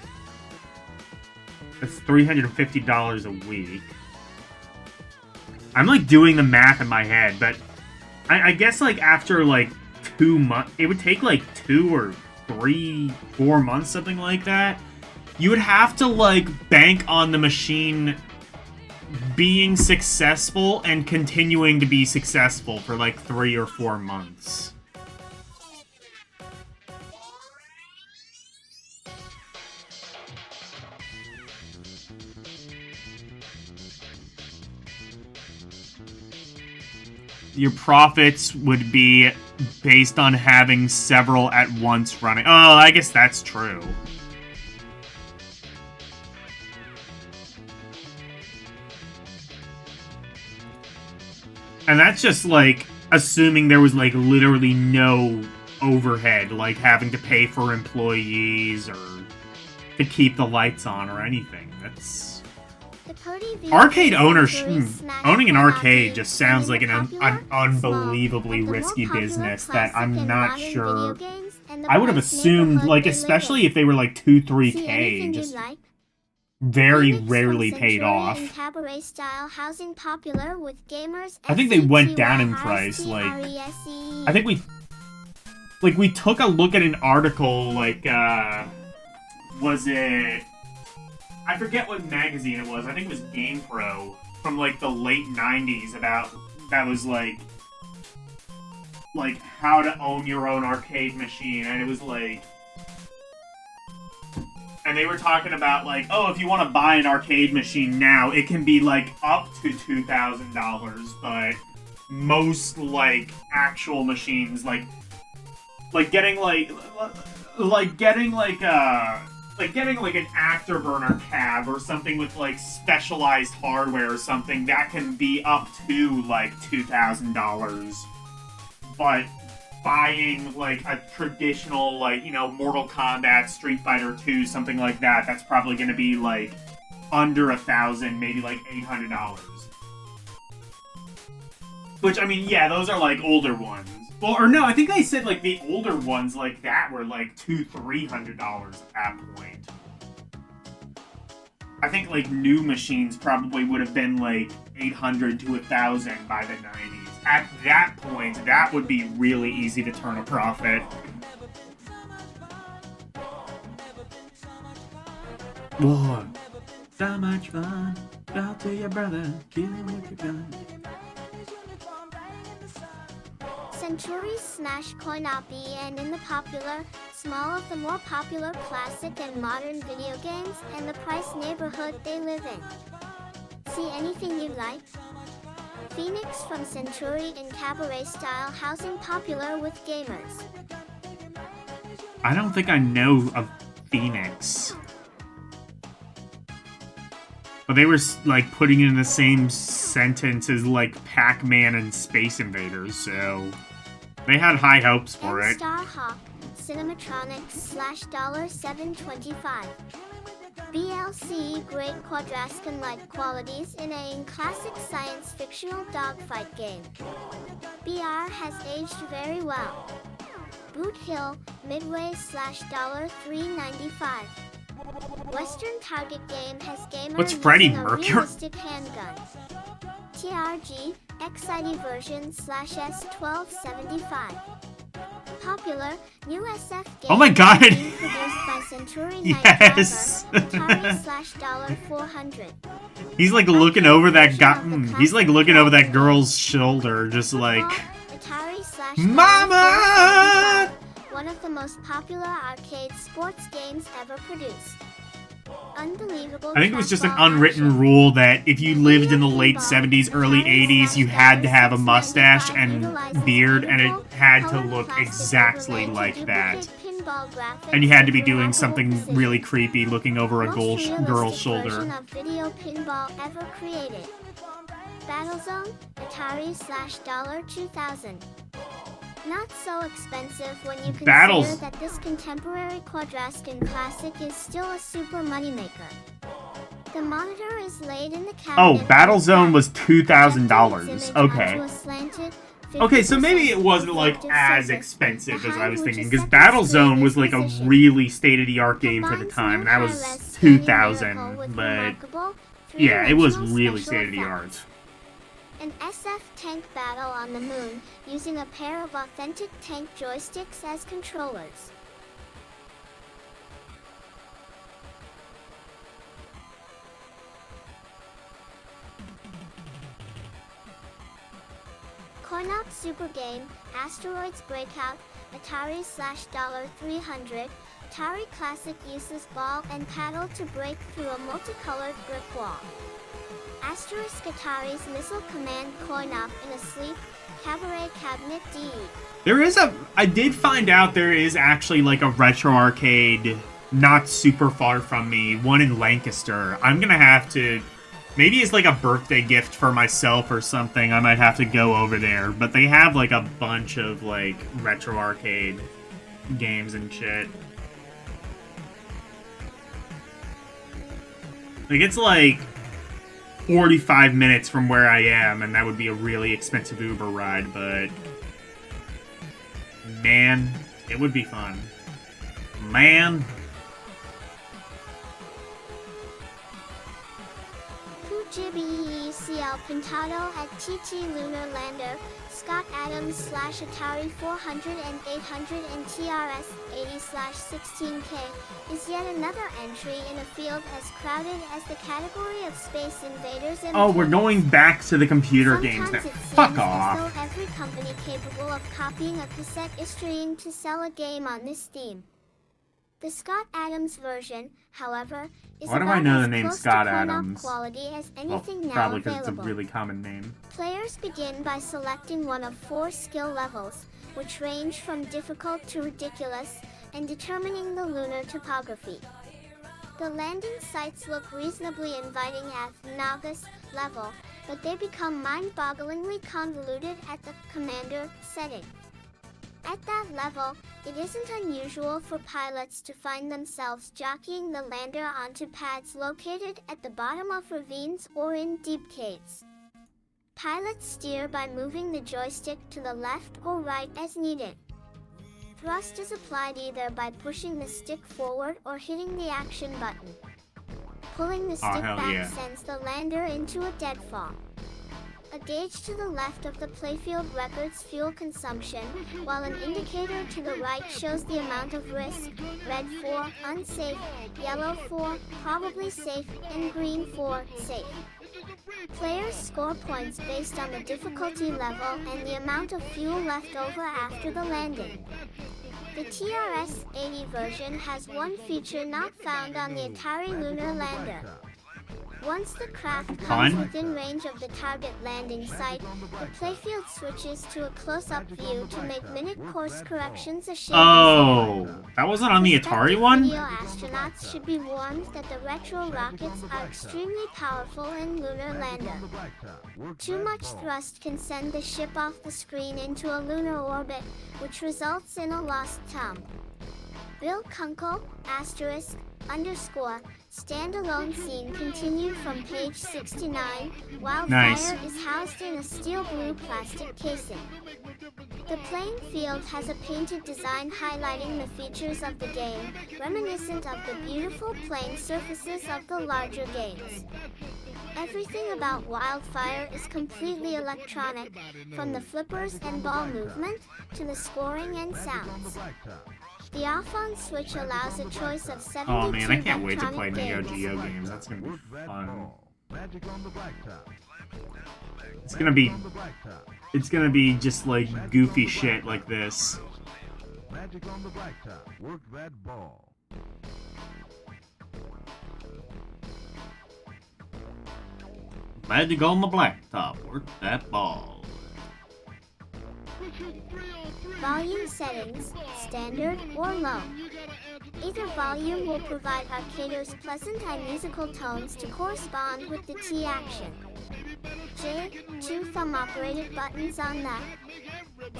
That's $350 a week. I'm like doing the math in my head, but I guess like after like 2 months, it would take like 2 or 3, 4 months, something like that. You would have to like bank on the machine being successful and continuing to be successful for like 3 or 4 months. Your profits would be based on having several at once running. Oh, I guess that's true. And that's just, like, assuming there was, like, literally no overhead, like having to pay for employees or to keep the lights on or anything. That's... Arcade owning an arcade just sounds like an unbelievably risky business that I'm not sure. I would have assumed, like, especially if they were like 2-3K, just very rarely paid off. I think they went down in price. Like, I think we took a look at an article, like, was it? I forget what magazine it was. I think it was GamePro from like the late 90s about that was like how to own your own arcade machine, and it was like, and they were talking about like, oh, if you want to buy an arcade machine now, it can be like up to $2,000, but most like actual machines like getting like an Afterburner cab or something with like specialized hardware or something, that can be up to like $2,000. But buying like a traditional, like, you know, Mortal Kombat, Street Fighter 2, something like that, that's probably going to be like under $1,000, maybe like $800. Which, I mean, yeah, those are like older ones. Well, or no, I think they said, like, the older ones like that were, like, $200-300 at that point. I think, like, new machines probably would have been, like, $800 to $1,000 by the 90s. At that point, that would be really easy to turn a profit. Whoa. So much fun. Go to your brother. Kill him with your gun. Centuries smash coin-op and in the popular, small of the more popular classic and modern video games and the price neighborhood they live in. See anything you like? Phoenix from Century in cabaret style housing popular with gamers. I don't think I know of Phoenix. But they were, like, putting it in the same sentence as, like, Pac-Man and Space Invaders, so... They had high hopes for it. Starhawk, Cinematronics $7.25. BLC great quadrascan-like qualities in a classic science fictional dogfight game. BR has aged very well. Boot Hill, Midway $3.95. Western Target game has gamer What's Freddie using a Mercury? realistic handgun. TRG, XID version /S1275. Popular, new SF game. Oh my god! Being produced by Century Yes! Night Driver, Atari $400. He's like looking over that guy. He's like looking over that girl's shoulder, just like, Atari Mama! One of the most popular arcade sports games ever produced. Unbelievable. I think it was just an unwritten rule that if you lived in the late 70s, early 80s, you had to have a mustache and beard, and it had to look exactly like that. And you had to be doing something really creepy, looking over a girl's shoulder. Video pinball ever created. Battlezone, Atari $2000. Not so expensive when you consider that this contemporary quadrascan classic is still a super moneymaker. The monitor is laid in the cabinet. Oh, Battlezone was $2,000. Okay. Okay, so maybe it wasn't like as expensive as I was thinking, because Battlezone was like a really state-of-the-art game for the time, and that was 2000. But yeah, it was really state-of-the-art. An SF tank battle on the moon, using a pair of authentic tank joysticks as controllers. Coin-Op Super Game, Asteroids Breakout, Atari/$300. Atari Classic uses ball and paddle to break through a multicolored brick wall. Asterisk Atari's Missile Command Coin-Op in a sleep, Cabaret Cabinet DE. I did find out there is actually like a retro arcade not super far from me, one in Lancaster. I'm gonna have to, maybe it's like a birthday gift for myself or something, I might have to go over there. But they have like a bunch of like retro arcade games and shit. Like it's like 45 minutes from where I am, and that would be a really expensive Uber ride, but man, it would be fun. Man. Fujibi CL Pintado at TT Lunar Lander, Scott Adams /Atari 400 and 800 and TRS 80/16K is yet another entry in a field as crowded as the category of Space Invaders and Oh, we're going back to the computer games Sometimes now. it seems Fuck off. as though every company capable of copying a cassette is trying to sell a game on this theme. The Scott Adams version, however, is Why do about I know as the name close Scott to coin-op Adams? quality as Well, anything now probably because it's a available. really common name. Players begin by selecting one of 4 skill levels, which range from difficult to ridiculous, and determining the lunar topography. The landing sites look reasonably inviting at novice level, but they become mind-bogglingly convoluted at the commander setting. At that level, it isn't unusual for pilots to find themselves jockeying the lander onto pads located at the bottom of ravines or in deep caves. Pilots steer by moving the joystick to the left or right as needed. Thrust is applied either by pushing the stick forward or hitting the action button. Pulling the stick hell back yeah. sends the lander into a deadfall. A gauge to the left of the playfield records fuel consumption, while an indicator to the right shows the amount of risk, red for unsafe, yellow for probably safe, and green for safe. Players score points based on the difficulty level and the amount of fuel left over after the landing. The TRS-80 version has one feature not found on the Atari Lunar Lander. Once the craft comes Fun. within range of the target landing site, the playfield switches to a close-up view to make minute course corrections a shade Oh, that wasn't on the Atari Prospective one? Video astronauts should be warned that the retro rockets are extremely powerful in Lunar Lander. Too much thrust can send the ship off the screen into a lunar orbit, which results in a lost tom. Bill Kunkel, *_, standalone scene continued from page 69, while Nice. fire is housed in a steel blue plastic casing. The playing field has a painted design highlighting the features of the game, reminiscent of the beautiful playing surfaces of the larger games. Everything about Wildfire is completely electronic, from the flippers and ball movement, to the scoring and sounds. The off-on switch allows a choice of 72 Oh man, I can't wait to play electronic Neo games. Geo games. That's gonna be fun. It's gonna be just like goofy shit like this. Magic on the blacktop. Work that ball. Magic on the blacktop. Work that ball. Volume settings, standard or low. Either volume will provide arcaders pleasant and musical tones to correspond with the T action. J, 2 thumb-operated buttons on the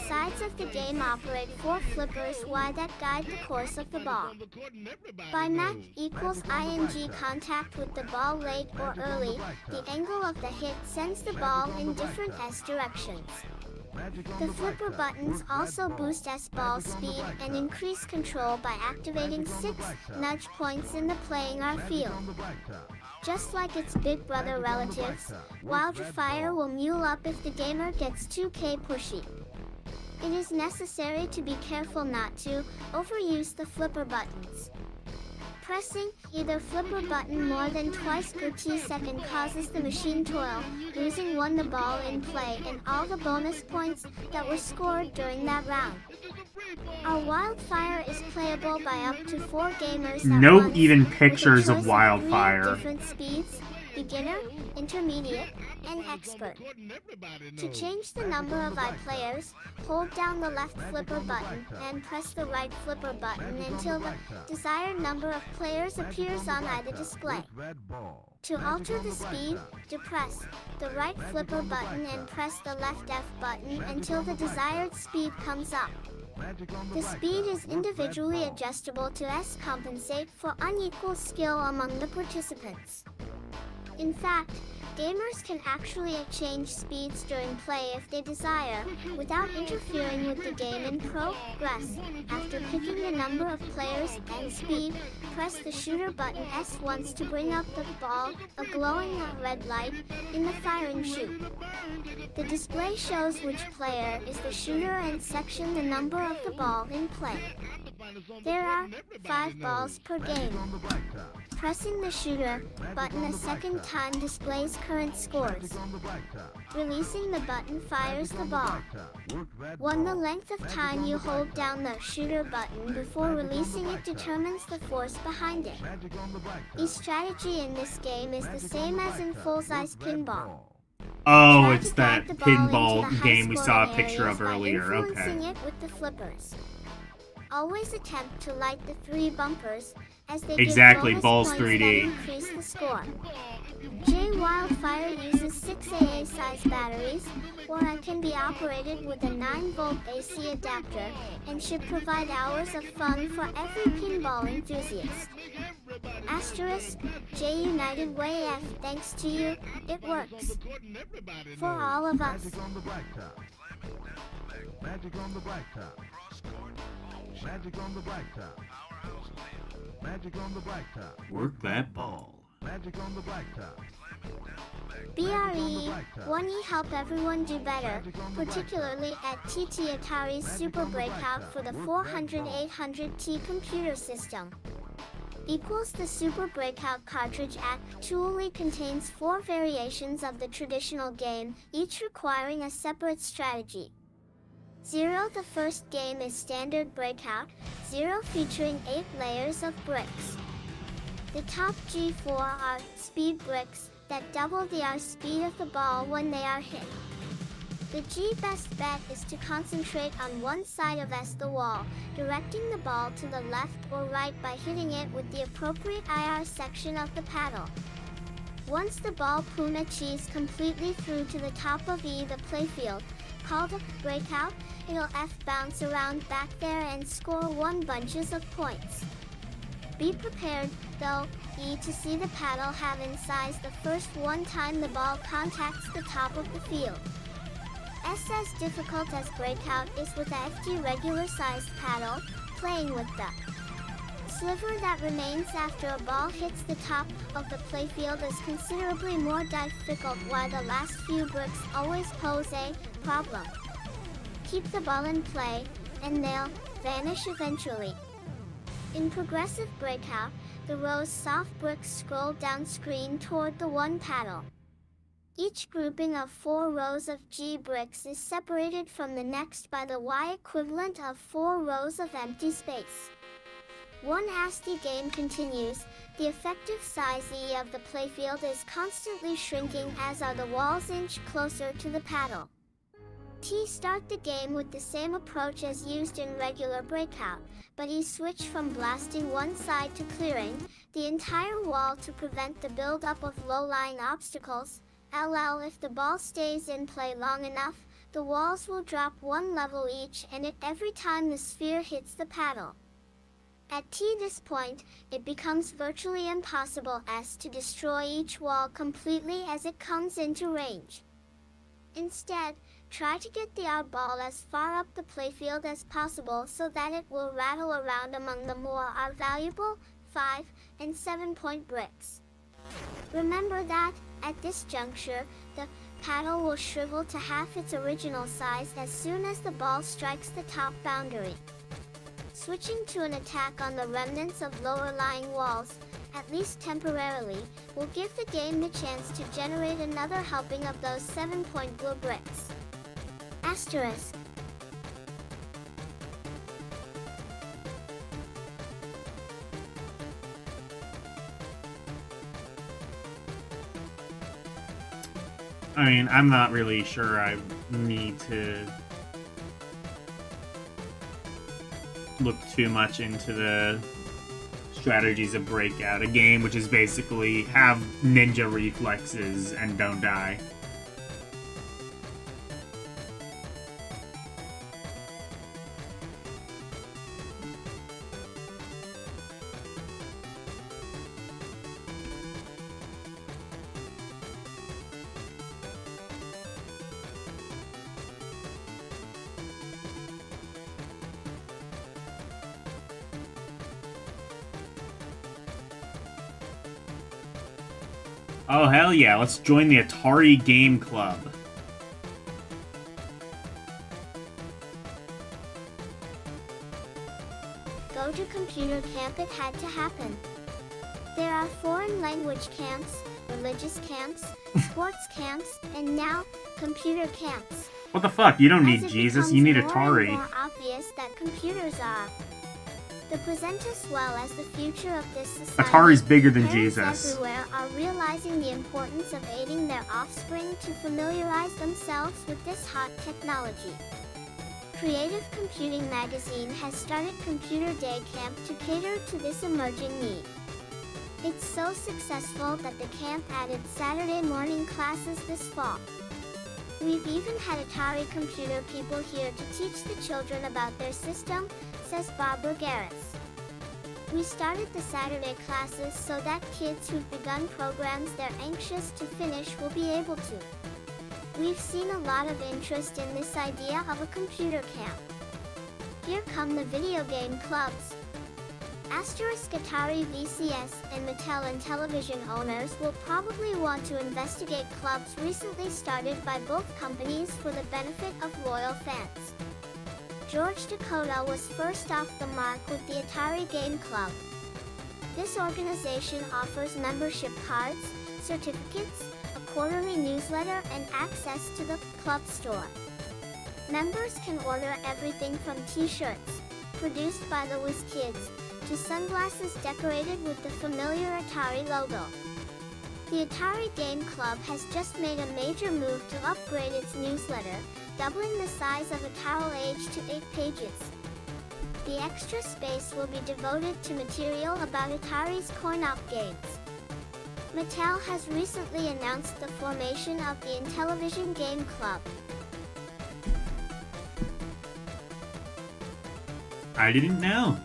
sides of the game operate 4 flippers Y that guide the course of the ball. By Mac equals ing contact with the ball late or early, the angle of the hit sends the ball in different S directions. The flipper buttons also boost S-ball speed and increase control by activating 6 nudge points in the playing area field. Just like its big brother relatives, Wildfire will mule up if the gamer gets 2K pushy. It is necessary to be careful not to overuse the flipper buttons. Pressing either flipper button more than twice per T-second causes the machine toil, losing the ball in play and all the bonus points that were scored during that round. Our Wildfire is playable by up to 4 gamers at No once, even with a pictures of choice Wildfire. 3 different speeds: beginner, intermediate, and expert. To change the number of players, hold down the left flipper button and press the right flipper button until the desired number of players appears on the display. To alter the speed, depress the right flipper button and press the left F button until the desired speed comes up. The speed is individually adjustable to compensate for unequal skill among the participants. In fact, gamers can actually change speeds during play if they desire, without interfering with the game in progress. After picking the number of players and speed, press the shooter button S once to bring up the ball, a glowing red light, in the firing chute. The display shows which player is the shooter and section the number of the ball in play. There are 5 balls per game. Pressing the shooter button a second time displays current scores. Releasing the button fires the ball. The length of time you hold down the shooter button before releasing it determines the force behind it. Each strategy in this game is the same as in full-size pinball. Oh, Try it's to that guide the ball into the pinball game we saw a high-scoring picture of areas by earlier. Okay. influencing it with the flippers. Always attempt to light the 3 bumpers, as they Exactly, give Balls bonus points 3D. that increase the score. J Wildfire uses 6 AA size batteries, or it can be operated with a 9-volt AC adapter, and should provide hours of fun for every pinball enthusiast. Asterisk, J United Way F, thanks to you, it works. For all of us. Magic on the blacktop. Magic on the blacktop. Magic on the blacktop. Work that ball. Magic on the blacktop. BRE1E help everyone do better, particularly at TT Atari's Super Breakout for the 400-800T computer system. Equals the Super Breakout cartridge actually contains 4 variations of the traditional game, each requiring a separate strategy. 0. The first game is Standard Breakout, 0 featuring 8 layers of bricks. The top G4 are speed bricks that double the speed of the ball when they are hit. The G best bet is to concentrate on one side of the wall, directing the ball to the left or right by hitting it with the appropriate IR section of the paddle. Once the ball achieves completely through to the top of the playfield, called a breakout, it'll bounce around back there and score 1 bunches of points. Be prepared, though, to see the paddle have in size the first one time the ball contacts the top of the field. As difficult as breakout is with a FD regular sized paddle, playing with the sliver that remains after a ball hits the top of the playfield is considerably more difficult, while the last few bricks always pose a problem. Keep the ball in play, and they'll vanish eventually. In progressive breakout, the row's soft bricks scroll down screen toward the one paddle. Each grouping of 4 rows of G bricks is separated from the next by the Y equivalent of 4 rows of empty space. As the game continues, the effective size of the playfield is constantly shrinking, as are the walls inch closer to the paddle. Start the game with the same approach as used in regular breakout, but switch from blasting one side to clearing the entire wall to prevent the buildup of low-lying obstacles. If the ball stays in play long enough, the walls will drop 1 level each and every time the sphere hits the paddle. At this point, it becomes virtually impossible to destroy each wall completely as it comes into range. Instead, Try to get the odd ball as far up the playfield as possible so that it will rattle around among the more valuable 5 and 7-point bricks. Remember that, at this juncture, the paddle will shrivel to half its original size as soon as the ball strikes the top boundary. Switching to an attack on the remnants of lower-lying walls, at least temporarily, will give the game the chance to generate another helping of those 7-point blue bricks. Asterisk. I mean, I'm not really sure I need to look too much into the strategies of Breakout, a game which is basically have ninja reflexes and don't die. Oh, hell yeah, let's join the Atari Game Club. Go to computer camp, it had to happen. There are foreign language camps, religious camps, sports camps, and now, computer camps. What the fuck? You don't As need it Jesus, becomes you need more and Atari. more obvious that computers are the present as well as the future of this society. Atari's bigger than Parents Jesus. everywhere are realizing the importance of aiding their offspring to familiarize themselves with this hot technology. Creative Computing Magazine has started Computer Day Camp to cater to this emerging need. It's so successful that the camp added Saturday morning classes this fall. We've even had Atari computer people here to teach the children about their system, says Barbara Garris. We started the Saturday classes so that kids who've begun programs they're anxious to finish will be able to. We've seen a lot of interest in this idea of a computer camp. Here come the video game clubs. Asterisk Atari VCS and Mattel and television owners will probably want to investigate clubs recently started by both companies for the benefit of loyal fans. George Dakota was first off the mark with the Atari Game Club. This organization offers membership cards, certificates, a quarterly newsletter, and access to the club store. Members can order everything from t-shirts, produced by the Whiz Kids, to sunglasses decorated with the familiar Atari logo. The Atari Game Club has just made a major move to upgrade its newsletter, doubling the size of a towel age to 8 pages. The extra space will be devoted to material about Atari's coin-op games. Mattel has recently announced the formation of the Intellivision Game Club. I didn't know.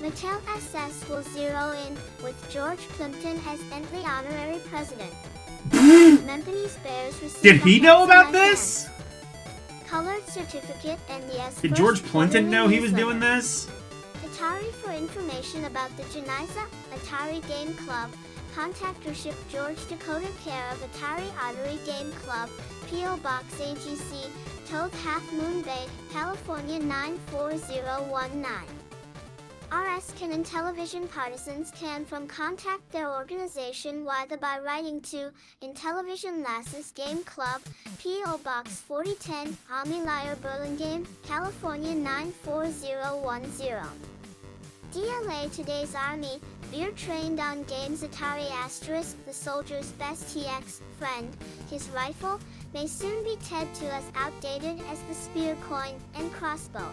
Mattel SS will zero in with George Plimpton as Bentley honorary president. Memphis Bears received Did he a know about handsome this? colored certificate and the S Did first George Plimpton quarterly know he was newsletter. doing this? Atari for information about the Geniza Atari Game Club. Contact or ship George Dakota care of Atari Artery Game Club, P.O. Box AGC, Toad Half Moon Bay, California 94019. RS can and television partisans can from contact their organization either by writing to Intellivision Lasses Game Club, P.O. Box 4010, Amilier Burlingame, California 94010. DLA Today's Army, Beer trained on games Atari *, the soldier's best TX friend, his rifle, may soon be teed to as outdated as the spear coin and crossbow.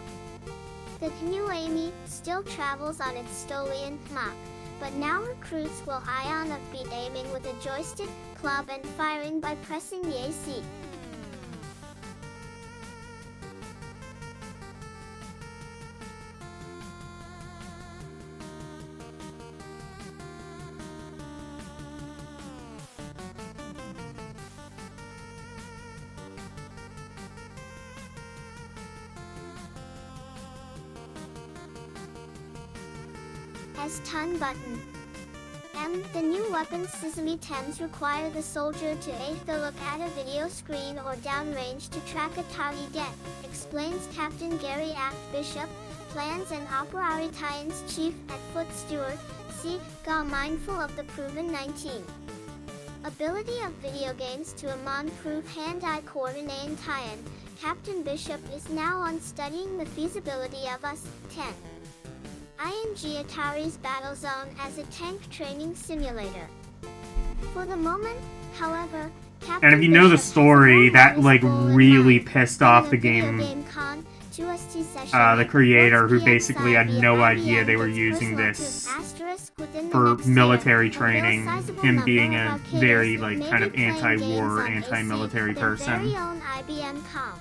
The new Amy still travels on its Stolian Mach, but now recruits will ion of beat aiming with a joystick, club and firing by pressing the AC. as ton button. The new weapons Sesame Thames require the soldier to either look at a video screen or downrange to track a target debt, explains Captain Gary Act Bishop, Plans and Operations Chief at Foot Steward, mindful of the proven 19. Ability of video games to improve hand-eye coordination. Captain Bishop is now on studying the feasibility of US 10. ING Atari's Battlezone as a tank training simulator. For the moment, however, Captain And if you know the Bishop has story, no that modest like goal in really mind. pissed In off a the video game, con, 2ST session, the creator, who 4 basically had PM no IBM idea they were gets using personal this to asterisk within the for next year. military A real training, sizable him number being of a arcaders very may like be kind of playing anti-war, games on anti-military AC, their person. very own IBM com.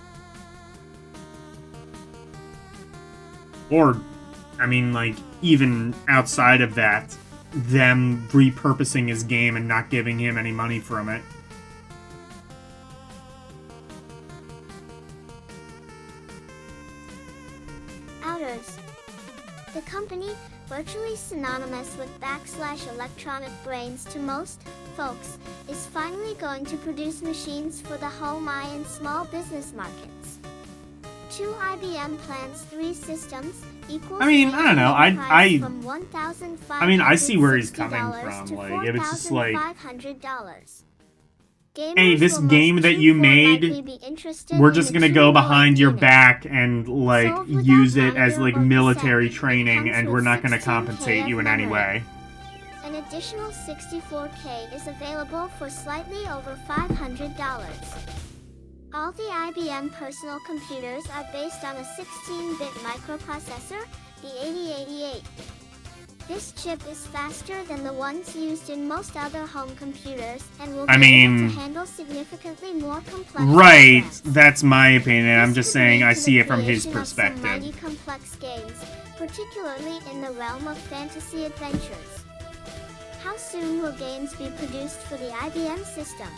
Or, I mean, like, even outside of that, them repurposing his game and not giving him any money from it. Outers. The company, virtually synonymous with /electronic brains to most folks, is finally going to produce machines for the home and small business markets. 2 IBM plans 3 systems equals. I mean, I don't know, I mean, I see where he's coming $1,560 from, to like, if it's just like, $4,500. hey, this Gamers will game most that you likely made, be interested we're in just the gonna true go world behind your unit. back and, like, Sold without use it as, monitor like, or military cassette. It training, comes and with we're not gonna 16K compensate you of in any memory. way. An additional 64K is available for slightly over $500. All the IBM personal computers are based on a 16-bit microprocessor, the 8088. This chip is faster than the ones used in most other home computers and will be I mean, able to handle significantly more complex right, programs. that's my opinion, I'm This just could saying lead I to see the it from his creation of some mighty perspective. complex games, particularly in the realm of fantasy adventures. How soon will games be produced for the IBM system?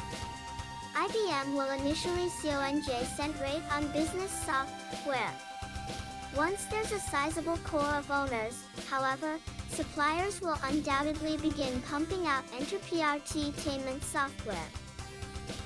IBM will initially concentrate on business software. Once there's a sizable core of owners, however, suppliers will undoubtedly begin pumping out entertainment software.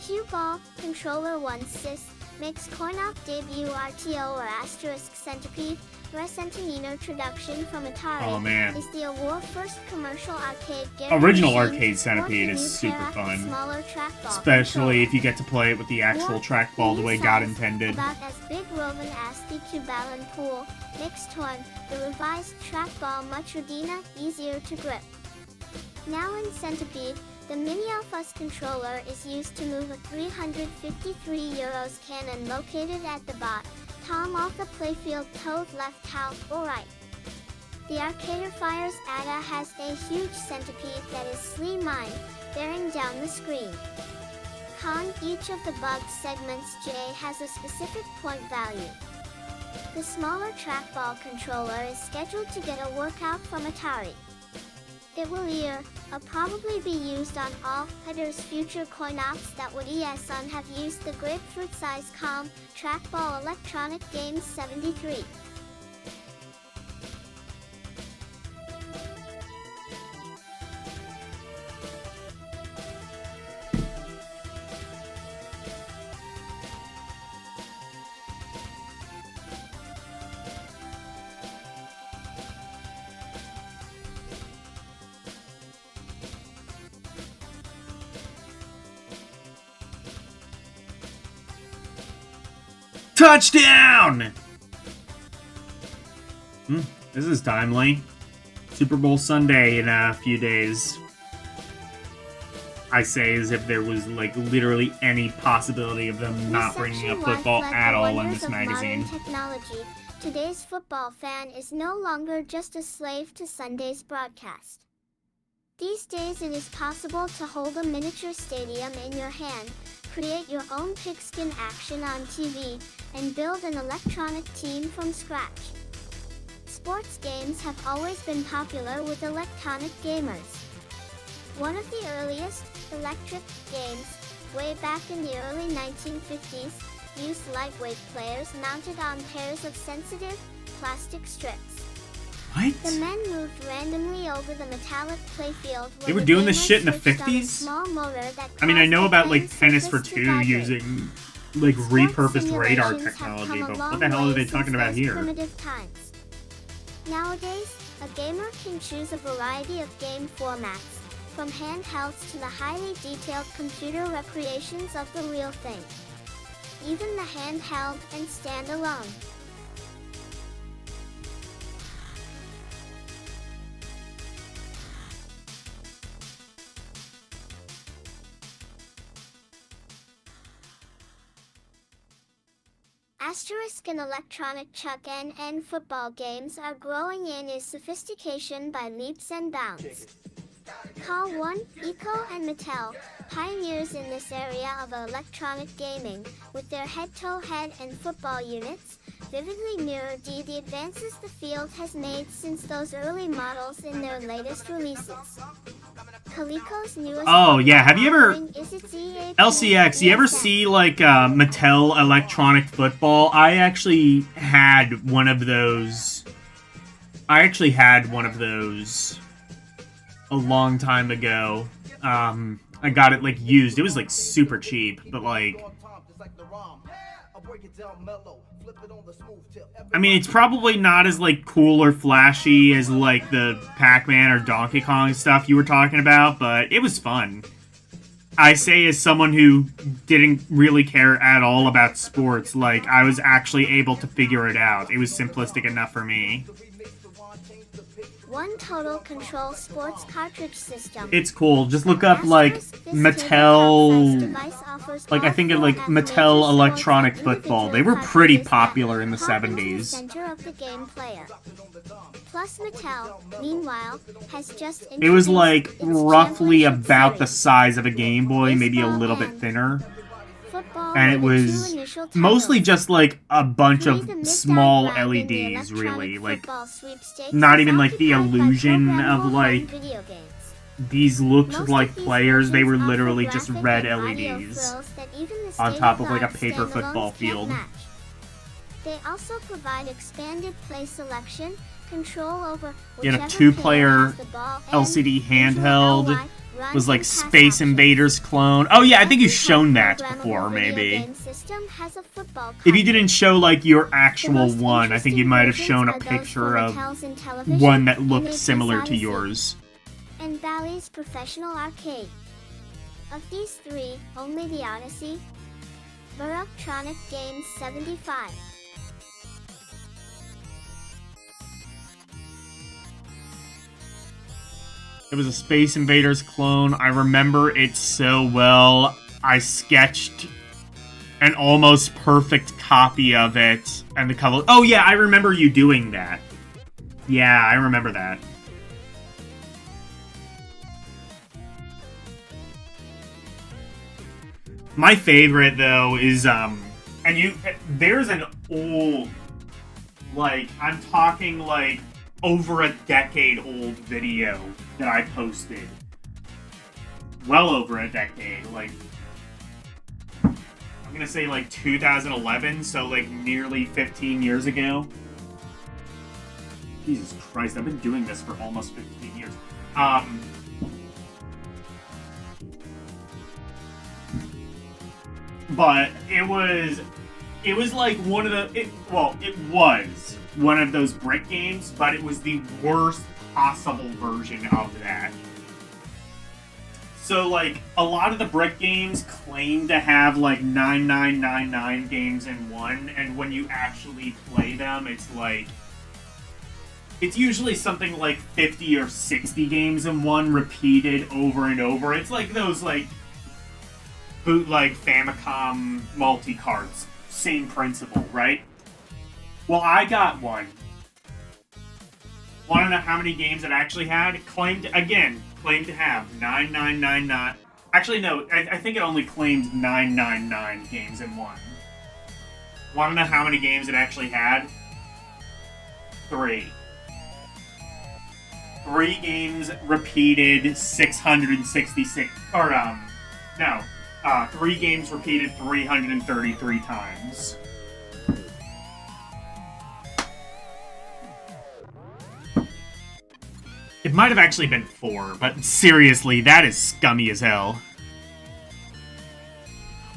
Cue Ball Controller 1 Sys makes Coin-Op debut RTO or Asterisk Centipede, Resentinino introduction from Atari, Oh, man. is the award first commercial arcade game Original machine Arcade to Centipede support the is new super Terra, fun. smaller trackball Especially if controller. you get to play it with the actual More trackball the way God size, intended. About as big roving as the Cubalan pool, mixed torn, the revised trackball much retina, easier to grip. Now in Centipede, the Mini Alphas controller is used to move a 353 euros cannon located at the bottom of the playfield towed left half or right. The Arcader Fire's ADA has a huge centipede that is slim-mined, bearing down the screen. Each of the bug segments J has a specific point value. The smaller trackball controller is scheduled to get a workout from Atari. It will probably be used on all headers future coin-ops that would have used the grapefruit size trackball electronic games 73. Touchdown! This is timely. Super Bowl Sunday in a few days. I say as if there was like literally any possibility of them not bringing up football at all in this magazine. Technology. Today's football fan is no longer just a slave to Sunday's broadcast. These days it is possible to hold a miniature stadium in your hand, create your own pigskin action on TV, and build an electronic team from scratch. Sports games have always been popular with electronic gamers. One of the earliest electric games, way back in the early 1950s, used lightweight players mounted on pairs of sensitive, plastic strips. What? The men moved randomly over the metallic playfield. They where were the doing this gamers shit in the switched on a 50s? small motor that I mean, I caused know the about playing like Tennis for surface to Two vibrate. using like Sports repurposed radar simulations have technology, come a but long what the hell are way they since talking about those here? primitive times. Nowadays, a gamer can choose a variety of game formats, from handhelds to the highly detailed computer recreations of the real thing. Even the handheld and standalone. Asterisk and electronic chuck and football games are growing in sophistication by leaps and bounds. Call 1, Eco and Mattel, pioneers in this area of electronic gaming, with their head-to-head and football units, vividly mirror the advances the field has made since those early models in their latest releases. Coleco's newest Oh, yeah, have you ever- offering is its EA LCX, you ever ESN. see like Mattel electronic football? I actually had one of those. A long time ago. I got it like used. It was like super cheap, but like, I mean, it's probably not as like cool or flashy as like the Pac-Man or Donkey Kong stuff you were talking about, but it was fun. I say as someone who didn't really care at all about sports, like I was actually able to figure it out. It was simplistic enough for me. One Total Control Sports cartridge system. It's cool. Just look up like Mattel, like I think of like Mattel electronic football. They were pretty popular in the 70s. Center of the game player. Plus Mattel, meanwhile, has just It was introduced like its roughly championship about the series. size of a Game Boy, maybe a Baseball little bit and thinner. Football And it were the two was initial mostly titles. just like a bunch Play of the small mid-dive round in the LEDs, electronic really. Like, football sweepstakes not is even like the occupied by illusion programmable of home like video games. these looked Most like of these players. They were versions offer literally just graphic red and audio LEDs frills that even the on top of like a state-of-the-art paper standalones football can't field. match. They also provide expanded play selection, control over You had a whichever two-player player has the ball, and LCD usual handheld. LY run Was like and pass Space options. Invaders clone. Oh yeah, I think you've Every shown that programmable before, video maybe. game system has a football If you cartridge. didn't show like your The actual most one, I think you interesting might have versions shown a are those picture for of Mattel's in television one that and looked its similar to Odyssey, yours. and Bally's Professional Arcade. Of these three, only the Odyssey, Baroquetronic Games 75. It was a Space Invaders clone. I remember it so well. I sketched an almost perfect copy of it, and the color. Oh yeah, I remember you doing that. Yeah, I remember that. My favorite though is there's an old, like, I'm talking like over a decade old video that I posted. Well over a decade, like I'm gonna say like 2011, so like nearly 15 years ago. Jesus Christ, I've been doing this for almost 15 years. But it was like one of the, it was one of those brick games, but it was the worst possible version of that. So, like, a lot of the brick games claim to have, like, 9999 games in one, and when you actually play them, it's like, it's usually something like 50 or 60 games in one, repeated over and over. It's like those, like, bootleg Famicom multi-cards. Same principle, right? Well, I got one. Want to know how many games it actually had? Claimed to have 9999. Actually, no, I think it only claimed 999 games in one. Want to know how many games it actually had? 3. 3 games repeated 666, or, no. 3 games repeated 333 times. It might have actually been 4, but seriously, that is scummy as hell.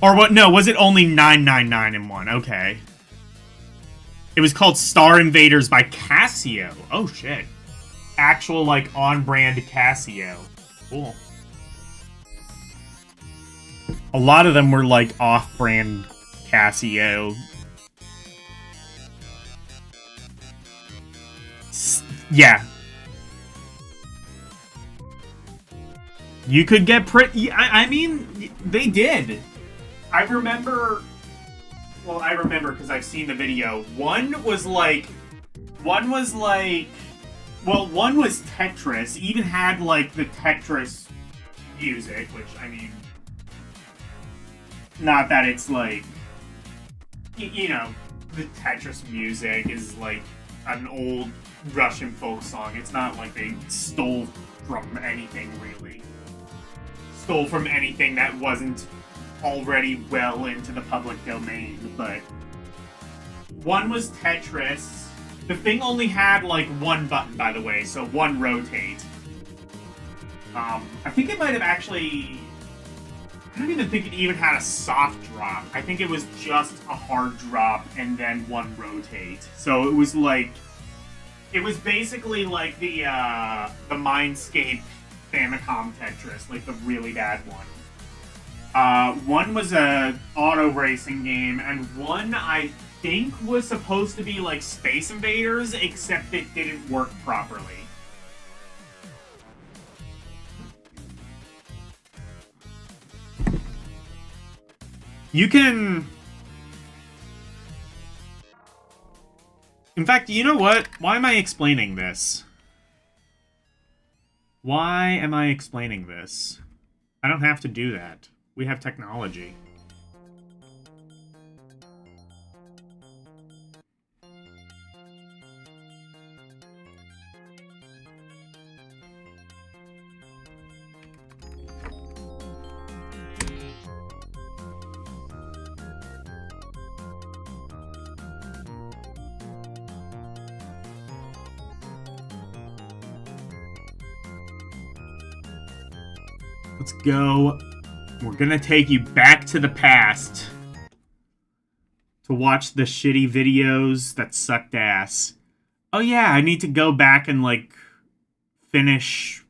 Or what? No, was it only 999 in 1? Okay. It was called Star Invaders by Casio. Oh, shit. Actual, like, on-brand Casio. Cool. A lot of them were, like, off-brand Casio. Yeah. You could get pretty... I mean, they did. I remember... Well, I remember because I've seen the video. One was like... Well, one was Tetris. Even had, like, the Tetris music, which, I mean... Not that it's, like... You know, the Tetris music is, like, an old Russian folk song. It's not like they stole from anything, really. Stole from anything that wasn't already well into the public domain, but... One was Tetris. The thing only had, like, one button, by the way, so one rotate. I think it might have actually... I don't even think it even had a soft drop. I think it was just a hard drop and then one rotate. So it was like... It was basically like the Mindscape Famicom Tetris, like the really bad one. One was a auto racing game, and one I think was supposed to be like Space Invaders, except it didn't work properly. You can... In fact, you know what? Why am I explaining this? Why am I explaining this? I don't have to do that. We have technology. Let's go. We're gonna take you back to the past to watch the shitty videos that sucked ass. Oh yeah, I need to go back and, like, finish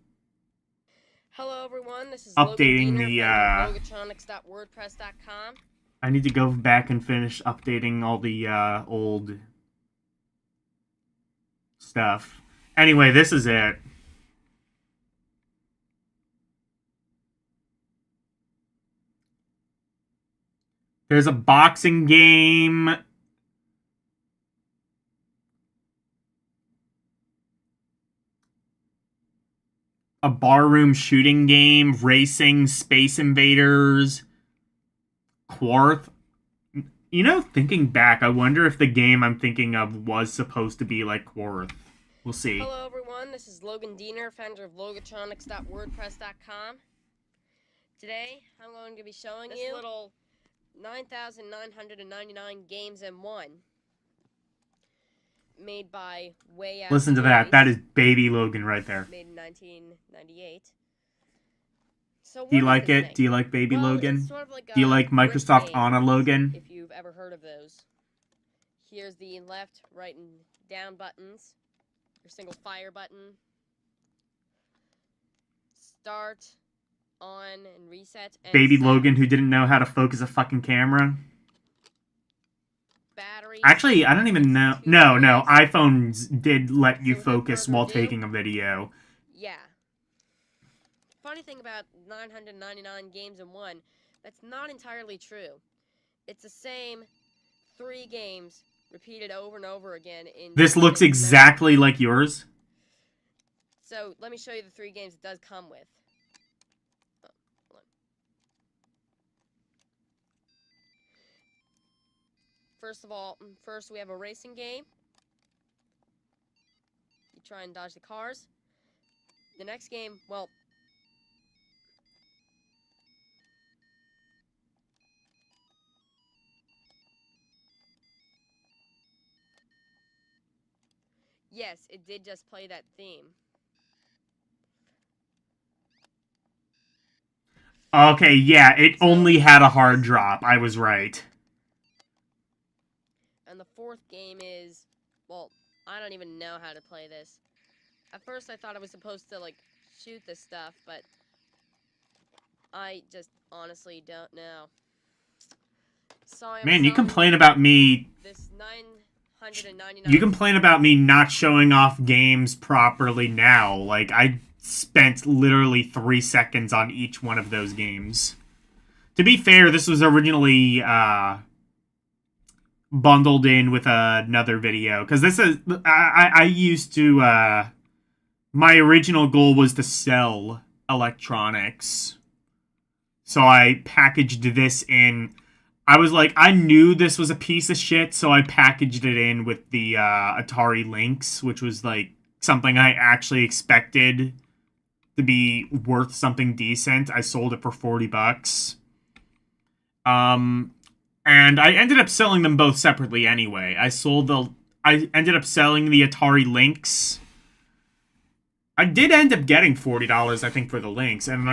Hello everyone, this is updating Logan the, Logatronics.wordpress.com. I need to go back and finish updating all the, old stuff. Anyway, this is it. There's a boxing game. A barroom shooting game. Racing. Space Invaders. Quarth. You know, thinking back, I wonder if the game I'm thinking of was supposed to be like Quarth. We'll see. Hello everyone, this is Logan Diener, founder of Logatronics.wordpress.com. Today, I'm going to be showing you little 9,999 games in one. Made by Way Out. Listen to that. That is Baby Logan right there. Made in 1998. So Do you what like is it? this Do you like Baby thing? Well, Logan? it's sort of like Do you a like brick Microsoft game, Anna Logan? if you've ever heard of those. Here's the left, right, and down buttons. Your single fire button. Start, on, and reset. And Baby stop. Logan who didn't know how to focus a fucking camera. Battery. Actually, I don't even know. No, iPhones did let you So without focus further while ado- taking a video. Yeah. Funny thing about 999 games in one, that's not entirely true. It's the same 3 games repeated over and over again in... This looks different exactly like yours. So, let me show you the 3 games it does come with. Oh, hold on. First of all, first we have a racing game. You try and dodge the cars. The next game, well... Yes, it did just play that theme. Okay, yeah, it only had a hard drop. I was right. And the fourth game is, well, I don't even know how to play this. At first I thought I was supposed to, like, shoot this stuff, but I just honestly don't know. So I'm Man, you selling complain about me. this 999. You complain about me not showing off games properly now. Like, I spent literally 3 seconds on each one of those games. To be fair, this was originally bundled in with another video. Because this is... I used to... my original goal was to sell electronics. So I packaged this in... I was like, I knew this was a piece of shit, so I packaged it in with the Atari Lynx, which was, like, something I actually expected to be worth something decent. I sold it for $40. And I ended up selling them both separately anyway. I ended up selling the Atari Lynx. I did end up getting $40, I think, for the Lynx, and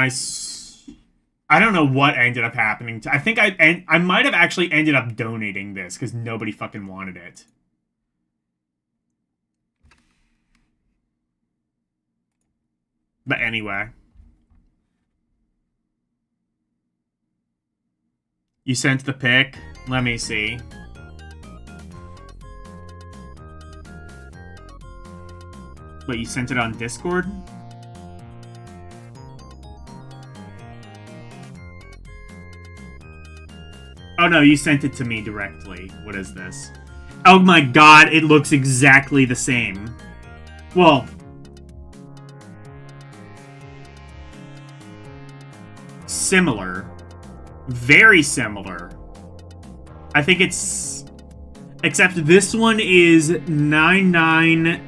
I don't know what ended up happening. I think I might have actually ended up donating this because nobody fucking wanted it. But anyway. You sent the pic? Let me see. Wait, you sent it on Discord? Oh no, you sent it to me directly. What is this? Oh my god, it looks exactly the same. Well... similar. Very similar. I think it's... except this one is 99...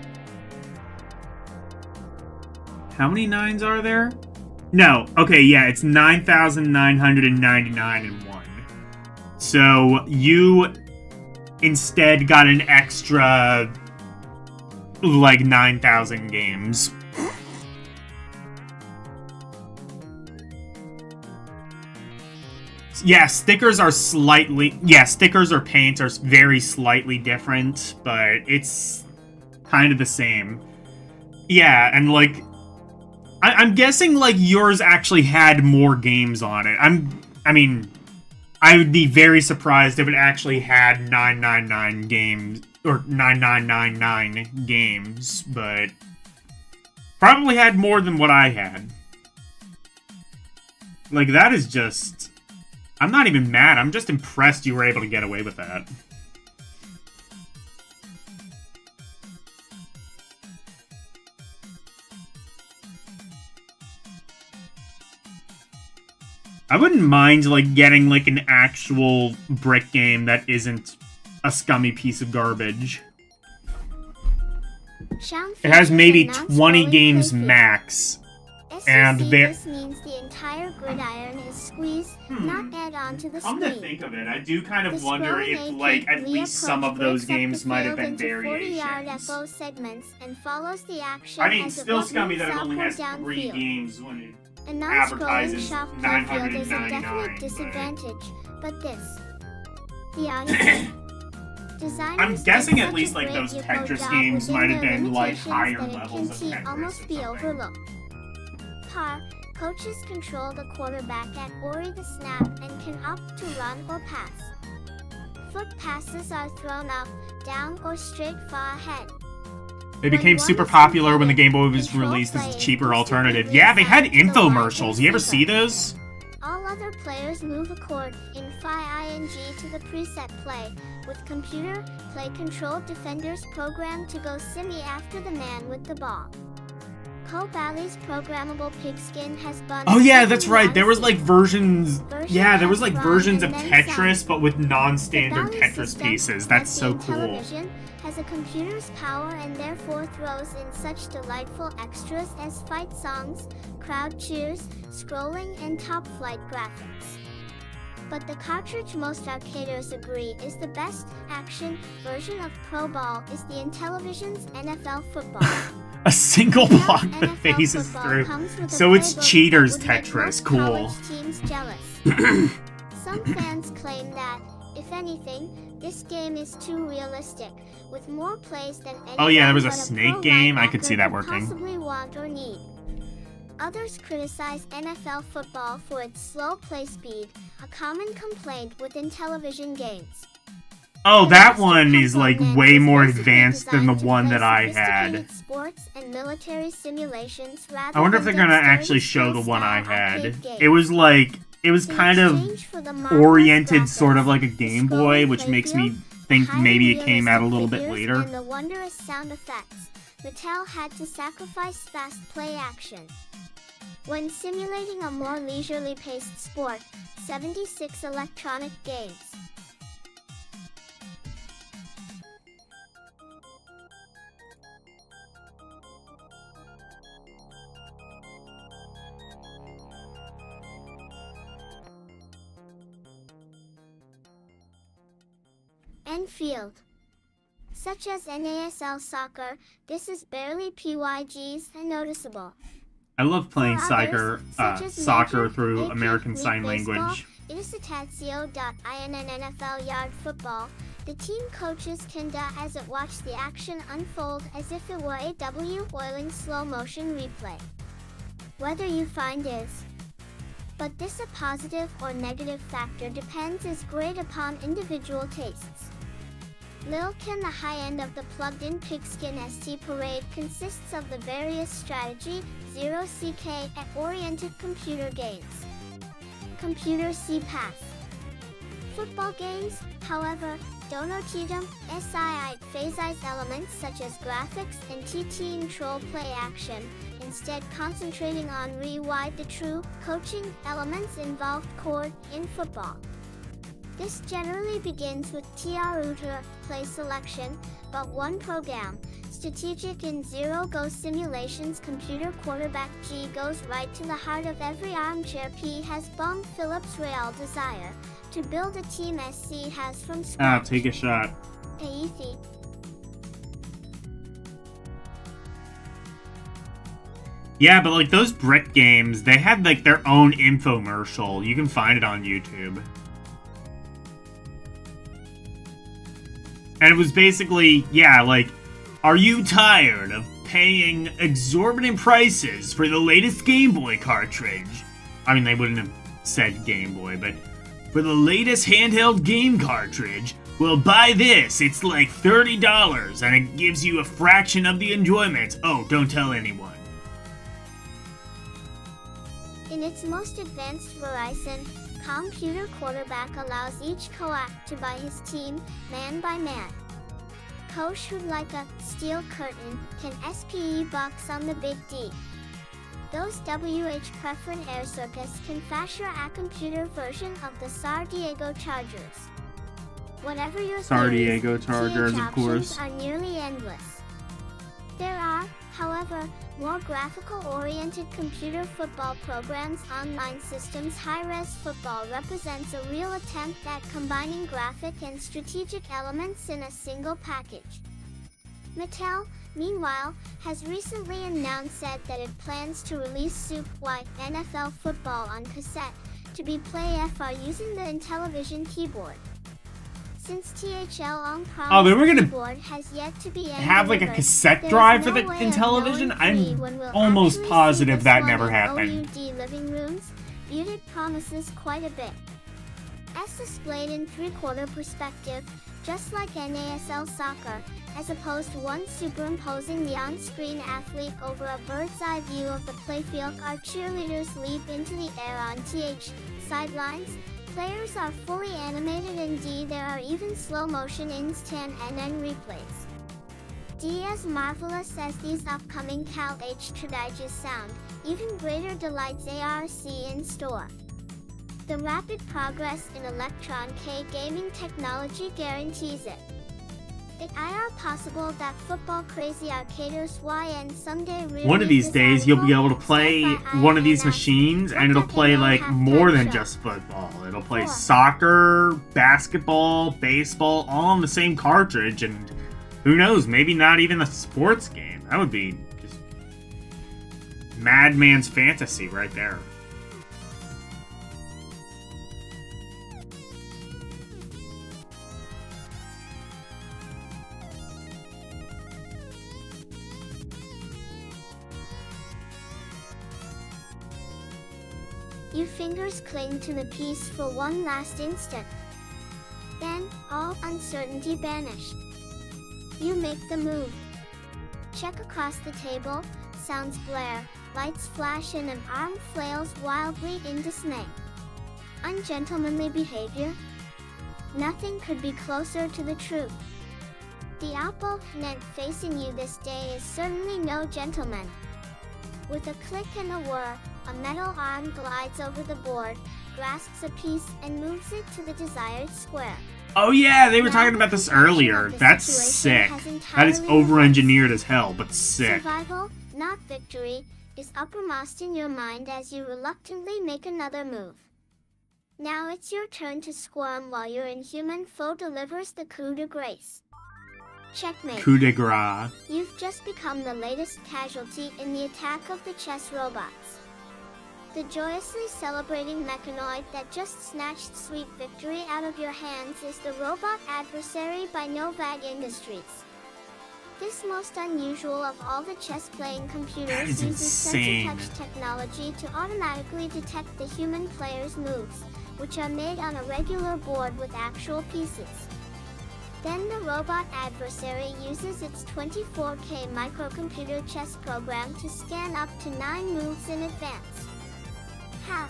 How many nines are there? No. Okay, yeah, it's 9,999 and 1. So you instead got an extra, like, 9,000 games. Yeah, stickers are slightly... yeah, stickers or paint are very slightly different, but it's kind of the same. Yeah, and, like... I'm guessing, like, yours actually had more games on it. I mean... I would be very surprised if it actually had 999 games, or 9999 games, but probably had more than what I had. Like, that is just... I'm not even mad, I'm just impressed you were able to get away with that. I wouldn't mind, like, getting, like, an actual brick game that isn't a scummy piece of garbage. It has maybe 20 games max. And this means the entire gridiron is squeezed, not add on to the Come screen. to think of it, I do kind of The wonder scrolling if, AK like, at least some of those games might have been 40-yard variations. FO segments and follows the action I mean, as still it scummy that it moves only up or has 3 downfield. games when it A non-scrolling advertises shop playfield is a 999, definite but... disadvantage, but the Odyssey. I'm guessing at least, like, those Tetris games might have been, like, higher levels of Tetris almost or be something. overlooked. Coaches control the quarterback at or the snap and can opt to run or pass. Foot passes are thrown up, down, or straight far ahead. They became super popular when the Game Boy was released as a cheaper alternative. Yeah, they had infomercials. You ever see those? All other players move accord in ing to the preset play, with computer play controlled defenders programmed to go simi after the man with the ball. Co-Bally's programmable pigskin has buns. Oh yeah, that's right. There was like versions. Yeah, there was like versions of Tetris, but with non-standard Tetris pieces. That's so cool. Television has a computer's power and therefore throws in such delightful extras as fight songs, crowd cheers, scrolling, and top-flight graphics. but the cartridge most arcaders agree is the best action version of Pro Ball is the Intellivision's NFL Football. A single Now, block that NFL phases football through. comes with a So it's playbook cheaters that would make Tetris. most Cool. college teams jealous. Some fans claim that, if anything, this game is too realistic, with more plays than anyone Oh yeah, there was a but snake pro game. I could linebacker see that could working. possibly want or need. Others criticize NFL football for its slow play speed, a common complaint within television games. Oh, The that master one is like component way is more basically advanced than the designed to one play that I had. sophisticated sports and military simulations rather I wonder if they're than gonna dexterity actually show the one I skill-style had. arcade games. It was like, it was In kind of exchange for the marvelous oriented sort of graphics, like a the Game Boy, scrolling which makes me playfield, think highly maybe it came out a realistic little bit figures, later. And the wondrous sound effects, Mattel had to sacrifice fast play action. When simulating a more leisurely paced sport, 76 electronic games. And field. Such as NASL soccer, this is barely PYGs and noticeable. I love playing For soccer, others, such as soccer Major through AP American League Sign Baseball, Language. Itacitatio.in and NFL Yard Football, the team coaches can as it watch the action unfold as if it were a oiling slow motion replay. Whether you find is. But this a positive or negative factor depends is great upon individual tastes. Lilkin, the high end of the plugged-in pigskin ST Parade consists of the various strategy, 0CK, and oriented computer games. Computer C-Pass. Football games, however, donotidum, SII phasized elements such as graphics and TT control play action, instead concentrating on rewind the true coaching elements involved core in football. This generally begins with TR play selection, but one program, strategic in zero-go simulations computer quarterback G goes right to the heart of every armchair P has bombed Phillips' real desire to build a team SC has from scratch. Take a shot. Aithi. Yeah, but like those brick games, they had like their own infomercial. You can find it on YouTube. And it was basically, yeah, like, are you tired of paying exorbitant prices for the latest Game Boy cartridge? I mean, they wouldn't have said Game Boy, but for the latest handheld game cartridge, well, buy this. It's like $30, and it gives you a fraction of the enjoyment. Oh, don't tell anyone. In its most advanced Verizon, computer quarterback allows each coac to buy his team, man by man. Coach who'd like a steel curtain can SPE box on the big D. Those WH Preferent Air Circus can fashion a computer version of the San Diego Chargers. Whatever your San theories, Diego Chargers, TH of course. options are nearly endless. There are, however, more graphical-oriented computer football programs. Online Systems High-Res Football represents a real attempt at combining graphic and strategic elements in a single package. Mattel, meanwhile, has recently announced that it plans to release Soup White NFL Football on cassette to be play FR using the Intellivision keyboard. Since THL on Oh, they were gonna keyboard has yet to be have like a delivered, cassette there is drive for no the way of Intellivision? knowing when I'm we'll almost actually positive see that this never one in happened. OUD living rooms, viewed it promises quite a bit. As displayed in three-quarter perspective, just like NASL soccer, as opposed to one superimposing the on-screen athlete over a bird's-eye view of the playfield, our cheerleaders leap into the air on TH sidelines. Players are fully animated, indeed there are even slow-motion instant NN replays. D as marvelous as these upcoming Cal H Tradiges sound, even greater delights ARC in store. The rapid progress in Electron K gaming technology guarantees it. It IR possible that football crazy arcaders YN someday really One of these days, you'll be able to play Sci-fi one of these INS. machines, and it'll What play that like halftime more than show. just football. It'll play 4. soccer, basketball, baseball, all on the same cartridge, and who knows, maybe not even a sports game. That would be just madman's fantasy right there. Your fingers cling to the piece for one last instant. Then, all uncertainty banished. You make the move. Check across the table, sounds blare, lights flash and an arm flails wildly in dismay. Ungentlemanly behavior? Nothing could be closer to the truth. The opponent facing you this day is certainly no gentleman. With a click and a whir, a metal arm glides over the board, grasps a piece and moves it to the desired square. Oh yeah, they were Now talking the about this perception earlier. of the That's situation sick. has That is entirely over-engineered as hell, but sick. Survival, not victory, is uppermost in your mind as you reluctantly make another move. Now it's your turn to squirm while your inhuman foe delivers the coup de grace. Checkmate. Coup de grace. You've just become the latest casualty in the attack of the chess robots. The joyously celebrating mechanoid that just snatched sweet victory out of your hands is the robot adversary by Novag Industries. This most unusual of all the chess-playing That computers is uses insane. sensor touch technology to automatically detect the human player's moves, which are made on a regular board with actual pieces. Then the robot adversary uses its 24K microcomputer chess program to scan up to 9 moves in advance. How?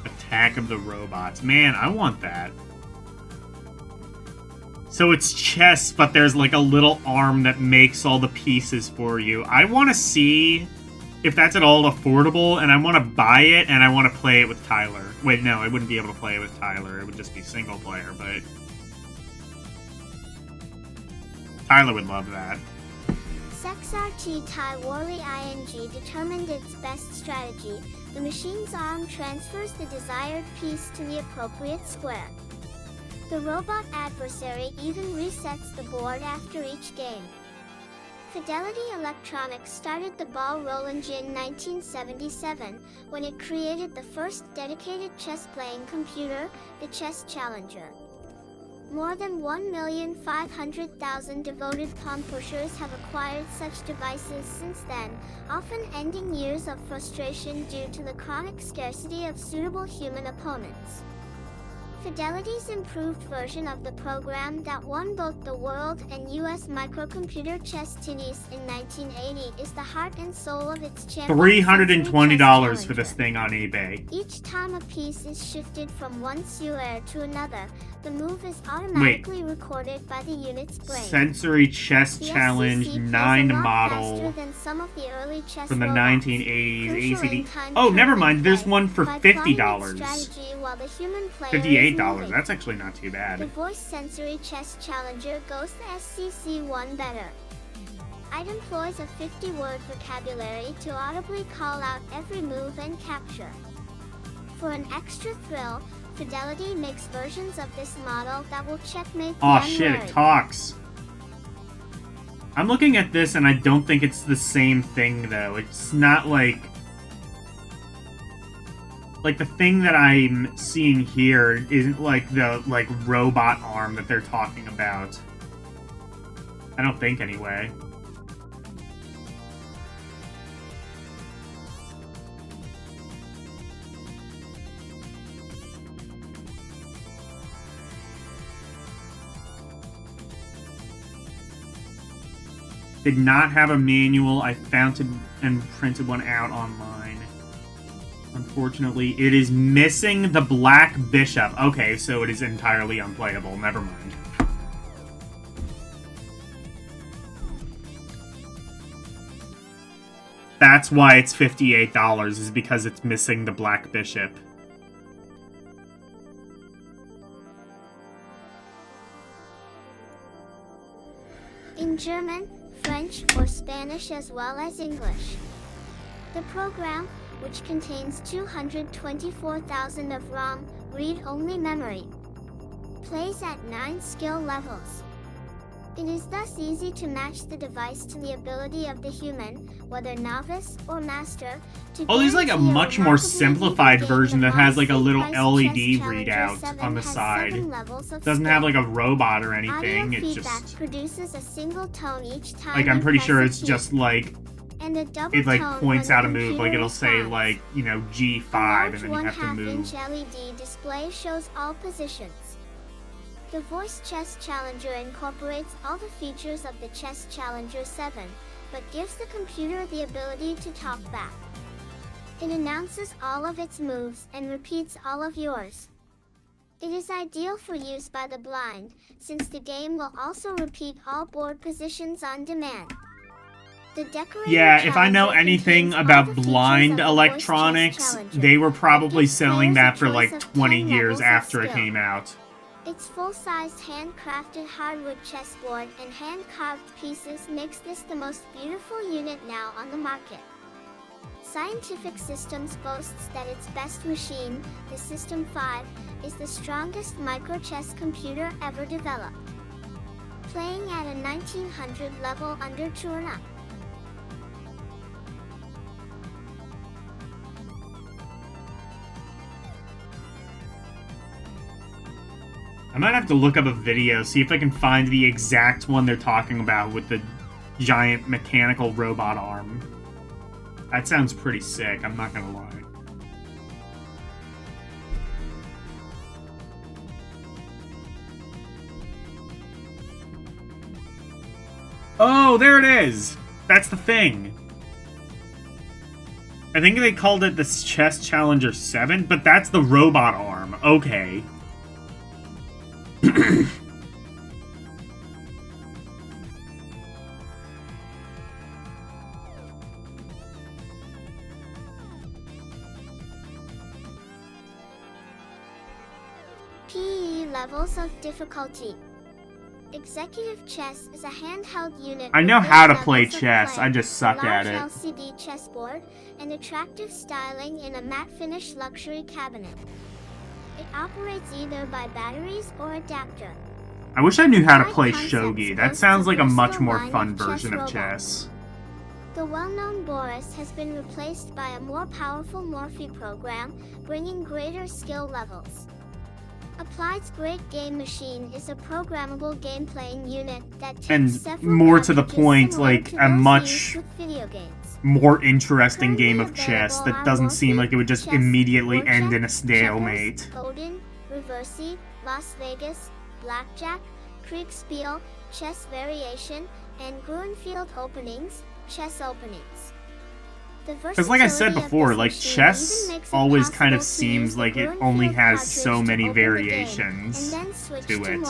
Attack of the Robots. Man, I want that. So it's chess, but there's like a little arm that makes all the pieces for you. I want to see if that's at all affordable, and I want to buy it, and I want to play it with Tyler. Wait, no, I wouldn't be able to play it with Tyler. It would just be single player, but Tyler would love that. SexRT Tai Worley ING determined its best strategy. The machine's arm transfers the desired piece to the appropriate square. The robot adversary even resets the board after each game. Fidelity Electronics started the ball rolling in 1977 when it created the first dedicated chess-playing computer, the Chess Challenger. More than 1,500,000 devoted pawn pushers have acquired such devices since then, often ending years of frustration due to the chronic scarcity of suitable human opponents. Fidelity's improved version of the program that won both the world and US microcomputer chess tennis in 1980 is the heart and soul of its champion. $320 for this thing on eBay. Each time a piece is shifted from one square to another, the move is automatically recorded by the unit's brain. Sensory Chess The Challenge SCC plays 9 a lot model faster than some of the early chess from the robots. 1980s Crucial ACD. in time Oh, never tournament mind. There's play, one for by plotting its $50. strategy while the human player is $58. moving. That's actually not too The bad. voice sensory chess challenger goes the SCC one better. It employs a 50-word vocabulary to audibly call out every move and capture. For an extra thrill, Fidelity makes versions of this model that will checkmate the Oh shit, unwary. it talks. I'm looking at this and I don't think it's the same thing though. It's not like the thing that I'm seeing here isn't like the robot arm that they're talking about. I don't think anyway. Did not have a manual. I found it and printed one out online. Unfortunately, it is missing the black bishop. Okay, so it is entirely unplayable. Never mind. That's why it's $58, is because it's missing the black bishop. in German, French, or Spanish as well as English. The program, which contains 224,000 of ROM, read-only memory, plays at 9 skill levels. It is thus easy to match the device to the ability of the human, whether novice or master, to Oh, there's like a guarantee much more remarkably simplified even game. version The that has like a Mossy little Price LED Chess Challenger readout 7 on the has side. 7 levels of Doesn't skill. have like a robot or Audio anything. It feedback just produces a single tone each time like I'm you pretty press sure a it's key, just like and a double it like tone points when out the a move. Like computer it'll say responds. like, you know, A G5 large and then you have to 1/2 move. inch LED display shows all positions. The Voice Chess Challenger incorporates all the features of the Chess Challenger 7, but gives the computer the ability to talk back. It announces all of its moves and repeats all of yours. It is ideal for use by the blind, since the game will also repeat all board positions on demand. The Decorator Yeah, if I know Challenger anything contains all about the features blind of the Voice electronics, Chess Challenger, they were but probably gives selling players a that for choice like of 20 10 years levels of after it skill. came out. Its full-sized hand-crafted hardwood chessboard and hand-carved pieces makes this the most beautiful unit now on the market. Scientific Systems boasts that its best machine, the System 5, is the strongest micro-chess computer ever developed. Playing at a 1900 level under tune-up. I might have to look up a video, see if I can find the exact one they're talking about with the giant mechanical robot arm. That sounds pretty sick, I'm not gonna lie. Oh, there it is! That's the thing. I think they called it the Chess Challenger 7, but that's the robot arm. Okay. PE levels of difficulty. Executive Chess is a handheld unit. I know with how to eight play levels of chess, play, I just suck a at large it. LCD chessboard, and attractive styling in a matte finish luxury cabinet. It operates either by batteries or adapter. I wish I knew how to Applied play Concepts shogi. That boasts sounds like a much versatile more line fun of chess version of robots. chess. The well-known Boris has been replaced by a more powerful Morphe program, bringing greater skill levels. Applied's Great Game Machine is a programmable game-playing unit that takes And several more to the cartridges point, similar like, to a those much used with video games. More interesting Currently game of chess available that are doesn't seem Morphe, like it would just Chess, immediately Workshop, end in a stalemate. Checkers, Odin, Reversi, Las Vegas, Blackjack, Kriegspiel, Chess Variation, and Gruenfield Openings, Chess Openings. Because like I said before, like chess always kind of seems like it only has so many variations to it.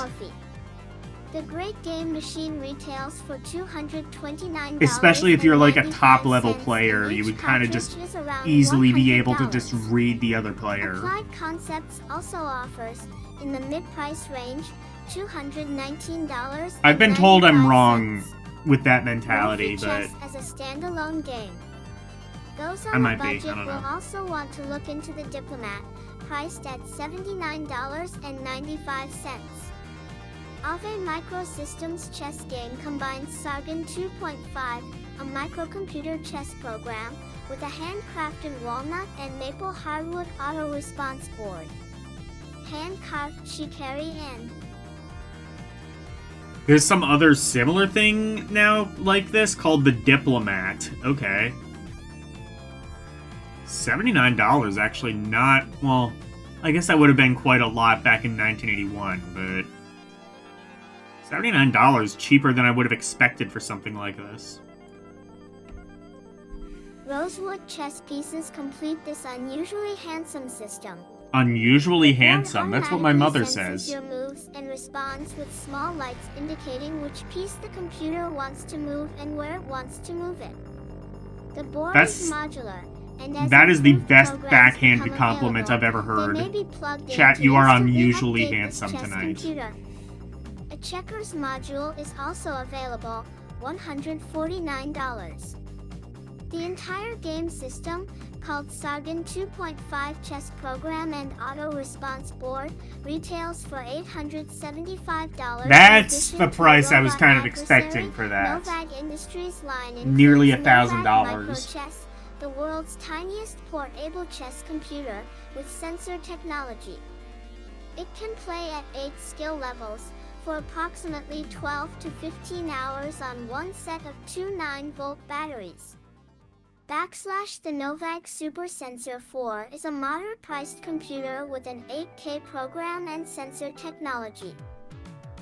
The Great Game Machine retails for $229. Especially if you're like a top level player, and you each would kind of just cartridge is around easily be able to $100. just read the other player. Applied Concepts also offers, in the mid-price range, $219. I've been told I'm wrong with that mentality, Morphe but Chess as a standalone game. Those I on might a be, I budget don't will know. also want to look into the Diplomat, priced at $79.95. Ave Microsystems chess game combines Sargon 2.5, a microcomputer chess program, with a handcrafted walnut and maple hardwood auto-response board. Hand-carved shikari and there's some other similar thing now like this called the Diplomat. Okay. $79 actually not, well, I guess that would have been quite a lot back in 1981, but $79 cheaper than I would have expected for something like this. rosewood chess pieces complete this unusually handsome system. Unusually The board handsome, that's what my automatically mother senses says. your moves and responds with small lights indicating which piece the computer wants to move and where it wants to move it. The board That's- is modular, and as That is the improved best programs backhanded become compliment I've available, ever they may heard. be plugged in Chat, to you are instantly unusually update this handsome chess tonight. computer. A checkers module is also available, $149. The entire game system, called Sargon 2.5 Chess Program and Auto Response Board, retails for $875. That's the price I was kind of expecting for that. Novag Industries line Nearly includes Novag $1,000. Microchess, the world's tiniest portable chess computer with sensor technology. It can play at 8 skill levels for approximately 12 to 15 hours on one set of two 9-volt batteries. The Novag Super Sensor 4 is a moderate-priced computer with an 8K program and sensor technology.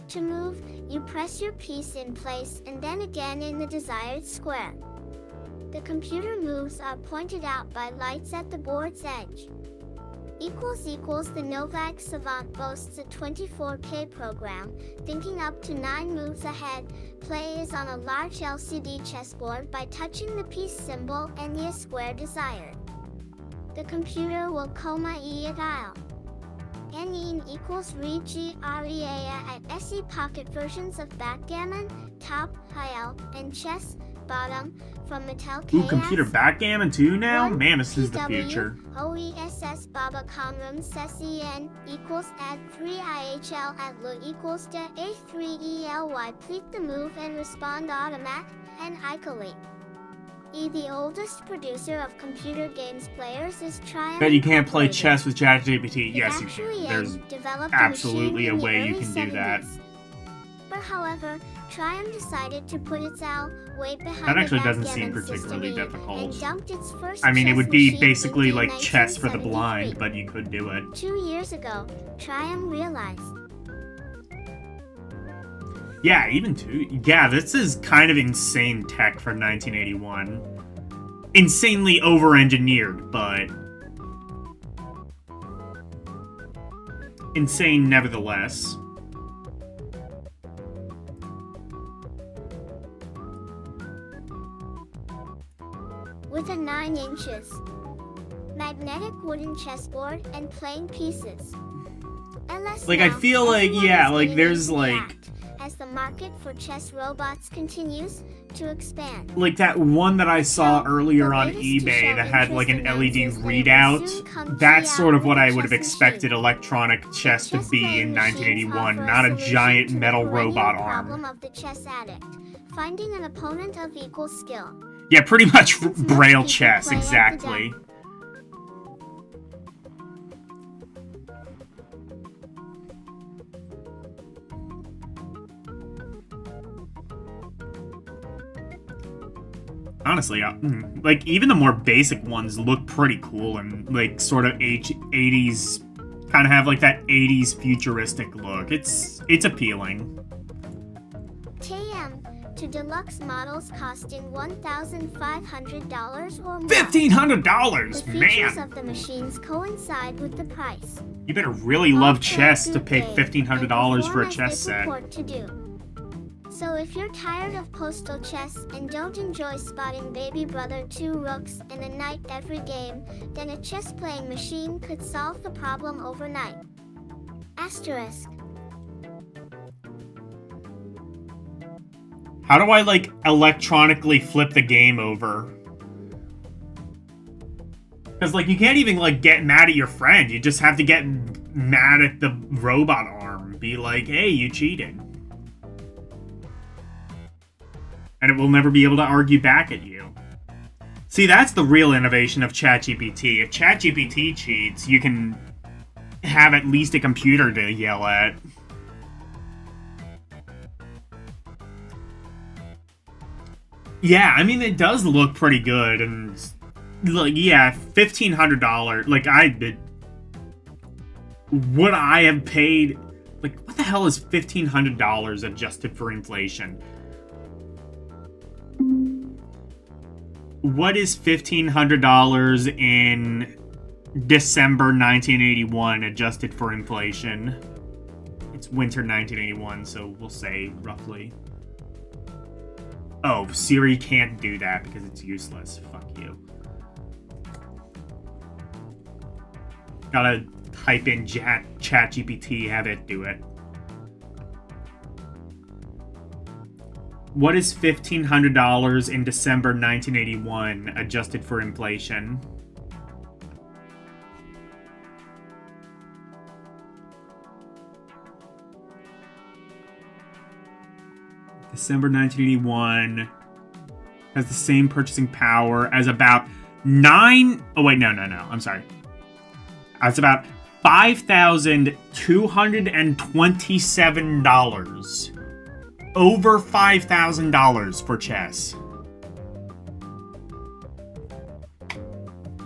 To move, you press your piece in place and then again in the desired square. The computer moves are pointed out by lights at the board's edge. The Novag Savant boasts a 24K program, thinking up to 9 moves ahead. Play is on a large LCD chessboard by touching the piece symbol and the square desired. The computer will coma e at isle. N equals re-g-rea at SE pocket versions of backgammon, top, high-L, and chess, bottom, from Mattel KS. Ooh, computer backgammon too now? Man, this is the future. OESS Baba Conrum SEN equals add 3 IHL at LU equals to A3ELY. Pleat the move and respond automat, and Icoli. The oldest producer of computer games players is Triumph. Bet you can't play Incorporated. chess with ChatGPT. It Yes, you actually can. There's developed absolutely a machine in the way you early can do that. 70s. But however, Triumph decided to put its owl weight behind That actually the doesn't backgammon seem particularly system difficult. and dumped its first I mean, it chess would be machine basically in like chess for the 1973. blind, but you could do it. 2 years ago, Triumph realized Yeah, even two. Yeah, this is kind of insane tech for 1981. Insanely over-engineered, but insane nevertheless. with a 9 inches magnetic wooden chessboard and playing pieces. LS Like, I now, feel like, everyone yeah, is like, getting there's, into the like- act as the market for chess robots continues to expand. Like that one that I saw So, earlier the on latest to eBay show that had like an interest LED announces that it will readout. soon come That's to sort of out what with I a would have chess expected machine. electronic chess to Chess be playing in machines 1981, offer not a solution giant to the metal perennial robot problem arm. of the chess addict, finding an opponent of equal skill. Yeah, pretty much Since most braille people chess, play at the exactly. Honestly, like, even the more basic ones look pretty cool and, like, sort of 80s, kind of have, like, that 80s futuristic look. It's appealing. TM to deluxe models costing $1,500 or more. $1,500, The features man! of the machines coincide with the price. You better really All love play chess to good pay game $1,500 and for a perform chess as they set. purport to do. So if you're tired of postal chess and don't enjoy spotting baby brother 2 rooks and a knight every game, then a chess-playing machine could solve the problem overnight. Asterisk. How do I, like, electronically flip the game over? Because, like, you can't even, like, get mad at your friend. You just have to get mad at the robot arm. Be like, hey, you cheated. And it will never be able to argue back at you. See, that's the real innovation of ChatGPT. If ChatGPT cheats, you can have at least a computer to yell at. Yeah, I mean, it does look pretty good, and, like, yeah, $1,500, like, would I have paid, like, what the hell is $1,500 adjusted for inflation? What is $1,500 in December 1981 adjusted for inflation? It's winter 1981, so we'll say roughly. Oh, Siri can't do that because it's useless. Fuck you. Gotta type in ChatGPT, have it do it. What is $1,500 in December 1981 adjusted for inflation? December 1981 has the same purchasing power as about I'm sorry. It's about $5,227. Over $5,000 for chess.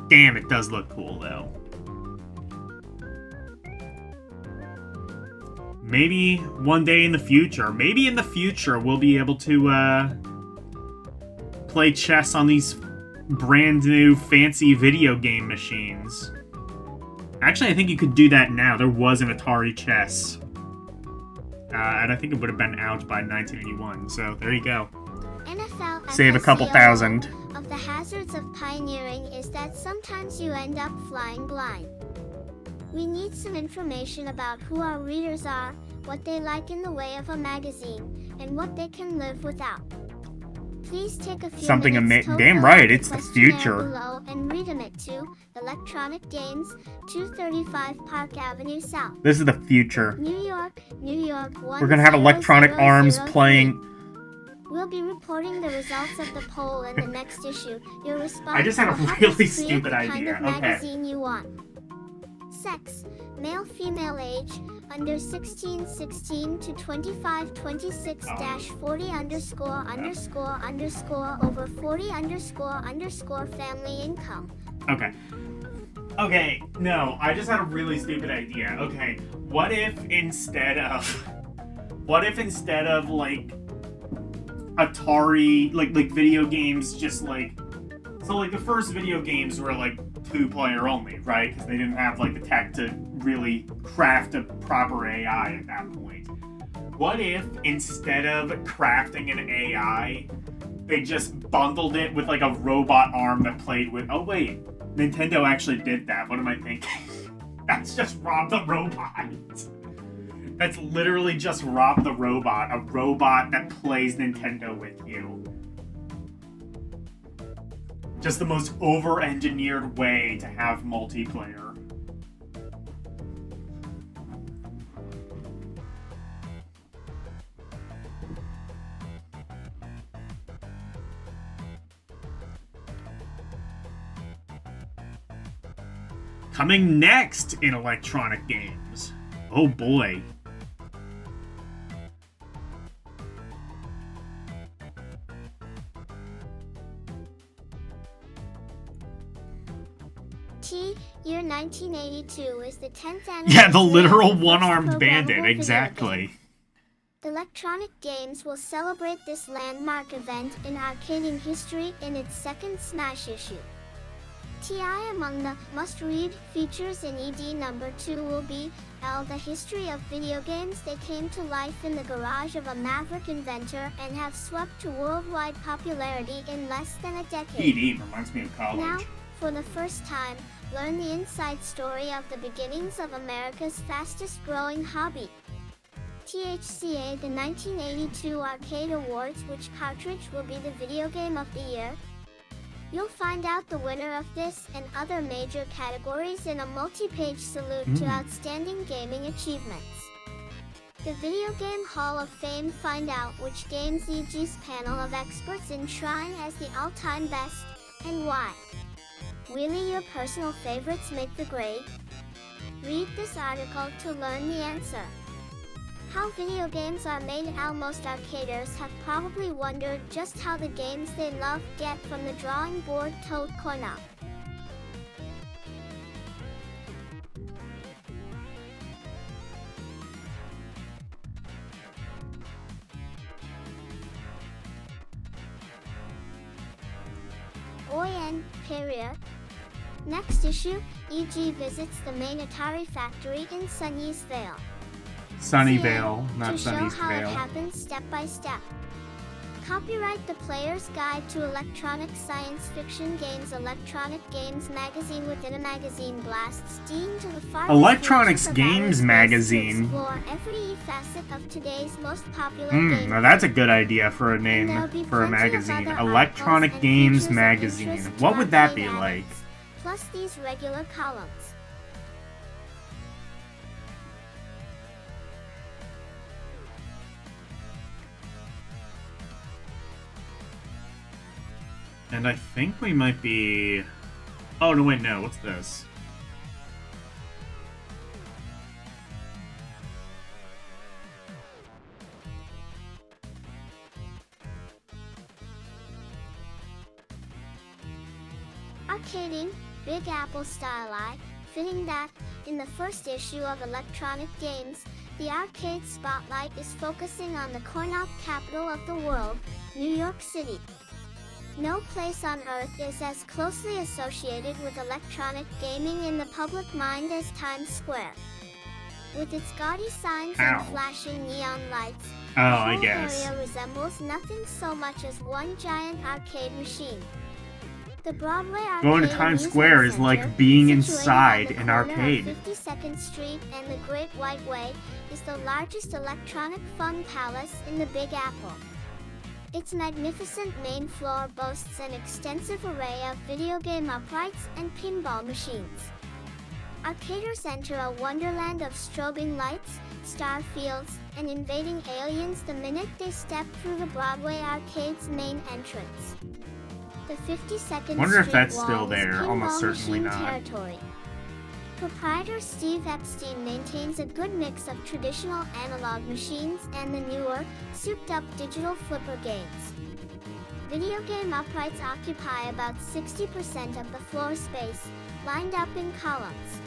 Damn, it does look cool, though. Maybe one day in the future, we'll be able to play chess on these brand new fancy video game machines. Actually, I think you could do that now. There was an Atari Chess. And I think it would have been out by 1981. So there you go. NFL Save a couple thousand. Of the hazards of pioneering is that sometimes you end up flying blind. We need some information about who our readers are, what they like in the way of a magazine, and what they can live without. Please take a few minutes to damn fill right, out it's the questionnaire future. below and remit to Electronic Games, 235 Park Avenue South. This is the future. New York. We're gonna have electronic arms playing. We'll be reporting the results of the poll in the next issue. Your response I just had a will help really us create stupid the kind idea. of Okay. magazine you want. Sex: male, female, age under 16 to 25 26-40 _ over 40 _ family income. Okay, no, I just had a really stupid idea. Okay, what if instead of like Atari, like video games, just like, so like the first video games were like 2-player only, right? Because they didn't have like the tech to really craft a proper AI at that point. What if instead of crafting an AI, they just bundled it with like a robot arm that played with, oh wait, Nintendo actually did that. What am I thinking? That's just Rob the Robot. That's literally just Rob the Robot, a robot that plays Nintendo with you. Just the most over-engineered way to have multiplayer. Coming next in electronic games. Oh boy. Year 1982 is the 10th anniversary. Yeah, the literal of the first one-armed programmable bandit, video exactly. game. Electronic Games will celebrate this landmark event in arcading history in its second Smash issue. TI among the must-read features in ED number 2 will be L, the history of video games. They came to life in the garage of a maverick inventor and have swept to worldwide popularity in less than a decade. ED reminds me of college. Now, for the first time, learn the inside story of the beginnings of America's fastest-growing hobby. THCA, the 1982 Arcade Awards, which cartridge will be the video game of the year? You'll find out the winner of this and other major categories in a multi-page salute to outstanding gaming achievements. The Video Game Hall of Fame find out which games EG's panel of experts enshrine as the all-time best, and why. Really, your personal favorites make the grade? Read this article to learn the answer. How video games are made. Most arcaders have probably wondered just how the games they love get from the drawing board to the corner. ON, period. Next issue, EG visits the main Atari factory in Sunnyvale. Sunnyvale, not to show how it Sunnyvale. happens step by step. Copyright The Player's Guide to Electronic Science Fiction Games. Electronic Games Magazine within a magazine blasts deemed to the farthest Electronics reaches of Games outer space Magazine. To explore every facet of today's most popular Hmm, game. now that's a good idea for a And there'll name be for a plenty of magazine. other Electronic articles and Games features of Magazine. interest to What would that be arcade like? addicts, plus these regular columns. And I think we might be... Oh, no, wait, no. What's this? Arcading, Big Apple style. Fitting that, in the first issue of Electronic Games, the arcade spotlight is focusing on the coin-op capital of the world, New York City. No place on Earth is as closely associated with electronic gaming in the public mind as Times Square. With its gaudy signs Ow. and flashing neon lights, Oh, the I whole guess. area resembles nothing so much as one giant arcade machine. The Broadway Arcade Going to Times Amusement Square is Center, like being situated inside on the an corner of arcade. 52nd Street and the Great White Way, is the largest electronic fun palace in the Big Apple. Its magnificent main floor boasts an extensive array of video game uprights and pinball machines. Arcaders enter a wonderland of strobing lights, star fields, and invading aliens the minute they step through the Broadway Arcade's main entrance. The 52nd Wonder if Street that's wall still is there. Almost pinball certainly machine not. territory. Proprietor Steve Epstein maintains a good mix of traditional analog machines and the newer, souped-up digital flipper games. Video game uprights occupy about 60% of the floor space, lined up in columns.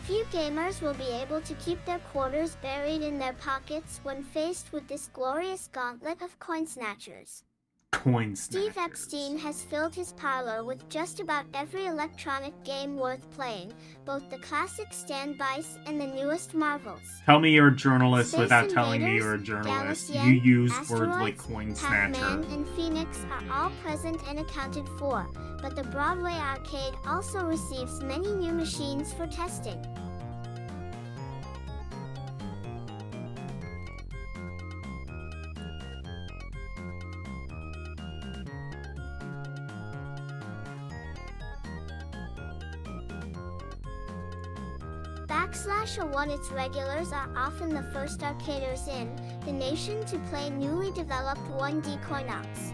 Few gamers will be able to keep their quarters buried in their pockets when faced with this glorious gauntlet of coin snatchers. Coin Steve snatchers. Epstein has filled his parlor with just about every electronic game worth playing, both the classic standbys and the newest marvels. Tell me you're a journalist Space without telling me Invaders, you're a journalist. Galaxian, You use words like Asteroids, coin Pac-Man, snatcher. and Phoenix are all present and accounted for, but the Broadway Arcade also receives many new machines for testing. /01 Its regulars are often the first arcaders in the nation to play newly developed 1D coin-ops.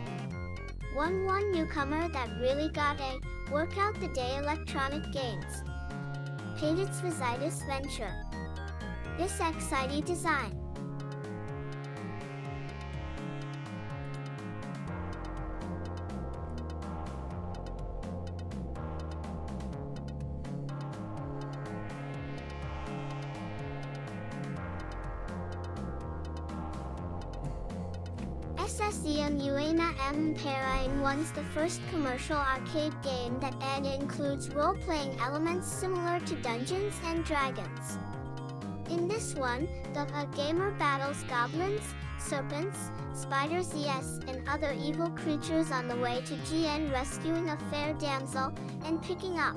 One newcomer that really got a workout the day electronic games. Paid its Visitus venture. This exciting design. SSEM Uena M Parain one's the first commercial arcade game that includes role-playing elements similar to Dungeons and Dragons. In this one, the gamer battles goblins, serpents, spiders and other evil creatures on the way to GN, rescuing a fair damsel and picking up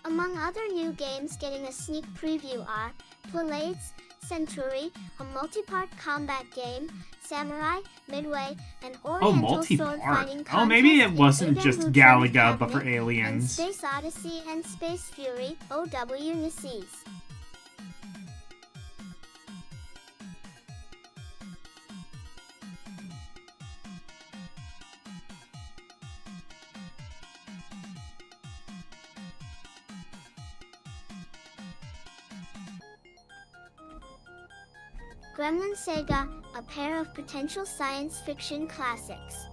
Among other new games getting a sneak preview are Pleiades, Century, a multi-part combat game, Samurai, Midway, an Oriental sword fighting contest. Oh, maybe it in wasn't Aiden just Boutron's Galaga, but for cabinet, and aliens. Space Odyssey and Space Fury, OW Nisses. Gremlin Saga, a pair of potential science fiction classics.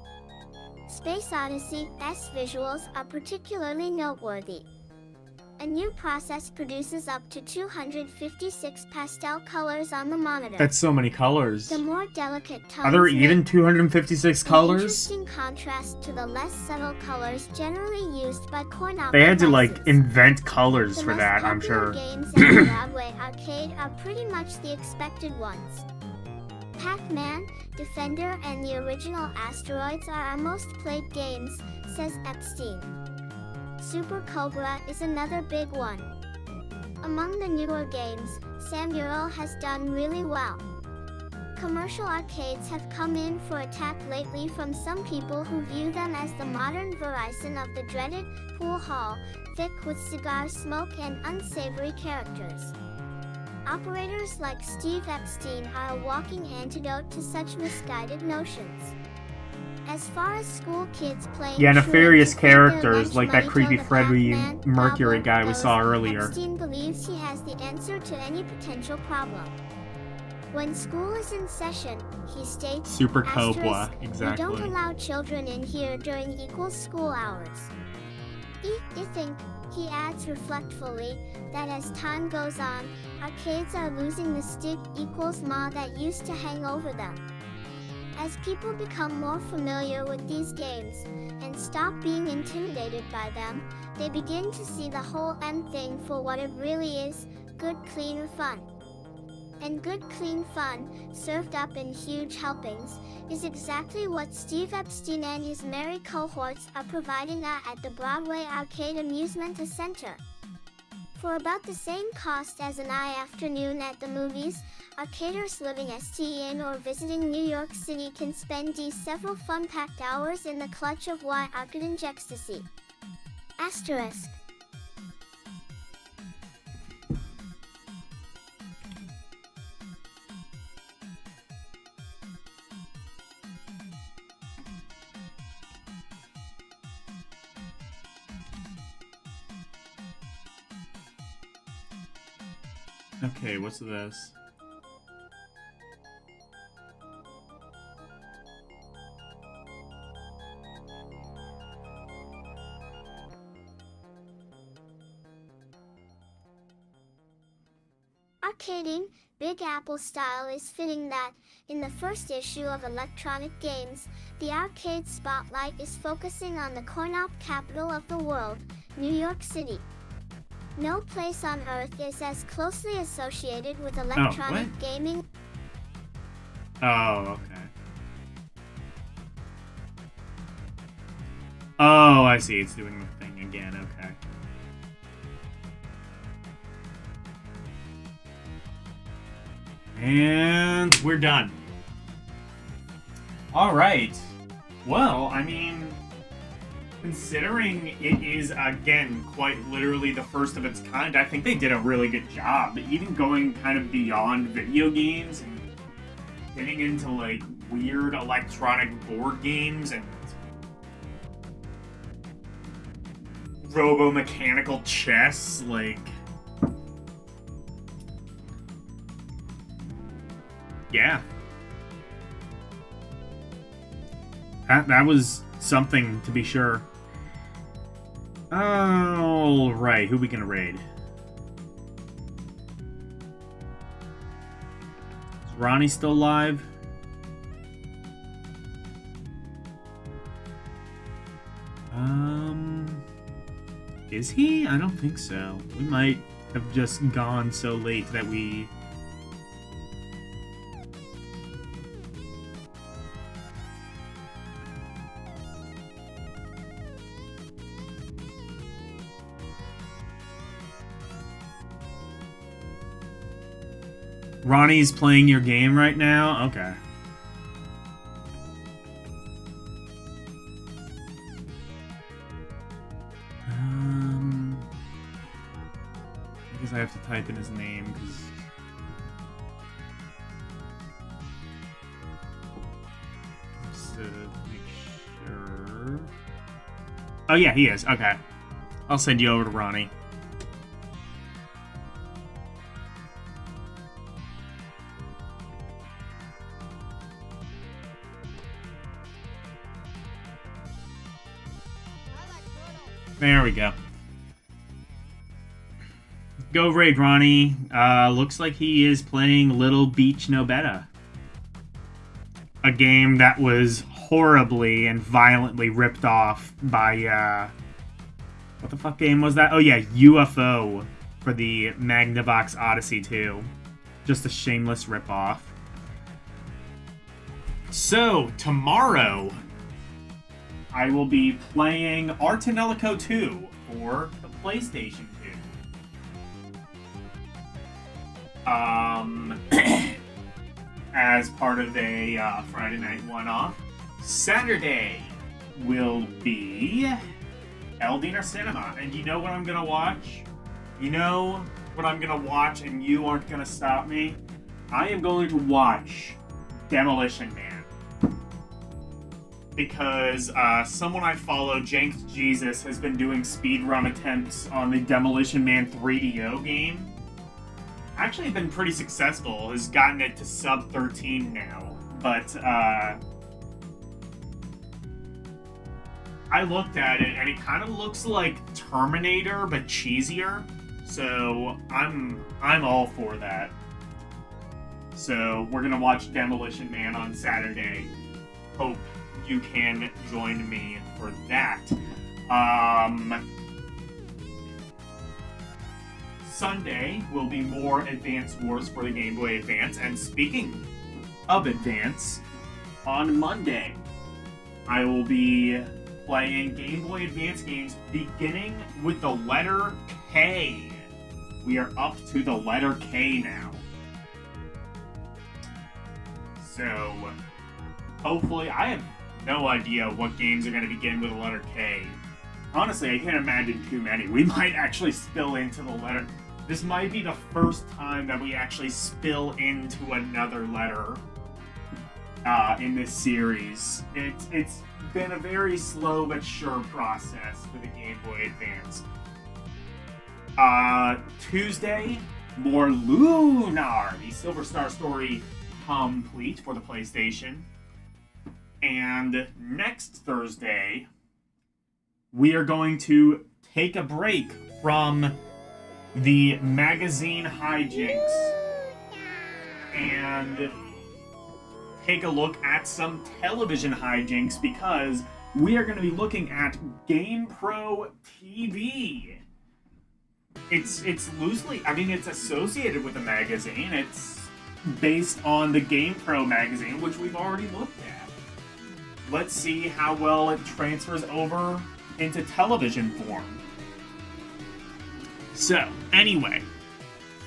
Space Odyssey's visuals are particularly noteworthy. A new process produces up to 256 pastel colors on the monitor. That's so many colors. The more delicate tones Are there make even 256 an colors? interesting contrast to the less subtle colors generally used by coin-op They had to, like, devices. invent colors The for most that, I'm popular sure. games at the Broadway Arcade are pretty much the expected ones. Pac-Man, Defender, and the original Asteroids are our most played games, says Epstein. Super Cobra is another big one. Among the newer games, Samurai has done really well. Commercial arcades have come in for attack lately from some people who view them as the modern Verizon of the dreaded pool hall, thick with cigar smoke and unsavory characters. Operators like Steve Epstein are a walking antidote to such misguided notions. As far as school kids playing Yeah, truant nefarious to feed their characters lunch like that money creepy to the Freddie Pac-Man Mercury gobbler guy we goes, saw earlier. Epstein believes he has the answer to any potential problem. When school is in session, he states, Super asterisk, Cobra, "We don't exactly. allow children in here during equal school hours." I think, he adds reflectfully, that as time goes on, arcades are losing the stig=ma that used to hang over them. As people become more familiar with these games, and stop being intimidated by them, they begin to see the whole thing for what it really is, good clean fun. And good clean fun, served up in huge helpings, is exactly what Steve Epstein and his merry cohorts are providing at the Broadway Arcade Amusement Center. For about the same cost as an afternoon at the movies, arcaders living in or visiting New York City can spend several fun-packed hours in the clutch of arcade ecstasy. Asterisk. Okay, what's this? Arcading, Big Apple style is fitting that, in the first issue of Electronic Games, the arcade spotlight is focusing on the coin-op capital of the world, New York City. No place on Earth is as closely associated with electronic gaming. Oh, okay. Oh, I see. It's doing the thing again. Okay. And we're done. All right. Well, I mean, considering it is, again, quite literally the first of its kind, I think they did a really good job. Even going kind of beyond video games and getting into, like, weird electronic board games and robo-mechanical chess, like... Yeah. That was something, to be sure. Alright, who we gonna raid? Is Ronnie still alive? Is he? I don't think so. We might have just gone so late that we... Ronnie's playing your game right now? Okay. I guess I have to type in his name, because... Just to make sure... Oh yeah, he is. Okay. I'll send you over to Ronnie. There we go. Go raid, Ronnie. Looks like he is playing Little Beach No Better. A game that was horribly and violently ripped off by, what the fuck game was that? Oh yeah, UFO for the Magnavox Odyssey 2. Just a shameless ripoff. So, tomorrow, I will be playing Artanelico 2 for the PlayStation 2. As part of a Friday night one-off. Saturday will be LDM Cinema. And you know what I'm gonna watch? You know what I'm gonna watch and you aren't gonna stop me? I am going to watch Demolition Man. Because someone I follow, Jenks Jesus, has been doing speedrun attempts on the Demolition Man 3DO game. Actually been pretty successful, has gotten it to sub 13 now. But I looked at it and it kind of looks like Terminator but cheesier. So I'm all for that. So we're gonna watch Demolition Man on Saturday. Hope you can join me for that. Sunday will be more Advance Wars for the Game Boy Advance. And speaking of Advance, on Monday, I will be playing Game Boy Advance games beginning with the letter K. We are up to the letter K now. So, hopefully, I have no idea what games are going to begin with the letter K. Honestly, I can't imagine too many. We might actually spill into the letter. This might be the first time that we actually spill into another letter in this series. It's been a very slow but sure process for the Game Boy Advance. Tuesday, more Lunar, the Silver Star story complete for the PlayStation. And next Thursday, we are going to take a break from the magazine hijinks and take a look at some television hijinks because we are going to be looking at GamePro TV. It's loosely, I mean, it's associated with a magazine. It's based on the GamePro magazine, which we've already looked at. Let's see how well it transfers over into television form. So, anyway,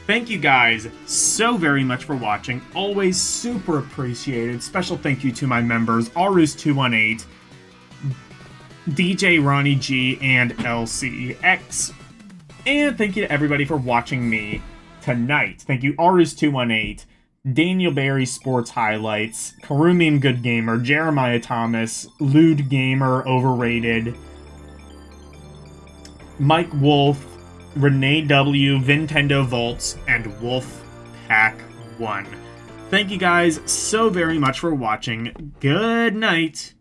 thank you guys so very much for watching. Always super appreciated. Special thank you to my members, Arus218, DJ Ronnie G, and LCX. And thank you to everybody for watching me tonight. Thank you, Arus218, Daniel Barry Sports Highlights, Karumian Good Gamer, Jeremiah Thomas, Lewd Gamer Overrated, Mike Wolf, Renee W, Nintendo Volts, and Wolf Pack 1. Thank you guys so very much for watching. Good night.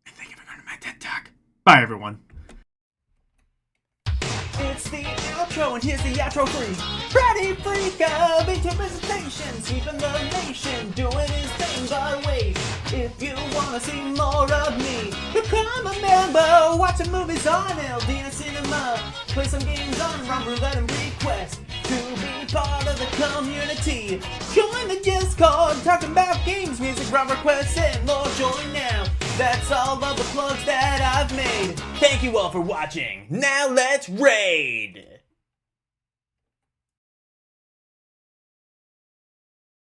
And thank you for going to my TED Talk. Bye, everyone. It's the outro, and here's the outro freeze. Freddy Freak of into visitation, sweeping the nation, doing his thing our ways. If you wanna see more of me, become a member. Watch some movies on LDM Cinema, play some games on Rum Roulette and Request. To be part of the community, join the Discord, talking about games, music, rum requests, and more. Join now. That's all of the plugs that I've made. Thank you all for watching. Now let's raid!